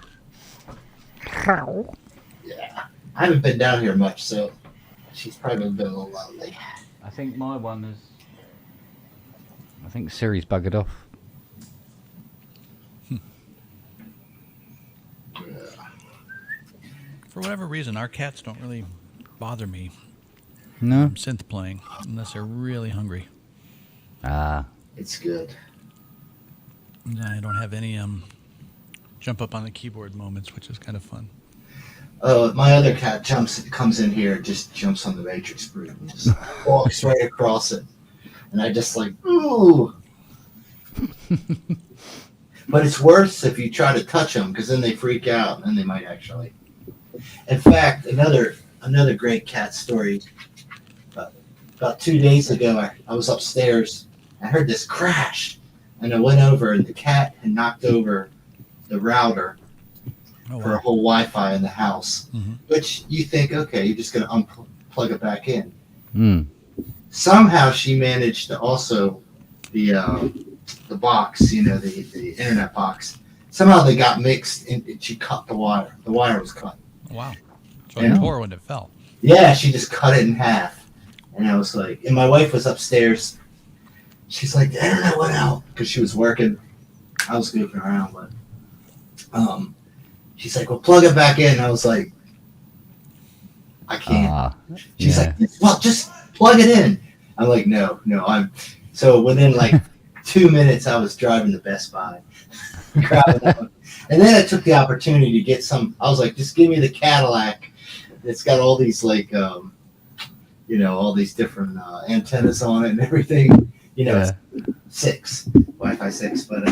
Yeah. I haven't been down here much, so she's probably been a little lonely. I think my one is... I think Siri's buggered off. For whatever reason, our cats don't really bother me. No? Synth playing, unless they're really hungry. Ah. It's good. I don't have any jump up on the keyboard moments, which is kind of fun. My other cat comes in here and just jumps on the matrix broom and just walks right across it. And I just like, ooh. But it's worse if you try to touch them, because then they freak out and they might actually. In fact, another great cat story. about 2 days ago, I was upstairs. I heard this crash, and I went over, and the cat had knocked over the router for a whole Wi-Fi in the house, which you think, okay, you're just going to unplug it back in. Somehow she managed to also the box, you know, the internet box. Somehow they got mixed, and she cut the wire. The wire was cut. Wow. So it tore when it fell. Yeah, she just cut it in half. And I was like, and my wife was upstairs. She's like, the internet went out because she was working. I was goofing around, but she's like, well, plug it back in. I was like, I can't. She's like, well, just plug it in. I'm like, no. So within like 2 minutes, I was driving to Best Buy, grabbing that one. And then I took the opportunity to get some. I was like, just give me the Cadillac. It's got all these like, you know, all these different antennas on it and everything. You know, it's Wi-Fi 6. But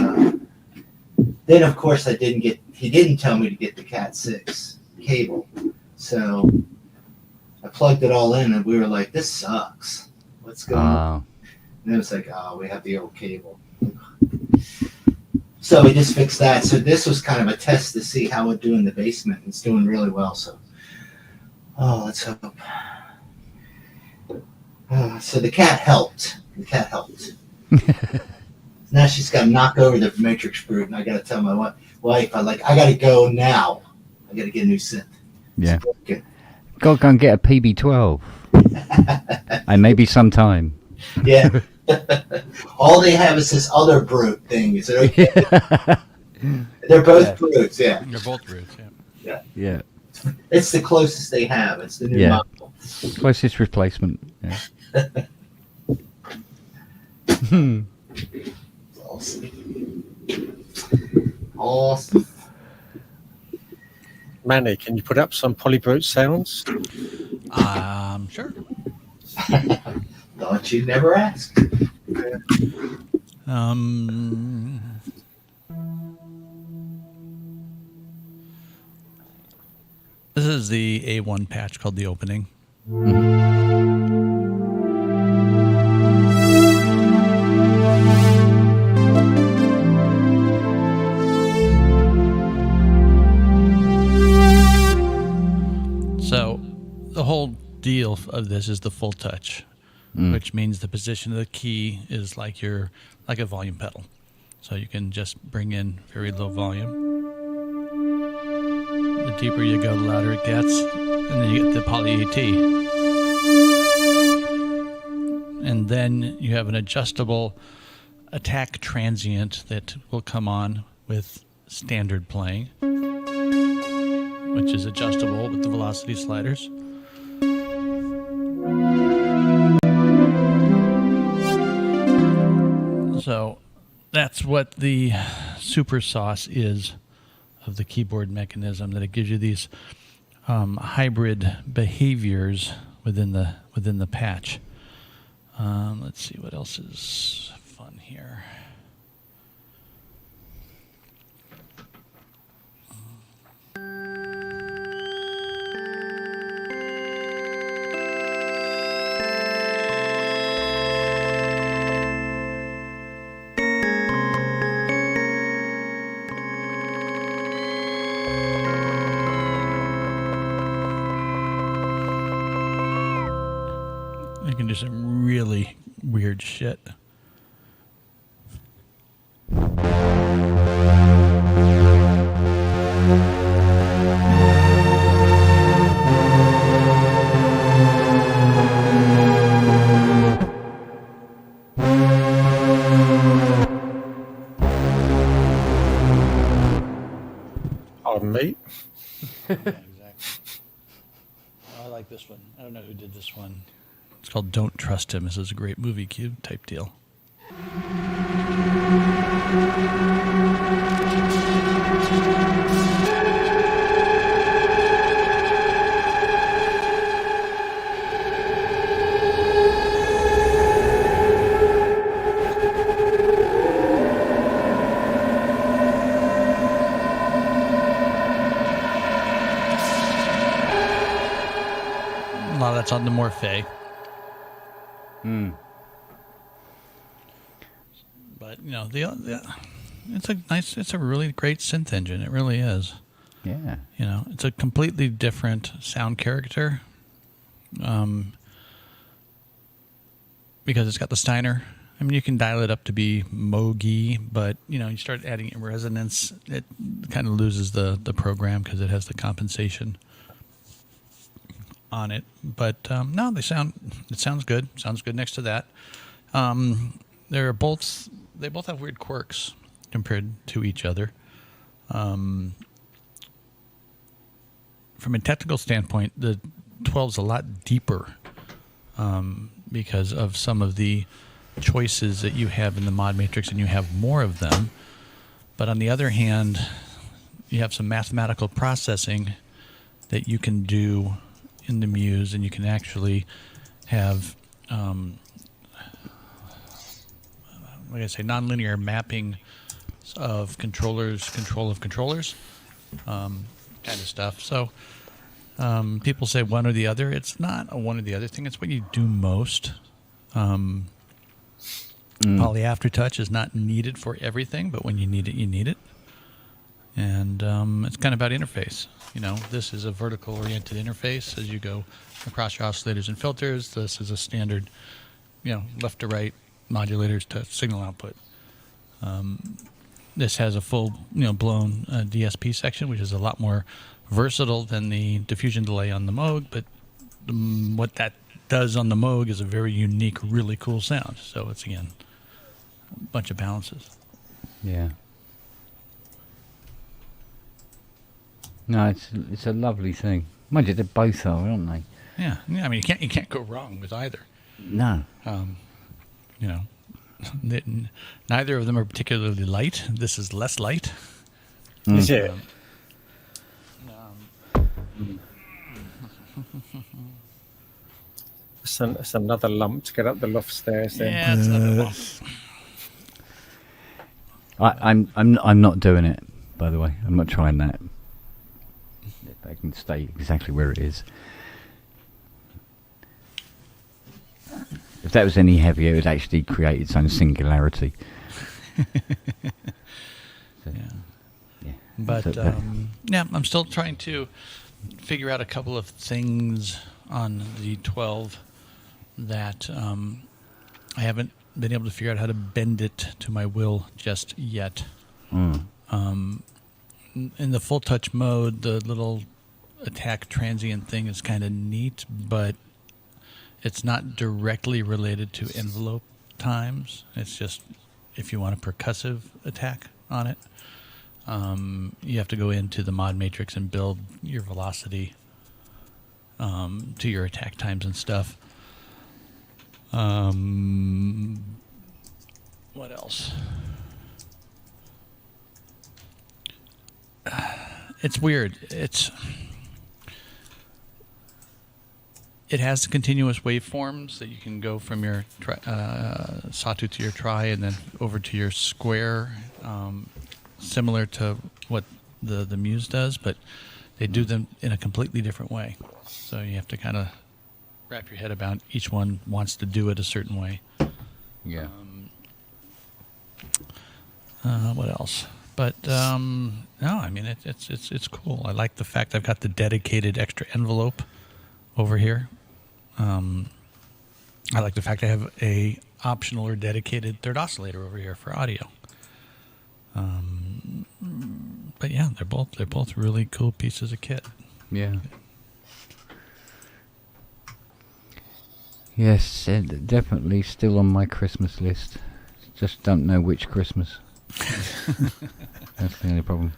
then, of course, he didn't tell me to get the Cat 6 cable. So I plugged it all in, and we were like, this sucks. What's going on? And it was like, we have the old cable. So we just fixed that. So this was kind of a test to see how it would do in the basement. It's doing really well. So, let's hope. So the cat helped. Now she's got to knock over the matrix brood, and I got to tell my wife, I got to go now. I got to get a new synth. Yeah. Go and get a PB12. And maybe sometime. Yeah. All they have is this other brute thing. Is it okay? They're both brutes, yeah. They're both brutes, yeah. Yeah. It's the closest they have. It's the new model. Closest replacement. Yeah. Awesome. Manny, can you put up some polybrute sounds? Sure. Thought you'd never ask. This is the A1 patch called The Opening. So the whole deal of this is the full touch, which means the position of the key is like a volume pedal. So you can just bring in very low volume. The deeper you go, the louder it gets, and then you get the poly AT. And then you have an adjustable attack transient that will come on with standard playing, which is adjustable with the velocity sliders. So that's what the super sauce is of the keyboard mechanism, that it gives you these hybrid behaviors within the patch. Let's see what else is fun here. You can do some really weird shit. Pardon me. Yeah, exactly. I like this one. I don't know who did this one. It's called Don't Trust Him. This is a great movie cue type deal. A lot of that's on the Morphe. But you know, it's a really great synth engine. It really is. Yeah. You know, it's a completely different sound character. Because it's got the Steiner. I mean, you can dial it up to be Moog-y, but you know, you start adding resonance, it kind of loses the program because it has the compensation on it. But no, it sounds good. Sounds good next to that. They both have weird quirks compared to each other. From a technical standpoint, the 12 is a lot deeper because of some of the choices that you have in the mod matrix, and you have more of them. But on the other hand, you have some mathematical processing that you can do in the Muse, and you can actually have, like I say, nonlinear mapping of controllers, control of controllers, kind of stuff. So people say one or the other. It's not a one or the other thing. It's what you do most. Poly Aftertouch is not needed for everything, but when you need it, you need it. And it's kind of about interface. You know, this is a vertical-oriented interface as you go across your oscillators and filters. This is a standard, you know, left to right modulators to signal output. This has a full, you know, blown DSP section, which is a lot more versatile than the diffusion delay on the Moog, but what that does on the Moog is a very unique, really cool sound. So it's, again, a bunch of balances. Yeah. No, it's a lovely thing. Mind you, they both are, aren't they? Yeah. I mean, you can't go wrong with either. No. You know, neither of them are particularly light. This is less light. Is it? It's another lump to get up the loft stairs. Then. Yeah, it's another lump. I'm not doing it, by the way. I'm not trying that. If I can stay exactly where it is. If that was any heavier, it would actually create its own singularity. So, yeah. But yeah, I'm still trying to figure out a couple of things on the 12 that I haven't been able to figure out how to bend it to my will just yet. In the full touch mode, the little attack transient thing is kind of neat, but it's not directly related to envelope times. It's just if you want a percussive attack on it, you have to go into the mod matrix and build your velocity to your attack times and stuff. What else? It's weird. It has the continuous waveforms that you can go from your sawtooth to your tri and then over to your square, similar to what the Muse does, but they do them in a completely different way. So you have to kind of wrap your head about each one wants to do it a certain way. Yeah. What else? But no, I mean it's cool. I like the fact I've got the dedicated extra envelope over here. I like the fact I have a optional or dedicated third oscillator over here for audio. But yeah, they're both really cool pieces of kit. Yeah. Yes, definitely still on my Christmas list. Just don't know which Christmas. That's the only problem.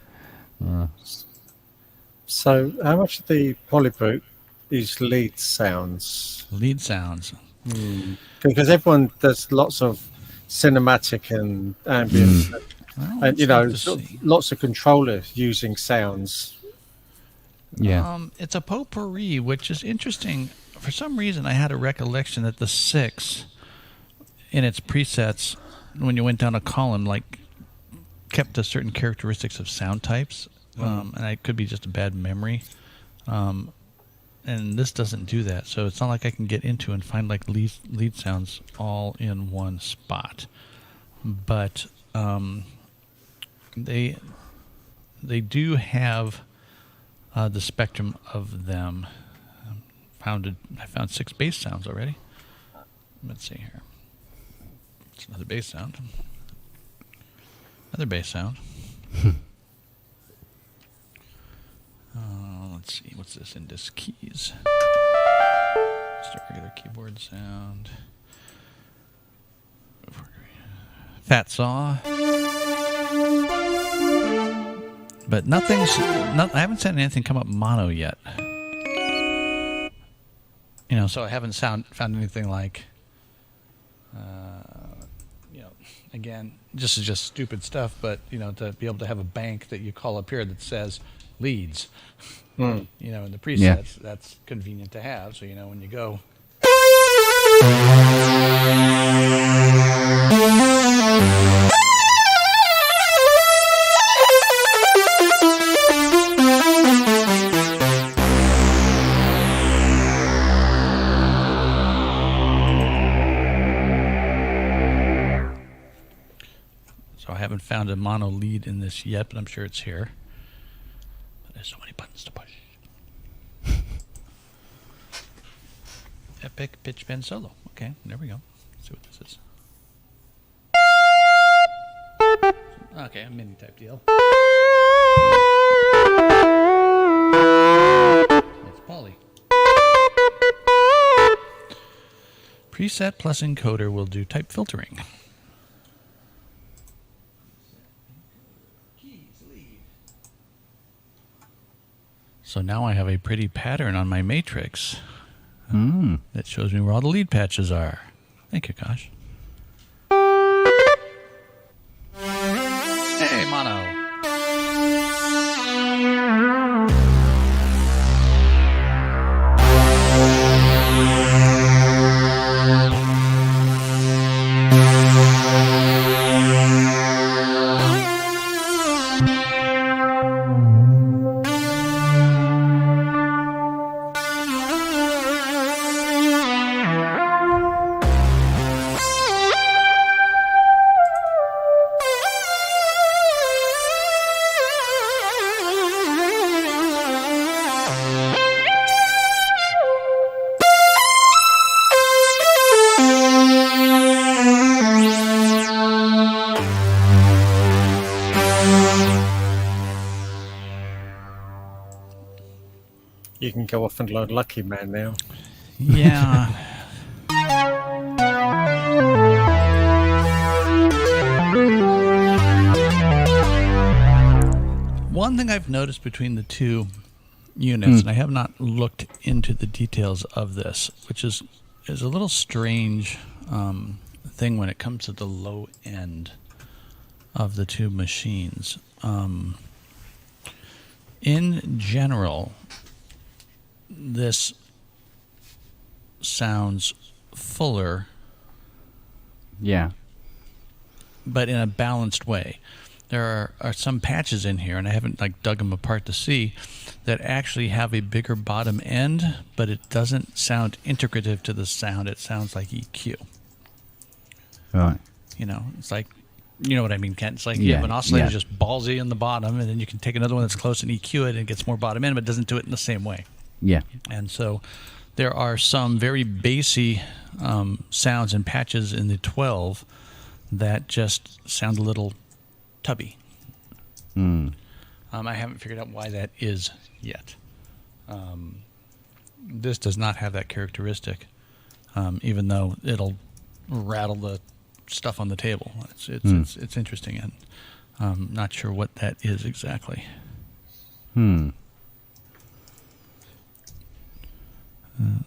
So, how much of the polyboot is lead sounds? Lead sounds. Because everyone does lots of cinematic and ambient, and you know, lots of controllers using sounds. Yeah. It's a potpourri, which is interesting. For some reason, I had a recollection that the 6 in its presets, when you went down a column, like kept to certain characteristics of sound types, and it could be just a bad memory. and this doesn't do that. So it's not like I can get into and find like lead sounds all in one spot. But they do have the spectrum of them. I found 6 bass sounds already. Let's see here. It's another bass sound. Another bass sound. Let's see. What's this? Indus keys. Just a regular keyboard sound. Fat saw. But I haven't seen anything come up mono yet. So I haven't found anything like, again, this is just stupid stuff, but, to be able to have a bank that you call up here that says leads, in the presets, that's convenient to have. So, when you go. I haven't found a mono lead in this yet, but I'm sure it's here. But there's so many buttons to push. Epic pitch bend solo. Okay, there we go. Let's see what this is. Okay, a mini type deal. That's Polly. Preset plus encoder will do type filtering. So now I have a pretty pattern on my matrix that shows me where all the lead patches are. Thank you, Kosh. Hey, mono. You can go off and load Lucky Man now. Yeah. One thing I've noticed between the two units, and I have not looked into the details of this, which is a little strange thing when it comes to the low end of the two machines. In general, this sounds fuller. Yeah. But in a balanced way. There are some patches in here, and I haven't dug them apart to see, that actually have a bigger bottom end, but it doesn't sound integrative to the sound. It sounds like EQ. Right. It's like, you know what I mean, Kent? It's like you have an oscillator just ballsy in the bottom, and then you can take another one that's close and EQ it, and it gets more bottom end, but it doesn't do it in the same way. Yeah. And so there are some very bassy sounds and patches in the 12 that just sound a little tubby. I haven't figured out why that is yet. This does not have that characteristic, even though it'll rattle the stuff on the table. It's interesting, and I'm not sure what that is exactly.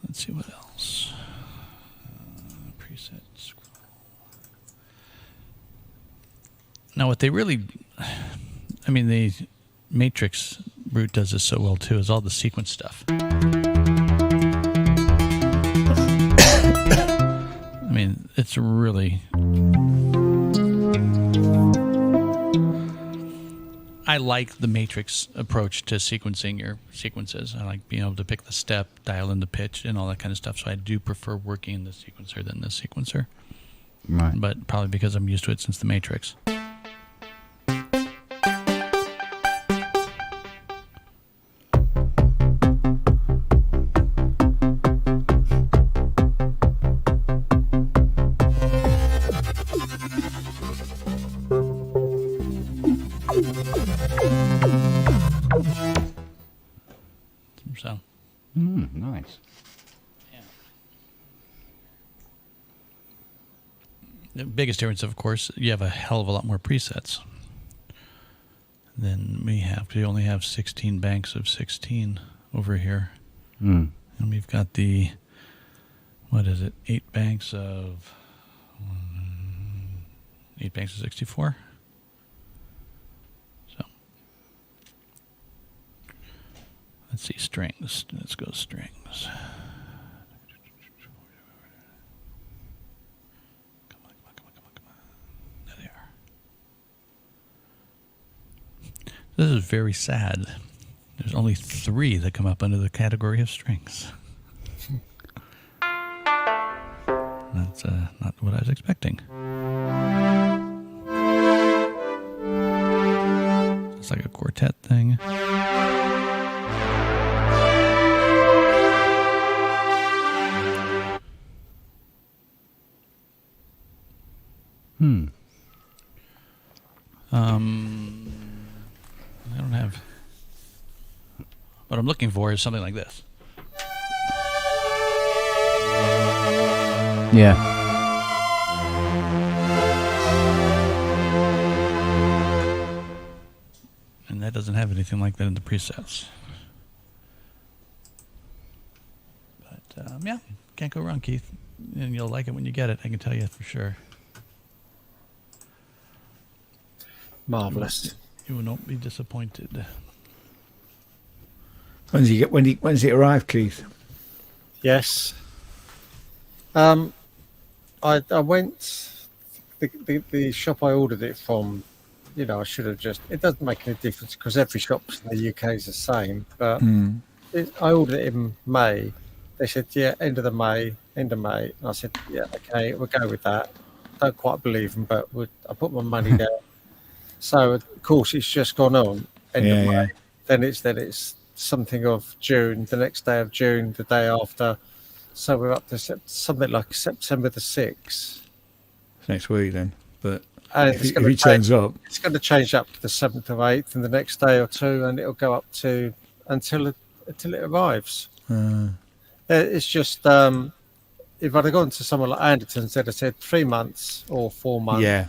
Let's see what else. Preset scroll. Now, what they really, the Matrix root does this so well too, is all the sequence stuff. It's really. I like the matrix approach to sequencing your sequences. I like being able to pick the step, dial in the pitch, and all that kind of stuff. So I do prefer working in the sequencer than the sequencer. Right. But probably because I'm used to it since the Matrix. So. Nice. The biggest difference, of course, you have a hell of a lot more presets than we have. We only have 16 banks of 16 over here. And we've got the, 8 banks of 64? So, let's see, strings. Let's go strings. This is very sad. There's only 3 that come up under the category of strings. That's not what I was expecting. It's like a quartet thing. I don't have. What I'm looking for is something like this. Yeah. And that doesn't have anything like that in the presets. But, yeah, can't go wrong, Keith. And you'll like it when you get it, I can tell you for sure. Marvellous. You will not be disappointed. When's it arrive, Keith? Yes. I went the shop I ordered it from. I should have just. It doesn't make any difference because every shop in the UK is the same. But I ordered it in May. They said, yeah, end of May. And I said, yeah, okay, we'll go with that. Don't quite believe them, but I put my money down. So of course it's just gone on. End of May. Then it's something of June. The next day of June, the day after. So we're up to something like September the 6th. Next week then, but if it turns up, it's going to change up to the 7th or 8th, and the next day or two, and it'll go up to until it arrives. It's just if I'd have gone to someone like Anderton's, they'd have said 3 months or 4 months. Yeah,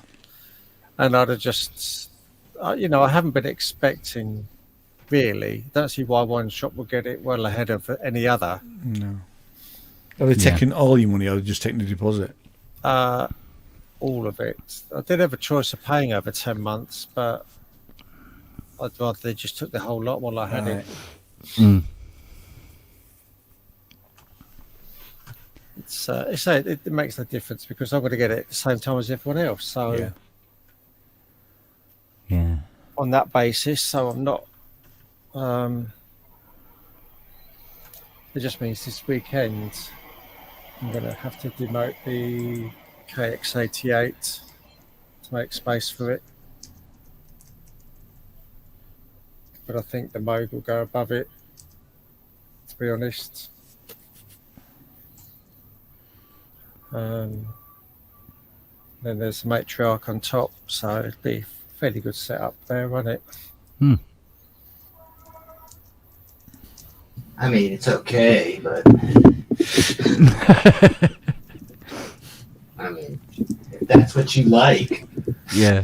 and I'd have just, I haven't been expecting really. Don't see why one shop will get it well ahead of any other. No. Are they taking all your money, or are they just taking the deposit? All of it. I did have a choice of paying over 10 months, but I'd rather they just took the whole lot while I had it. It makes no difference because I'm going to get it at the same time as everyone else. So, yeah. On that basis, so I'm not. It just means this weekend I'm going to have to demote the KX88 to make space for it. But I think the mode will go above it, to be honest. Then there's the matriarch on top, so it'd be a fairly good setup there, won't it? I mean, it's okay, but I mean, if that's what you like. Yeah.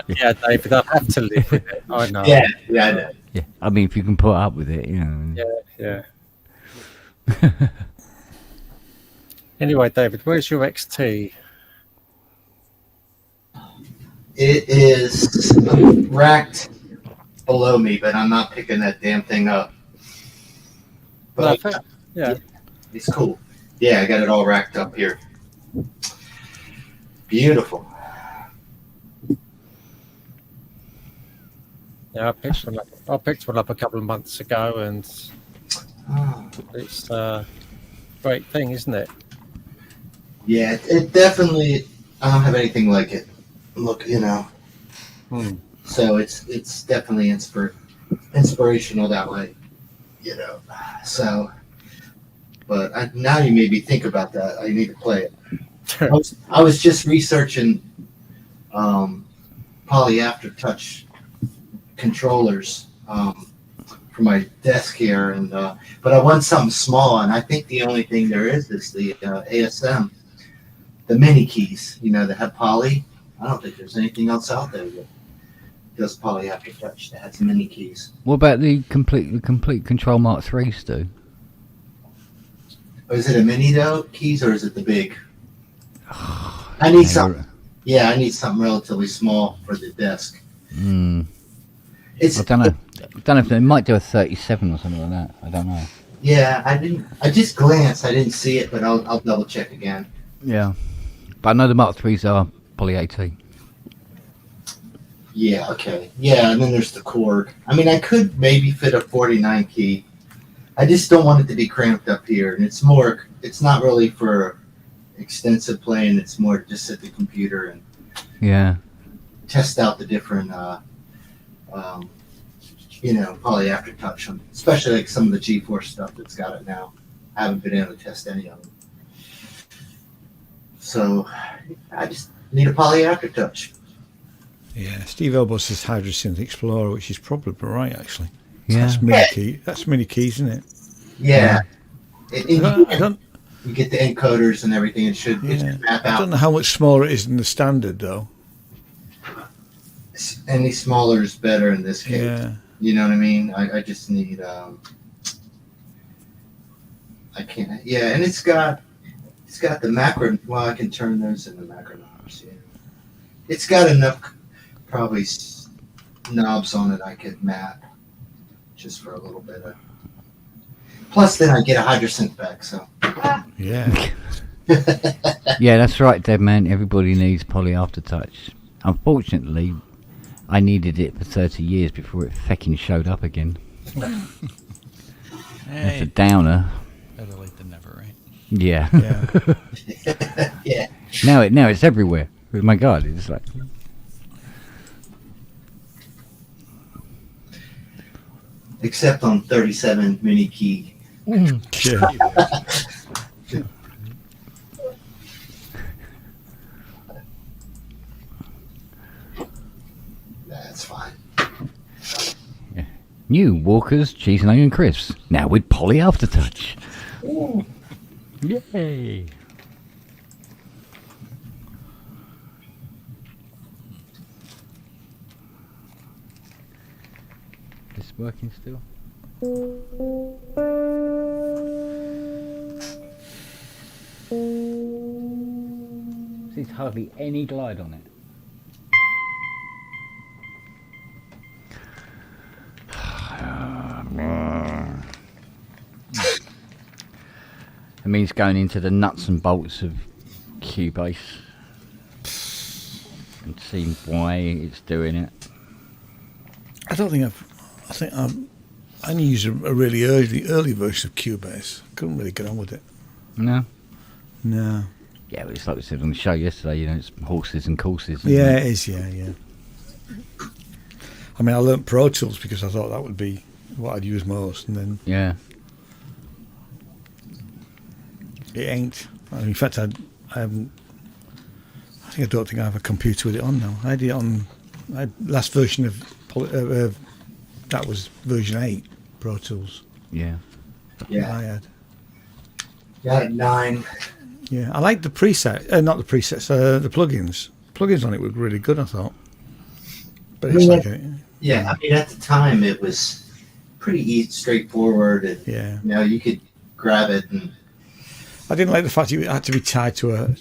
Yeah, David, I have to live with it. I know. Yeah, I know. Yeah. I mean, if you can put up with it, Yeah. Anyway, David, where's your XT? It is racked below me, but I'm not picking that damn thing up. But it's cool. Yeah, I got it all racked up here. Beautiful. Yeah, I picked one up a couple of months ago, and it's a great thing, isn't it? Yeah, it definitely. I don't have anything like it. Look, you know. So it's definitely inspirational that way, you know. So, but now you made me think about that. I need to play it. I was just researching poly aftertouch controllers for my desk here, and but I want something small, and I think the only thing there is the ASM, the mini keys, you know, that have poly. I don't think there's anything else out there that does poly aftertouch that has mini keys. What about the complete Control Mark 3s, Stu? Or is it a mini though keys, or is it the big? I need something. Yeah, I need something relatively small for the desk. I don't know. I don't know if they might do a 37 or something like that. I don't know. Yeah, I didn't. I just glanced. I didn't see it, but I'll double check again. Yeah, but I know the Mark 3s are poly AT. Yeah. Okay. Yeah, and then there's the cord. I mean, I could maybe fit a 49 key. I just don't want it to be cramped up here, and it's more. It's not really for extensive playing. It's more just at the computer and test out the different. You know, poly aftertouch, especially like some of the G4 stuff that's got it now. I haven't been able to test any of them. So I just need a poly aftertouch. Yeah, Steve Elbow says Hydrosynth Explorer, which is probably right, actually. Yeah. That's mini keys, isn't it? Yeah. You get the encoders and everything. It should map out. I don't know how much smaller it is than the standard, though. Any smaller is better in this case. Yeah. You know what I mean? I just need I can't. Yeah, and it's got the macro. Well, I can turn those into macro knobs. Yeah, it's got enough probably knobs on it I could map just for a little bit of. Plus, then I get a Hydrosynth back. So. Yeah. Yeah, that's right, Dead Man. Everybody needs poly aftertouch. Unfortunately, I needed it for 30 years before it fecking showed up again. That's a downer. Better late than never, right? Yeah. Yeah. Now it's everywhere. Oh my God, it's like. Except on 37 mini key. That's fine. Yeah. New Walker's Cheese and Onion Crisps, now with poly aftertouch. Yay! Is this working still? There's hardly any glide on it. It means going into the nuts and bolts of Cubase and seeing why it's doing it. I think I only used a really early version of Cubase. Couldn't really get on with it. No? No. Yeah, but it's like we said on the show yesterday, you know, it's horses and courses. Yeah, it is, yeah. I mean, I learnt Pro Tools because I thought that would be what I'd use most, and then... Yeah. It ain't. In fact, I haven't... I don't think I have a computer with it on now. I had it on... last version of... that was version 8, Pro Tools. Yeah. Yeah. I had. Yeah, 9. Yeah, I like the preset. Not the presets, the plugins. Plugins on it were really good, I thought. But it's like a, yeah, I mean, at the time it was pretty easy, straightforward, and yeah, you know, you could grab it. And I didn't like the fact it had to be tied to a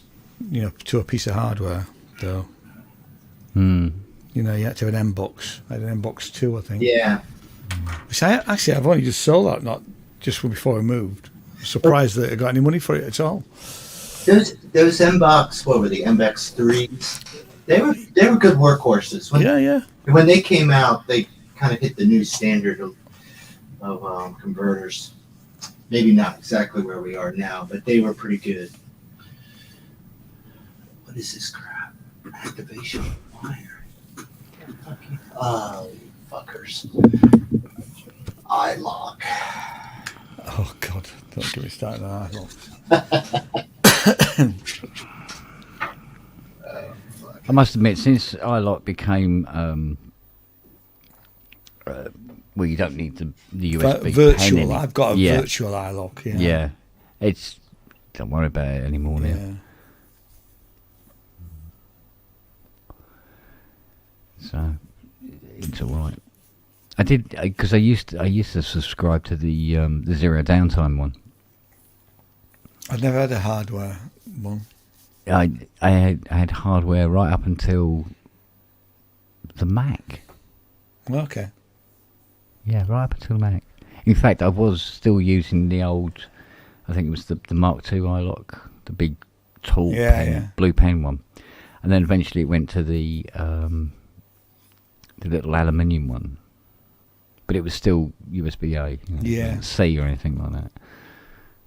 piece of hardware, though. Hmm. You know, you had to have an M box. I had an M box 2, I think. Yeah. Which I've only just sold that, not just before I moved. Surprised that I got any money for it at all. Those M-Box, what were the MX3s? They were good workhorses. When they came out, they kind of hit the new standard of converters. Maybe not exactly where we are now, but they were pretty good. What is this crap? Activation wire. Oh, you fuckers. iLock. Oh God! Don't get me started on I must admit, since iLock became well, you don't need the USB virtual. pen I've got a virtual iLock. Yeah. Yeah, it's don't worry about it anymore now. Yeah. So it's all right. I did because I used to subscribe to the zero downtime one. I've never had a hardware one. I had hardware right up until the Mac. Okay. Yeah, right up until the Mac. In fact, I was still using the old. I think it was the Mark II iLock, the big tall blue pen one, and then eventually it went to the little aluminium one. But it was still USB-A, C or anything like that.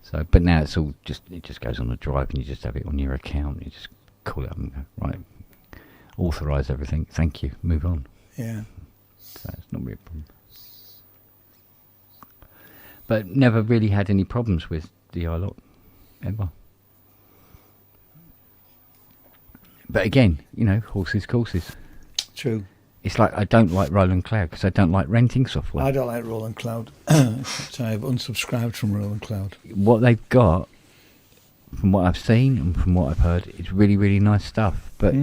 So, but now it's all it just goes on the drive, and you just have it on your account. You just call it up and go, right, authorise everything. Thank you. Move on. Yeah. So it's not really a problem. But never really had any problems with the iLock ever. But again, horses, courses. True. It's like I don't like Roland Cloud because I don't like renting software. I don't like Roland Cloud. So I've unsubscribed from Roland Cloud. What they've got, from what I've seen and from what I've heard, is really, really nice stuff. But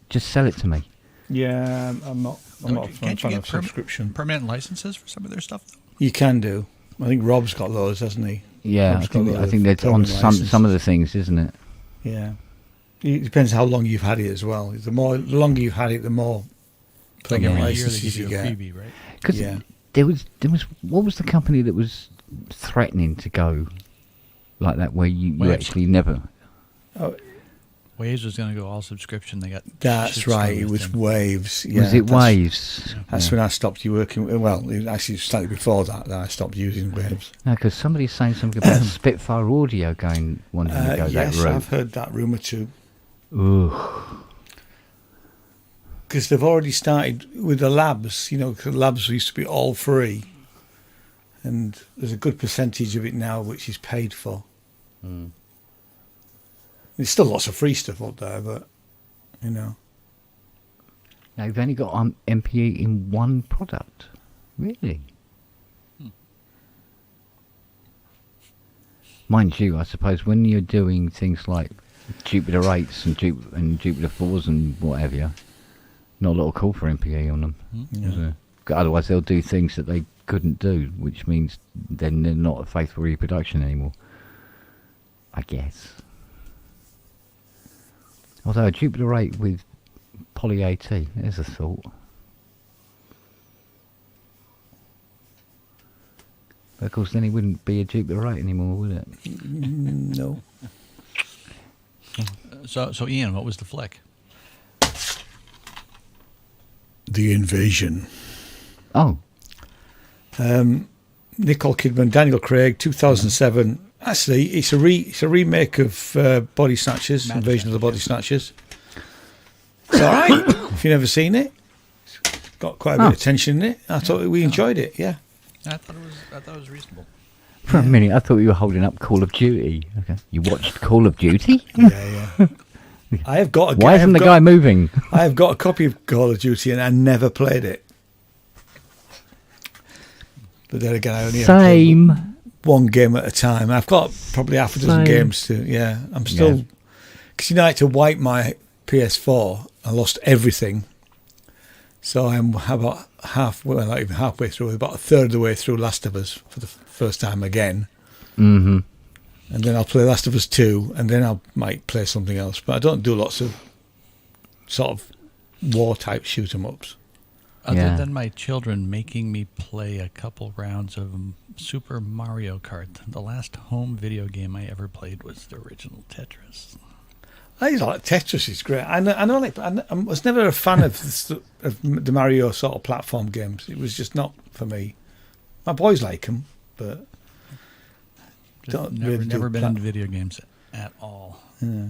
just sell it to me. Yeah, I'm not a fan of subscription. Permanent licenses for some of their stuff, though? You can do. I think Rob's got those, hasn't he? Yeah, I think that's on some of the things, isn't it? Yeah. It depends how long you've had it as well. The longer you've had it, the more permanent licenses you get. Freebie, right? Because there was what was the company that was threatening to go like that, where you actually never. Oh, Waves was going to go all subscription. They got that's right. It was Waves. Yeah, was it Waves? That's when I stopped working. Well, it actually slightly before that I stopped using Waves. No, because somebody's saying something about Spitfire Audio wanting to go that route. Yes, I've heard that rumour too. Ooh. Because they've already started with the labs. Cause labs used to be all free, and there's a good percentage of it now which is paid for. Mm. There's still lots of free stuff up there, but Now you've only got MPE in one product, really. Mind you, I suppose when you're doing things like Jupiter 8s and Jupiter 4s and whatever, not a lot of call for MPE on them. Yeah. Otherwise, they'll do things that they couldn't do, which means then they're not a faithful reproduction anymore, I guess. Although a Jupiter 8 with Poly AT, there's a thought. But of course, then it wouldn't be a Jupiter 8 anymore, would it? No. So Ian, what was the flick? The Invasion. Oh. Nicole Kidman, Daniel Craig, 2007. Actually, it's a remake of Body Snatchers, Invasion of the Body Snatchers. It's all right if you've never seen it. It's got quite a bit of tension in it. I thought we enjoyed it. Yeah. I thought it was reasonable. For a minute, I thought you were holding up Call of Duty. Okay, you watched Call of Duty? Yeah. I have got. Why isn't the guy moving? I have got a copy of Call of Duty and I never played it. But then again, I only have one game at a time. I've got probably half a dozen games to. Yeah, I'm still because I had to wipe my PS4. I lost everything, so I'm about not even halfway through. About a third of the way through Last of Us for the first time again. Mm-hmm. And then I'll play Last of Us 2, and then I might play something else. But I don't do lots of sort of war-type shoot-em-ups. Other than my children making me play a couple rounds of Super Mario Kart, the last home video game I ever played was the original Tetris. I like Tetris. It's great. I was never a fan of the Mario sort of platform games. It was just not for me. My boys like them, but never been into video games at all. Yeah.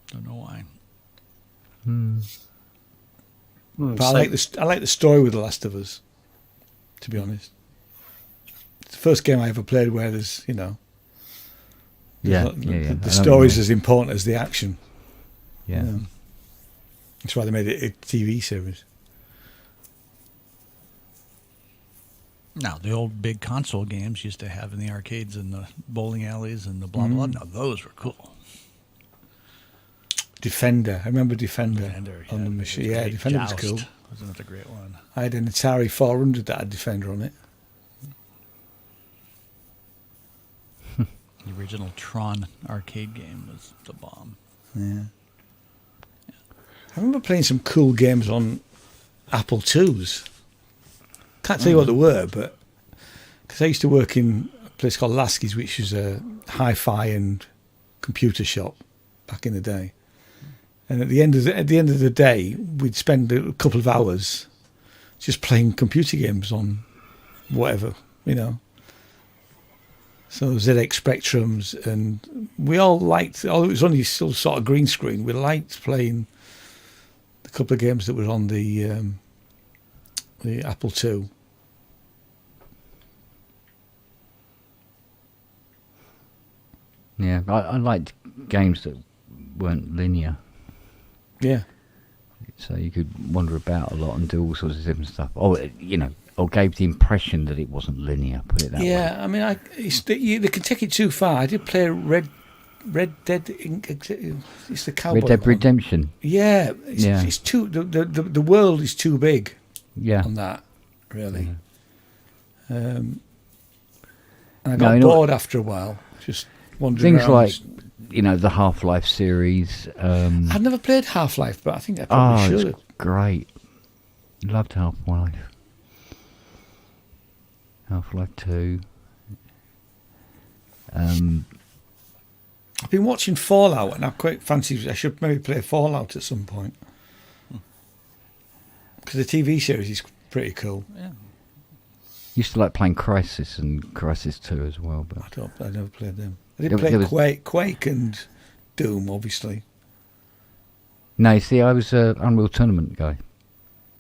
Don't know why. But I like the story with The Last of Us. To be honest, it's the first game I ever played where there's the story's as important as the action. Yeah. That's why they made it a TV series. Now, the old big console games used to have in the arcades and the bowling alleys and the blah, blah. Now, those were cool. Defender. I remember Defender on the machine. Yeah, Defender was cool. Wasn't that a great one? I had an Atari 400 that had Defender on it. The original Tron arcade game was the bomb. Yeah. I remember playing some cool games on Apple IIs. Can't tell you what they were, but because I used to work in a place called Lasky's, which was a hi-fi and computer shop back in the day. And at the end of the day, we'd spend a couple of hours just playing computer games on whatever, So ZX Spectrums, and we all liked. It was only still sort of green screen. We liked playing the couple of games that were on the Apple II. Yeah, I liked games that weren't linear. Yeah. So you could wander about a lot and do all sorts of different stuff. Or gave the impression that it wasn't linear. Put it that way. Yeah, I mean, they can take it too far. I did play Red Dead. It's the cowboy. Red Dead one. Redemption. Yeah, it's too. The world is too big. Yeah. On that, really. Yeah. And I got bored after a while. Just wandering things around. Like the Half-Life series. I've never played Half-Life, but I think I probably should. It's great. Loved Half-Life. Half-Life 2. I've been watching Fallout, and I quite fancy I should maybe play Fallout at some point. Because the TV series is pretty cool. Yeah. Used to like playing Crysis and Crysis 2 as well, but I never played them. I did play Quake and Doom, obviously. No, you see, I was an Unreal Tournament guy.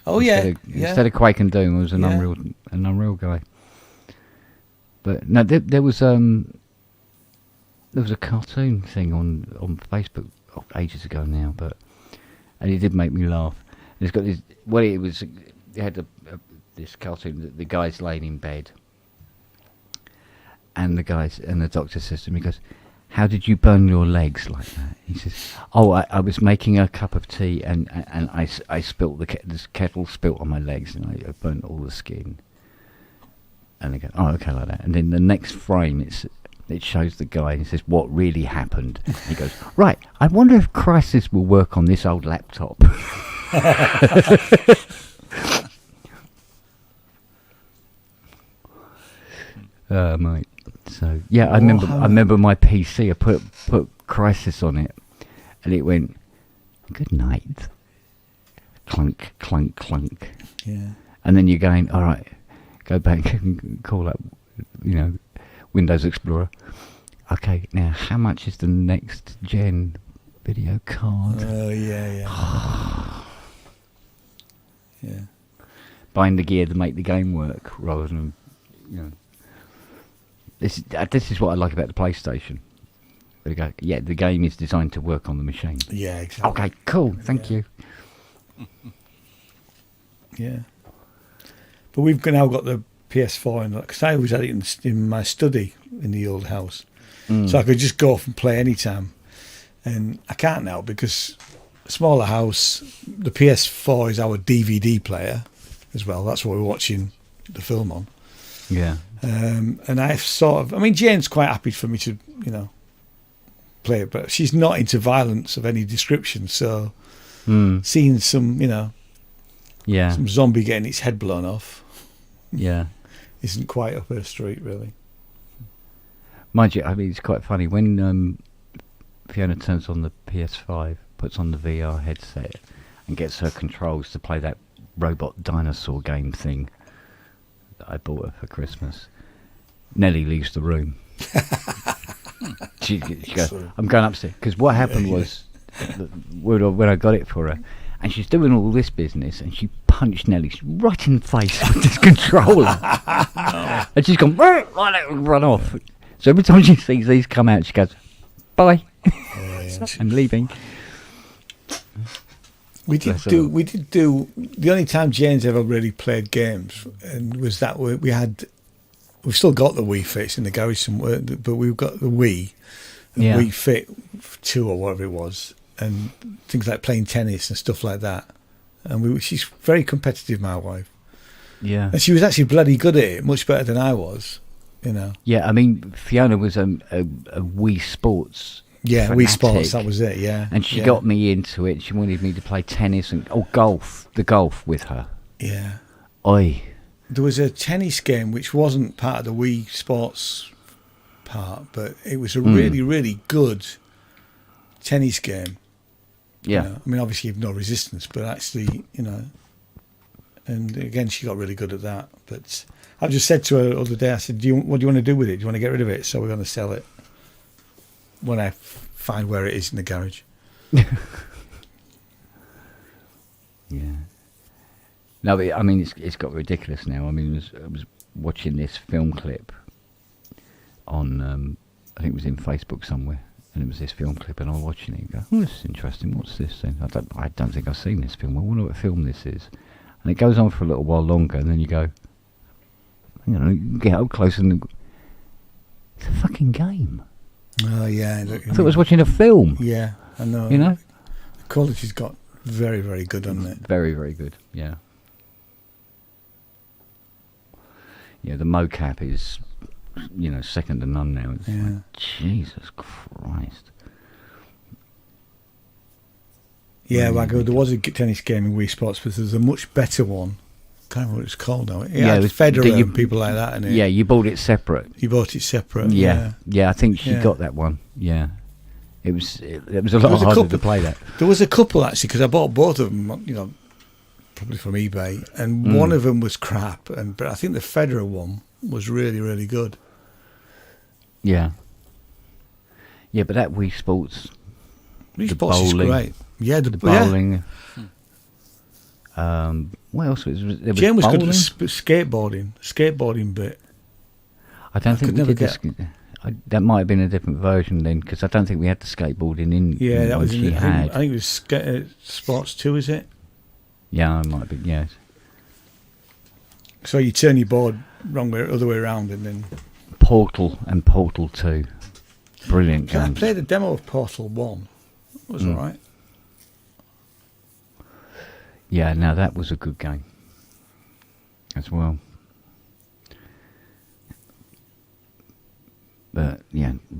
Oh Instead of Quake and Doom, I was an Unreal guy. But no, there was a cartoon thing on Facebook ages ago now, and it did make me laugh. And it's got this. Well, it had this cartoon that the guy's laying in bed, and the doctor says to him, he goes, "How did you burn your legs like that?" He says, "Oh, I was making a cup of tea, and I spilt this kettle spilt on my legs, and I burnt all the skin." And they go, "Oh, okay, like that." And then the next frame, it shows the guy and he says, "What really happened?" He goes, "Right, I wonder if Crysis will work on this old laptop." Mate. So yeah, I remember my PC. I put Crysis on it, and it went, "Good night." Clunk, clunk, clunk. Yeah. And then you're going, all right, go back and call up, Windows Explorer. Okay, now how much is the next gen video card? Oh yeah. Yeah. Buying the gear to make the game work rather than, This is what I like about the PlayStation. They go, yeah, the game is designed to work on the machine. Yeah, exactly. Okay, cool. Thank you. Yeah. But we've now got the PS4, because I always had it in my study in the old house. So I could just go off and play anytime. And I can't now because a smaller house, the PS4 is our DVD player as well. That's what we're watching the film on. Yeah. And I've Jane's quite happy for me to, play it, but she's not into violence of any description. So seeing some, some zombie getting its head blown off, isn't quite up her street, really. Mind you, it's quite funny when Fiona turns on the PS5, puts on the VR headset, and gets her controls to play that robot dinosaur game thing that I bought her for Christmas. Nelly leaves the room. she goes, I'm going upstairs. Because what happened was, when I got it for her, and she's doing all this business, and she punched Nelly right in the face with this controller. And she's gone, run off. So every time she sees these come out, she goes, bye. I'm leaving. We did do. The only time Jane's ever really played games, and was that we've still got the Wii Fit in the garage somewhere, but we've got the Wii, Wii Fit 2 or whatever it was, and things like playing tennis and stuff like that. And she's very competitive, my wife. Yeah, and she was actually bloody good at it, much better than I was. You know. Yeah, I mean, Fiona was a Wii Sports. Yeah, fanatic, Wii Sports, that was it, yeah. And she got me into it. She wanted me to play tennis and golf with her. Yeah. Oi. There was a tennis game which wasn't part of the Wii Sports part, but it was a really, really good tennis game. Yeah. You know? I mean, obviously you've no resistance, but actually, you know, and again, she got really good at that. But I just said to her the other day, I said, what do you want to do with it? Do you want to get rid of it? So we're going to sell it when I find where it is in the garage. Yeah. No, but I mean, it's got ridiculous now. I mean, I was watching this film clip on, I think it was in Facebook somewhere, and it was this film clip, and I was watching it and go, oh, this is interesting. What's this then? I don't think I've seen this film. I wonder what film this is. And it goes on for a little while longer, and then you go, you know, you get up close and it's a fucking game. Oh yeah, I thought I was watching a film. Yeah, I know. You know, the quality's got very, very good on it. Very, very good. Yeah. Yeah, the mocap is, you know, second to none now. It's like, Jesus Christ. Yeah, Waggo, there was a tennis game in Wii Sports, but there's a much better one. I can't remember what it's called now. It was Federer and people like that in it. Yeah, you bought it separate. You bought it separate. Yeah, I think she got that one. Yeah, it was a lot harder to play that. There was a couple actually, because I bought both of them. You know, probably from eBay, and one of them was crap, but I think the Federer one was really, really good. Yeah. Yeah, but that Wii Sports. Wii Sports is great. Yeah, the bowling. Yeah. What else was there? Jane was good at skateboarding bit. I don't think we did that might have been a different version then, because I don't think we had the skateboarding in. Yeah, that was. I think it was Sports 2, is it? Yeah, it might be. Yes. So you turn your board other way around, and then Portal and Portal 2, brilliant games. I played a demo of Portal 1. It was all right. Yeah, now that was a good game as well. But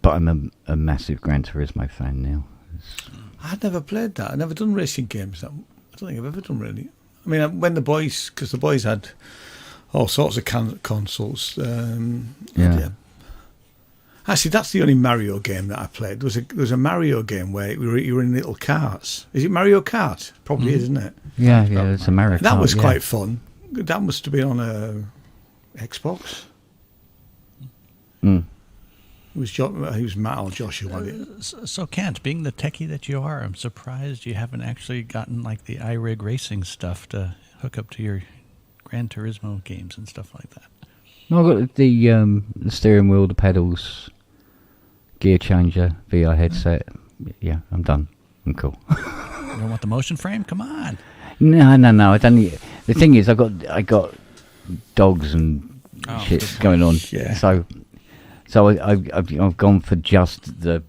I'm a massive Gran Turismo fan now. I'd never played that. I've never done racing games. I don't think I've ever done really. I mean, when because the boys had all sorts of consoles. Actually, that's the only Mario game that I played. There was a Mario game where you were in little carts. Is it Mario Kart? Probably is, isn't it? Yeah, it's a Mario Kart. That was quite fun. That must have been on a Xbox. Mm. It was Matt or Josh who had it. So, Kent, being the techie that you are, I'm surprised you haven't actually gotten like the iRig racing stuff to hook up to your Gran Turismo games and stuff like that. No, I got the steering wheel, the pedals, gear changer, VR headset. Yeah, I'm done. I'm cool. You don't want the motion frame? Come on. No. I don't need it. The thing is, I got dogs and shit going on. Yeah. So I've gone for just the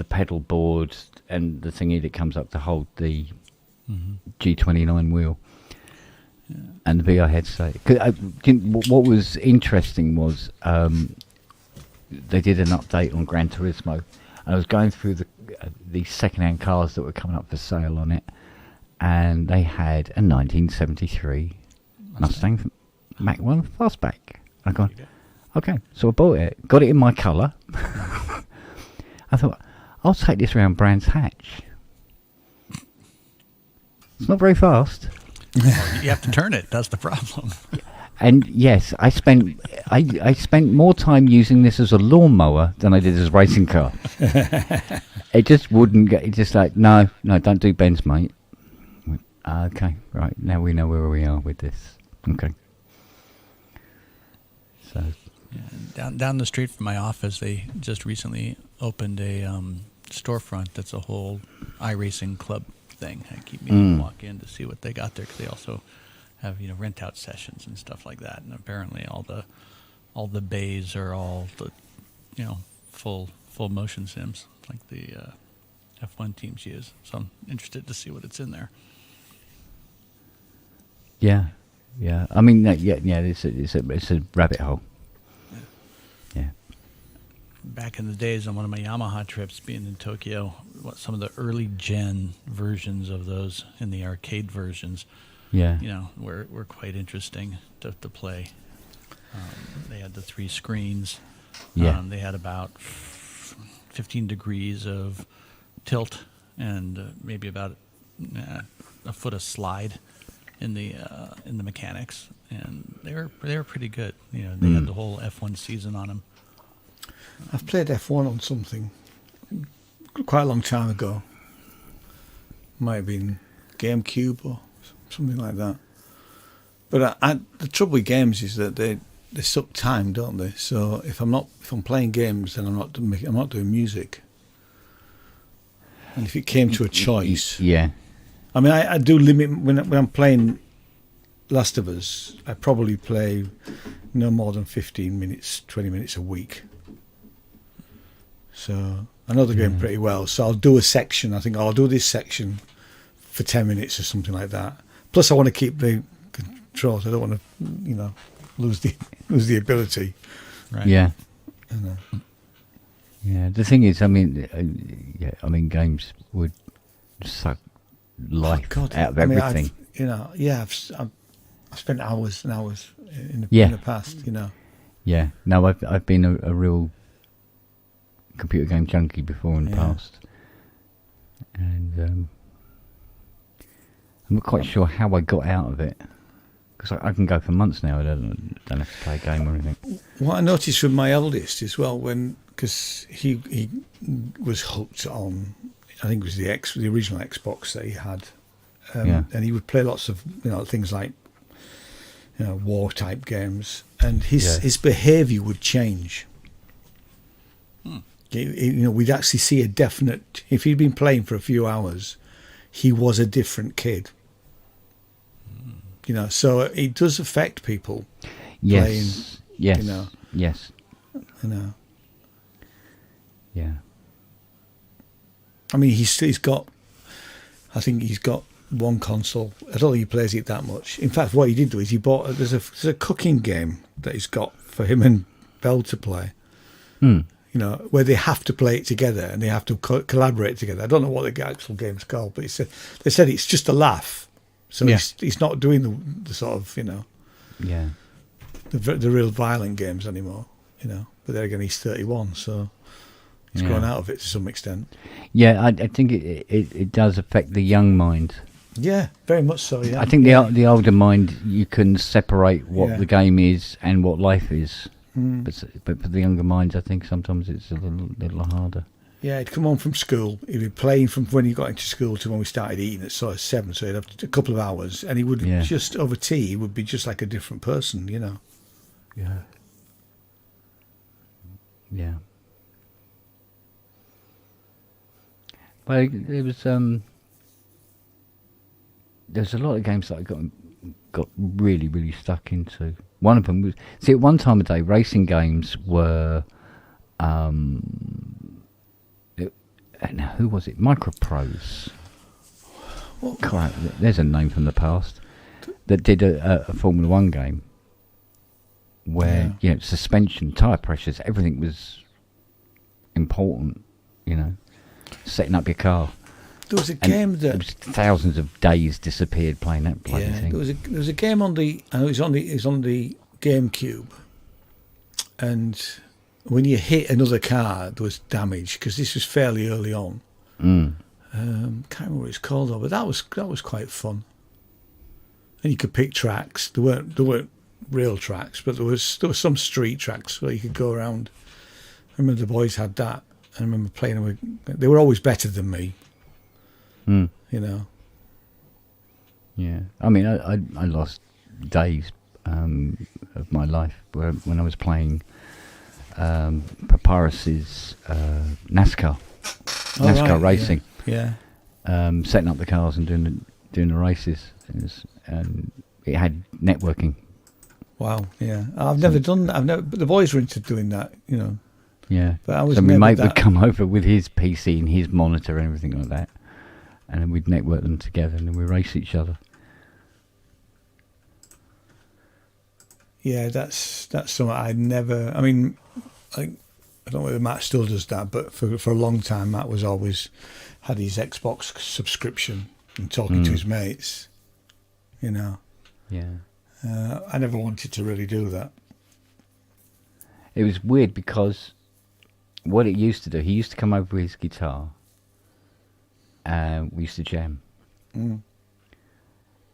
pedal board and the thingy that comes up to hold the G29 wheel. Yeah. And the VR headset. What was interesting was they did an update on Gran Turismo, and I was going through the second-hand cars that were coming up for sale on it, and they had a 1973 Mustang Mach 1 Fastback. I gone, okay, so I bought it, got it in my colour. I thought, I'll take this round Brands Hatch. It's not very fast. Well, you have to turn it. That's the problem. And yes, I spent more time using this as a lawnmower than I did as a racing car. It just wouldn't get. It's just like no, don't do bends, mate. Okay, right now we know where we are with this. Okay. So. Yeah, down the street from my office, they just recently opened a storefront that's a whole iRacing club thing. I keep meaning to walk in to see what they got there because they also have rent out sessions and stuff like that. And apparently all the bays are all the full motion sims like the F1 teams use. So I'm interested to see what it's in there. Yeah. I mean, it's a rabbit hole. Yeah. Back in the days on one of my Yamaha trips, being in Tokyo, some of the early gen versions of those in the arcade versions, were quite interesting to play. They had the 3 screens. Yeah. They had about 15 degrees of tilt and maybe about a foot of slide in the mechanics, and they were pretty good. They had the whole F1 season on them. I've played F1 on something quite a long time ago. Might have been GameCube or something like that. But the trouble with games is that they suck time, don't they? So if I'm playing games, then I'm not doing music. And if it came to a choice, yeah. I mean, I do limit when I'm playing Last of Us. I probably play no more than 15 minutes, 20 minutes a week. So I know the game pretty well. So I'll do a section. I think I'll do this section for 10 minutes or something like that. Plus, I want to keep the controls. I don't want to, lose the ability. Right. Yeah. Yeah. The thing is, I mean, games would suck life out of everything. I've spent hours and hours in the past. Yeah. No, I've been a real computer game junkie before in the past, and I'm not quite sure how I got out of it, because I can go for months now. I don't have to play a game or anything. What I noticed with my eldest as well, because he was hooked on, I think it was the original Xbox that he had, and he would play lots of things like war type games, and his behaviour would change. We'd actually see a definite. If he'd been playing for a few hours, he was a different kid. So it does affect people. Yes. Playing, yes. Yes. Yeah. I mean, he's got. I think he's got one console. I don't think he plays it that much. In fact, what he did do is he bought. There's a cooking game that he's got for him and Belle to play. Where they have to play it together and they have to collaborate together. I don't know what the actual game's called, but they said it's just a laugh. So he's not doing the sort of the real violent games anymore. But then again, he's 31, so he's grown out of it to some extent. Yeah, I think it does affect the young mind. Yeah, very much so. Yeah, I think the older mind, you can separate what the game is and what life is. But for the younger minds, I think sometimes it's a little harder. Yeah, he'd come home from school. He'd be playing from when he got into school to when we started eating at sort of 7. So he'd have a couple of hours, and he would just over tea. He would be just like a different person, Yeah. Yeah. Well, there's a lot of games that I got really, really stuck into. One of them was, at one time of day, racing games were, who was it? Microprose. There's a name from the past that did a Formula 1 game where, suspension, tyre pressures, everything was important, setting up your car. There was a game that thousands of days disappeared playing that bloody thing. There was a game on the. I know it was on the GameCube, and when you hit another car, there was damage because this was fairly early on. Can't remember what it's called though, but that was quite fun. And you could pick tracks. There weren't real tracks, but there was some street tracks where you could go around. I remember the boys had that. I remember playing them with. They were always better than me. You know. Yeah, I mean, I lost days of my life when I was playing Papyrus's NASCAR racing. Yeah. Setting up the cars and doing the races. It had networking. Wow. Yeah, I've never done that. But the boys were into doing that. You know. Yeah. But I was so my mate would come over with his PC and his monitor and everything like that, and then we'd network them together and then we race each other. Yeah, that's something I never. I mean, I don't know whether Matt still does that, but for a long time, Matt was always had his Xbox subscription and talking to his mates. You know. Yeah. I never wanted to really do that. It was weird because what it used to do, he used to come over with his guitar and we used to jam.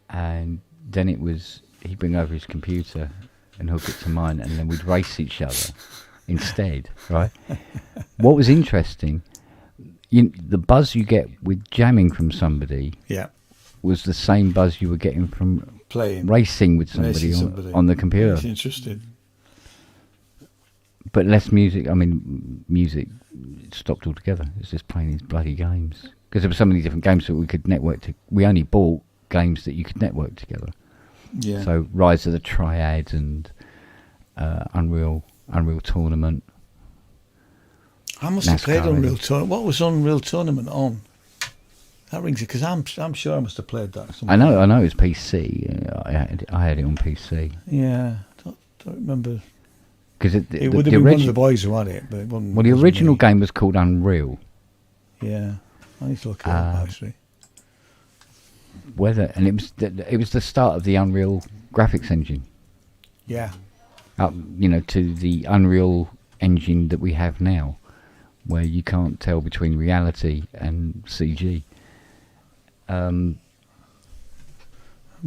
And then he'd bring over his computer and hook it to mine, and then we'd race each other instead, right? What was interesting, the buzz you get with jamming from somebody was the same buzz you were getting from racing with somebody on the computer. That's interesting. But less music. I mean, music stopped altogether. It's just playing these bloody games. Because there were so many different games that we could network to. We only bought games that you could network together. Yeah. So Rise of the Triad and Unreal Tournament. I must have played Unreal Tournament. What was Unreal Tournament on? That rings it because I'm sure I must have played that. I know it was PC. I had it on PC. Yeah, don't remember. Because it would have been one of the boys who had it, but it wasn't. Well, the original game was called Unreal. Yeah, I need to look it up actually. And it was the start of the Unreal graphics engine. Yeah. To the Unreal engine that we have now, where you can't tell between reality and CG. I'm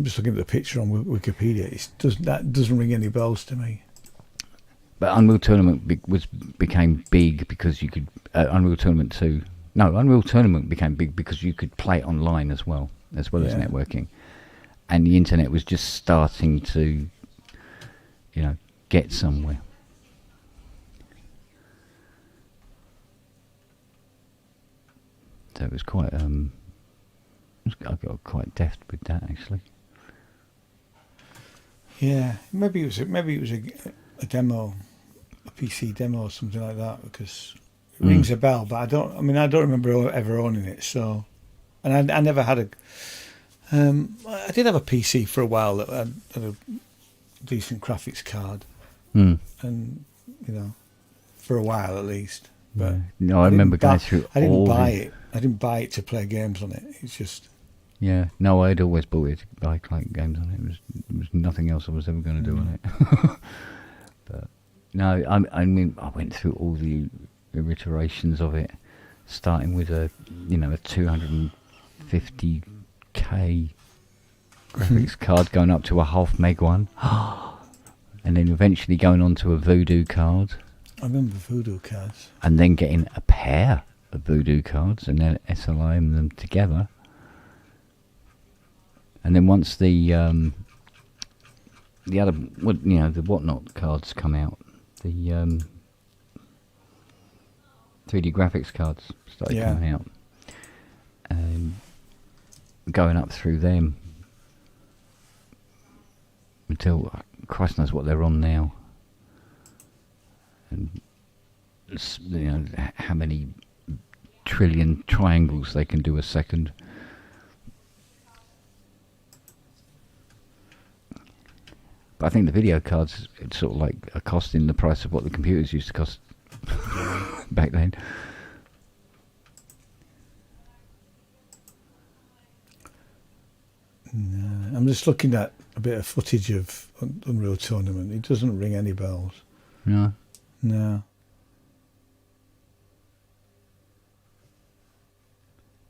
just looking at the picture on Wikipedia. That doesn't ring any bells to me. But Unreal Tournament became big because you could Unreal Tournament 2. No, Unreal Tournament became big because you could play it online as well as networking, and the internet was just starting to, get somewhere. So it was quite. I got quite deft with that actually. Yeah, maybe it was a demo, a PC demo or something like that, because it rings a bell. But I don't remember ever owning it. So, and I never had I did have a PC for a while that had a decent graphics card, and for a while at least. But no, I remember going through. I didn't buy it. I didn't buy it to play games on it. It's just. Yeah, no, I'd always bought it to buy games on it. There was nothing else I was ever going to do on it. But no, I mean, I went through all the iterations of it, starting with a 250k graphics card, going up to a 0.5 meg one, and then eventually going on to a Voodoo card. I remember Voodoo cards. And then getting a pair of Voodoo cards and then SLIing them together. And then once the other, the whatnot cards come out, the 3D graphics cards started coming out, and going up through them until Christ knows what they're on now, and how many trillion triangles they can do a second. But I think the video cards, it's sort of like are costing the price of what the computers used to cost back then. No, I'm just looking at a bit of footage of Unreal Tournament. It doesn't ring any bells. No. No.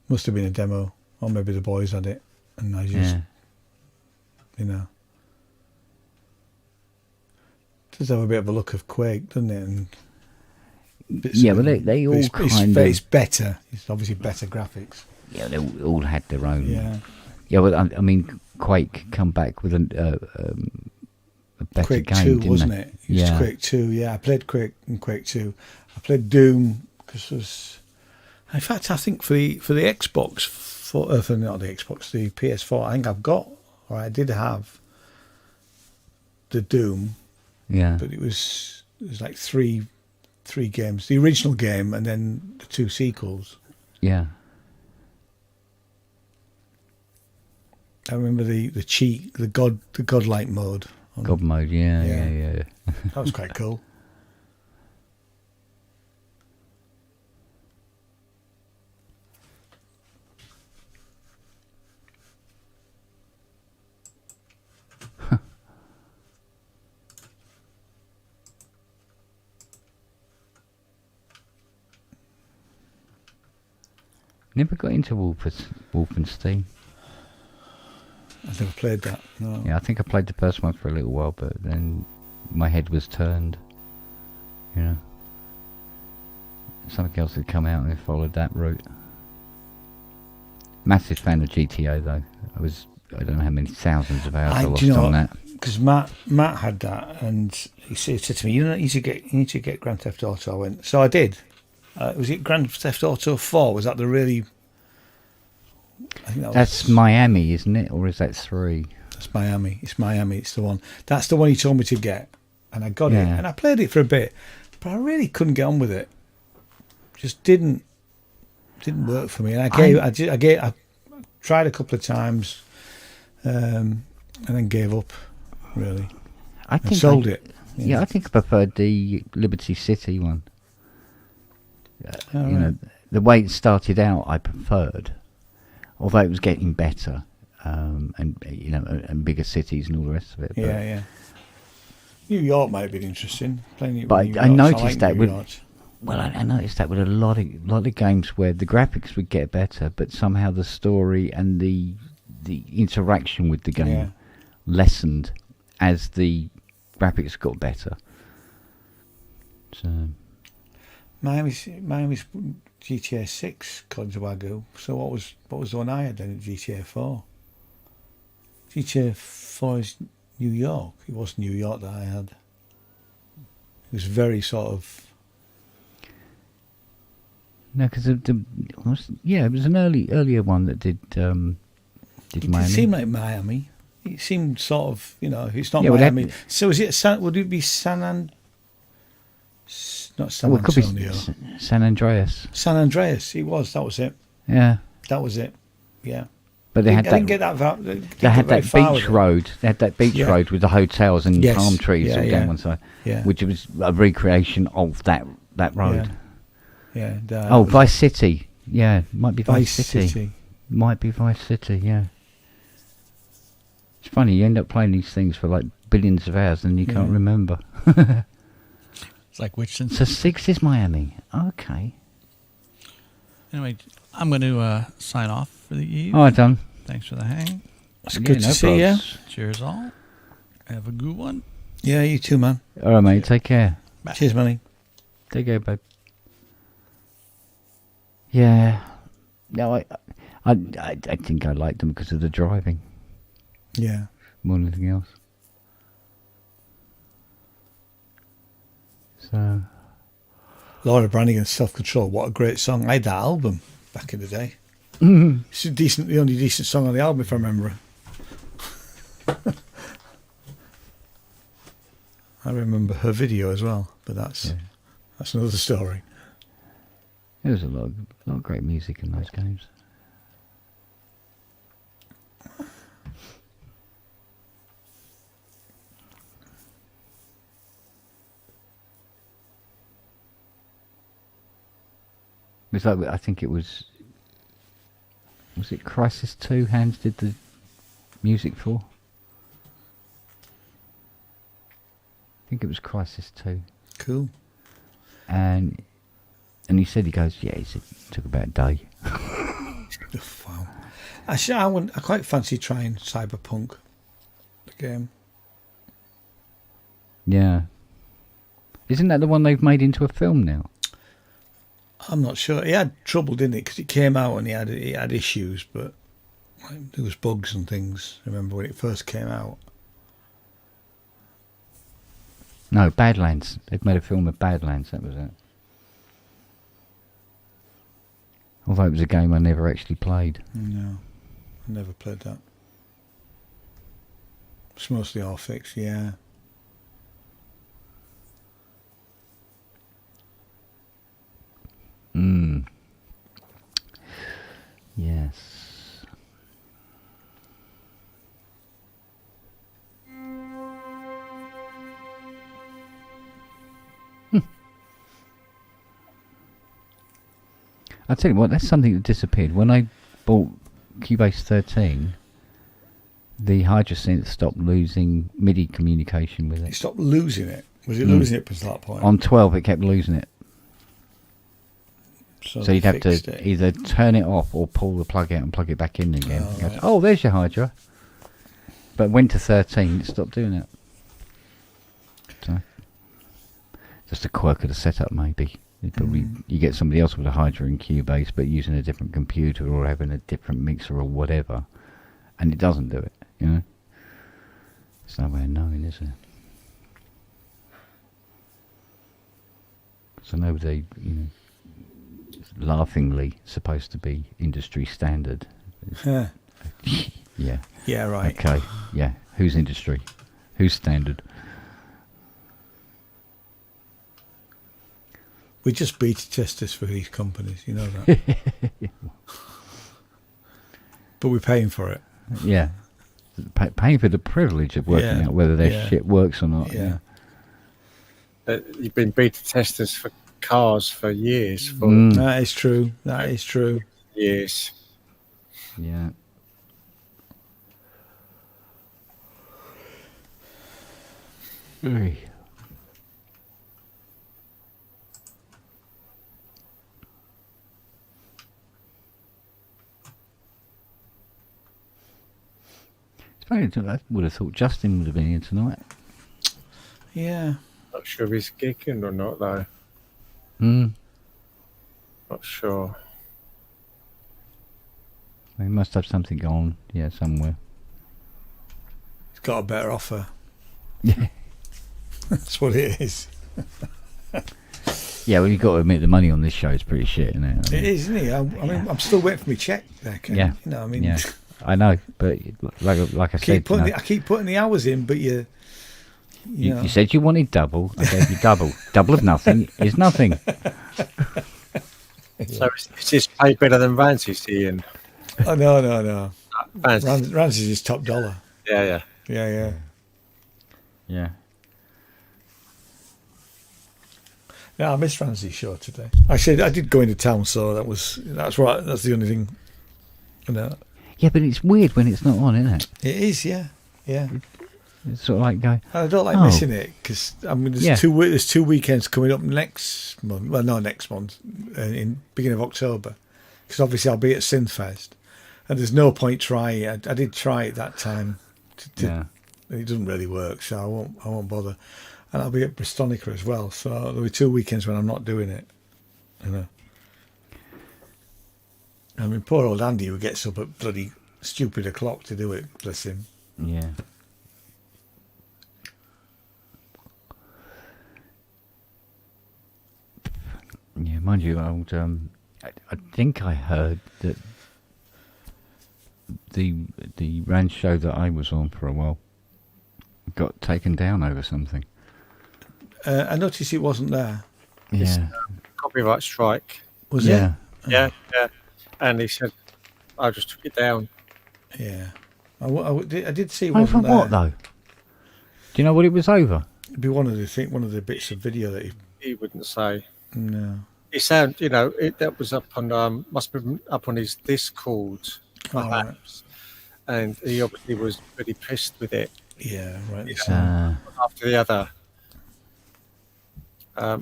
Must have been a demo, or maybe the boys had it, and I just, you know, it does have a bit of a look of Quake, doesn't it? And but they all it's better. It's obviously better graphics. Yeah, they all had their own. Yeah. Yeah, well, I mean, Quake come back with a better Quake game, 2, didn't wasn't they? it? It was Quake 2, yeah. I played Quake and Quake 2. I played Doom, because it was... In fact, I think for the Xbox, for not the Xbox, the PS4, I think I've got, or I did have, the Doom. Yeah. But it was like three games. The original game and then the 2 sequels. Yeah. I remember the godlike mode. God mode, yeah. That was quite cool. Never got into Wolfenstein. I've never played that. No. Yeah, I think I played the first one for a little while, but then my head was turned. You know, something else had come out and I followed that route. Massive fan of GTA though. I don't know how many thousands of hours I lost on that. Because Matt had that, and he said to me, "You need to get Grand Theft Auto." I went, so I did. Was it Grand Theft Auto 4? Was that the really? I think that's Miami, isn't it, or is that 3? That's Miami. It's Miami. It's the one. That's the one he told me to get, and I got it, and I played it for a bit, but I really couldn't get on with it. Just didn't work for me, and I tried a couple of times, and then gave up. Really, I think sold it. Yeah, I think I preferred the Liberty City one. You know, the way it started out, I preferred, although it was getting better, and you know, and bigger cities and all the rest of it. But yeah. New York might have been interesting. Playing it. But I noticed that with. Well, I noticed that with a lot of games where the graphics would get better, but somehow the story and the interaction with the game lessened as the graphics got better. So. Miami's GTA 6, according to Wagyu. So what was the one I had then at GTA 4? GTA 4 is New York. It was New York that I had. It was very sort of... No, because it was an earlier one that did Miami. It seemed like Miami. It seemed sort of, you know, it's not Miami. So is it would it be not San Antonio. It could be San Andreas. San Andreas. That was it. Yeah. That was it. Yeah. But they didn't get that far. They had that beach road. They had that beach road with the hotels and palm trees all down one side, which was a recreation of that road. Yeah. Vice City. Yeah, might be Vice City. Might be Vice City. Yeah. It's funny, you end up playing these things for like billions of hours and you can't remember. It's like which sense? So 6 is Miami. Okay. Anyway, I'm going to sign off for the eve. All right, done. Thanks for the hang. It's good to see you. Cheers all. Have a good one. Yeah, you too, man. All right, mate. Take care. Bye. Cheers, money. Take care, babe. Yeah. No, I think I liked them because of the driving. Yeah. More than anything else. So. Laura Branigan's Self-Control. What a great song. I had that album back in the day. Mm-hmm. It's the only decent song on the album, if I remember. I remember her video as well, but that's another story. There was a lot of great music in those games. It was like, I think it was it Crysis 2 Hans did the music for? I think it was Crysis 2. Cool. And he said, he goes, it took about a day. Wow. Actually, I quite fancy trying Cyberpunk, the game. Yeah. Isn't that the one they've made into a film now? I'm not sure. He had trouble, didn't it? Because it came out and he had issues, but there was bugs and things. I remember when it first came out. No, Badlands. They've made a film of Badlands, that was it. Although it was a game I never actually played. No, I never played that. It's mostly all fixed, yeah. Yes. I'll tell you what, that's something that disappeared. When I bought Cubase 13, the Hydra synth stopped losing MIDI communication with it. It stopped losing it. Was it losing it to that point? On 12, it kept losing it. So you'd have to either turn it off or pull the plug out and plug it back in again. Oh, Goes, right. oh, there's your Hydra. But went to 13, it stopped doing it. So, just a quirk of the setup, maybe. Probably you get somebody else with a Hydra in Cubase, but using a different computer or having a different mixer or whatever, and it doesn't do it. You know, there's no way of knowing, is there? So I know they, laughingly supposed to be industry standard. Yeah. Yeah. Yeah, right. Okay. Yeah. Who's industry? Who's standard? We just beta testers for these companies, you know that. But we're paying for it. Yeah. Paying for the privilege of working out whether their shit works or not. Yeah. You've been beta testers for cars for years. That is true. That is true. Years. Yeah. Hey. I would have thought Justin would have been here tonight. Yeah. Not sure if he's gigging or not, though. Not sure. He must have something going, somewhere. He's got a better offer. Yeah. That's what it is. Yeah, well, you've got to admit the money on this show is pretty shit, isn't it? It is, isn't it? I mean, I'm still waiting for my check there, Ken. Yeah. You know, I mean... Yeah. I know, but like I said... I keep putting the hours in, but you said you wanted double. I gave you double. Double of nothing is nothing. So is this paid better than Ramsey's, Ian? Oh, no. Ramsey's is top dollar. Yeah. Yeah. Yeah, I missed Ramsey's show today. Actually, I did go into town, so that's right. That's the only thing. Yeah, but it's weird when it's not on, isn't it? It is, yeah. It's sort of like going. I don't like missing it because there's two weekends coming up next month. Well, no, next month in beginning of October, because obviously I'll be at Synthfest, and there's no point trying it. I did try it that time. It doesn't really work, so I won't bother. And I'll be at Bristonica as well, so there'll be 2 weekends when I'm not doing it. I mean, poor old Andy who gets up at bloody stupid o'clock to do it, bless him. Yeah. Yeah, mind you, I think I heard that the ranch show that I was on for a while got taken down over something. I noticed it wasn't there. Yeah. Copyright strike. Was it? Yeah. And he said, I just took it down. Yeah. I did see it wasn't there. Over what, though? Do you know what it was over? It'd be one of the bits of video that he wouldn't say. No. It sound, that was up on, must have been up on his Discord, perhaps. Right. And he obviously was pretty pissed with it. Yeah, right. After the other.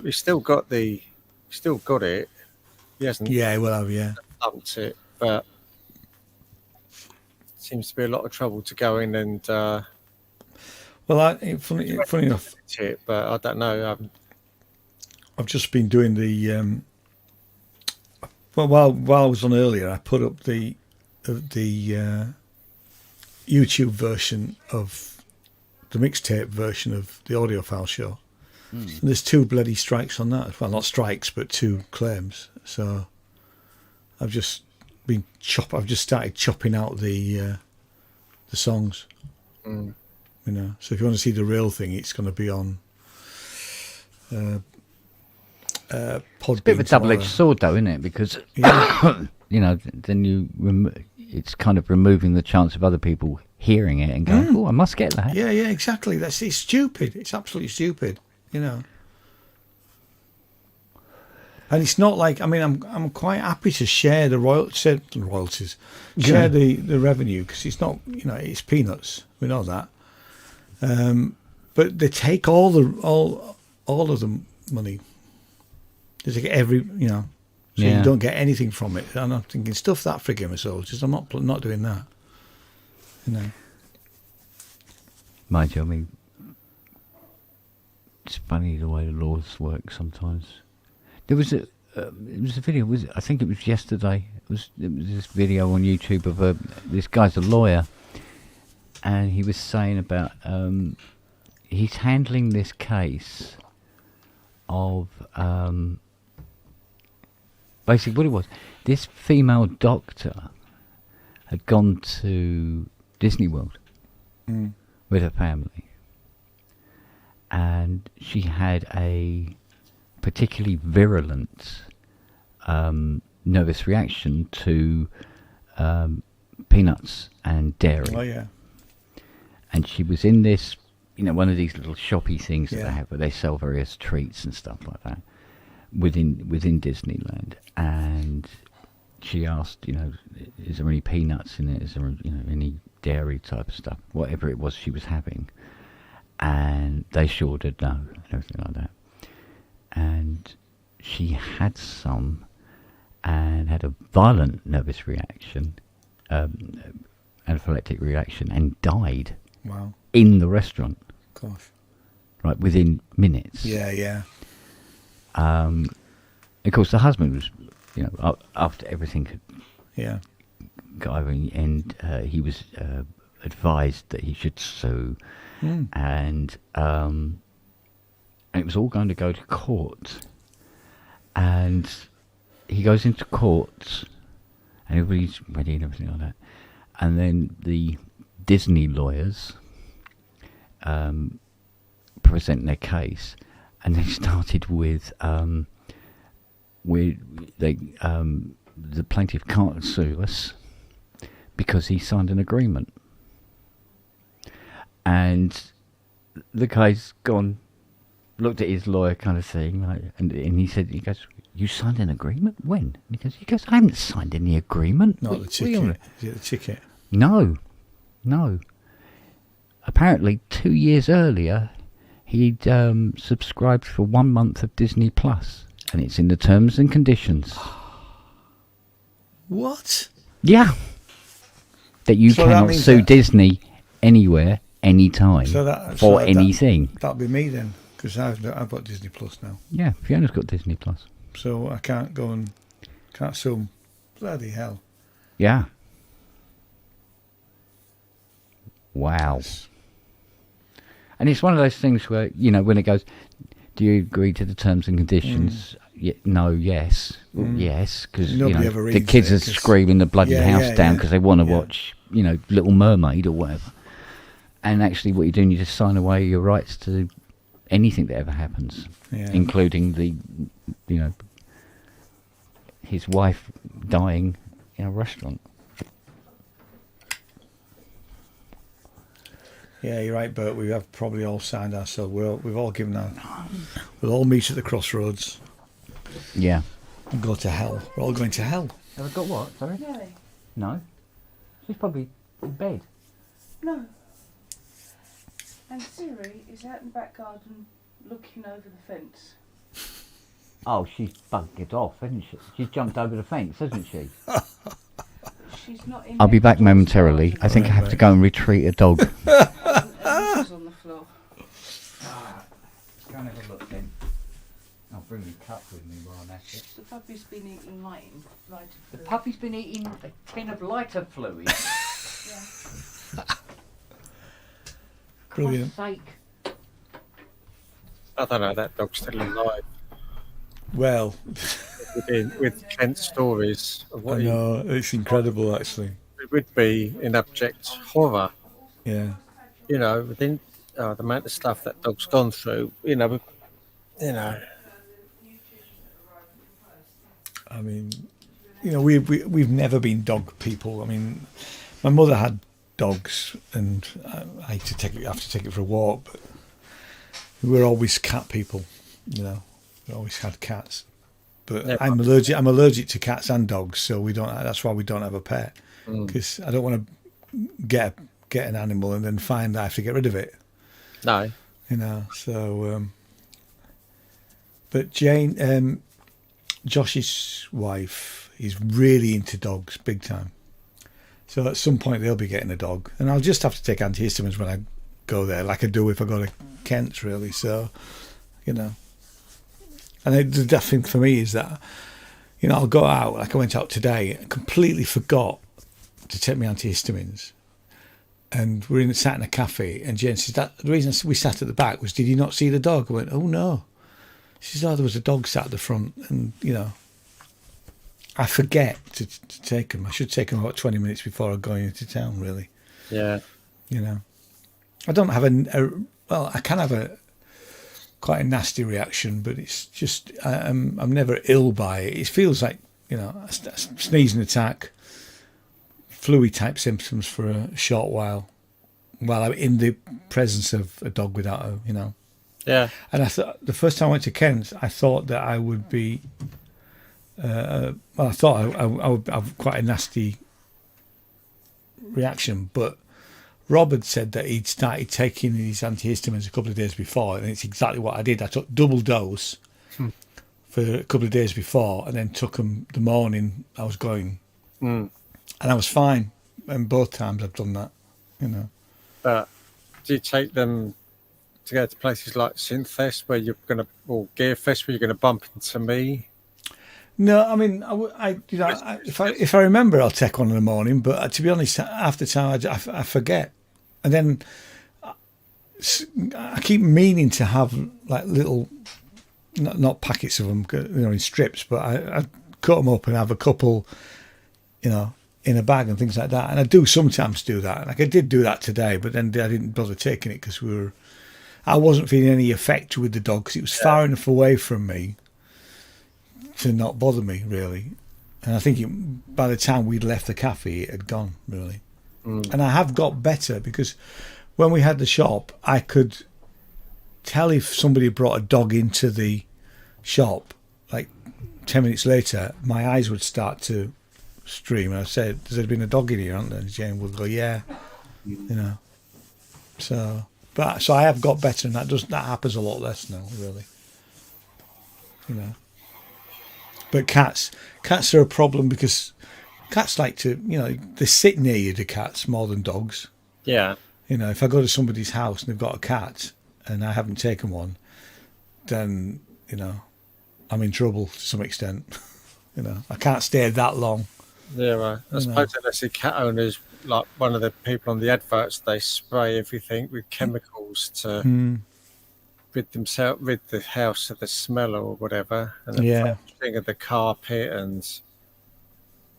He's still got it. He hasn't. Yeah, he will have, yeah. Dumped it, but seems to be a lot of trouble to go in and Well, funny enough, it, but I don't know. I've just been doing the. Well, while I was on earlier, I put up the YouTube version of the mixtape version of the audiophile show. And there's 2 bloody strikes on that. Well, not strikes, but 2 claims. So I've just started chopping out the songs. You know, so if you want to see the real thing, it's going to be on Podbean. It's a bit of a double-edged sword, though, isn't it? Because you know, then it's kind of removing the chance of other people hearing it and going, "Oh, I must get that." Yeah, exactly. It's stupid. It's absolutely stupid. You know. And it's not like, I mean, I'm quite happy to share the royalties, share the revenue, because it's not, you know, it's peanuts. We know that. But they take all of the money. They take every, you know, so you don't get anything from it. And I'm thinking, stuff that for Game of Soldiers. I'm not doing that. You know. Mind you, I mean, it's funny the way the laws work sometimes. There was it was a video. I think it was yesterday. It was this video on YouTube of this guy's a lawyer, and he was saying about he's handling this case of basically what it was. This female doctor had gone to Disney World with her family, and she had a particularly virulent nervous reaction to peanuts and dairy. Oh yeah. And she was in this, you know, one of these little shoppy things that they have where they sell various treats and stuff like that within Disneyland. And she asked, you know, is there any peanuts in it? Is there, you know, any dairy type of stuff? Whatever it was she was having. And they assured her no, and everything like that. And she had some and had a violent nervous reaction, anaphylactic reaction, and died. Wow. In the restaurant. Gosh. Right, within minutes. Yeah. Of course, the husband was, you know, after everything had got over, and he was advised that he should sue, and it was all going to go to court. And he goes into court, and everybody's ready and everything like that. And then the Disney lawyers present their case, and they started with the plaintiff can't sue us because he signed an agreement. And the guy's gone, looked at his lawyer kind of thing, like, and he goes, you signed an agreement? When? And he goes, I haven't signed any agreement. Not the ticket. Is it the ticket? No. Apparently 2 years earlier he'd subscribed for 1 month of Disney Plus, and it's in the terms and conditions. What? Yeah. That you cannot sue Disney anywhere, anytime, for anything. That'll be me then, because I've got Disney Plus now. Yeah, Fiona's got Disney Plus. So I can't sue them. Bloody hell. Yeah. Wow. And it's one of those things where, you know, when it goes, do you agree to the terms and conditions? No, yes. Well, yes, because, you know, the kids are screaming the bloody house down because they want to watch, you know, Little Mermaid or whatever. And actually what you're doing, you just sign away your rights to anything that ever happens, including the, you know, his wife dying in a restaurant. Yeah, you're right, Bert. We have probably all signed ourselves. We've all given our. We'll all meet at the crossroads. Yeah. And go to hell. We're all going to hell. Have I got what? Sorry? Nelly. No. She's probably in bed. No. And Siri is out in the back garden looking over the fence. Oh, she's bugged it off, hasn't she? She's jumped over the fence, hasn't she? she's not in I'll be bed, back the door's momentarily. open. I think I have to go and retrieve a dog. She's on the floor. Go and have a look then. I'll bring the cup with me while I'm at it. The puppy's been eating lighter The fluid. puppy's been eating a tin of lighter fluid. Brilliant. God's sake. I don't know, that dog's still alive. Well, With Kent's stories of I what he know, it's incredible actually. it would be in abject horror. Yeah. You know, within the amount of stuff that dog's gone through. You know, I mean, we've never been dog people. I mean, my mother had dogs, and I have to take it for a walk. But we were always cat people. We always had cats. But Yeah. I'm allergic to cats and dogs, so we don't. That's why we don't have a pet, because I don't want to get an animal and then find that I have to get rid of it. no. So. But Jane, Josh's wife, is really into dogs, big time. So at some point they'll be getting a dog, and I'll just have to take antihistamines when I go there, like I do if I go to Kent's, really. So, and the thing for me is that, I'll go out, like I went out today, and completely forgot to take my antihistamines. And we're sat in a cafe, and Jane says, the reason we sat at the back was, did you not see the dog? I went, oh no. She says, there was a dog sat at the front, and, I forget to take them. I should take them about 20 minutes before I go into town, really. Yeah. I don't have I can have quite a nasty reaction, but it's just, I'm never ill by it. It feels like, a sneezing attack, flu type symptoms for a short while I'm in the presence of a dog without a, Yeah. And I thought the first time I went to Kent, I thought that I would be, I thought I would have quite a nasty reaction. But Rob had said that he'd started taking these antihistamines a couple of days before, and it's exactly what I did. I took double dose for a couple of days before, and then took them the morning I was going, and I was fine. And both times I've done that, But do you take them to go to places like Synthfest or Gearfest where you're going to bump into me? No, I mean, if I remember, I'll take one in the morning. But to be honest, after time, I forget, and then I keep meaning to have like little, not packets of them, in strips, but I cut them up and have a couple, in a bag and things like that. And I do sometimes do that. Like I did do that today, but then I didn't bother taking it because I wasn't feeling any effect with the dog because it was far enough away from me to not bother me, really. And I think by the time we'd left the cafe, it had gone, really. And I have got better because when we had the shop, I could tell if somebody brought a dog into the shop, like 10 minutes later, my eyes would start to stream. And I said, has there been a dog in here, hasn't there? And Jane would go, yeah, So I have got better, and that happens a lot less now, really. But cats are a problem because cats like to, they sit near you, the cats, more than dogs. Yeah. If I go to somebody's house and they've got a cat and I haven't taken one, then, I'm in trouble to some extent. I can't stay that long. Yeah, right. I suppose I see cat owners, like one of the people on the adverts, they spray everything with chemicals to rid the house of the smell or whatever, and the thing of the carpet, and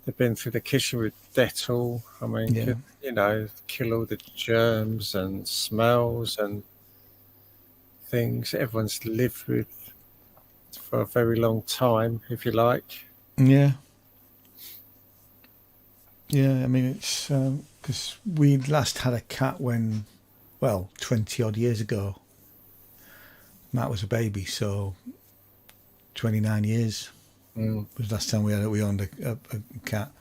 they've been through the kitchen with Dettol. I mean, kill all the germs and smells and things everyone's lived with for a very long time, if you like. Yeah. Yeah, I mean, it's because we last had a cat 20 odd years ago. Matt was a baby, so 29 years was the last time we owned a cat.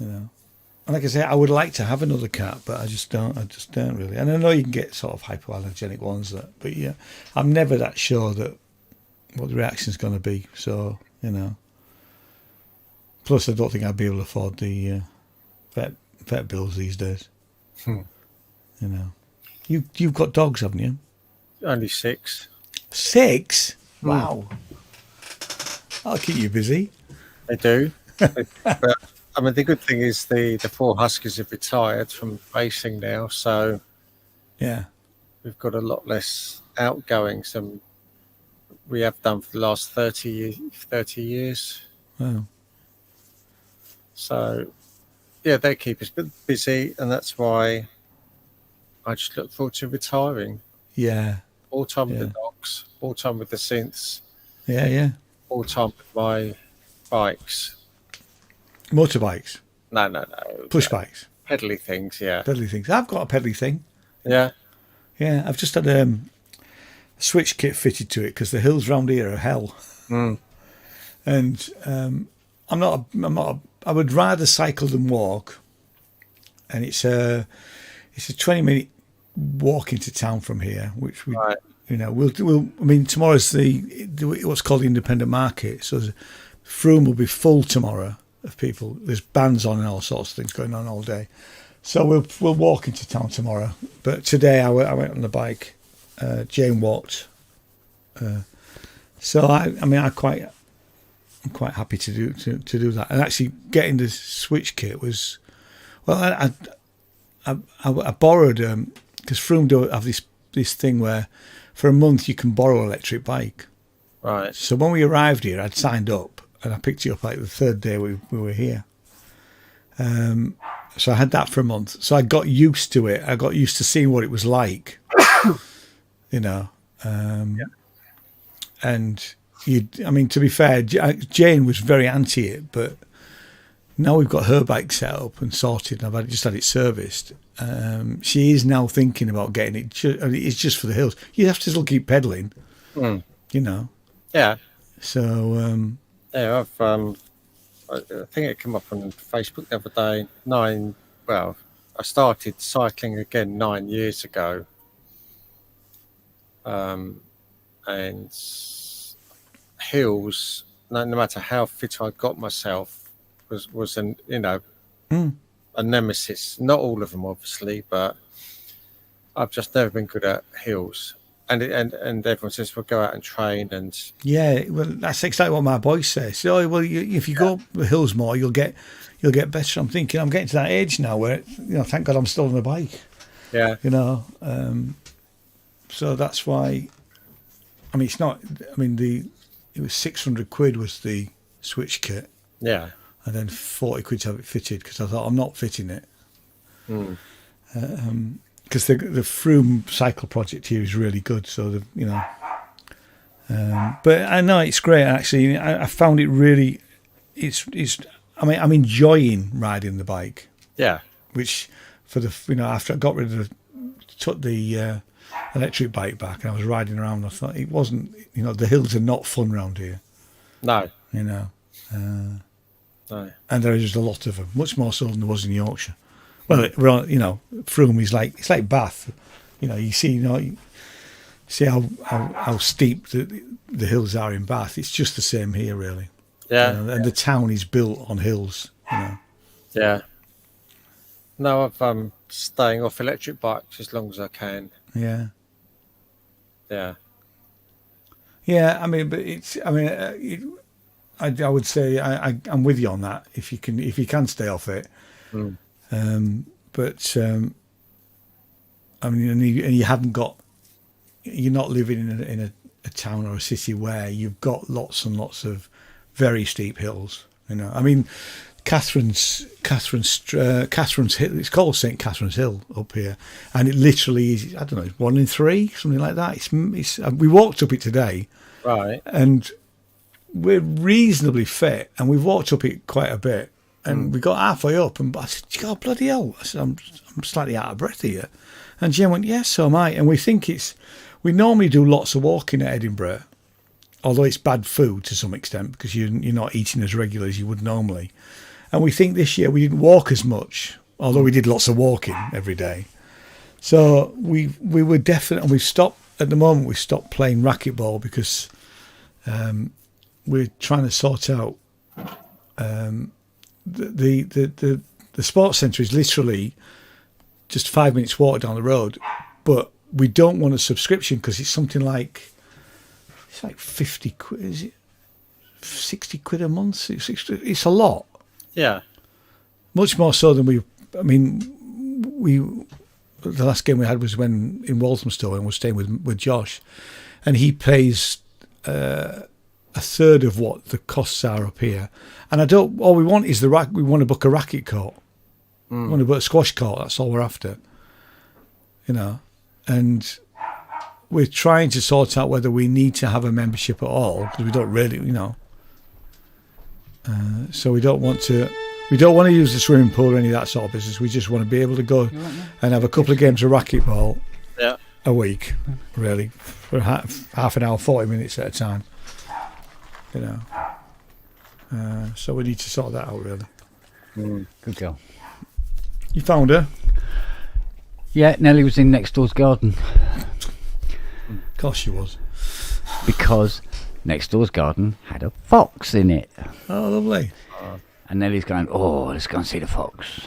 And like I say, I would like to have another cat, but I just don't really. And I know you can get sort of hypoallergenic ones, but yeah, I'm never that sure that what the reaction's going to be. So Plus, I don't think I'd be able to afford the vet bills these days. You know, you've got dogs, haven't you? Only 6. 6? Wow. I'll keep you busy. They do. But I mean, the good thing is the 4 Huskies have retired from racing now, so Yeah. we've got a lot less outgoings than we have done for the last 30 years. Wow. So, yeah, they keep us busy, and that's why I just look forward to retiring. Yeah. All time with the dogs, all time with the synths, Yeah. all time with my bikes. Motorbikes. No. Push bikes. Pedally things, yeah. Pedally things. I've got a pedally thing. Yeah. Yeah. I've just had a switch kit fitted to it because the hills round here are hell. And I would rather cycle than walk. And it's a 20-minute walk into town from here, which we, we'll. I mean, tomorrow's what's called the independent market, so Frome will be full tomorrow of people. There's bands on and all sorts of things going on all day, so we'll walk into town tomorrow. But today I went on the bike. Jane walked. So I'm quite happy to do that. And actually getting the switch kit was, well, I borrowed because Frome do have this thing where for a month you can borrow an electric bike. Right. So when we arrived here, I'd signed up and I picked it up like the third day we were here. So I had that for a month. So I got used to it. I got used to seeing what it was like, you know. And to be fair, Jane was very anti it, but now we've got her bike set up and sorted, and I've just had it serviced. She is now thinking about getting it. It's just for the hills. You have to still keep pedaling, you know. Yeah. So. Yeah, I think it came up on Facebook the other day. I started cycling again 9 years ago. And hills, no matter how fit I got myself, was a nemesis. Not all of them, obviously, but I've just never been good at hills. And everyone says, well, go out and train. And yeah, well, that's exactly what my boy says. So, well, if you go up the hills more, you'll get better. I'm thinking, I'm getting to that age now where, thank God I'm still on the bike. Yeah. So that's why. It's not. It was 600 quid was the switch kit. Yeah. And then 40 quid to have it fitted because I thought I'm not fitting it. Because the Frome cycle project here is really good. So but I know it's great actually. I found it really. I'm enjoying riding the bike. Yeah. Which after I got rid of took the electric bike back and I was riding around, I thought it wasn't. The hills are not fun around here. No. No. And there is just a lot of them, much more so than there was in Yorkshire. Well, Frome is it's like Bath. You see how steep the hills are in Bath. It's just the same here, really. Yeah. And the town is built on hills. Yeah. No, I'm staying off electric bikes as long as I can. Yeah. Yeah. Yeah, but it's. I would say I'm with you on that. If you can stay off it. But and you haven't got. You're not living in a town or a city where you've got lots and lots of very steep hills. Catherine's Hill. It's called St. Catherine's Hill up here, and it literally is. I don't know, 1 in 3, something like that. It's. We walked up it today, right? And we're reasonably fit, and we've walked up it quite a bit, and we got halfway up, and I said, "God, bloody hell!" I said, "I'm slightly out of breath here," and Jen went, "Yes, so am I." And we think we normally do lots of walking at Edinburgh, although it's bad food to some extent because you're not eating as regular as you would normally. And we think this year we didn't walk as much, although we did lots of walking every day. So we were definitely, we've stopped, at the moment we've stopped playing racquetball because we're trying to sort out the sports centre is literally just 5 minutes walk down the road, but we don't want a subscription because it's something like 50 quid. Is it 60 quid a month? It's a lot. Yeah. Much more so than we. I mean, the last game we had was when in Walthamstow and we're staying with Josh, and he pays a third of what the costs are up here. And all we want is we want to book a racket court. We want to book a squash court. That's all we're after. And we're trying to sort out whether we need to have a membership at all, because we don't really, so we don't want to use the swimming pool or any of that sort of business. We just want to be able to go and have a couple of games of racquetball a week, really, for half an hour, 40 minutes at a time. So we need to sort that out, really. Good girl. You found her? Yeah, Nellie was in next door's garden. Of course she was. Because next door's garden had a fox in it. Oh, lovely. And Nellie's going, let's go and see the fox.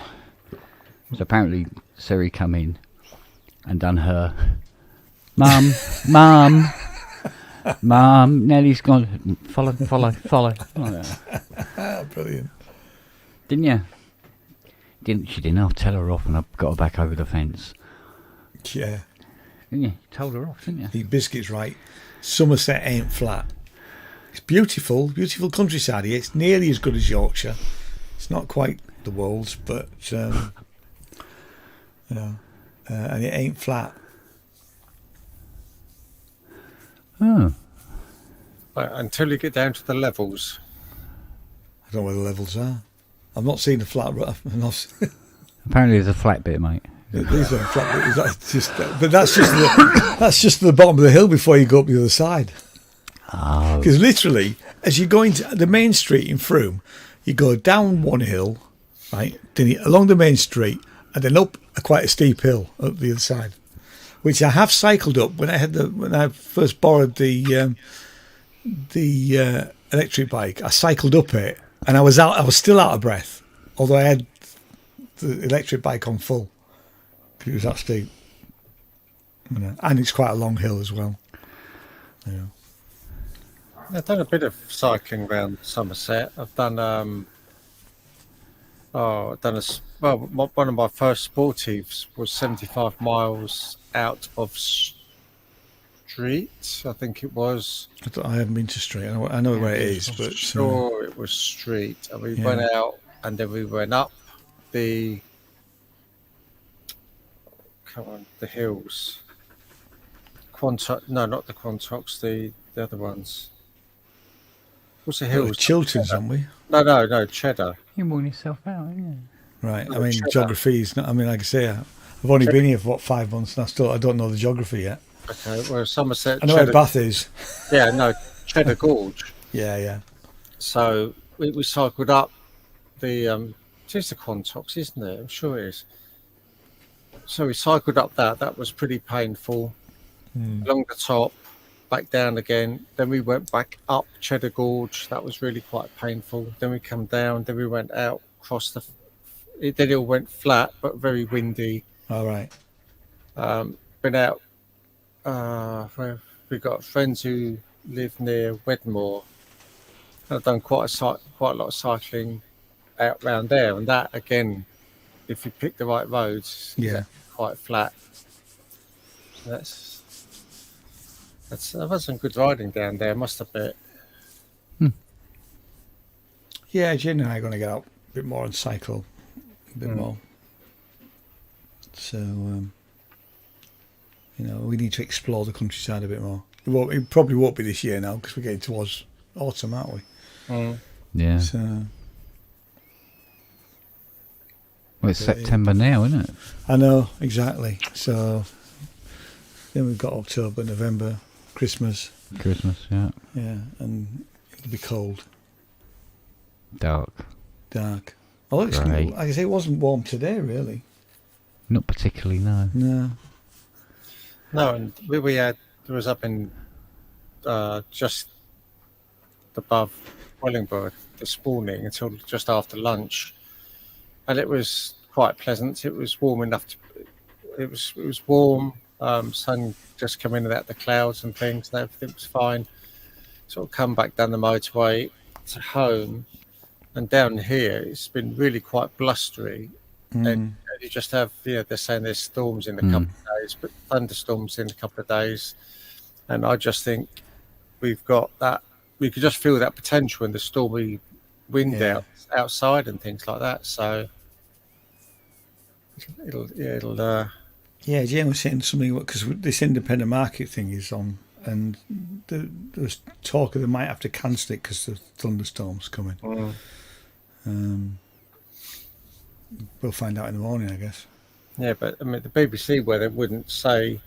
So apparently Siri come in and done her, Mum, Nellie's gone, follow. Brilliant. Didn't you? She didn't. I'll tell her off and I got her back over the fence. Yeah. Didn't you? Told her off, didn't you? The biscuit's right. Somerset ain't flat. It's beautiful countryside here. It's nearly as good as Yorkshire. It's not quite the Wolds, but and it ain't flat. Oh. Until you get down to the levels. I don't know where the levels are. I've not seen the flat. Apparently, there's a flat bit, mate. These are flat bit. But that's just the bottom of the hill before you go up the other side. Oh. Because literally, as you go into the main street in Frome, you go down one hill, right? Then along the main street, and then up quite a steep hill up the other side, which I have cycled up when I first borrowed the electric bike. I cycled up it, and I was still out of breath, although I had the electric bike on full. It was that steep, and it's quite a long hill as well. Yeah. I've done a bit of cycling around Somerset. I've done one of my first sportives was 75 miles out of Street, I think it was. I haven't been to Street. I know where it is, but sure it was Street. And we went out, and then we went up the hills. No, not the Quantox. The other ones. What's the hills? Chilterns, aren't we? No, Cheddar. You're worn yourself out, aren't you? Right. No, I mean, Cheddar. geography is not. I mean, like I say, I've only been here for 5 months, and I don't know the geography yet. Okay, well, Somerset. I know where Bath is. Yeah, no, Cheddar Gorge. Yeah. So we cycled up the. It's the Quantox, isn't it? I'm sure it is. So we cycled up that. That was pretty painful. Along the top, back down again. Then we went back up Cheddar Gorge. That was really quite painful. Then we come down. Then we went out across the. Then it all went flat, but very windy. All right. Been out. We got friends who live near Wedmore. I've done quite a lot of cycling out round there, and that again, if you pick the right roads, quite flat. I've had some good riding down there, must admit. Yeah, Jen and I are going to get out a bit more and cycle a bit more. So, we need to explore the countryside a bit more. It probably won't be this year now because we're getting towards autumn, aren't we? Yeah. So, well, it's September now, isn't it? I know, exactly. So then we've got October, November, Christmas. Yeah. Yeah, and it'll be cold. Dark. Oh, it's like I say, it wasn't warm today, really. Not particularly, no. No, and we had, there was up in just above Wellingburg, this morning until just after lunch, and it was quite pleasant. It was warm enough to. It was warm. Sun just coming out the clouds and things, and everything was fine. Sort of come back down the motorway to home, and down here it's been really quite blustery. And you just have, they're saying there's storms in a couple of days, but thunderstorms in a couple of days. And I just think we've got that. We could just feel that potential in the stormy wind outside and things like that. So it'll. Yeah, Jane was saying something because this independent market thing is on, and there's talk of they might have to cancel it because the thunderstorms coming. We'll find out in the morning, I guess. Yeah, but I mean, the BBC weather wouldn't say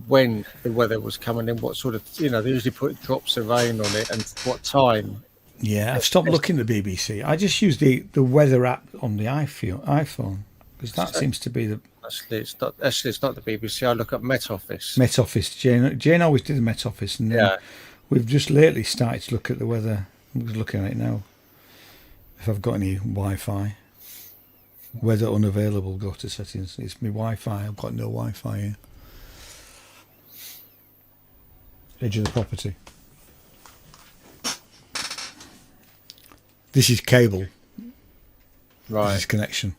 when the weather was coming in, what sort of, they usually put drops of rain on it and what time. Yeah, I've stopped looking at the BBC. I just use the weather app on the iPhone because that seems to be the. Actually, it's not the BBC. I look at Met Office. Met Office. Jane always did the Met Office, and then we've just lately started to look at the weather. I'm just looking at it now. If I've got any Wi-Fi. Weather unavailable, go to settings. It's my Wi-Fi. I've got no Wi-Fi here. Edge of the property. This is cable. Right. This is connection.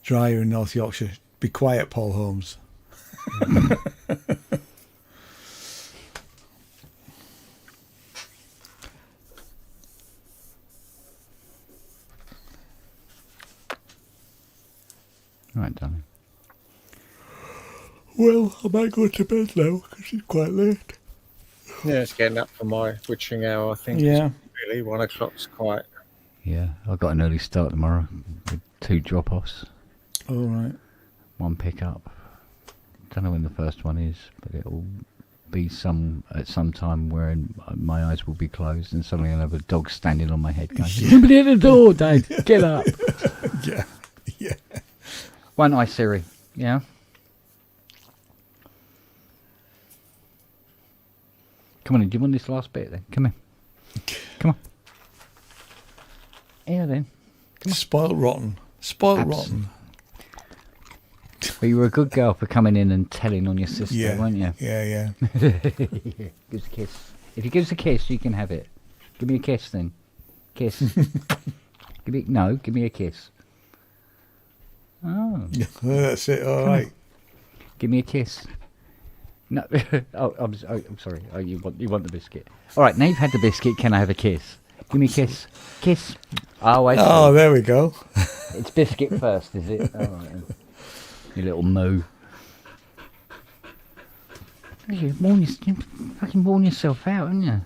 Drier in North Yorkshire. Be quiet, Paul Holmes. Right, darling. Well, I might go to bed now because it's quite late. Yeah, it's getting up for my witching hour. I think. Yeah. It's really 1 o'clock's quite. Yeah, I've got an early start tomorrow with 2 drop-offs. All right. 1 pickup. Don't know when the first one is, but it'll be at some time where my eyes will be closed and suddenly I'll have a dog standing on my head going, "Somebody at the door, Dad, get up." Yeah. Won't I, Siri? Yeah. Come on in. Do you want this last bit then? Come here. Come on. Here then. Spoiled rotten. Rotten. But you were a good girl for coming in and telling on your sister, weren't you? Yeah. Give us a kiss. If you give us a kiss, you can have it. Give me a kiss then. Kiss. Give me a kiss. Oh. That's it. All right. Give me a kiss. No. I'm sorry. Oh, you want the biscuit? All right. Now you've had the biscuit. Can I have a kiss? Give me a kiss. Kiss. Oh, I see. Oh, there we go. It's biscuit first, is it? All right. You little moo. You fucking worn yourself out, haven't you?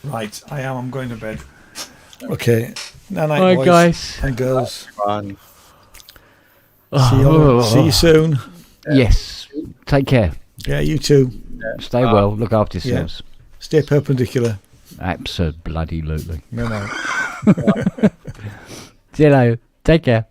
Right, I am. I'm going to bed. Okay. Night, Bye, boys guys and girls. Fun. See you soon. Yes. Take care. Yeah, you too. Stay well. Look after yourselves. Stay perpendicular. Absolutely. No. See you later. Take care.